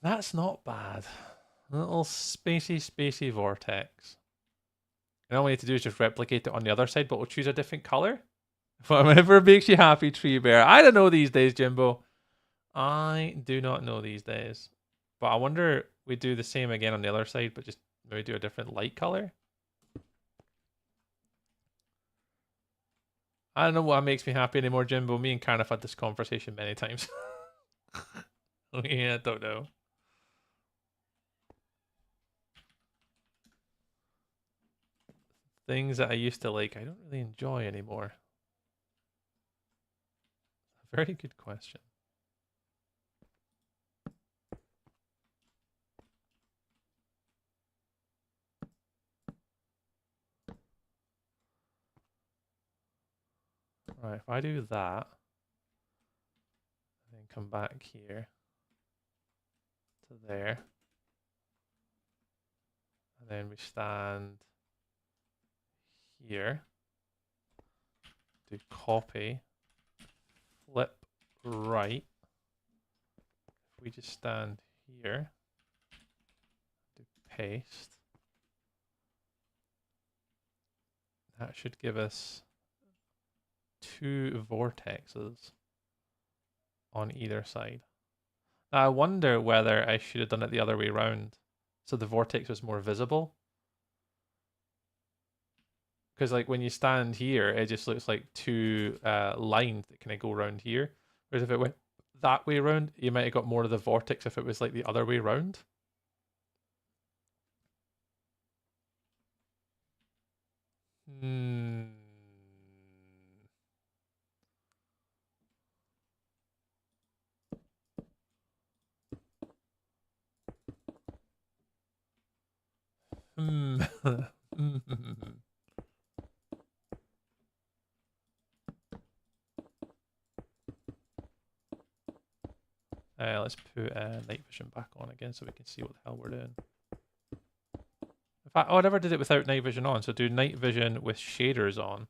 That's not bad. A little spacey vortex. And all we need to do is just replicate it on the other side, but we'll choose a different color. Whatever makes you happy, Tree Bear. I don't know these days, Jimbo. I do not know these days. But I wonder we do the same again on the other side, but just maybe do a different light color. I don't know what makes me happy anymore, Jimbo. Me and Karen have had this conversation many times. Yeah, I don't know. Things that I used to like, I don't really enjoy anymore. Very good question. Right, if I do that, then come back here to there, and then we stand here, do copy, flip right, if we just stand here, do paste, that should give us 2 vortexes on either side. Now, I wonder whether I should have done it the other way around, so the vortex was more visible. Because like when you stand here, it just looks like 2 lines that kind of go around here. Whereas if it went that way around, you might have got more of the vortex if it was like the other way around. Let's put night vision back on again so we can see what the hell we're doing. In fact, I never did it without night vision on, so do night vision with shaders on.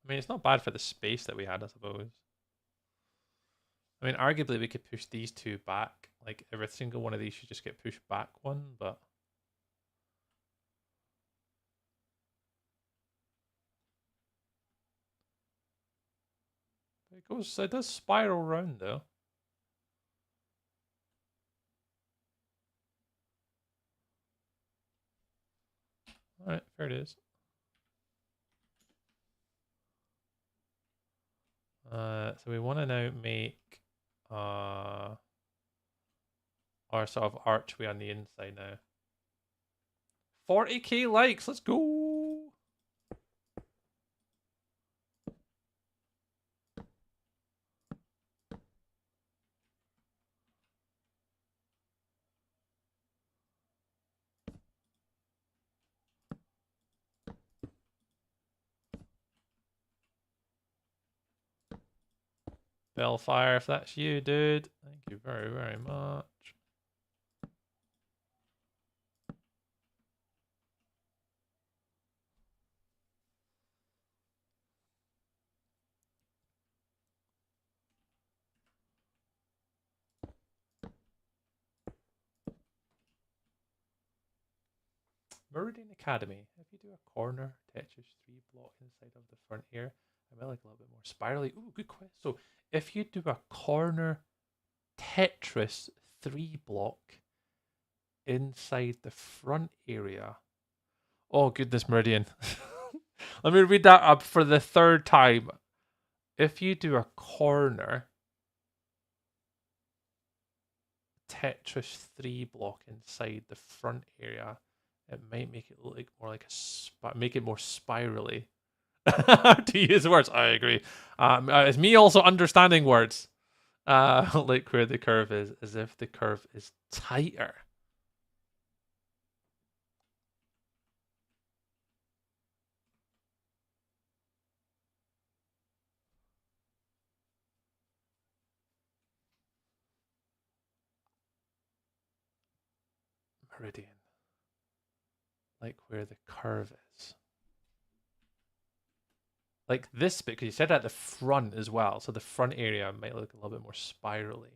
I mean, it's not bad for the space that we had, I suppose. I mean, arguably we could push these 2 back. Like, every single one of these should just get pushed back 1, but... It does spiral round though. Alright, fair it is. So we want to now make our sort of archway on the inside now. 40k likes, let's go! Bellfire, if that's you, dude. Thank you very, very much. Meridian Academy. If you do a corner Tetris 3 block inside of the front here, I might like a little bit more spirally. Ooh, good question. So if you do a corner Tetris 3 block inside the front area. Oh, goodness, Meridian. Let me read that up for the 3rd time. If you do a corner Tetris 3 block inside the front area, it might make it look like more like make it more spirally. To use words, I agree. It's me also understanding words. Like where the curve is, as if the curve is tighter. meridian. Like where the curve is. Like this bit, because you said at the front as well, so the front area might look a little bit more spirally.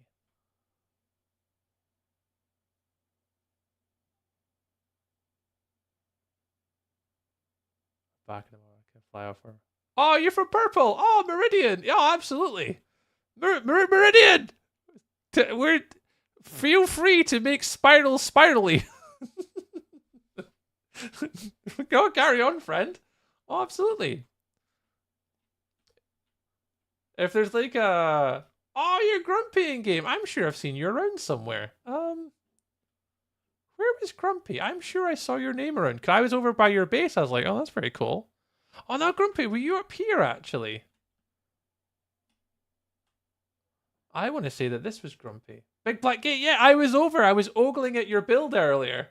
Back in a moment, I can fly over. Oh, you're from Purple! Oh, Meridian! Yeah, absolutely! Meridian! Feel free to make spirals spirally. Go, carry on, friend. Oh, absolutely. If there's like a... Oh, you're Grumpy in game. I'm sure I've seen you around somewhere. Where was Grumpy? I'm sure I saw your name around. 'Cause I was over by your base. I was like, oh, that's very cool. Oh, no, Grumpy, were you up here, actually? I want to say that this was Grumpy. Big Black Gate, yeah, I was over. I was ogling at your build earlier.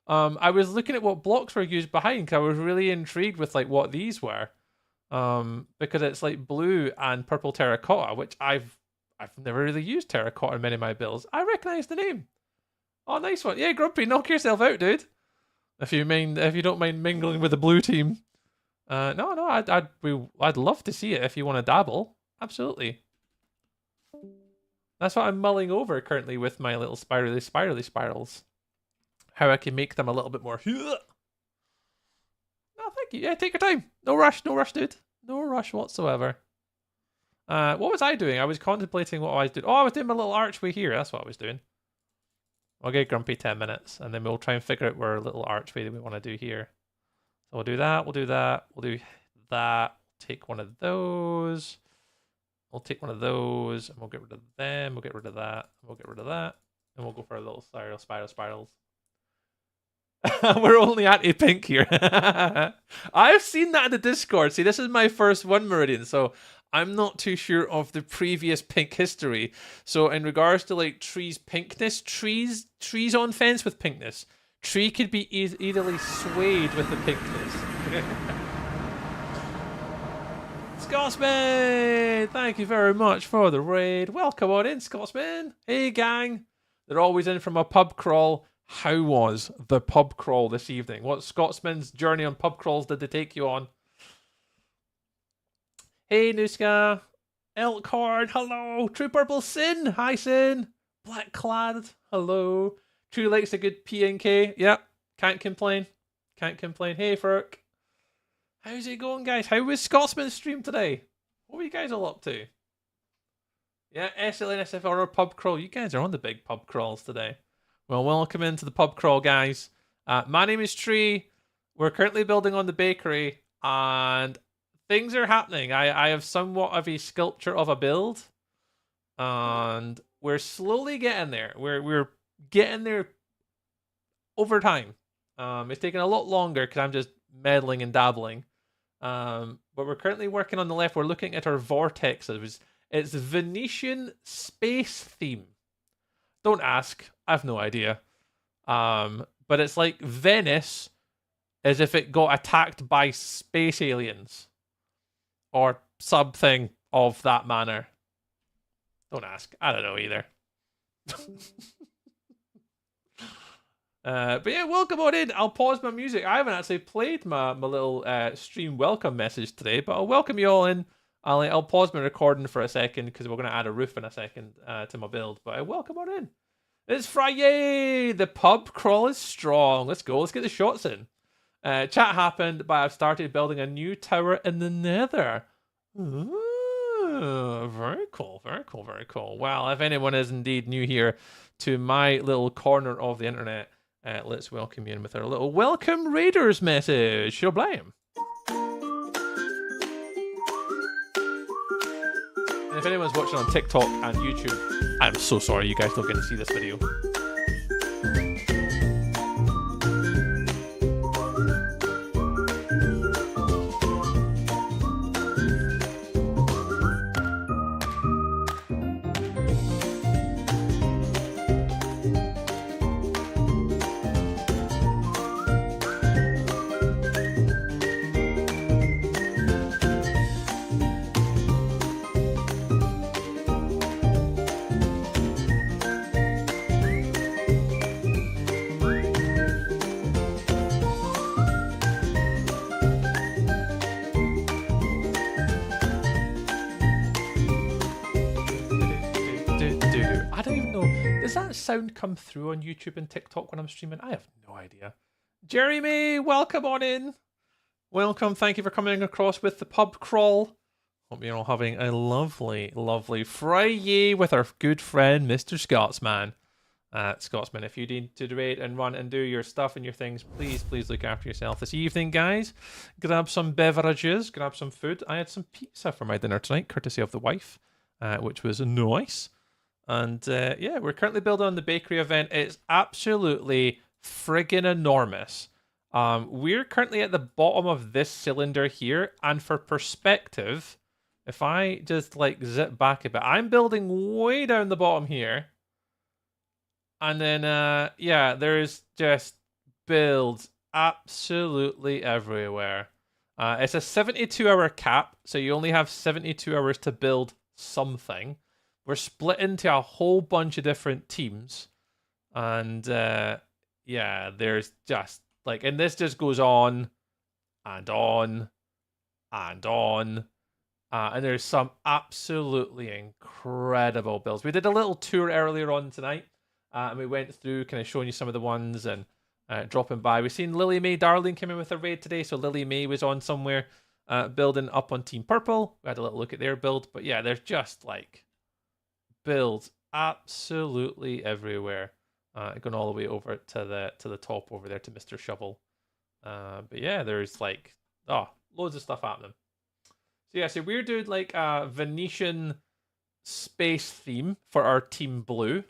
I was looking at what blocks were used behind, because I was really intrigued with like what these were. Because it's like blue and purple terracotta, which I've never really used terracotta in many of my builds. I recognize the name. Oh, nice one. Yeah, Grumpy, knock yourself out, dude. If you don't mind mingling with the blue team. No, I'd love to see it if you want to dabble. Absolutely. That's what I'm mulling over currently with my little spirally spirals. How I can make them a little bit more. No, thank you. Yeah, take your time. No rush, dude. No rush whatsoever. What was I doing? I was contemplating what I was doing. Oh, I was doing my little archway here. That's what I was doing. I'll get Grumpy 10 minutes, and then we'll try and figure out where little archway that we want to do here. So we'll do that, we'll do that, we'll do that. Take one of those. We'll take one of those, and we'll get rid of them. We'll get rid of that, and we'll get rid of that. And we'll go for a little spirals. We're only anti-pink here. I've seen that in the Discord. See, this is my first one, Meridian, so I'm not too sure of the previous pink history. So in regards to like trees pinkness, trees on fence with pinkness. Tree could be easily swayed with the pinkness. Scotsman! Thank you very much for the raid. Welcome on in, Scotsman. Hey, gang. They're always in from a pub crawl. How was the pub crawl this evening? What Scotsman's journey on pub crawls did they take you on? Hey, Nuska. Elkhorn, hello. True Purple Sin, hi Sin. Black Clad, hello. True likes a good PNK. Yep, can't complain. Can't complain. Hey, Ferk. How's it going, guys? How was Scotsman's stream today? What were you guys all up to? Yeah, SLN SFR pub crawl. You guys are on the big pub crawls today. Well, welcome into the pub crawl, guys. My name is Tree. We're currently building on the bakery, and things are happening. I have somewhat of a sculpture of a build, and we're slowly getting there. We're getting there over time. It's taking a lot longer because I'm just meddling and dabbling. But we're currently working on the left. We're looking at our vortexes. It's Venetian space theme. Don't ask. I have no idea. But it's like Venice as if it got attacked by space aliens. Or something of that manner. Don't ask. I don't know either. But yeah, welcome on in. I'll pause my music. I haven't actually played my little stream welcome message today, but I'll welcome you all in. I'll pause my recording for a second because we're going to add a roof in a second to my build. But welcome on in. It's Friday. The pub crawl is strong. Let's go. Let's get the shots in. Chat happened, but I've started building a new tower in the Nether. Ooh, very cool, very cool, very cool. Well, if anyone is indeed new here to my little corner of the internet, let's welcome you in with our little welcome Raiders message. Sure blame. And if anyone's watching on TikTok and YouTube, I'm so sorry you guys don't get to see this video. I don't even know. Does that sound come through on YouTube and TikTok when I'm streaming? I have no idea. Jeremy, welcome on in. Welcome. Thank you for coming across with the pub crawl. Hope you're all having a lovely, lovely Friday with our good friend, Mr. Scotsman. Scotsman, if you need to debate and run and do your stuff and your things, please look after yourself this evening, guys. Grab some beverages, grab some food. I had some pizza for my dinner tonight, courtesy of the wife, which was nice. And yeah, we're currently building on the bakery event. It's absolutely friggin' enormous. We're currently at the bottom of this cylinder here, and for perspective, if I just like zip back a bit, I'm building way down the bottom here. And then, yeah, there's just builds absolutely everywhere. It's a 72-hour cap, so you only have 72 hours to build something. We're split into a whole bunch of different teams. And, yeah, there's just, like, and this just goes on and on and on. And there's some absolutely incredible builds. We did a little tour earlier on tonight. And we went through kind of showing you some of the ones and dropping by. We've seen Lily Mae Darling come in with a raid today. So Lily Mae was on somewhere building up on Team Purple. We had a little look at their build. But yeah, there's just like builds absolutely everywhere. Going all the way over to the top over there to Mr. Shovel. But yeah, there's like, loads of stuff happening. So yeah, so we're doing like a Venetian space theme for our Team Blue.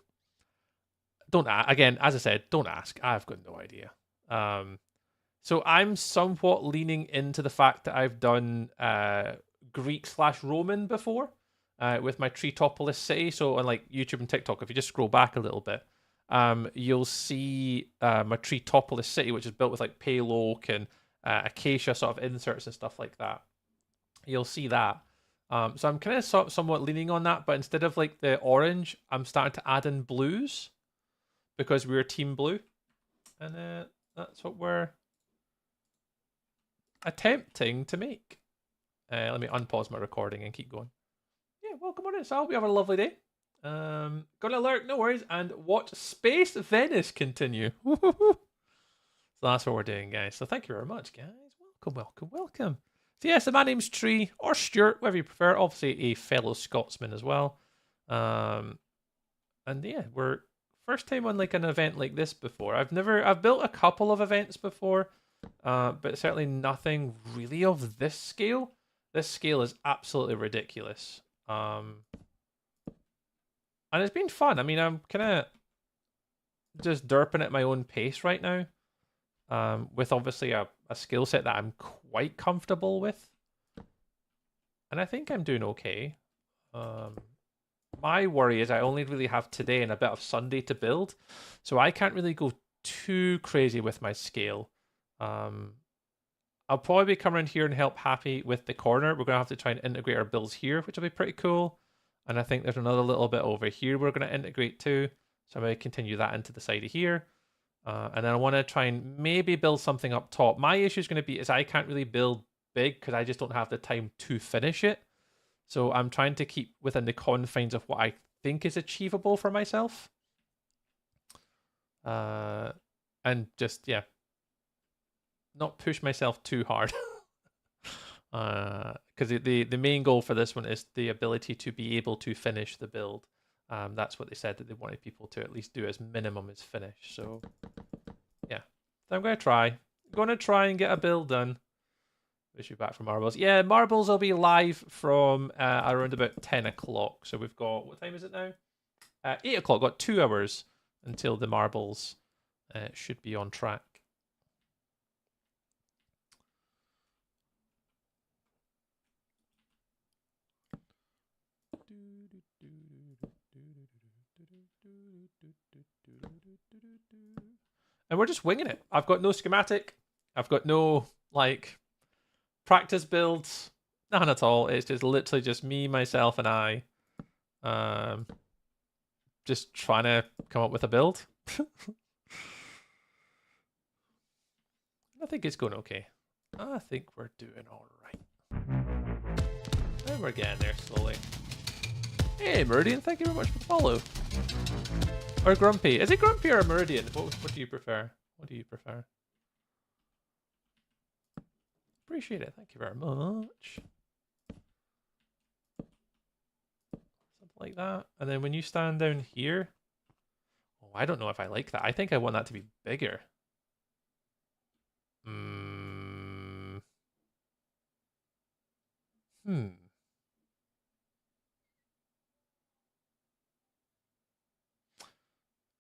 Again, as I said, don't ask. I've got no idea. So I'm somewhat leaning into the fact that I've done Greek/Roman before with my Treetopolis city. So on like YouTube and TikTok, if you just scroll back a little bit, you'll see my Treetopolis city, which is built with like pale oak and acacia sort of inserts and stuff like that. You'll see that. So I'm kind of somewhat leaning on that, but instead of like the orange, I'm starting to add in blues. Because we're Team Blue. And that's what we're attempting to make. Let me unpause my recording and keep going. Yeah, welcome on in, Sal. We have a lovely day. Gonna lurk, no worries. And watch Space Venice continue. So that's what we're doing, guys. So thank you very much, guys. Welcome. So yes, my name's Tree, or Stuart, whatever you prefer. Obviously a fellow Scotsman as well. And yeah, we're... First time on like an event like this before. I've built a couple of events before, but certainly nothing really of this scale. This scale is absolutely ridiculous. And it's been fun. I mean, I'm kind of just derping at my own pace right now, with obviously a skill set that I'm quite comfortable with. And I think I'm doing okay. My worry is I only really have today and a bit of Sunday to build, so I can't really go too crazy with my scale. I'll probably be coming in here and help Happy with the corner. We're going to have to try and integrate our builds here, which will be pretty cool. And I think there's another little bit over here we're going to integrate too, so I'm going to continue that into the side of here. And then I want to try and maybe build something up top. My issue is going to be is I can't really build big because I just don't have the time to finish it. So I'm trying to keep within the confines of what I think is achievable for myself. And just, yeah, not push myself too hard. Because the main goal for this one is the ability to be able to finish the build. That's what they said that they wanted people to at least do as minimum as finish. So, yeah. So I'm going to try. I'm going to try and get a build done. Wish you back from Marbles. Yeah, Marbles will be live from around about 10 o'clock. So we've got, what time is it now? 8 o'clock. Got 2 hours until the Marbles should be on track. And we're just winging it. I've got no schematic. I've got no, like, practice builds. None at all. It's just literally just me, myself, and I. Just trying to come up with a build. I think it's going okay. I think we're doing all right. And we're getting there slowly. Hey, Meridian, thank you very much for the follow. Or Grumpy. Is it Grumpy or Meridian? What do you prefer? What do you prefer? Appreciate it. Thank you very much. Something like that. And then when you stand down here... Oh, I don't know if I like that. I think I want that to be bigger.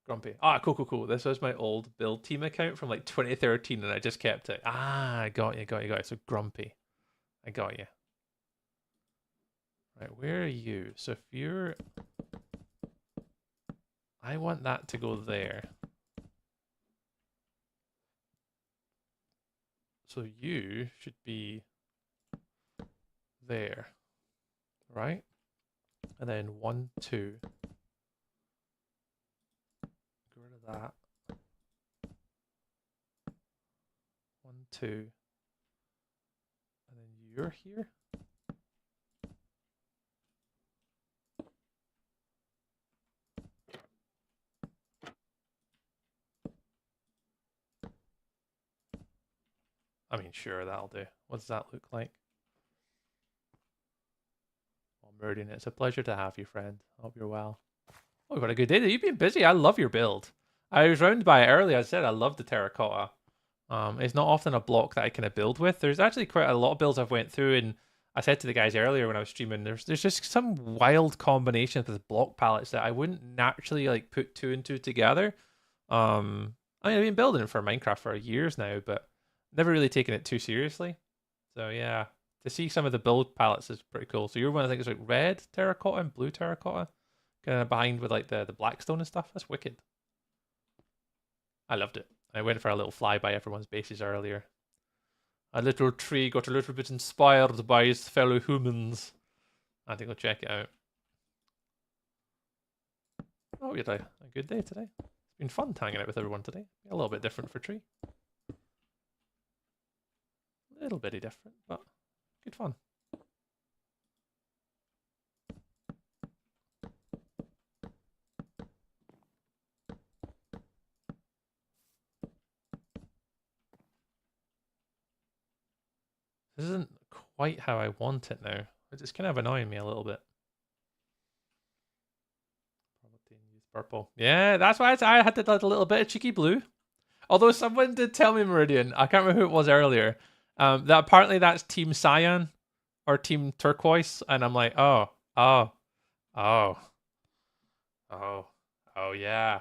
Grumpy. Ah, cool. This was my old build team account from like 2013 and I just kept it. Ah, I got you. So Grumpy. I got you. Right, where are you? So if you're... I want that to go there. So you should be there. Right? And then 1, 2. Get rid of that. 1, 2. And then you're here. I mean, sure, that'll do. What does that look like? Well, Meridian, it's a pleasure to have you, friend. I hope you're well. Oh, we've had a good day. You've been busy. I love your build. I was round by it earlier. I said I love the terracotta. It's not often a block that I kind of build with. There's actually quite a lot of builds I've went through, and I said to the guys earlier when I was streaming, there's just some wild combinations with block palettes that I wouldn't naturally like put 2 and 2 together. I mean, I've been building for Minecraft for years now, but never really taken it too seriously. So yeah, to see some of the build palettes is pretty cool. So you're one, I think it's like red terracotta and blue terracotta, kind of behind with like the blackstone and stuff. That's wicked. I loved it. I went for a little fly by everyone's bases earlier. A little tree got a little bit inspired by his fellow humans. I think I'll check it out. Oh, we had a good day today. It's been fun hanging out with everyone today. A little bit different for Tree. A little bitty different, but good fun. This isn't quite how I want it now. It's kind of annoying me a little bit. Use purple. Yeah, that's why I had to do a little bit of cheeky blue. Although someone did tell me, Meridian, I can't remember who it was earlier, that apparently that's Team Cyan or Team Turquoise, and I'm like, oh yeah,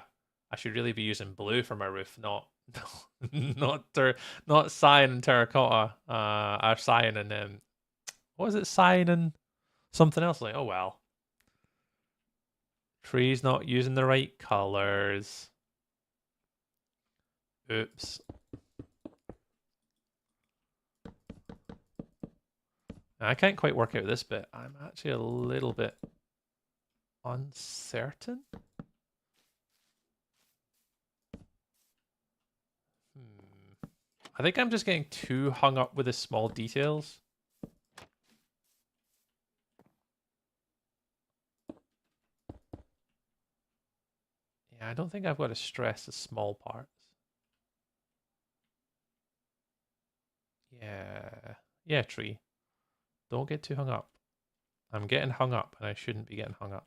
I should really be using blue for my roof, not cyan and terracotta. Or cyan and what was it? Cyan and something else. Like, oh well. Tree's not using the right colors. Oops. I can't quite work out this bit. I'm actually a little bit uncertain. I think I'm just getting too hung up with the small details. Yeah, I don't think I've got to stress the small parts. Yeah, Tree. Don't get too hung up. I'm getting hung up and I shouldn't be getting hung up.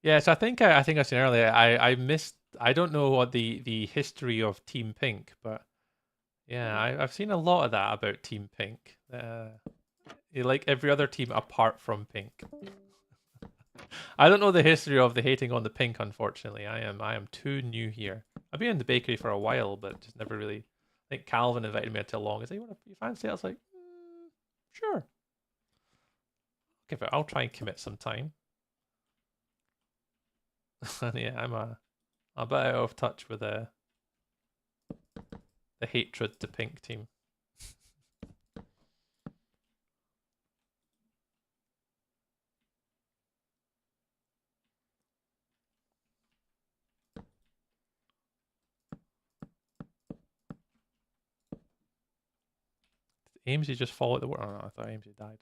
Yeah, so I think I said earlier, I missed. I don't know what the history of Team Pink, but yeah, I've seen a lot of that about Team Pink. You like every other team apart from Pink. I don't know the history of the hating on the Pink, unfortunately. I am too new here. I've been in the bakery for a while, but just never really. I think Calvin invited me to along. He's like, "You fancy it?" I was like, "Sure." I'll try and commit some time. Yeah, I'm a bit out of touch with the hatred to Pink team. Amesy just fall at the water. Oh, no, I thought Amesy died.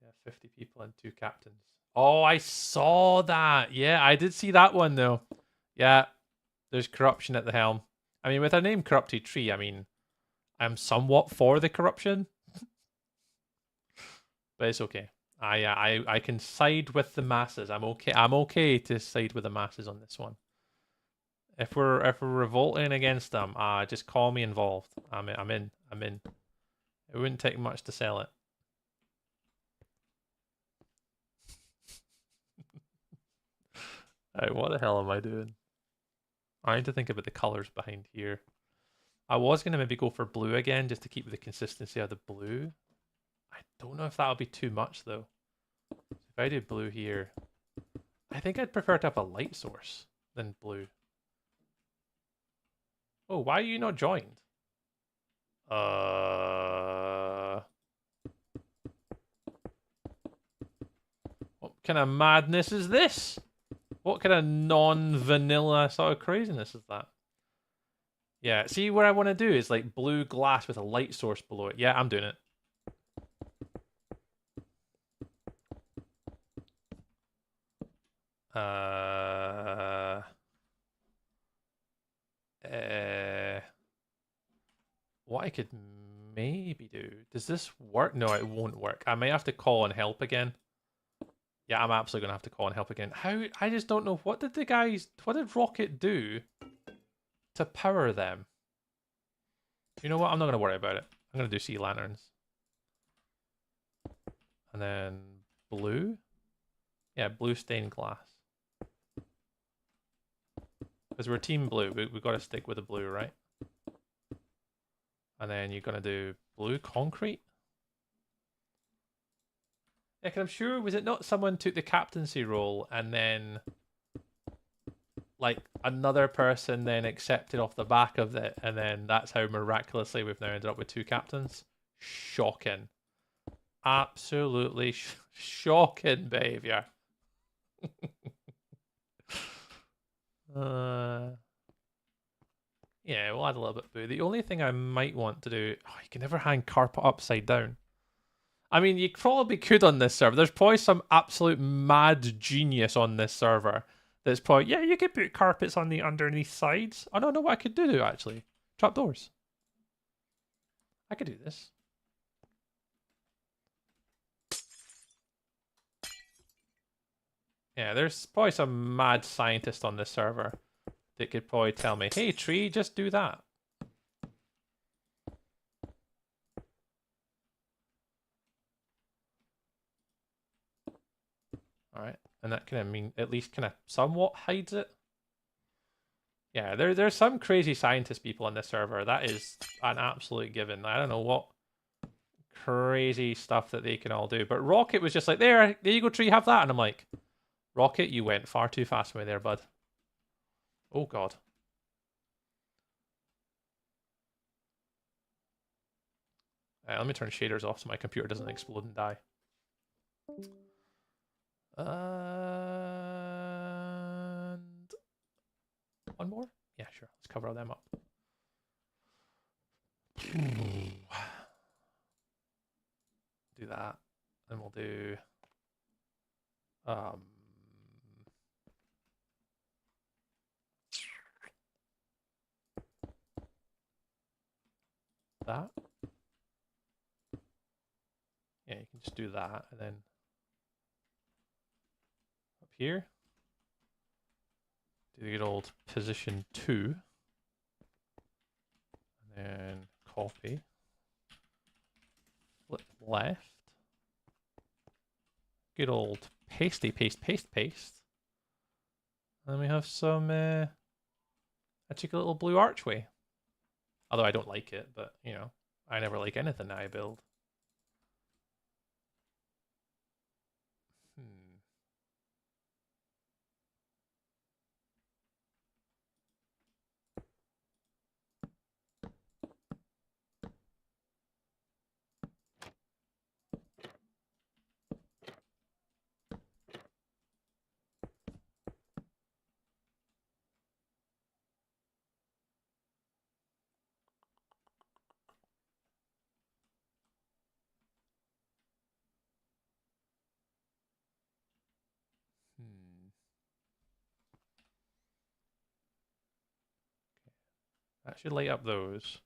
Yeah, 50 people and 2 captains. Oh, I saw that. Yeah, I did see that one though. Yeah, there's corruption at the helm. I mean, with a name Corrupted Tree, I mean, I'm somewhat for the corruption, but it's okay. I can side with the masses. I'm okay. I'm okay to side with the masses on this one. If we're revolting against them, just call me involved. I'm in. It wouldn't take much to sell it. Alright, what the hell am I doing? I need to think about the colors behind here. I was gonna maybe go for blue again just to keep the consistency of the blue. I don't know if that'll be too much though. If I do blue here, I think I'd prefer to have a light source than blue. Oh, why are you not joined? What kind of madness is this? What kind of non-vanilla sort of craziness is that? Yeah, see what I want to do is like blue glass with a light source below it. Yeah, I'm doing it. What I could maybe do. Does this work? No, it won't work. I may have to call and help again. Yeah, I'm absolutely gonna have to call and help again. How? I just don't know. What did Rocket do to power them? You know what? I'm not gonna worry about it. I'm gonna do sea lanterns. And then blue? Yeah, blue stained glass. Because we're team blue, we've got to stick with the blue, right? And then you're gonna do blue concrete? Yeah, cause I'm sure, was it not someone took the captaincy role and then like another person then accepted off the back of it, and then that's how miraculously we've now ended up with 2 captains? Shocking. Absolutely shocking behavior. Yeah, we'll add a little bit of blue. The only thing I might want to do... Oh, you can never hang carpet upside down. I mean, you probably could on this server. There's probably some absolute mad genius on this server that's probably... Yeah, you could put carpets on the underneath sides. Oh, no, what I could do, actually. Trapdoors. I could do this. Yeah, there's probably some mad scientist on this server that could probably tell me, hey, tree, just do that. Alright, and that kind of mean at least kind of somewhat hides it. Yeah, there's some crazy scientist people on this server. That is an absolute given. I don't know what crazy stuff that they can all do. But Rocket was just like, there you go, tree, have that. And I'm like, Rocket, you went far too fast for me there, bud. Oh, God. Let me turn shaders off so my computer doesn't explode and die. And one more? Yeah, sure. Let's cover all them up. Do that. Then we'll do... that. Yeah, you can just do that, and then up here, do the good old position 2, and then copy, flip left, good old pasty paste, paste, and then we have some a cheeky little blue archway. Although I don't like it, but, you know, I never like anything I build. That should light up those.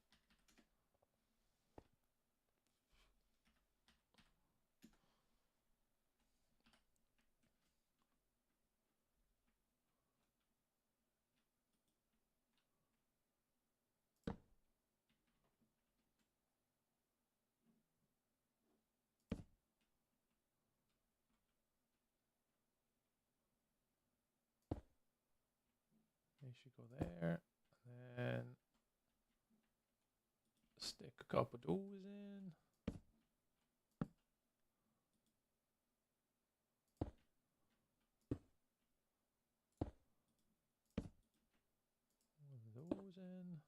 They should go there. And then stick a couple of those in. One of those in.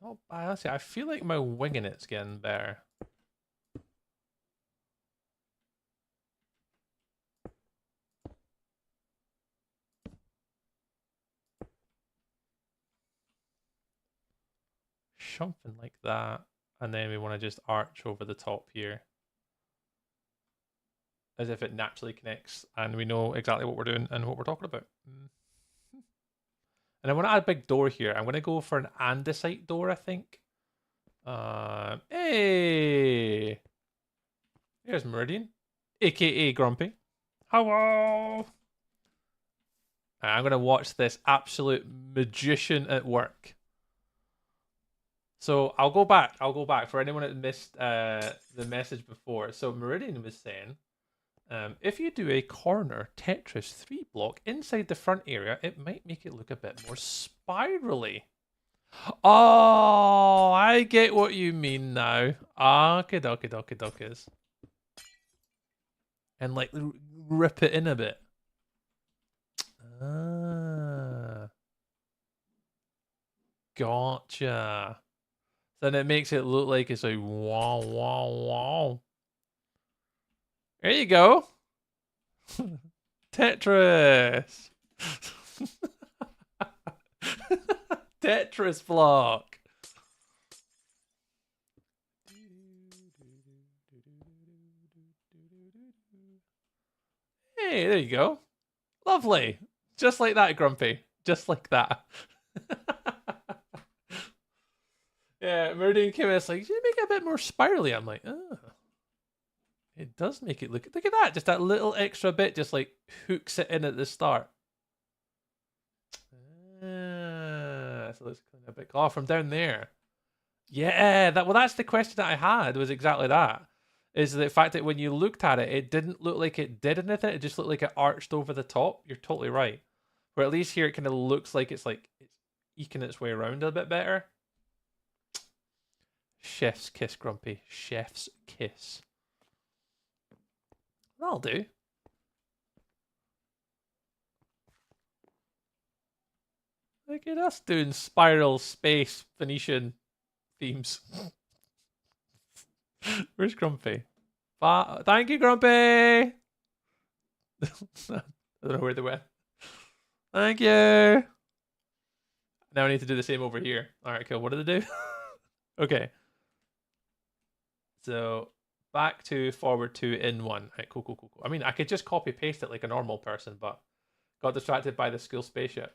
Not bad. Honestly, I feel like my winging it's getting better. Something like that. And then we want to just arch over the top here. As if it naturally connects and we know exactly what we're doing and what we're talking about. And I want to add a big door here. I'm going to go for an andesite door, I think. Hey! There's Meridian, aka Grumpy. Hello! I'm going to watch this absolute magician at work. So I'll go back for anyone that missed the message before. So Meridian was saying, if you do a corner Tetris 3 block inside the front area, it might make it look a bit more spirally. Oh, I get what you mean now. Okie. And like rip it in a bit. Gotcha. Then it makes it look like it's like wow. There you go. Tetris. Tetris block. Hey, there you go. Lovely. Just like that, Grumpy. Just like that. Yeah, Meridian came in, it's like, you make it a bit more spirally. I'm like, oh. It does make it look at that. Just that little extra bit just like hooks it in at the start. So let's clean a bit. Oh, from down there. Yeah, that's the question that I had, was exactly that. Is the fact that when you looked at it, it didn't look like it did anything. It just looked like it arched over the top. You're totally right. Where at least here it kind of looks like it's eking its way around a bit better. Chef's kiss, Grumpy. Chef's kiss. That'll do. Look at us doing spiral, space, Phoenician themes. Where's Grumpy? Thank you, Grumpy! I don't know where they went. Thank you! Now I need to do the same over here. Alright, cool. What did they do? Okay. So, back to forward 2 in 1. Right, cool. I mean, I could just copy paste it like a normal person, but got distracted by the school spaceship.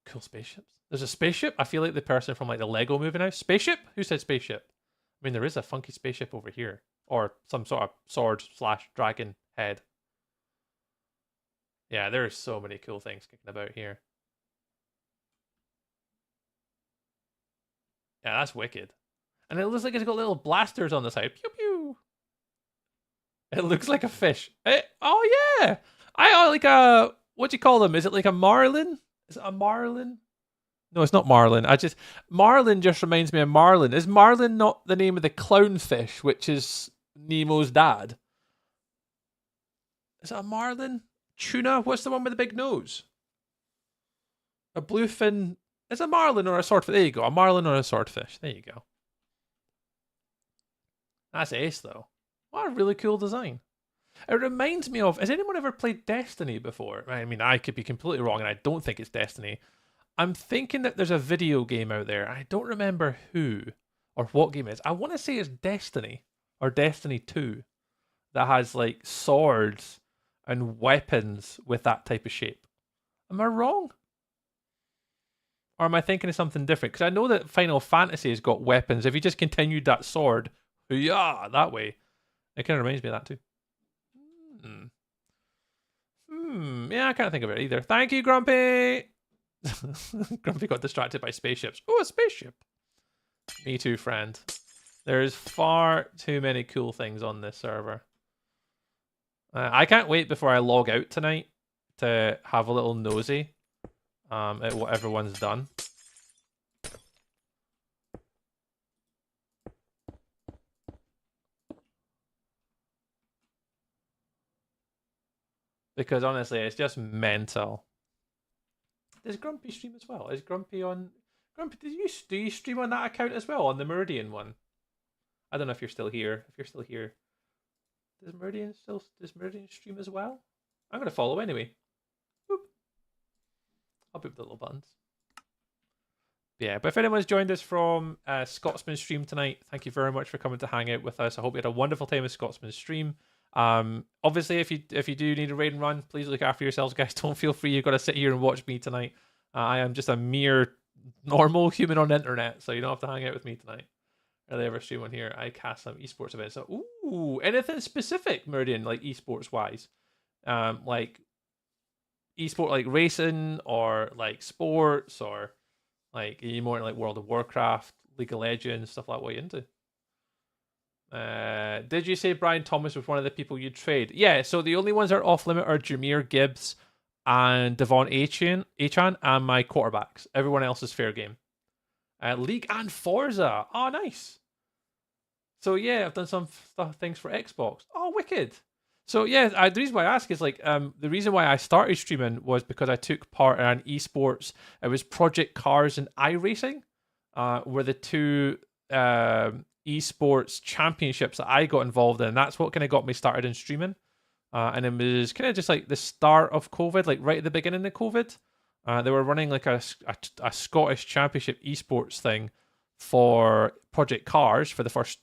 Cool spaceships. There's a spaceship? I feel like the person from like the Lego movie now. Spaceship? Who said spaceship? I mean, there is a funky spaceship over here. Or some sort of sword/dragon head. Yeah, there are so many cool things kicking about here. Yeah, that's wicked. And it looks like it's got little blasters on the side. Pew pew. It looks like a fish. Oh yeah. I like a, what do you call them? Is it like a marlin? Is it a marlin? No, it's not marlin. Marlin just reminds me of Marlin. Is Marlin not the name of the clownfish, which is Nemo's dad? Is it a marlin? Tuna? What's the one with the big nose? A bluefin. Is a marlin or a swordfish? There you go. A marlin or a swordfish. There you go. That's ace, though. What a really cool design. It reminds me of... Has anyone ever played Destiny before? I mean, I could be completely wrong, and I don't think it's Destiny. I'm thinking that there's a video game out there. I don't remember who or what game it is. I want to say it's Destiny or Destiny 2 that has, like, swords and weapons with that type of shape. Am I wrong? Or am I thinking of something different? Because I know that Final Fantasy has got weapons. If you just continued that sword, yeah, that way, it kind of reminds me of that too. Yeah, I can't think of it either. Thank you, Grumpy. Grumpy got distracted by spaceships. Oh, a spaceship. Me too, friend. There's far too many cool things on this server. I can't wait before I log out tonight to have a little nosy at what everyone's done. Because honestly, it's just mental. Does Grumpy stream as well? Is Grumpy on... Grumpy, do you stream on that account as well, on the Meridian one? I don't know if you're still here. If you're still here, does Meridian stream as well? I'm gonna follow anyway. Boop. I'll boop the little buttons. Yeah, but if anyone's joined us from Scotsman's stream tonight, thank you very much for coming to hang out with us. I hope you had a wonderful time with Scotsman's stream. Obviously, if you do need a raid and run, please look after yourselves, guys. Don't feel free. You've got to sit here and watch me tonight. I am just a mere normal human on the internet, so you don't have to hang out with me tonight. Early ever stream on here. I cast some esports events. So, ooh, anything specific, Meridian, like esports wise, like esport, like racing, or like sports, or like are you more like World of Warcraft, League of Legends, stuff like what you into? Did you say Brian Thomas was one of the people you'd trade? Yeah. So the only ones that are off limit are Jameer Gibbs and Devon Achan and my quarterbacks. Everyone else is fair game. League and Forza. Oh, nice. So yeah, I've done some things for Xbox. Oh, wicked. So yeah, the reason why I ask is like the reason why I started streaming was because I took part in an esports. It was Project Cars and iRacing, were the two esports championships that I got involved in. That's what kind of got me started in streaming. And it was kind of just like the start of COVID, like right at the beginning of COVID. They were running like a Scottish Championship esports thing for Project Cars for the first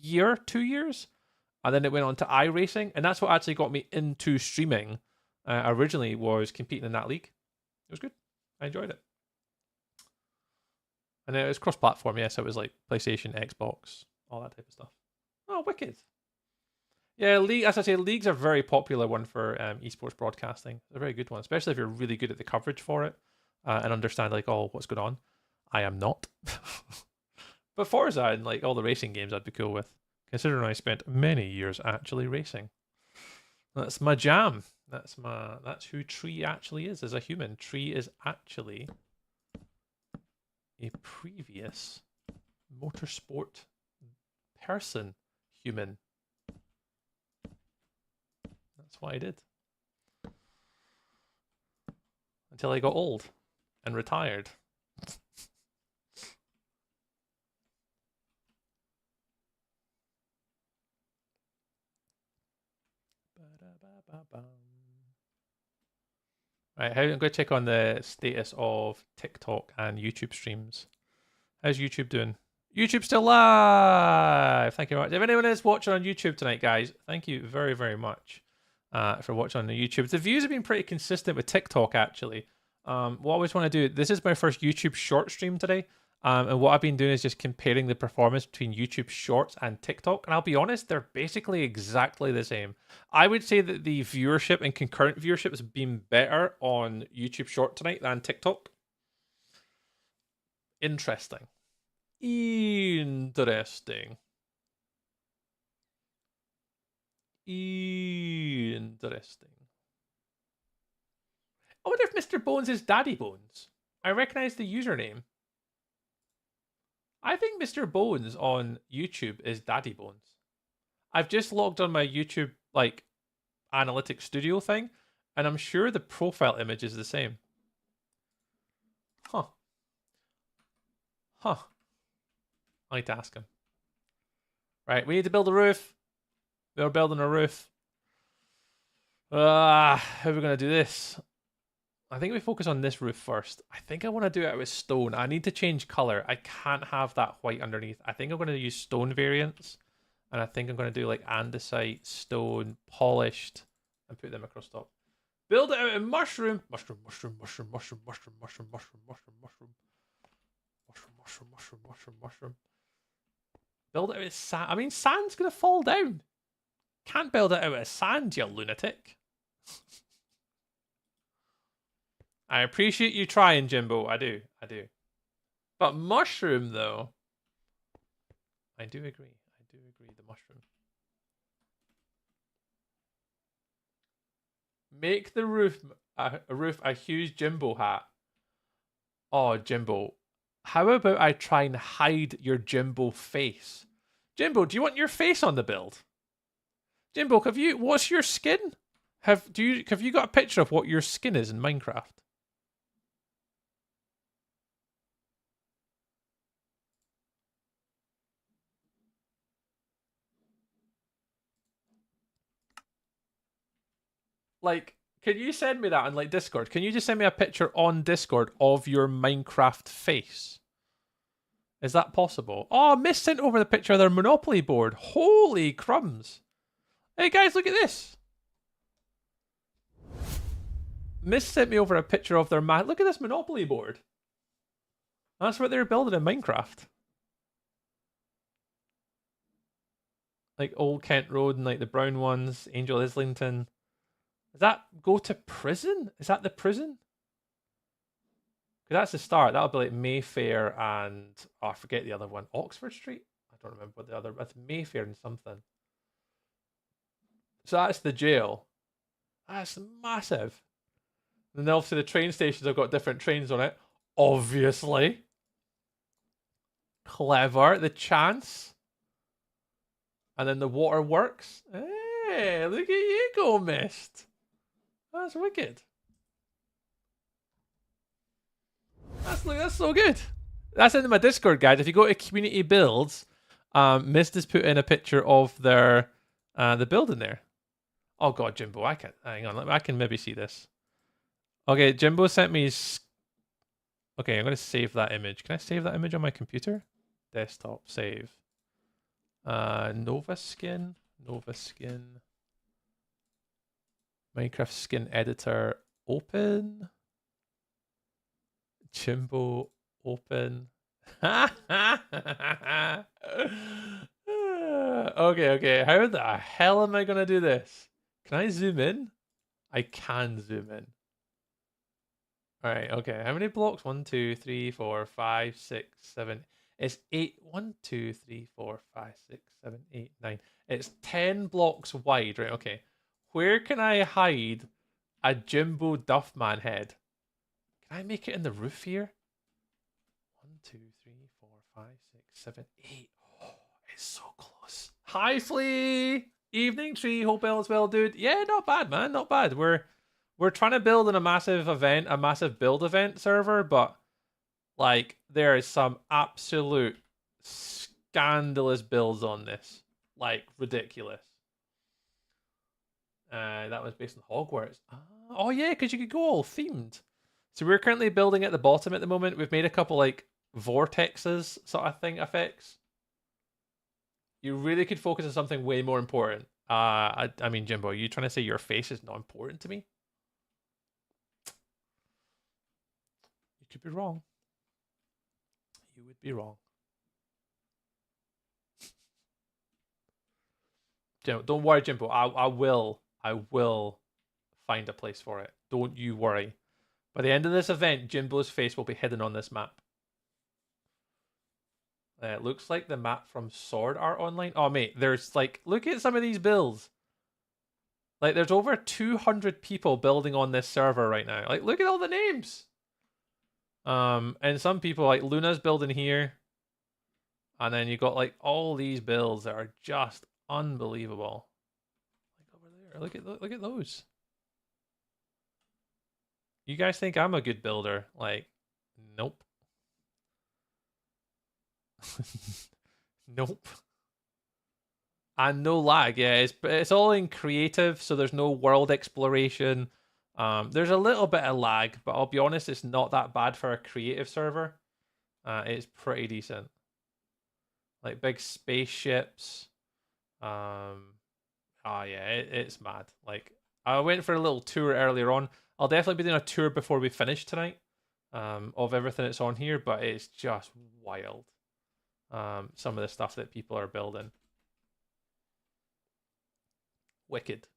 2 years. And then it went on to iRacing. And that's what actually got me into streaming. Originally was competing in that league. It was good. I enjoyed it. And it was cross-platform, yes. So it was like PlayStation, Xbox, all that type of stuff. Oh, wicked. Yeah, as I say, leagues are a very popular one for esports broadcasting. They're a very good one, especially if you're really good at the coverage for it and understand like, oh, what's going on. I am not. But Forza and like all the racing games I'd be cool with, considering I spent many years actually racing. That's my jam. That's who Tree actually is as a human. Tree is actually a previous motorsport person, human. That's what I did. Until I got old and retired. Right, I'm going to check on the status of TikTok and YouTube streams. How's YouTube doing? YouTube still live! Thank you very much. If anyone is watching on YouTube tonight, guys, thank you very, very much for watching on the YouTube. The views have been pretty consistent with TikTok, actually. What I always want to do, this is my first YouTube short stream today. And what I've been doing is just comparing the performance between YouTube Shorts and TikTok. And I'll be honest, they're basically exactly the same. I would say that the viewership and concurrent viewership has been better on YouTube Short tonight than TikTok. Interesting. Interesting. I wonder if Mr. Bones is Daddy Bones. I recognize the username. I think Mr. Bones on YouTube is Daddy Bones. I've just logged on my YouTube like analytics studio thing, and I'm sure the profile image is the same. Huh. I need to ask him. Right, we need to build a roof. We're building a roof. How are we going to do this? I think we focus on this roof first. I think I want to do it with stone. I need to change color. I can't have that white underneath. I think I'm going to use stone variants. And I think I'm going to do like andesite, stone, polished, and put them across top. Build it out in mushroom. Mushroom, mushroom, mushroom, mushroom, mushroom, mushroom, mushroom, mushroom, mushroom. Mushroom, mushroom, mushroom, mushroom, mushroom. Build it out of sand. I mean, sand's going to fall down. Can't build it out of sand, you lunatic. I appreciate you trying, Jimbo. I do. But mushroom, though. I do agree. The mushroom. Make the roof a huge Jimbo hat. Oh, Jimbo. How about I try and hide your Jimbo face? Jimbo, do you want your face on the build? Jimbo, what's your skin? Have you got a picture of what your skin is in Minecraft? Like, can you send me that on like Discord? Can you just send me a picture on Discord of your Minecraft face? Is that possible? Oh, Miss sent over the picture of their Monopoly board. Holy crumbs. Hey guys, look at this. Miss sent me over a picture of their look at this Monopoly board. That's what they're building in Minecraft. Like Old Kent Road and like the brown ones, Angel Islington. Does that go to prison? Is that the prison? Because that's the start. That'll be like Mayfair and... Oh, I forget the other one. Oxford Street? I don't remember what the other... That's Mayfair and something. So that's the jail. That's massive. And then obviously the train stations have got different trains on it. Obviously. Clever. The chance. And then the waterworks. Hey, look at you go, Mist. That's wicked. That's so good. That's in my Discord, guys. If you go to community builds, Mist has put in a picture of their the building there. Oh god, Jimbo, I can't. Hang on, I can maybe see this. Okay, Jimbo sent me. Okay, I'm gonna save that image. Can I save that image on my computer? Desktop save. Nova skin. Minecraft skin editor open. Jimbo open. Okay. How the hell am I gonna do this? Can I zoom in? I can zoom in. Alright, okay. How many blocks? 1, 2, 3, 4, 5, 6, 7. It's 8. 1, 2, 3, 4, 5, 6, 7, 8, 9. It's 10 blocks wide, right? Okay. Where can I hide a Jimbo Duffman head? Can I make it in the roof here? 1, 2, 3, 4, 5, 6, 7, 8. Oh, it's so close. Hi, Flea! Evening Tree. Hope all is well, dude. Yeah, not bad, man. Not bad. We're trying to build in a massive event, a massive build event server, but like there is some absolute scandalous builds on this. Like ridiculous. That was based on Hogwarts. Oh yeah, because you could go all themed. So we're currently building at the bottom at the moment. We've made a couple like vortexes sort of thing effects. You really could focus on something way more important. I mean, Jimbo, are you trying to say your face is not important to me? You could be wrong. You would be wrong. Jimbo, don't worry, Jimbo. I will find a place for it. Don't you worry. By the end of this event, Jimbo's face will be hidden on this map. It looks like the map from Sword Art Online. Oh, mate, there's like, look at some of these builds. Like, there's over 200 people building on this server right now. Like, look at all the names. And some people, like, Luna's building here. And then you got, like, all these builds that are just unbelievable. Like, over there, look at those. You guys think I'm a good builder? Like, nope. Nope. And no lag. Yeah, it's all in creative, so there's no world exploration. There's a little bit of lag, but I'll be honest, it's not that bad for a creative server. It's pretty decent. Like big spaceships. Oh yeah, it's mad. Like I went for a little tour earlier on. I'll definitely be doing a tour before we finish tonight, of everything that's on here, but it's just wild. Some of the stuff that people are building. Wicked.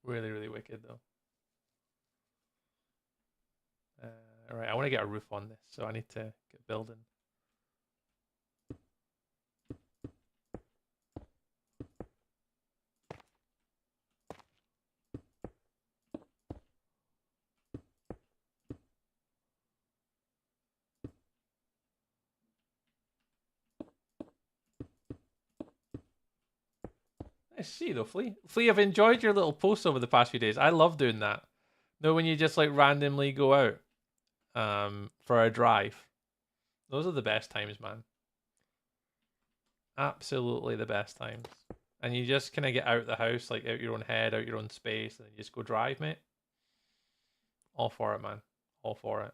Really, really wicked though. Alright, I want to get a roof on this, so I need to get building. I see though, Flea. Flea, I've enjoyed your little posts over the past few days. I love doing that. No, when you just like randomly go out for a drive. Those are the best times, man. Absolutely the best times. And you just kind of get out the house, like out your own head, out your own space, and then you just go drive, mate. All for it, man. All for it.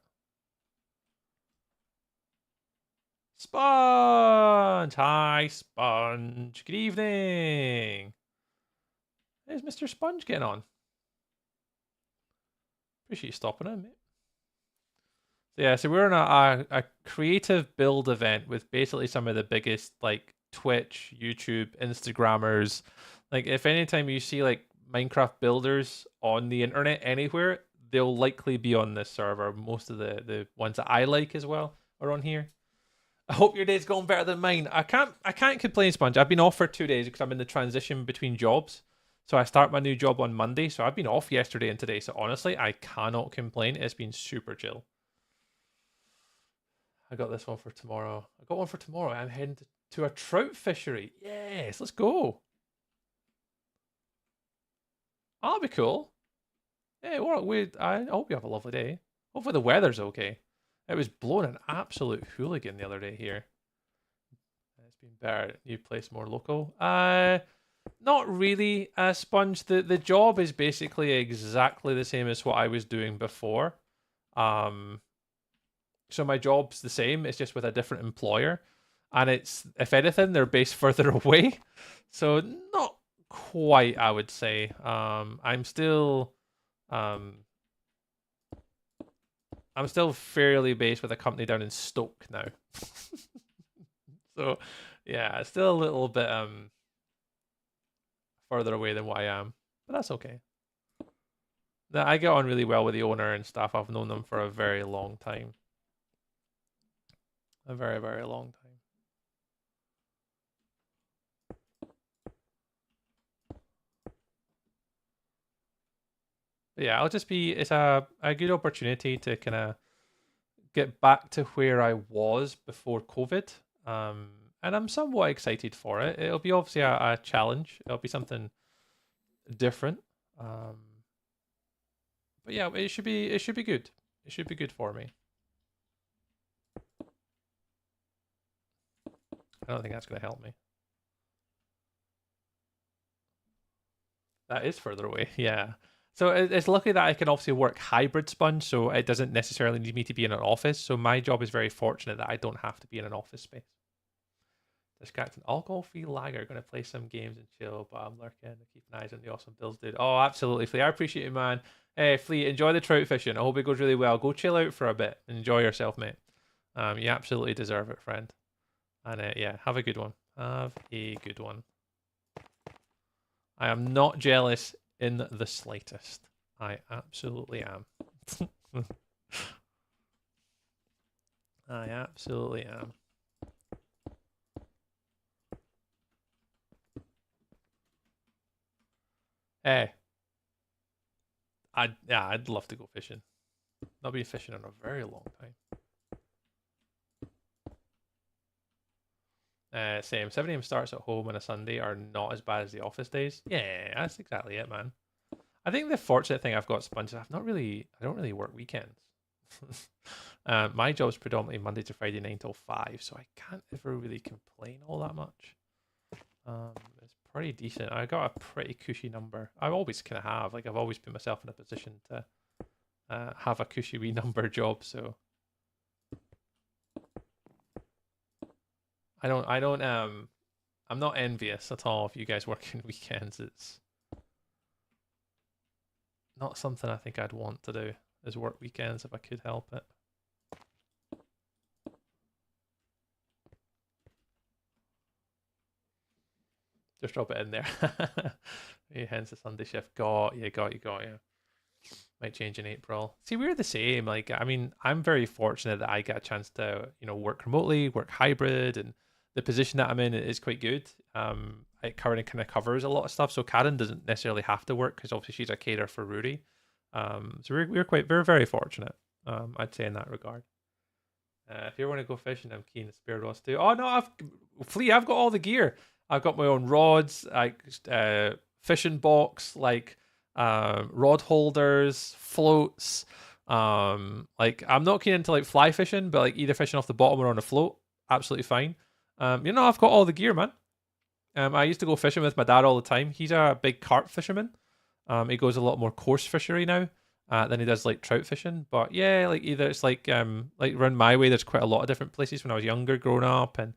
Sponge! Hi, Sponge. Good evening. How's Mr. Sponge getting on? Appreciate you stopping in, mate. So yeah, so we're on a creative build event with basically some of the biggest like Twitch, YouTube, Instagrammers. Like if anytime you see like Minecraft builders on the internet anywhere, they'll likely be on this server. Most of the ones that I like as well are on here. I hope your day's going better than mine. I can't complain, Sponge. I've been off for 2 days because I'm in the transition between jobs. So I start my new job on Monday. So I've been off yesterday and today. So honestly, I cannot complain. It's been super chill. I got this one for tomorrow. I got one for tomorrow. I'm heading to a trout fishery. Yes, let's go. That'll be cool. Hey, I hope you have a lovely day. Hopefully the weather's okay. It was blowing an absolute hooligan the other day here. It's been better. New place, more local. Not really. Sponge. The job is basically exactly the same as what I was doing before. So my job's the same. It's just with a different employer, and it's, if anything, they're based further away. So not quite, I would say. I'm still fairly based with a company down in Stoke now. So yeah, it's still a little bit further away than what I am, but that's okay. Now, I get on really well with the owner and stuff. I've known them for a very long time. A very, very long time. But yeah, it's a good opportunity to kind of get back to where I was before COVID. And I'm somewhat excited for it. It'll be obviously a challenge. It'll be something different. But yeah, it should be good. It should be good for me. I don't think that's going to help me. That is further away, yeah. So it's lucky that I can obviously work hybrid, Sponge, so it doesn't necessarily need me to be in an office. So my job is very fortunate that I don't have to be in an office space. Distracting alcohol-free lager. Going to play some games and chill, but I'm lurking. Keep an eye on the awesome builds, dude. Oh, absolutely, Flea. I appreciate it, man. Hey, Flea, enjoy the trout fishing. I hope it goes really well. Go chill out for a bit and enjoy yourself, mate. You absolutely deserve it, friend. And yeah, have a good one. Have a good one. I am not jealous in the slightest. I absolutely am. I absolutely am. Hey. I'd love to go fishing. Not been fishing in a very long time. Same. 7 AM starts at home on a Sunday are not as bad as the office days. Yeah, that's exactly it, man. I think the fortunate thing I've got, Sponge, is I don't really work weekends. My job's predominantly Monday to Friday, 9 till 5, so I can't ever really complain all that much. It's pretty decent. I got a pretty cushy number. I always kind of have. Like, I've always put myself in a position to have a cushy wee number job, so I'm not envious at all if you guys work in weekends. not something I think I'd want to do, is work weekends if I could help it. Just drop it in there. Yeah, hence the Sunday shift. Got you. Might change in April. See, we're the same. Like, I mean, I'm very fortunate that I get a chance to, work remotely, work hybrid, and the position that I'm in is quite good. Karen kind of covers a lot of stuff, so Karen doesn't necessarily have to work because obviously she's a caterer for Rory. So we're very fortunate. I'd say in that regard. If you want to go fishing, I'm keen. Spare rods too. Oh no, I've got all the gear. I've got my own rods, like fishing box, like rod holders, floats. Like I'm not keen into like fly fishing, but like either fishing off the bottom or on a float, absolutely fine. I've got all the gear, man. I used to go fishing with my dad all the time. He's a big carp fisherman. He goes a lot more coarse fishery now than he does like trout fishing. But yeah, like either it's like around my way, there's quite a lot of different places when I was younger, growing up, and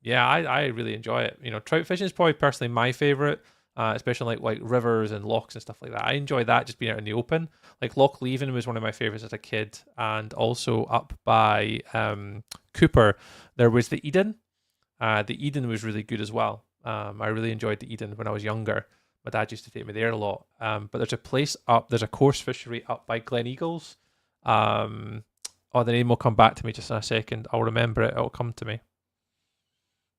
yeah, I really enjoy it. Trout fishing is probably personally my favorite, especially like rivers and lochs and stuff like that. I enjoy that, just being out in the open. Like Loch Leven was one of my favorites as a kid, and also up by Cooper, there was the Eden. The Eden was really good as well. I really enjoyed the Eden when I was younger. My dad used to take me there a lot. But there's a coarse fishery up by Glen Eagles. The name will come back to me just in a second. I'll remember it. It'll come to me.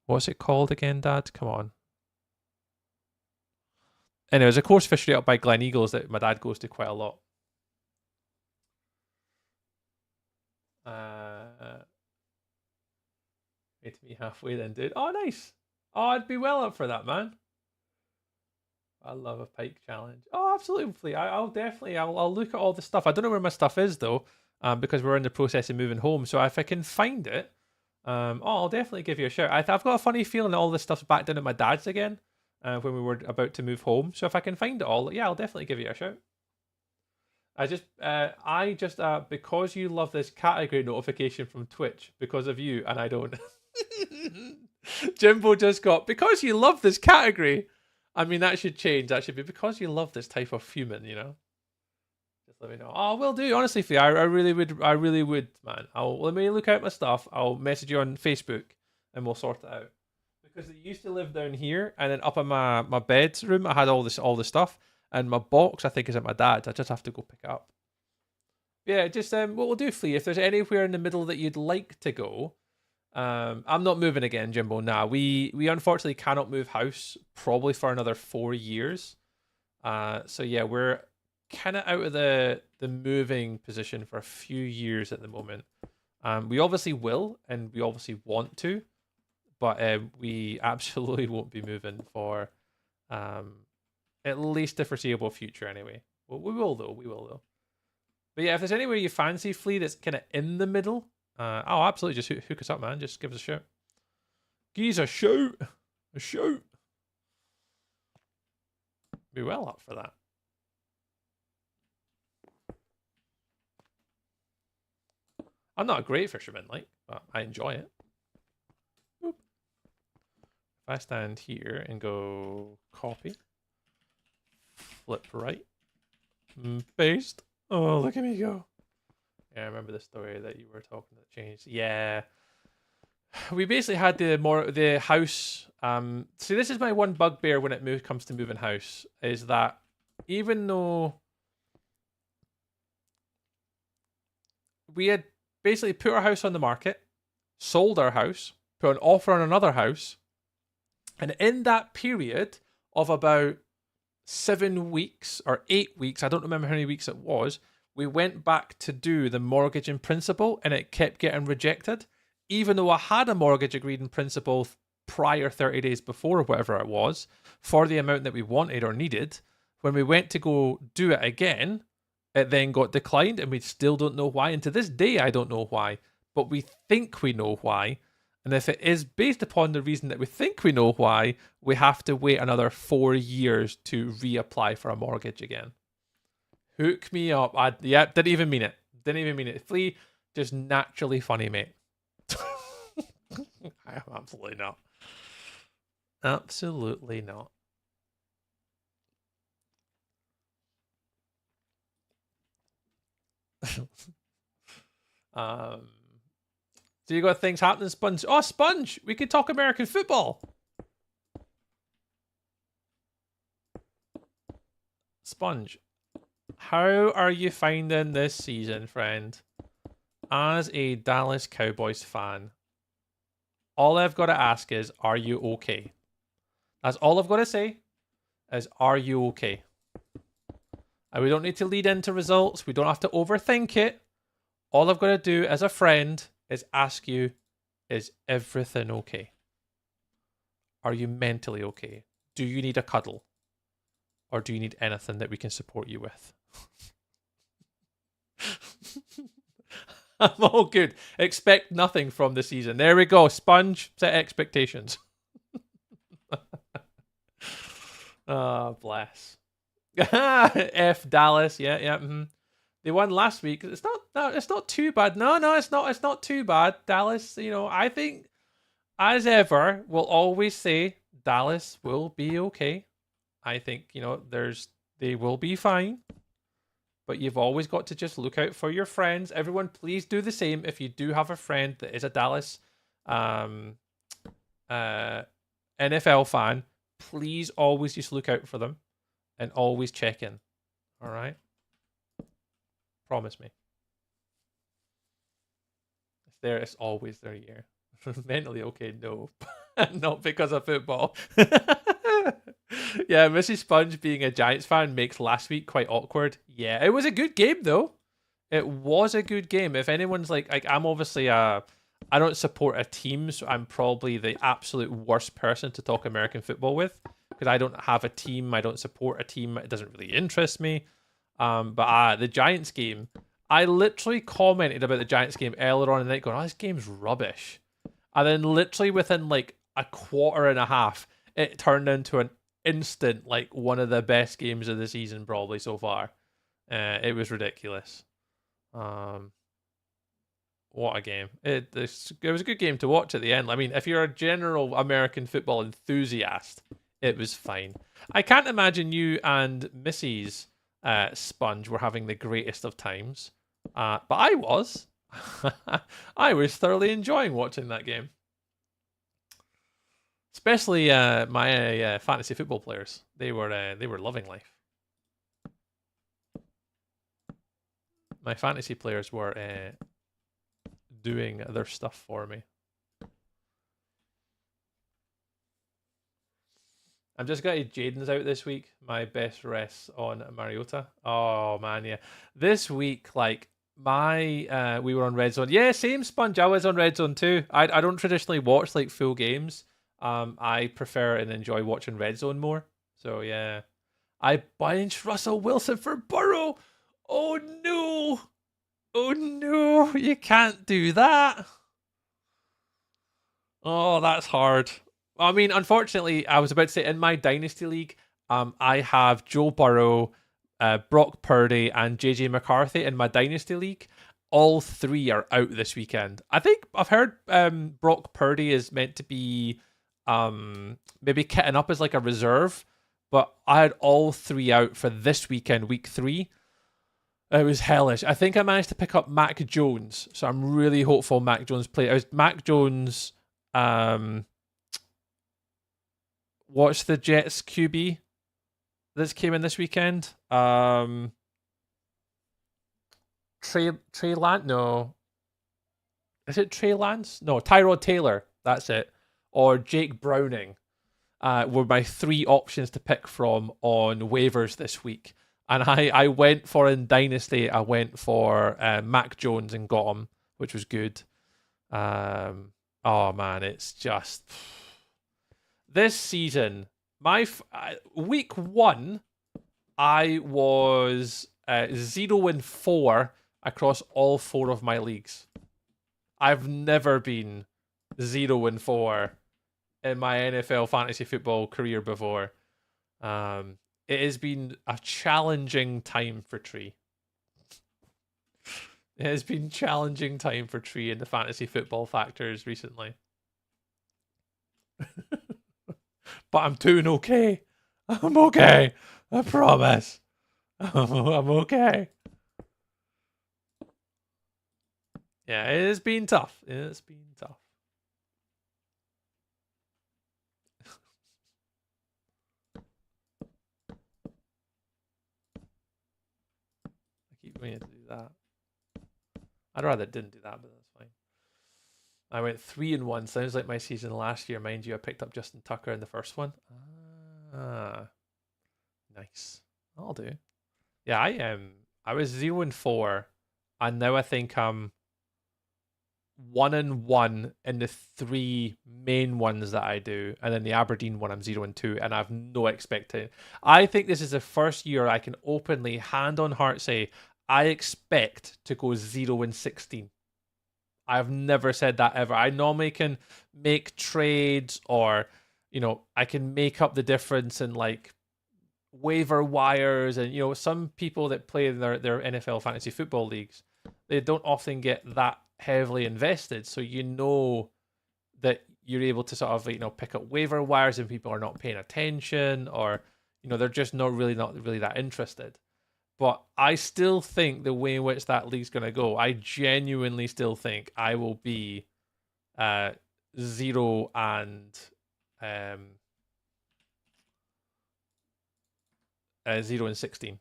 What's it called again, Dad? Come on. Anyway, there's a coarse fishery up by Glen Eagles that my dad goes to quite a lot. Meet me halfway then, dude. Oh, nice. Oh, I'd be well up for that, man. I love a pike challenge. Oh, absolutely. I'll definitely. I'll look at all the stuff. I don't know where my stuff is though, because we're in the process of moving home. So if I can find it, I'll definitely give you a shout. I've got a funny feeling that all this stuff's back down at my dad's again, when we were about to move home. So if I can find it all, yeah, I'll definitely give you a shout. Because you love this category notification from Twitch because of you and I don't. Jimbo just got, because you love this category. I mean, that should change. That should be because you love this type of human, Just let me know. Oh, will do. Honestly, Fee, I really would, man. Let me look out my stuff. I'll message you on Facebook and we'll sort it out. Because they used to live down here, and then up in my bedroom, I had all this stuff, and my box I think is at my dad's. I just have to go pick it up. Yeah, just what we'll do, Flea, if there's anywhere in the middle that you'd like to go. I'm not moving again, Jimbo. Nah, we unfortunately cannot move house probably for another 4 years. So yeah, we're kind of out of the moving position for a few years at the moment. We obviously will, and we obviously want to, but we absolutely won't be moving for at least the foreseeable future anyway. Well, we will though. But yeah, if there's anywhere you fancy, Flea, that's kind of in the middle, absolutely, just hook us up, man. Just give us a shout. Give us a shout. A shout. Be well up for that. I'm not a great fisherman, but I enjoy it. Boop. If I stand here and go copy, flip right, paste. Oh, look at me go. Yeah, I remember the story that you were talking that changed. Yeah. We basically had the house. See, this is my one bugbear when it comes to moving house, is that even though we had basically put our house on the market, sold our house, put an offer on another house, and in that period of about 7 weeks or 8 weeks, I don't remember how many weeks it was, we went back to do the mortgage in principle, and it kept getting rejected. Even though I had a mortgage agreed in principle prior 30 days before, or whatever it was, for the amount that we wanted or needed, when we went to go do it again, it then got declined, and we still don't know why. And to this day, I don't know why, but we think we know why. And if it is based upon the reason that we think we know why, we have to wait another 4 years to reapply for a mortgage again. Hook me up. Didn't even mean it. Flea, just naturally funny, mate. I am absolutely not. Absolutely not. So you got things happening, Sponge. Oh, Sponge, we could talk American football. Sponge, how are you finding this season, friend? As a Dallas Cowboys fan, all I've got to ask is, are you okay? That's all I've got to say, is, are you okay? And we don't need to lead into results. We don't have to overthink it. All I've got to do as a friend is ask you, is everything okay? Are you mentally okay? Do you need a cuddle? Or do you need anything that we can support you with? I'm all good. Expect nothing from the season. There we go. Sponge, set expectations. Oh, bless. F Dallas. Yeah. They won last week. It's not too bad. No, it's not too bad. Dallas, I think, as ever, we'll always say Dallas will be okay. I think, they will be fine. But you've always got to just look out for your friends. Everyone, please do the same. If you do have a friend that is a Dallas NFL fan, please always just look out for them and always check in. All right? Promise me. It's always their year. Mentally okay, no. Not because of football. Yeah, Mrs. Sponge being a Giants fan makes last week quite awkward. Yeah, it was a good game though. It was a good game. If anyone's like I'm obviously I don't support a team, so I'm probably the absolute worst person to talk American football with because I don't have a team. I don't support a team. It doesn't really interest me. But the Giants game, I literally commented about the Giants game earlier on in the night going, oh, this game's rubbish. And then literally within like a quarter and a half, it turned into an instant, like one of the best games of the season probably so far. It was ridiculous. What a game. It was a good game to watch at the end. I mean, if you're a general American football enthusiast, it was fine. I can't imagine you and Mrs. Sponge were having the greatest of times. But I was. I was thoroughly enjoying watching that game. Especially my fantasy football players. They were loving life. My fantasy players were doing their stuff for me. I'm just glad Jaden's out this week. My best rests on Mariota. Oh man, yeah. This week, like we were on Red Zone. Yeah, same Sponge. I was on Red Zone too. I don't traditionally watch like full games. I prefer and enjoy watching Red Zone more. So yeah, I benched Russell Wilson for Burrow. Oh no, you can't do that. Oh, that's hard. I mean, unfortunately, I was about to say in my Dynasty League, I have Joe Burrow, Brock Purdy, and JJ McCarthy in my Dynasty League. All three are out this weekend. I think I've heard Brock Purdy is meant to be maybe kitting up as like a reserve, but I had all three out for this weekend, week 3. It was hellish. I think I managed to pick up Mac Jones, so I'm really hopeful Mac Jones play. Mac Jones. Watch the Jets QB that's came in this weekend. Trey Lance? No. Is it Trey Lance? No, Tyrod Taylor. That's it. Or Jake Browning were my 3 options to pick from on waivers this week. And I went for, in Dynasty, I went for Mac Jones and got him, which was good. Oh man, it's just... This season, week 1, I was 0-4 across all 4 of my leagues. I've never been 0-4 in my NFL fantasy football career before. It has been a challenging time for Tree. It has been challenging time for Tree in the fantasy football factors recently. But I'm doing okay. I'm okay. I promise. I'm okay. Yeah, it has been tough. It's been tough. I keep meaning to do that. I'd rather didn't do that, but that's fine. I went 3-1. Sounds like my season last year. Mind you, I picked up Justin Tucker in the first one. Ah, nice. I'll do. Yeah, I was 0-4, and now I think I'm 1-1 in the 3 main ones that I do, and then the Aberdeen one I'm 0-2, and I have no expectation. I think this is the first year I can openly, hand on heart, say I expect to go 0-16. I've never said that ever. I normally can make trades, or I can make up the difference in like waiver wires, and some people that play in their NFL fantasy football leagues, they don't often get that heavily invested, so that you're able to sort of pick up waiver wires and people are not paying attention, or they're just not really that interested. But I still think the way in which that league's going to go, I genuinely still think I will be 0 and 0-16,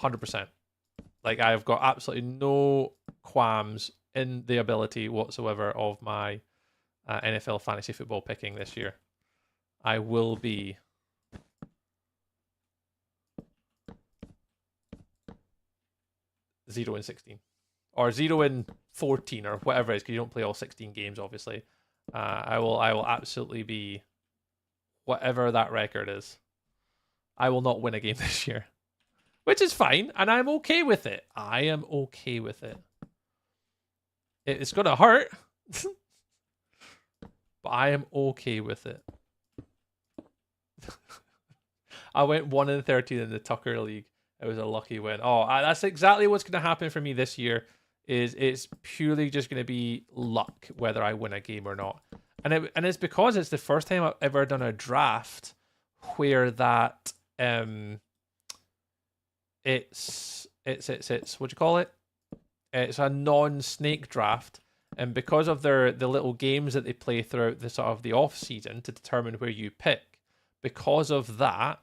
100%. Like, I've got absolutely no qualms in the ability whatsoever of my NFL fantasy football picking this year. I will be 0-16 or 0-14 or whatever it is, because you don't play all 16 games, obviously. I will absolutely be whatever that record is. I will not win a game this year, which is fine, and I'm okay with it. I am okay with it. It's gonna hurt, but I am okay with it. I went 1-13 in the Tucker League. It was a lucky win. That's exactly what's going to happen for me this year. It's purely just going to be luck whether I win a game or not. And it's because it's the first time I've ever done a draft where that it's what do you call it? It's a non-snake draft, and because of the little games that they play throughout the sort of the off season to determine where you pick, because of that,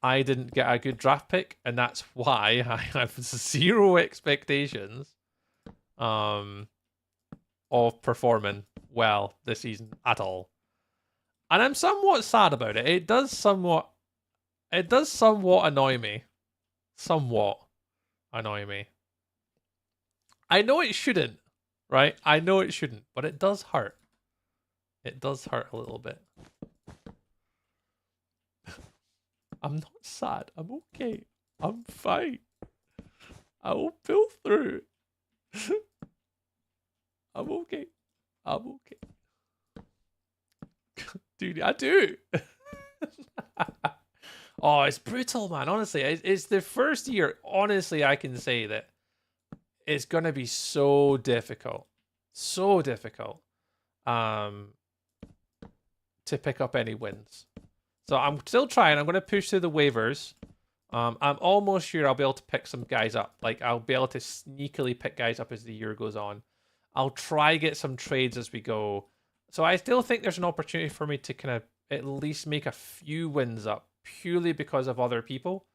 I didn't get a good draft pick, and that's why I have 0 expectations of performing well this season at all. And I'm somewhat sad about it. It does somewhat annoy me. Somewhat annoy me. I know it shouldn't, right? I know it shouldn't, but it does hurt. It does hurt a little bit. I'm not sad. I'm okay. I'm fine. I will pull through. I'm okay. I'm okay. Dude, I do. Oh, it's brutal, man. Honestly, it's the first year. Honestly, I can say that it's going to be so difficult. So difficult to pick up any wins. So I'm still trying. I'm going to push through the waivers. I'm almost sure I'll be able to pick some guys up. Like, I'll be able to sneakily pick guys up as the year goes on. I'll try get some trades as we go. So I still think there's an opportunity for me to kind of at least make a few wins up purely because of other people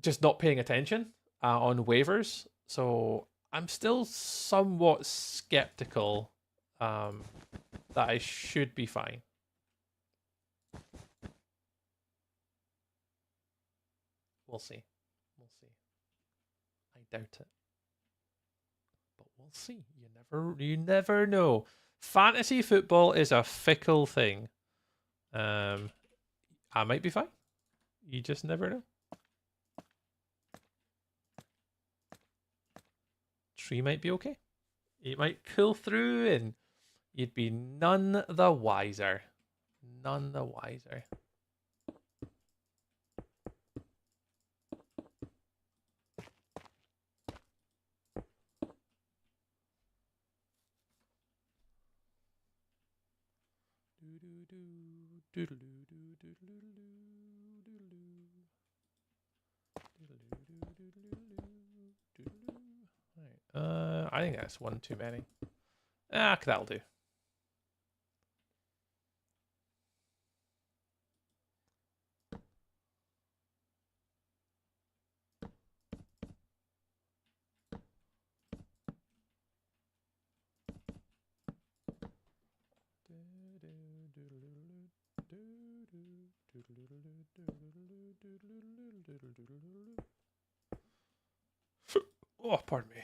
just not paying attention on waivers. So I'm still somewhat skeptical that I should be fine. We'll see. We'll see. I doubt it. But we'll see. You never know. Fantasy football is a fickle thing. I might be fine. You just never know. Tree might be okay. You might pull through and you'd be none the wiser. None the wiser. I think that's one too many. Ah, that'll do. Oh, pardon me.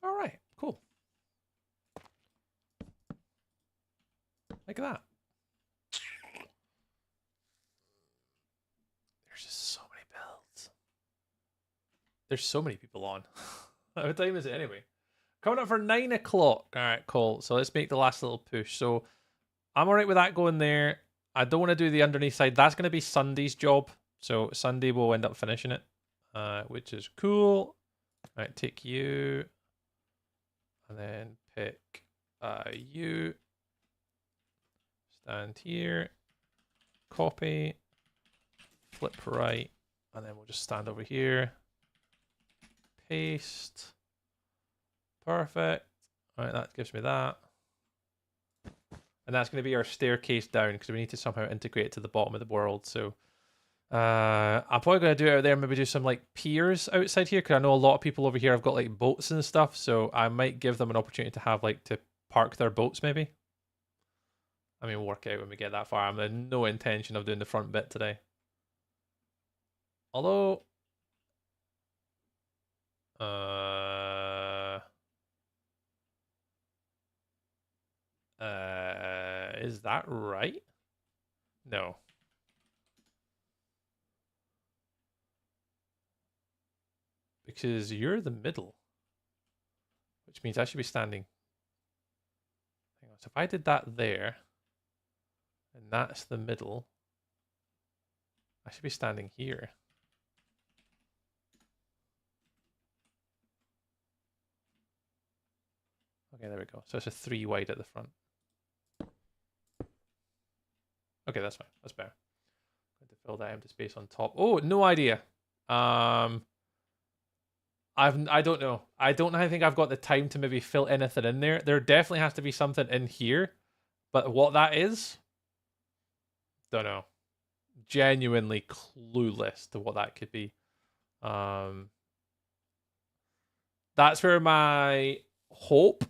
All right, cool. Like that. There's just so many builds. There's so many people on. What time is it anyway? Coming up for 9 o'clock. All right, cool. So let's make the last little push. So I'm all right with that going there. I don't want to do the underneath side. That's going to be Sunday's job. So Sunday will end up finishing it, which is cool. All right, take you. And then pick you. Stand here. Copy. Flip right. And then we'll just stand over here. Paste. Perfect. All right, that gives me that. And that's going to be our staircase down because we need to somehow integrate it to the bottom of the world. So I'm probably going to do it out there, maybe do some like piers outside here because I know a lot of people over here have got like boats and stuff. So I might give them an opportunity to have like to park their boats maybe. I mean, we'll work out when we get that far. I'm in no intention of doing the front bit today. Although, is that right? No. Because you're the middle, which means I should be standing. Hang on. So if I did that there, and that's the middle, I should be standing here. Okay, there we go. So it's a 3 wide at the front. Okay, that's fine. That's better. Going to fill that empty space on top. Oh, no idea. I don't know. I don't think I've got the time to maybe fill anything in there. There definitely has to be something in here, but what that is, don't know. Genuinely clueless to what that could be. That's where my hope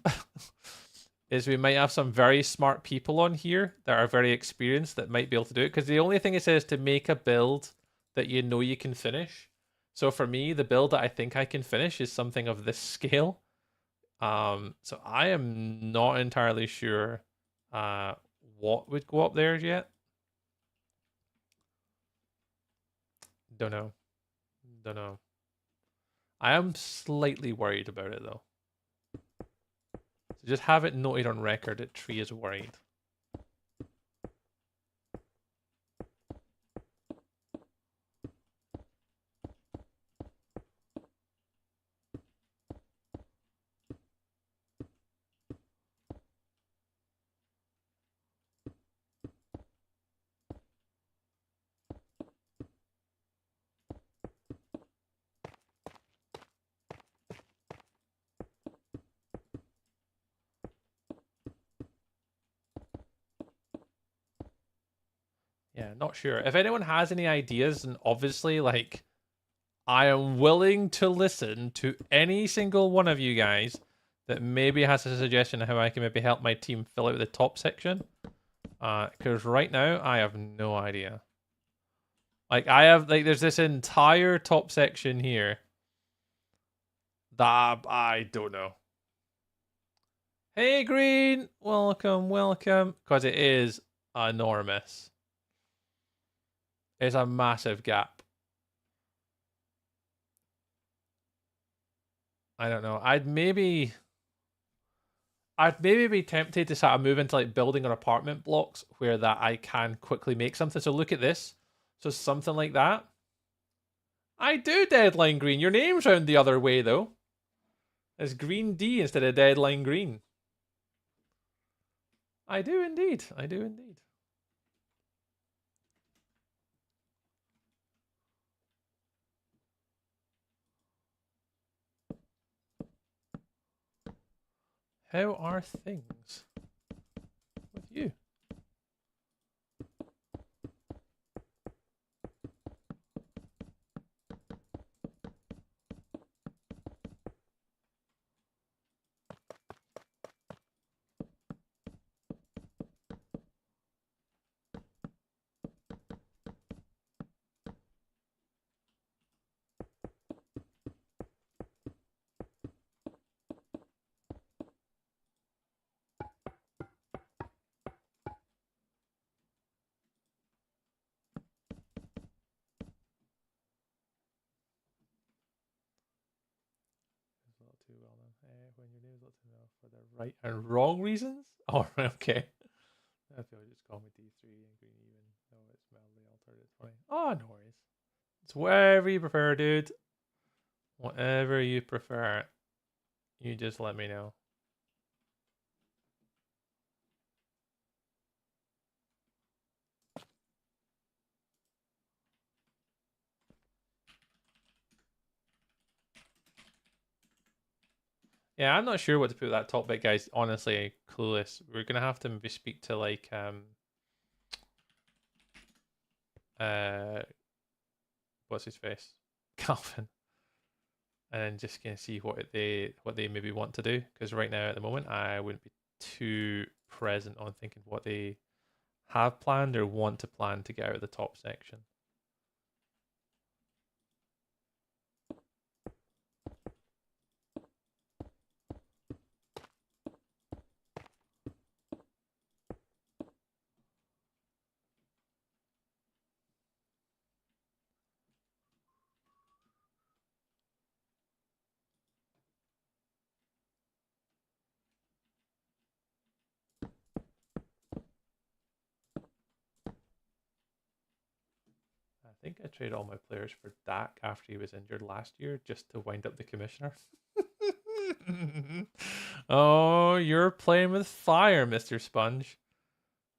is we might have some very smart people on here that are very experienced that might be able to do it. Because the only thing it says to make a build that you know you can finish. So for me, the build that I think I can finish is something of this scale. So I am not entirely sure what would go up there yet. Don't know. Don't know. I am slightly worried about it though. So just have it noted on record that Tree is worried. Yeah, not sure. If anyone has any ideas, and obviously, like, I am willing to listen to any single one of you guys that maybe has a suggestion of how I can maybe help my team fill out the top section. Because right now, I have no idea. Like, there's this entire top section here that I don't know. Hey, Green! Welcome, welcome. Because it is enormous. It's a massive gap. I don't know. I'd maybe be tempted to sort of move into like building on apartment blocks where that I can quickly make something. So look at this. So something like that. I do Deadline Green. Your name's round the other way, though. It's Green D instead of Deadline Green. I do indeed. I do indeed. How are things with you? Too well then. When your name is not too well for the right and wrong reasons? Oh, okay. I feel just call me D3 and green even though it's mildly altered. It's funny. Oh, no worries. It's whatever you prefer, dude. Whatever you prefer. You just let me know. Yeah, I'm not sure what to put with that top bit, guys. Honestly, clueless. We're gonna have to maybe speak to like what's his face? Calvin. And then just gonna see what they maybe want to do. Because right now at the moment I wouldn't be too present on thinking what they have planned or want to plan to get out of the top section. I think I traded all my players for Dak after he was injured last year just to wind up the commissioner. Oh, you're playing with fire, Mr. Sponge.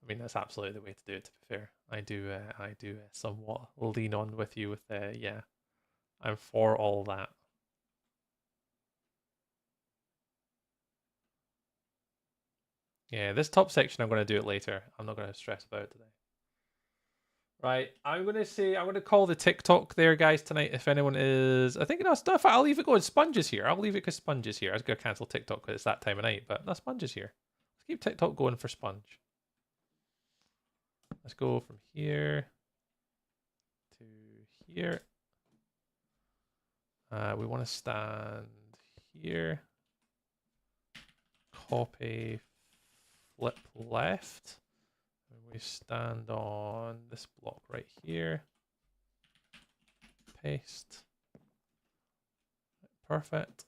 I mean, that's absolutely the way to do it, to be fair. I do somewhat lean on with you with, yeah. I'm for all that. Yeah, this top section, I'm going to do it later. I'm not going to stress about it today. Right, I'm going to call the TikTok there, guys, tonight. If anyone is, I think no stuff. I'll leave it going. Sponge is here. I'll leave it because Sponge is here. I was going to cancel TikTok because it's that time of night, but no, Sponge is here. Let's keep TikTok going for Sponge. Let's go from here to here. We want to stand here. Copy, flip left. We stand on this block right here. Paste. Perfect.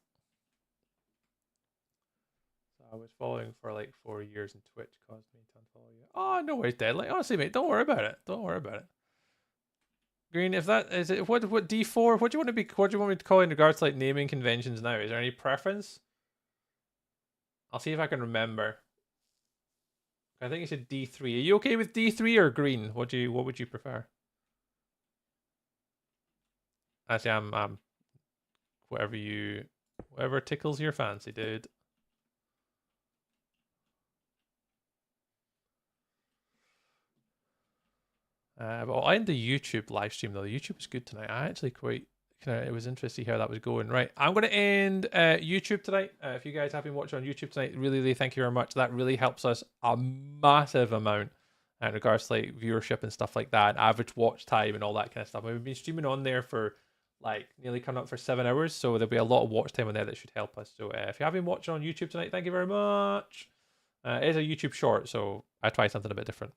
So I was following for like 4 years and Twitch caused me to unfollow you. Oh, no worries, Deadly. Honestly, mate, don't worry about it. Don't worry about it. Green, if that is it, what D4? What do you want to be? What do you want me to call in regards to like naming conventions now? Is there any preference? I'll see if I can remember. I think you said D3. Are you okay with D3 or green? What would you prefer? Actually, I'm whatever tickles your fancy, dude. But I'll end the YouTube live stream though. The YouTube is good tonight. I actually quite it was interesting to see how that was going. Right, I'm going to end YouTube tonight. If you guys have been watching on YouTube tonight, really thank you very much. That really helps us a massive amount in regards to like viewership and stuff like that, average watch time and all that kind of stuff. We've been streaming on there for like nearly coming up for 7 hours, so there'll be a lot of watch time on there that should help us. So if you have been watching on YouTube tonight, thank you very much. It is a YouTube short, so I tried something a bit different.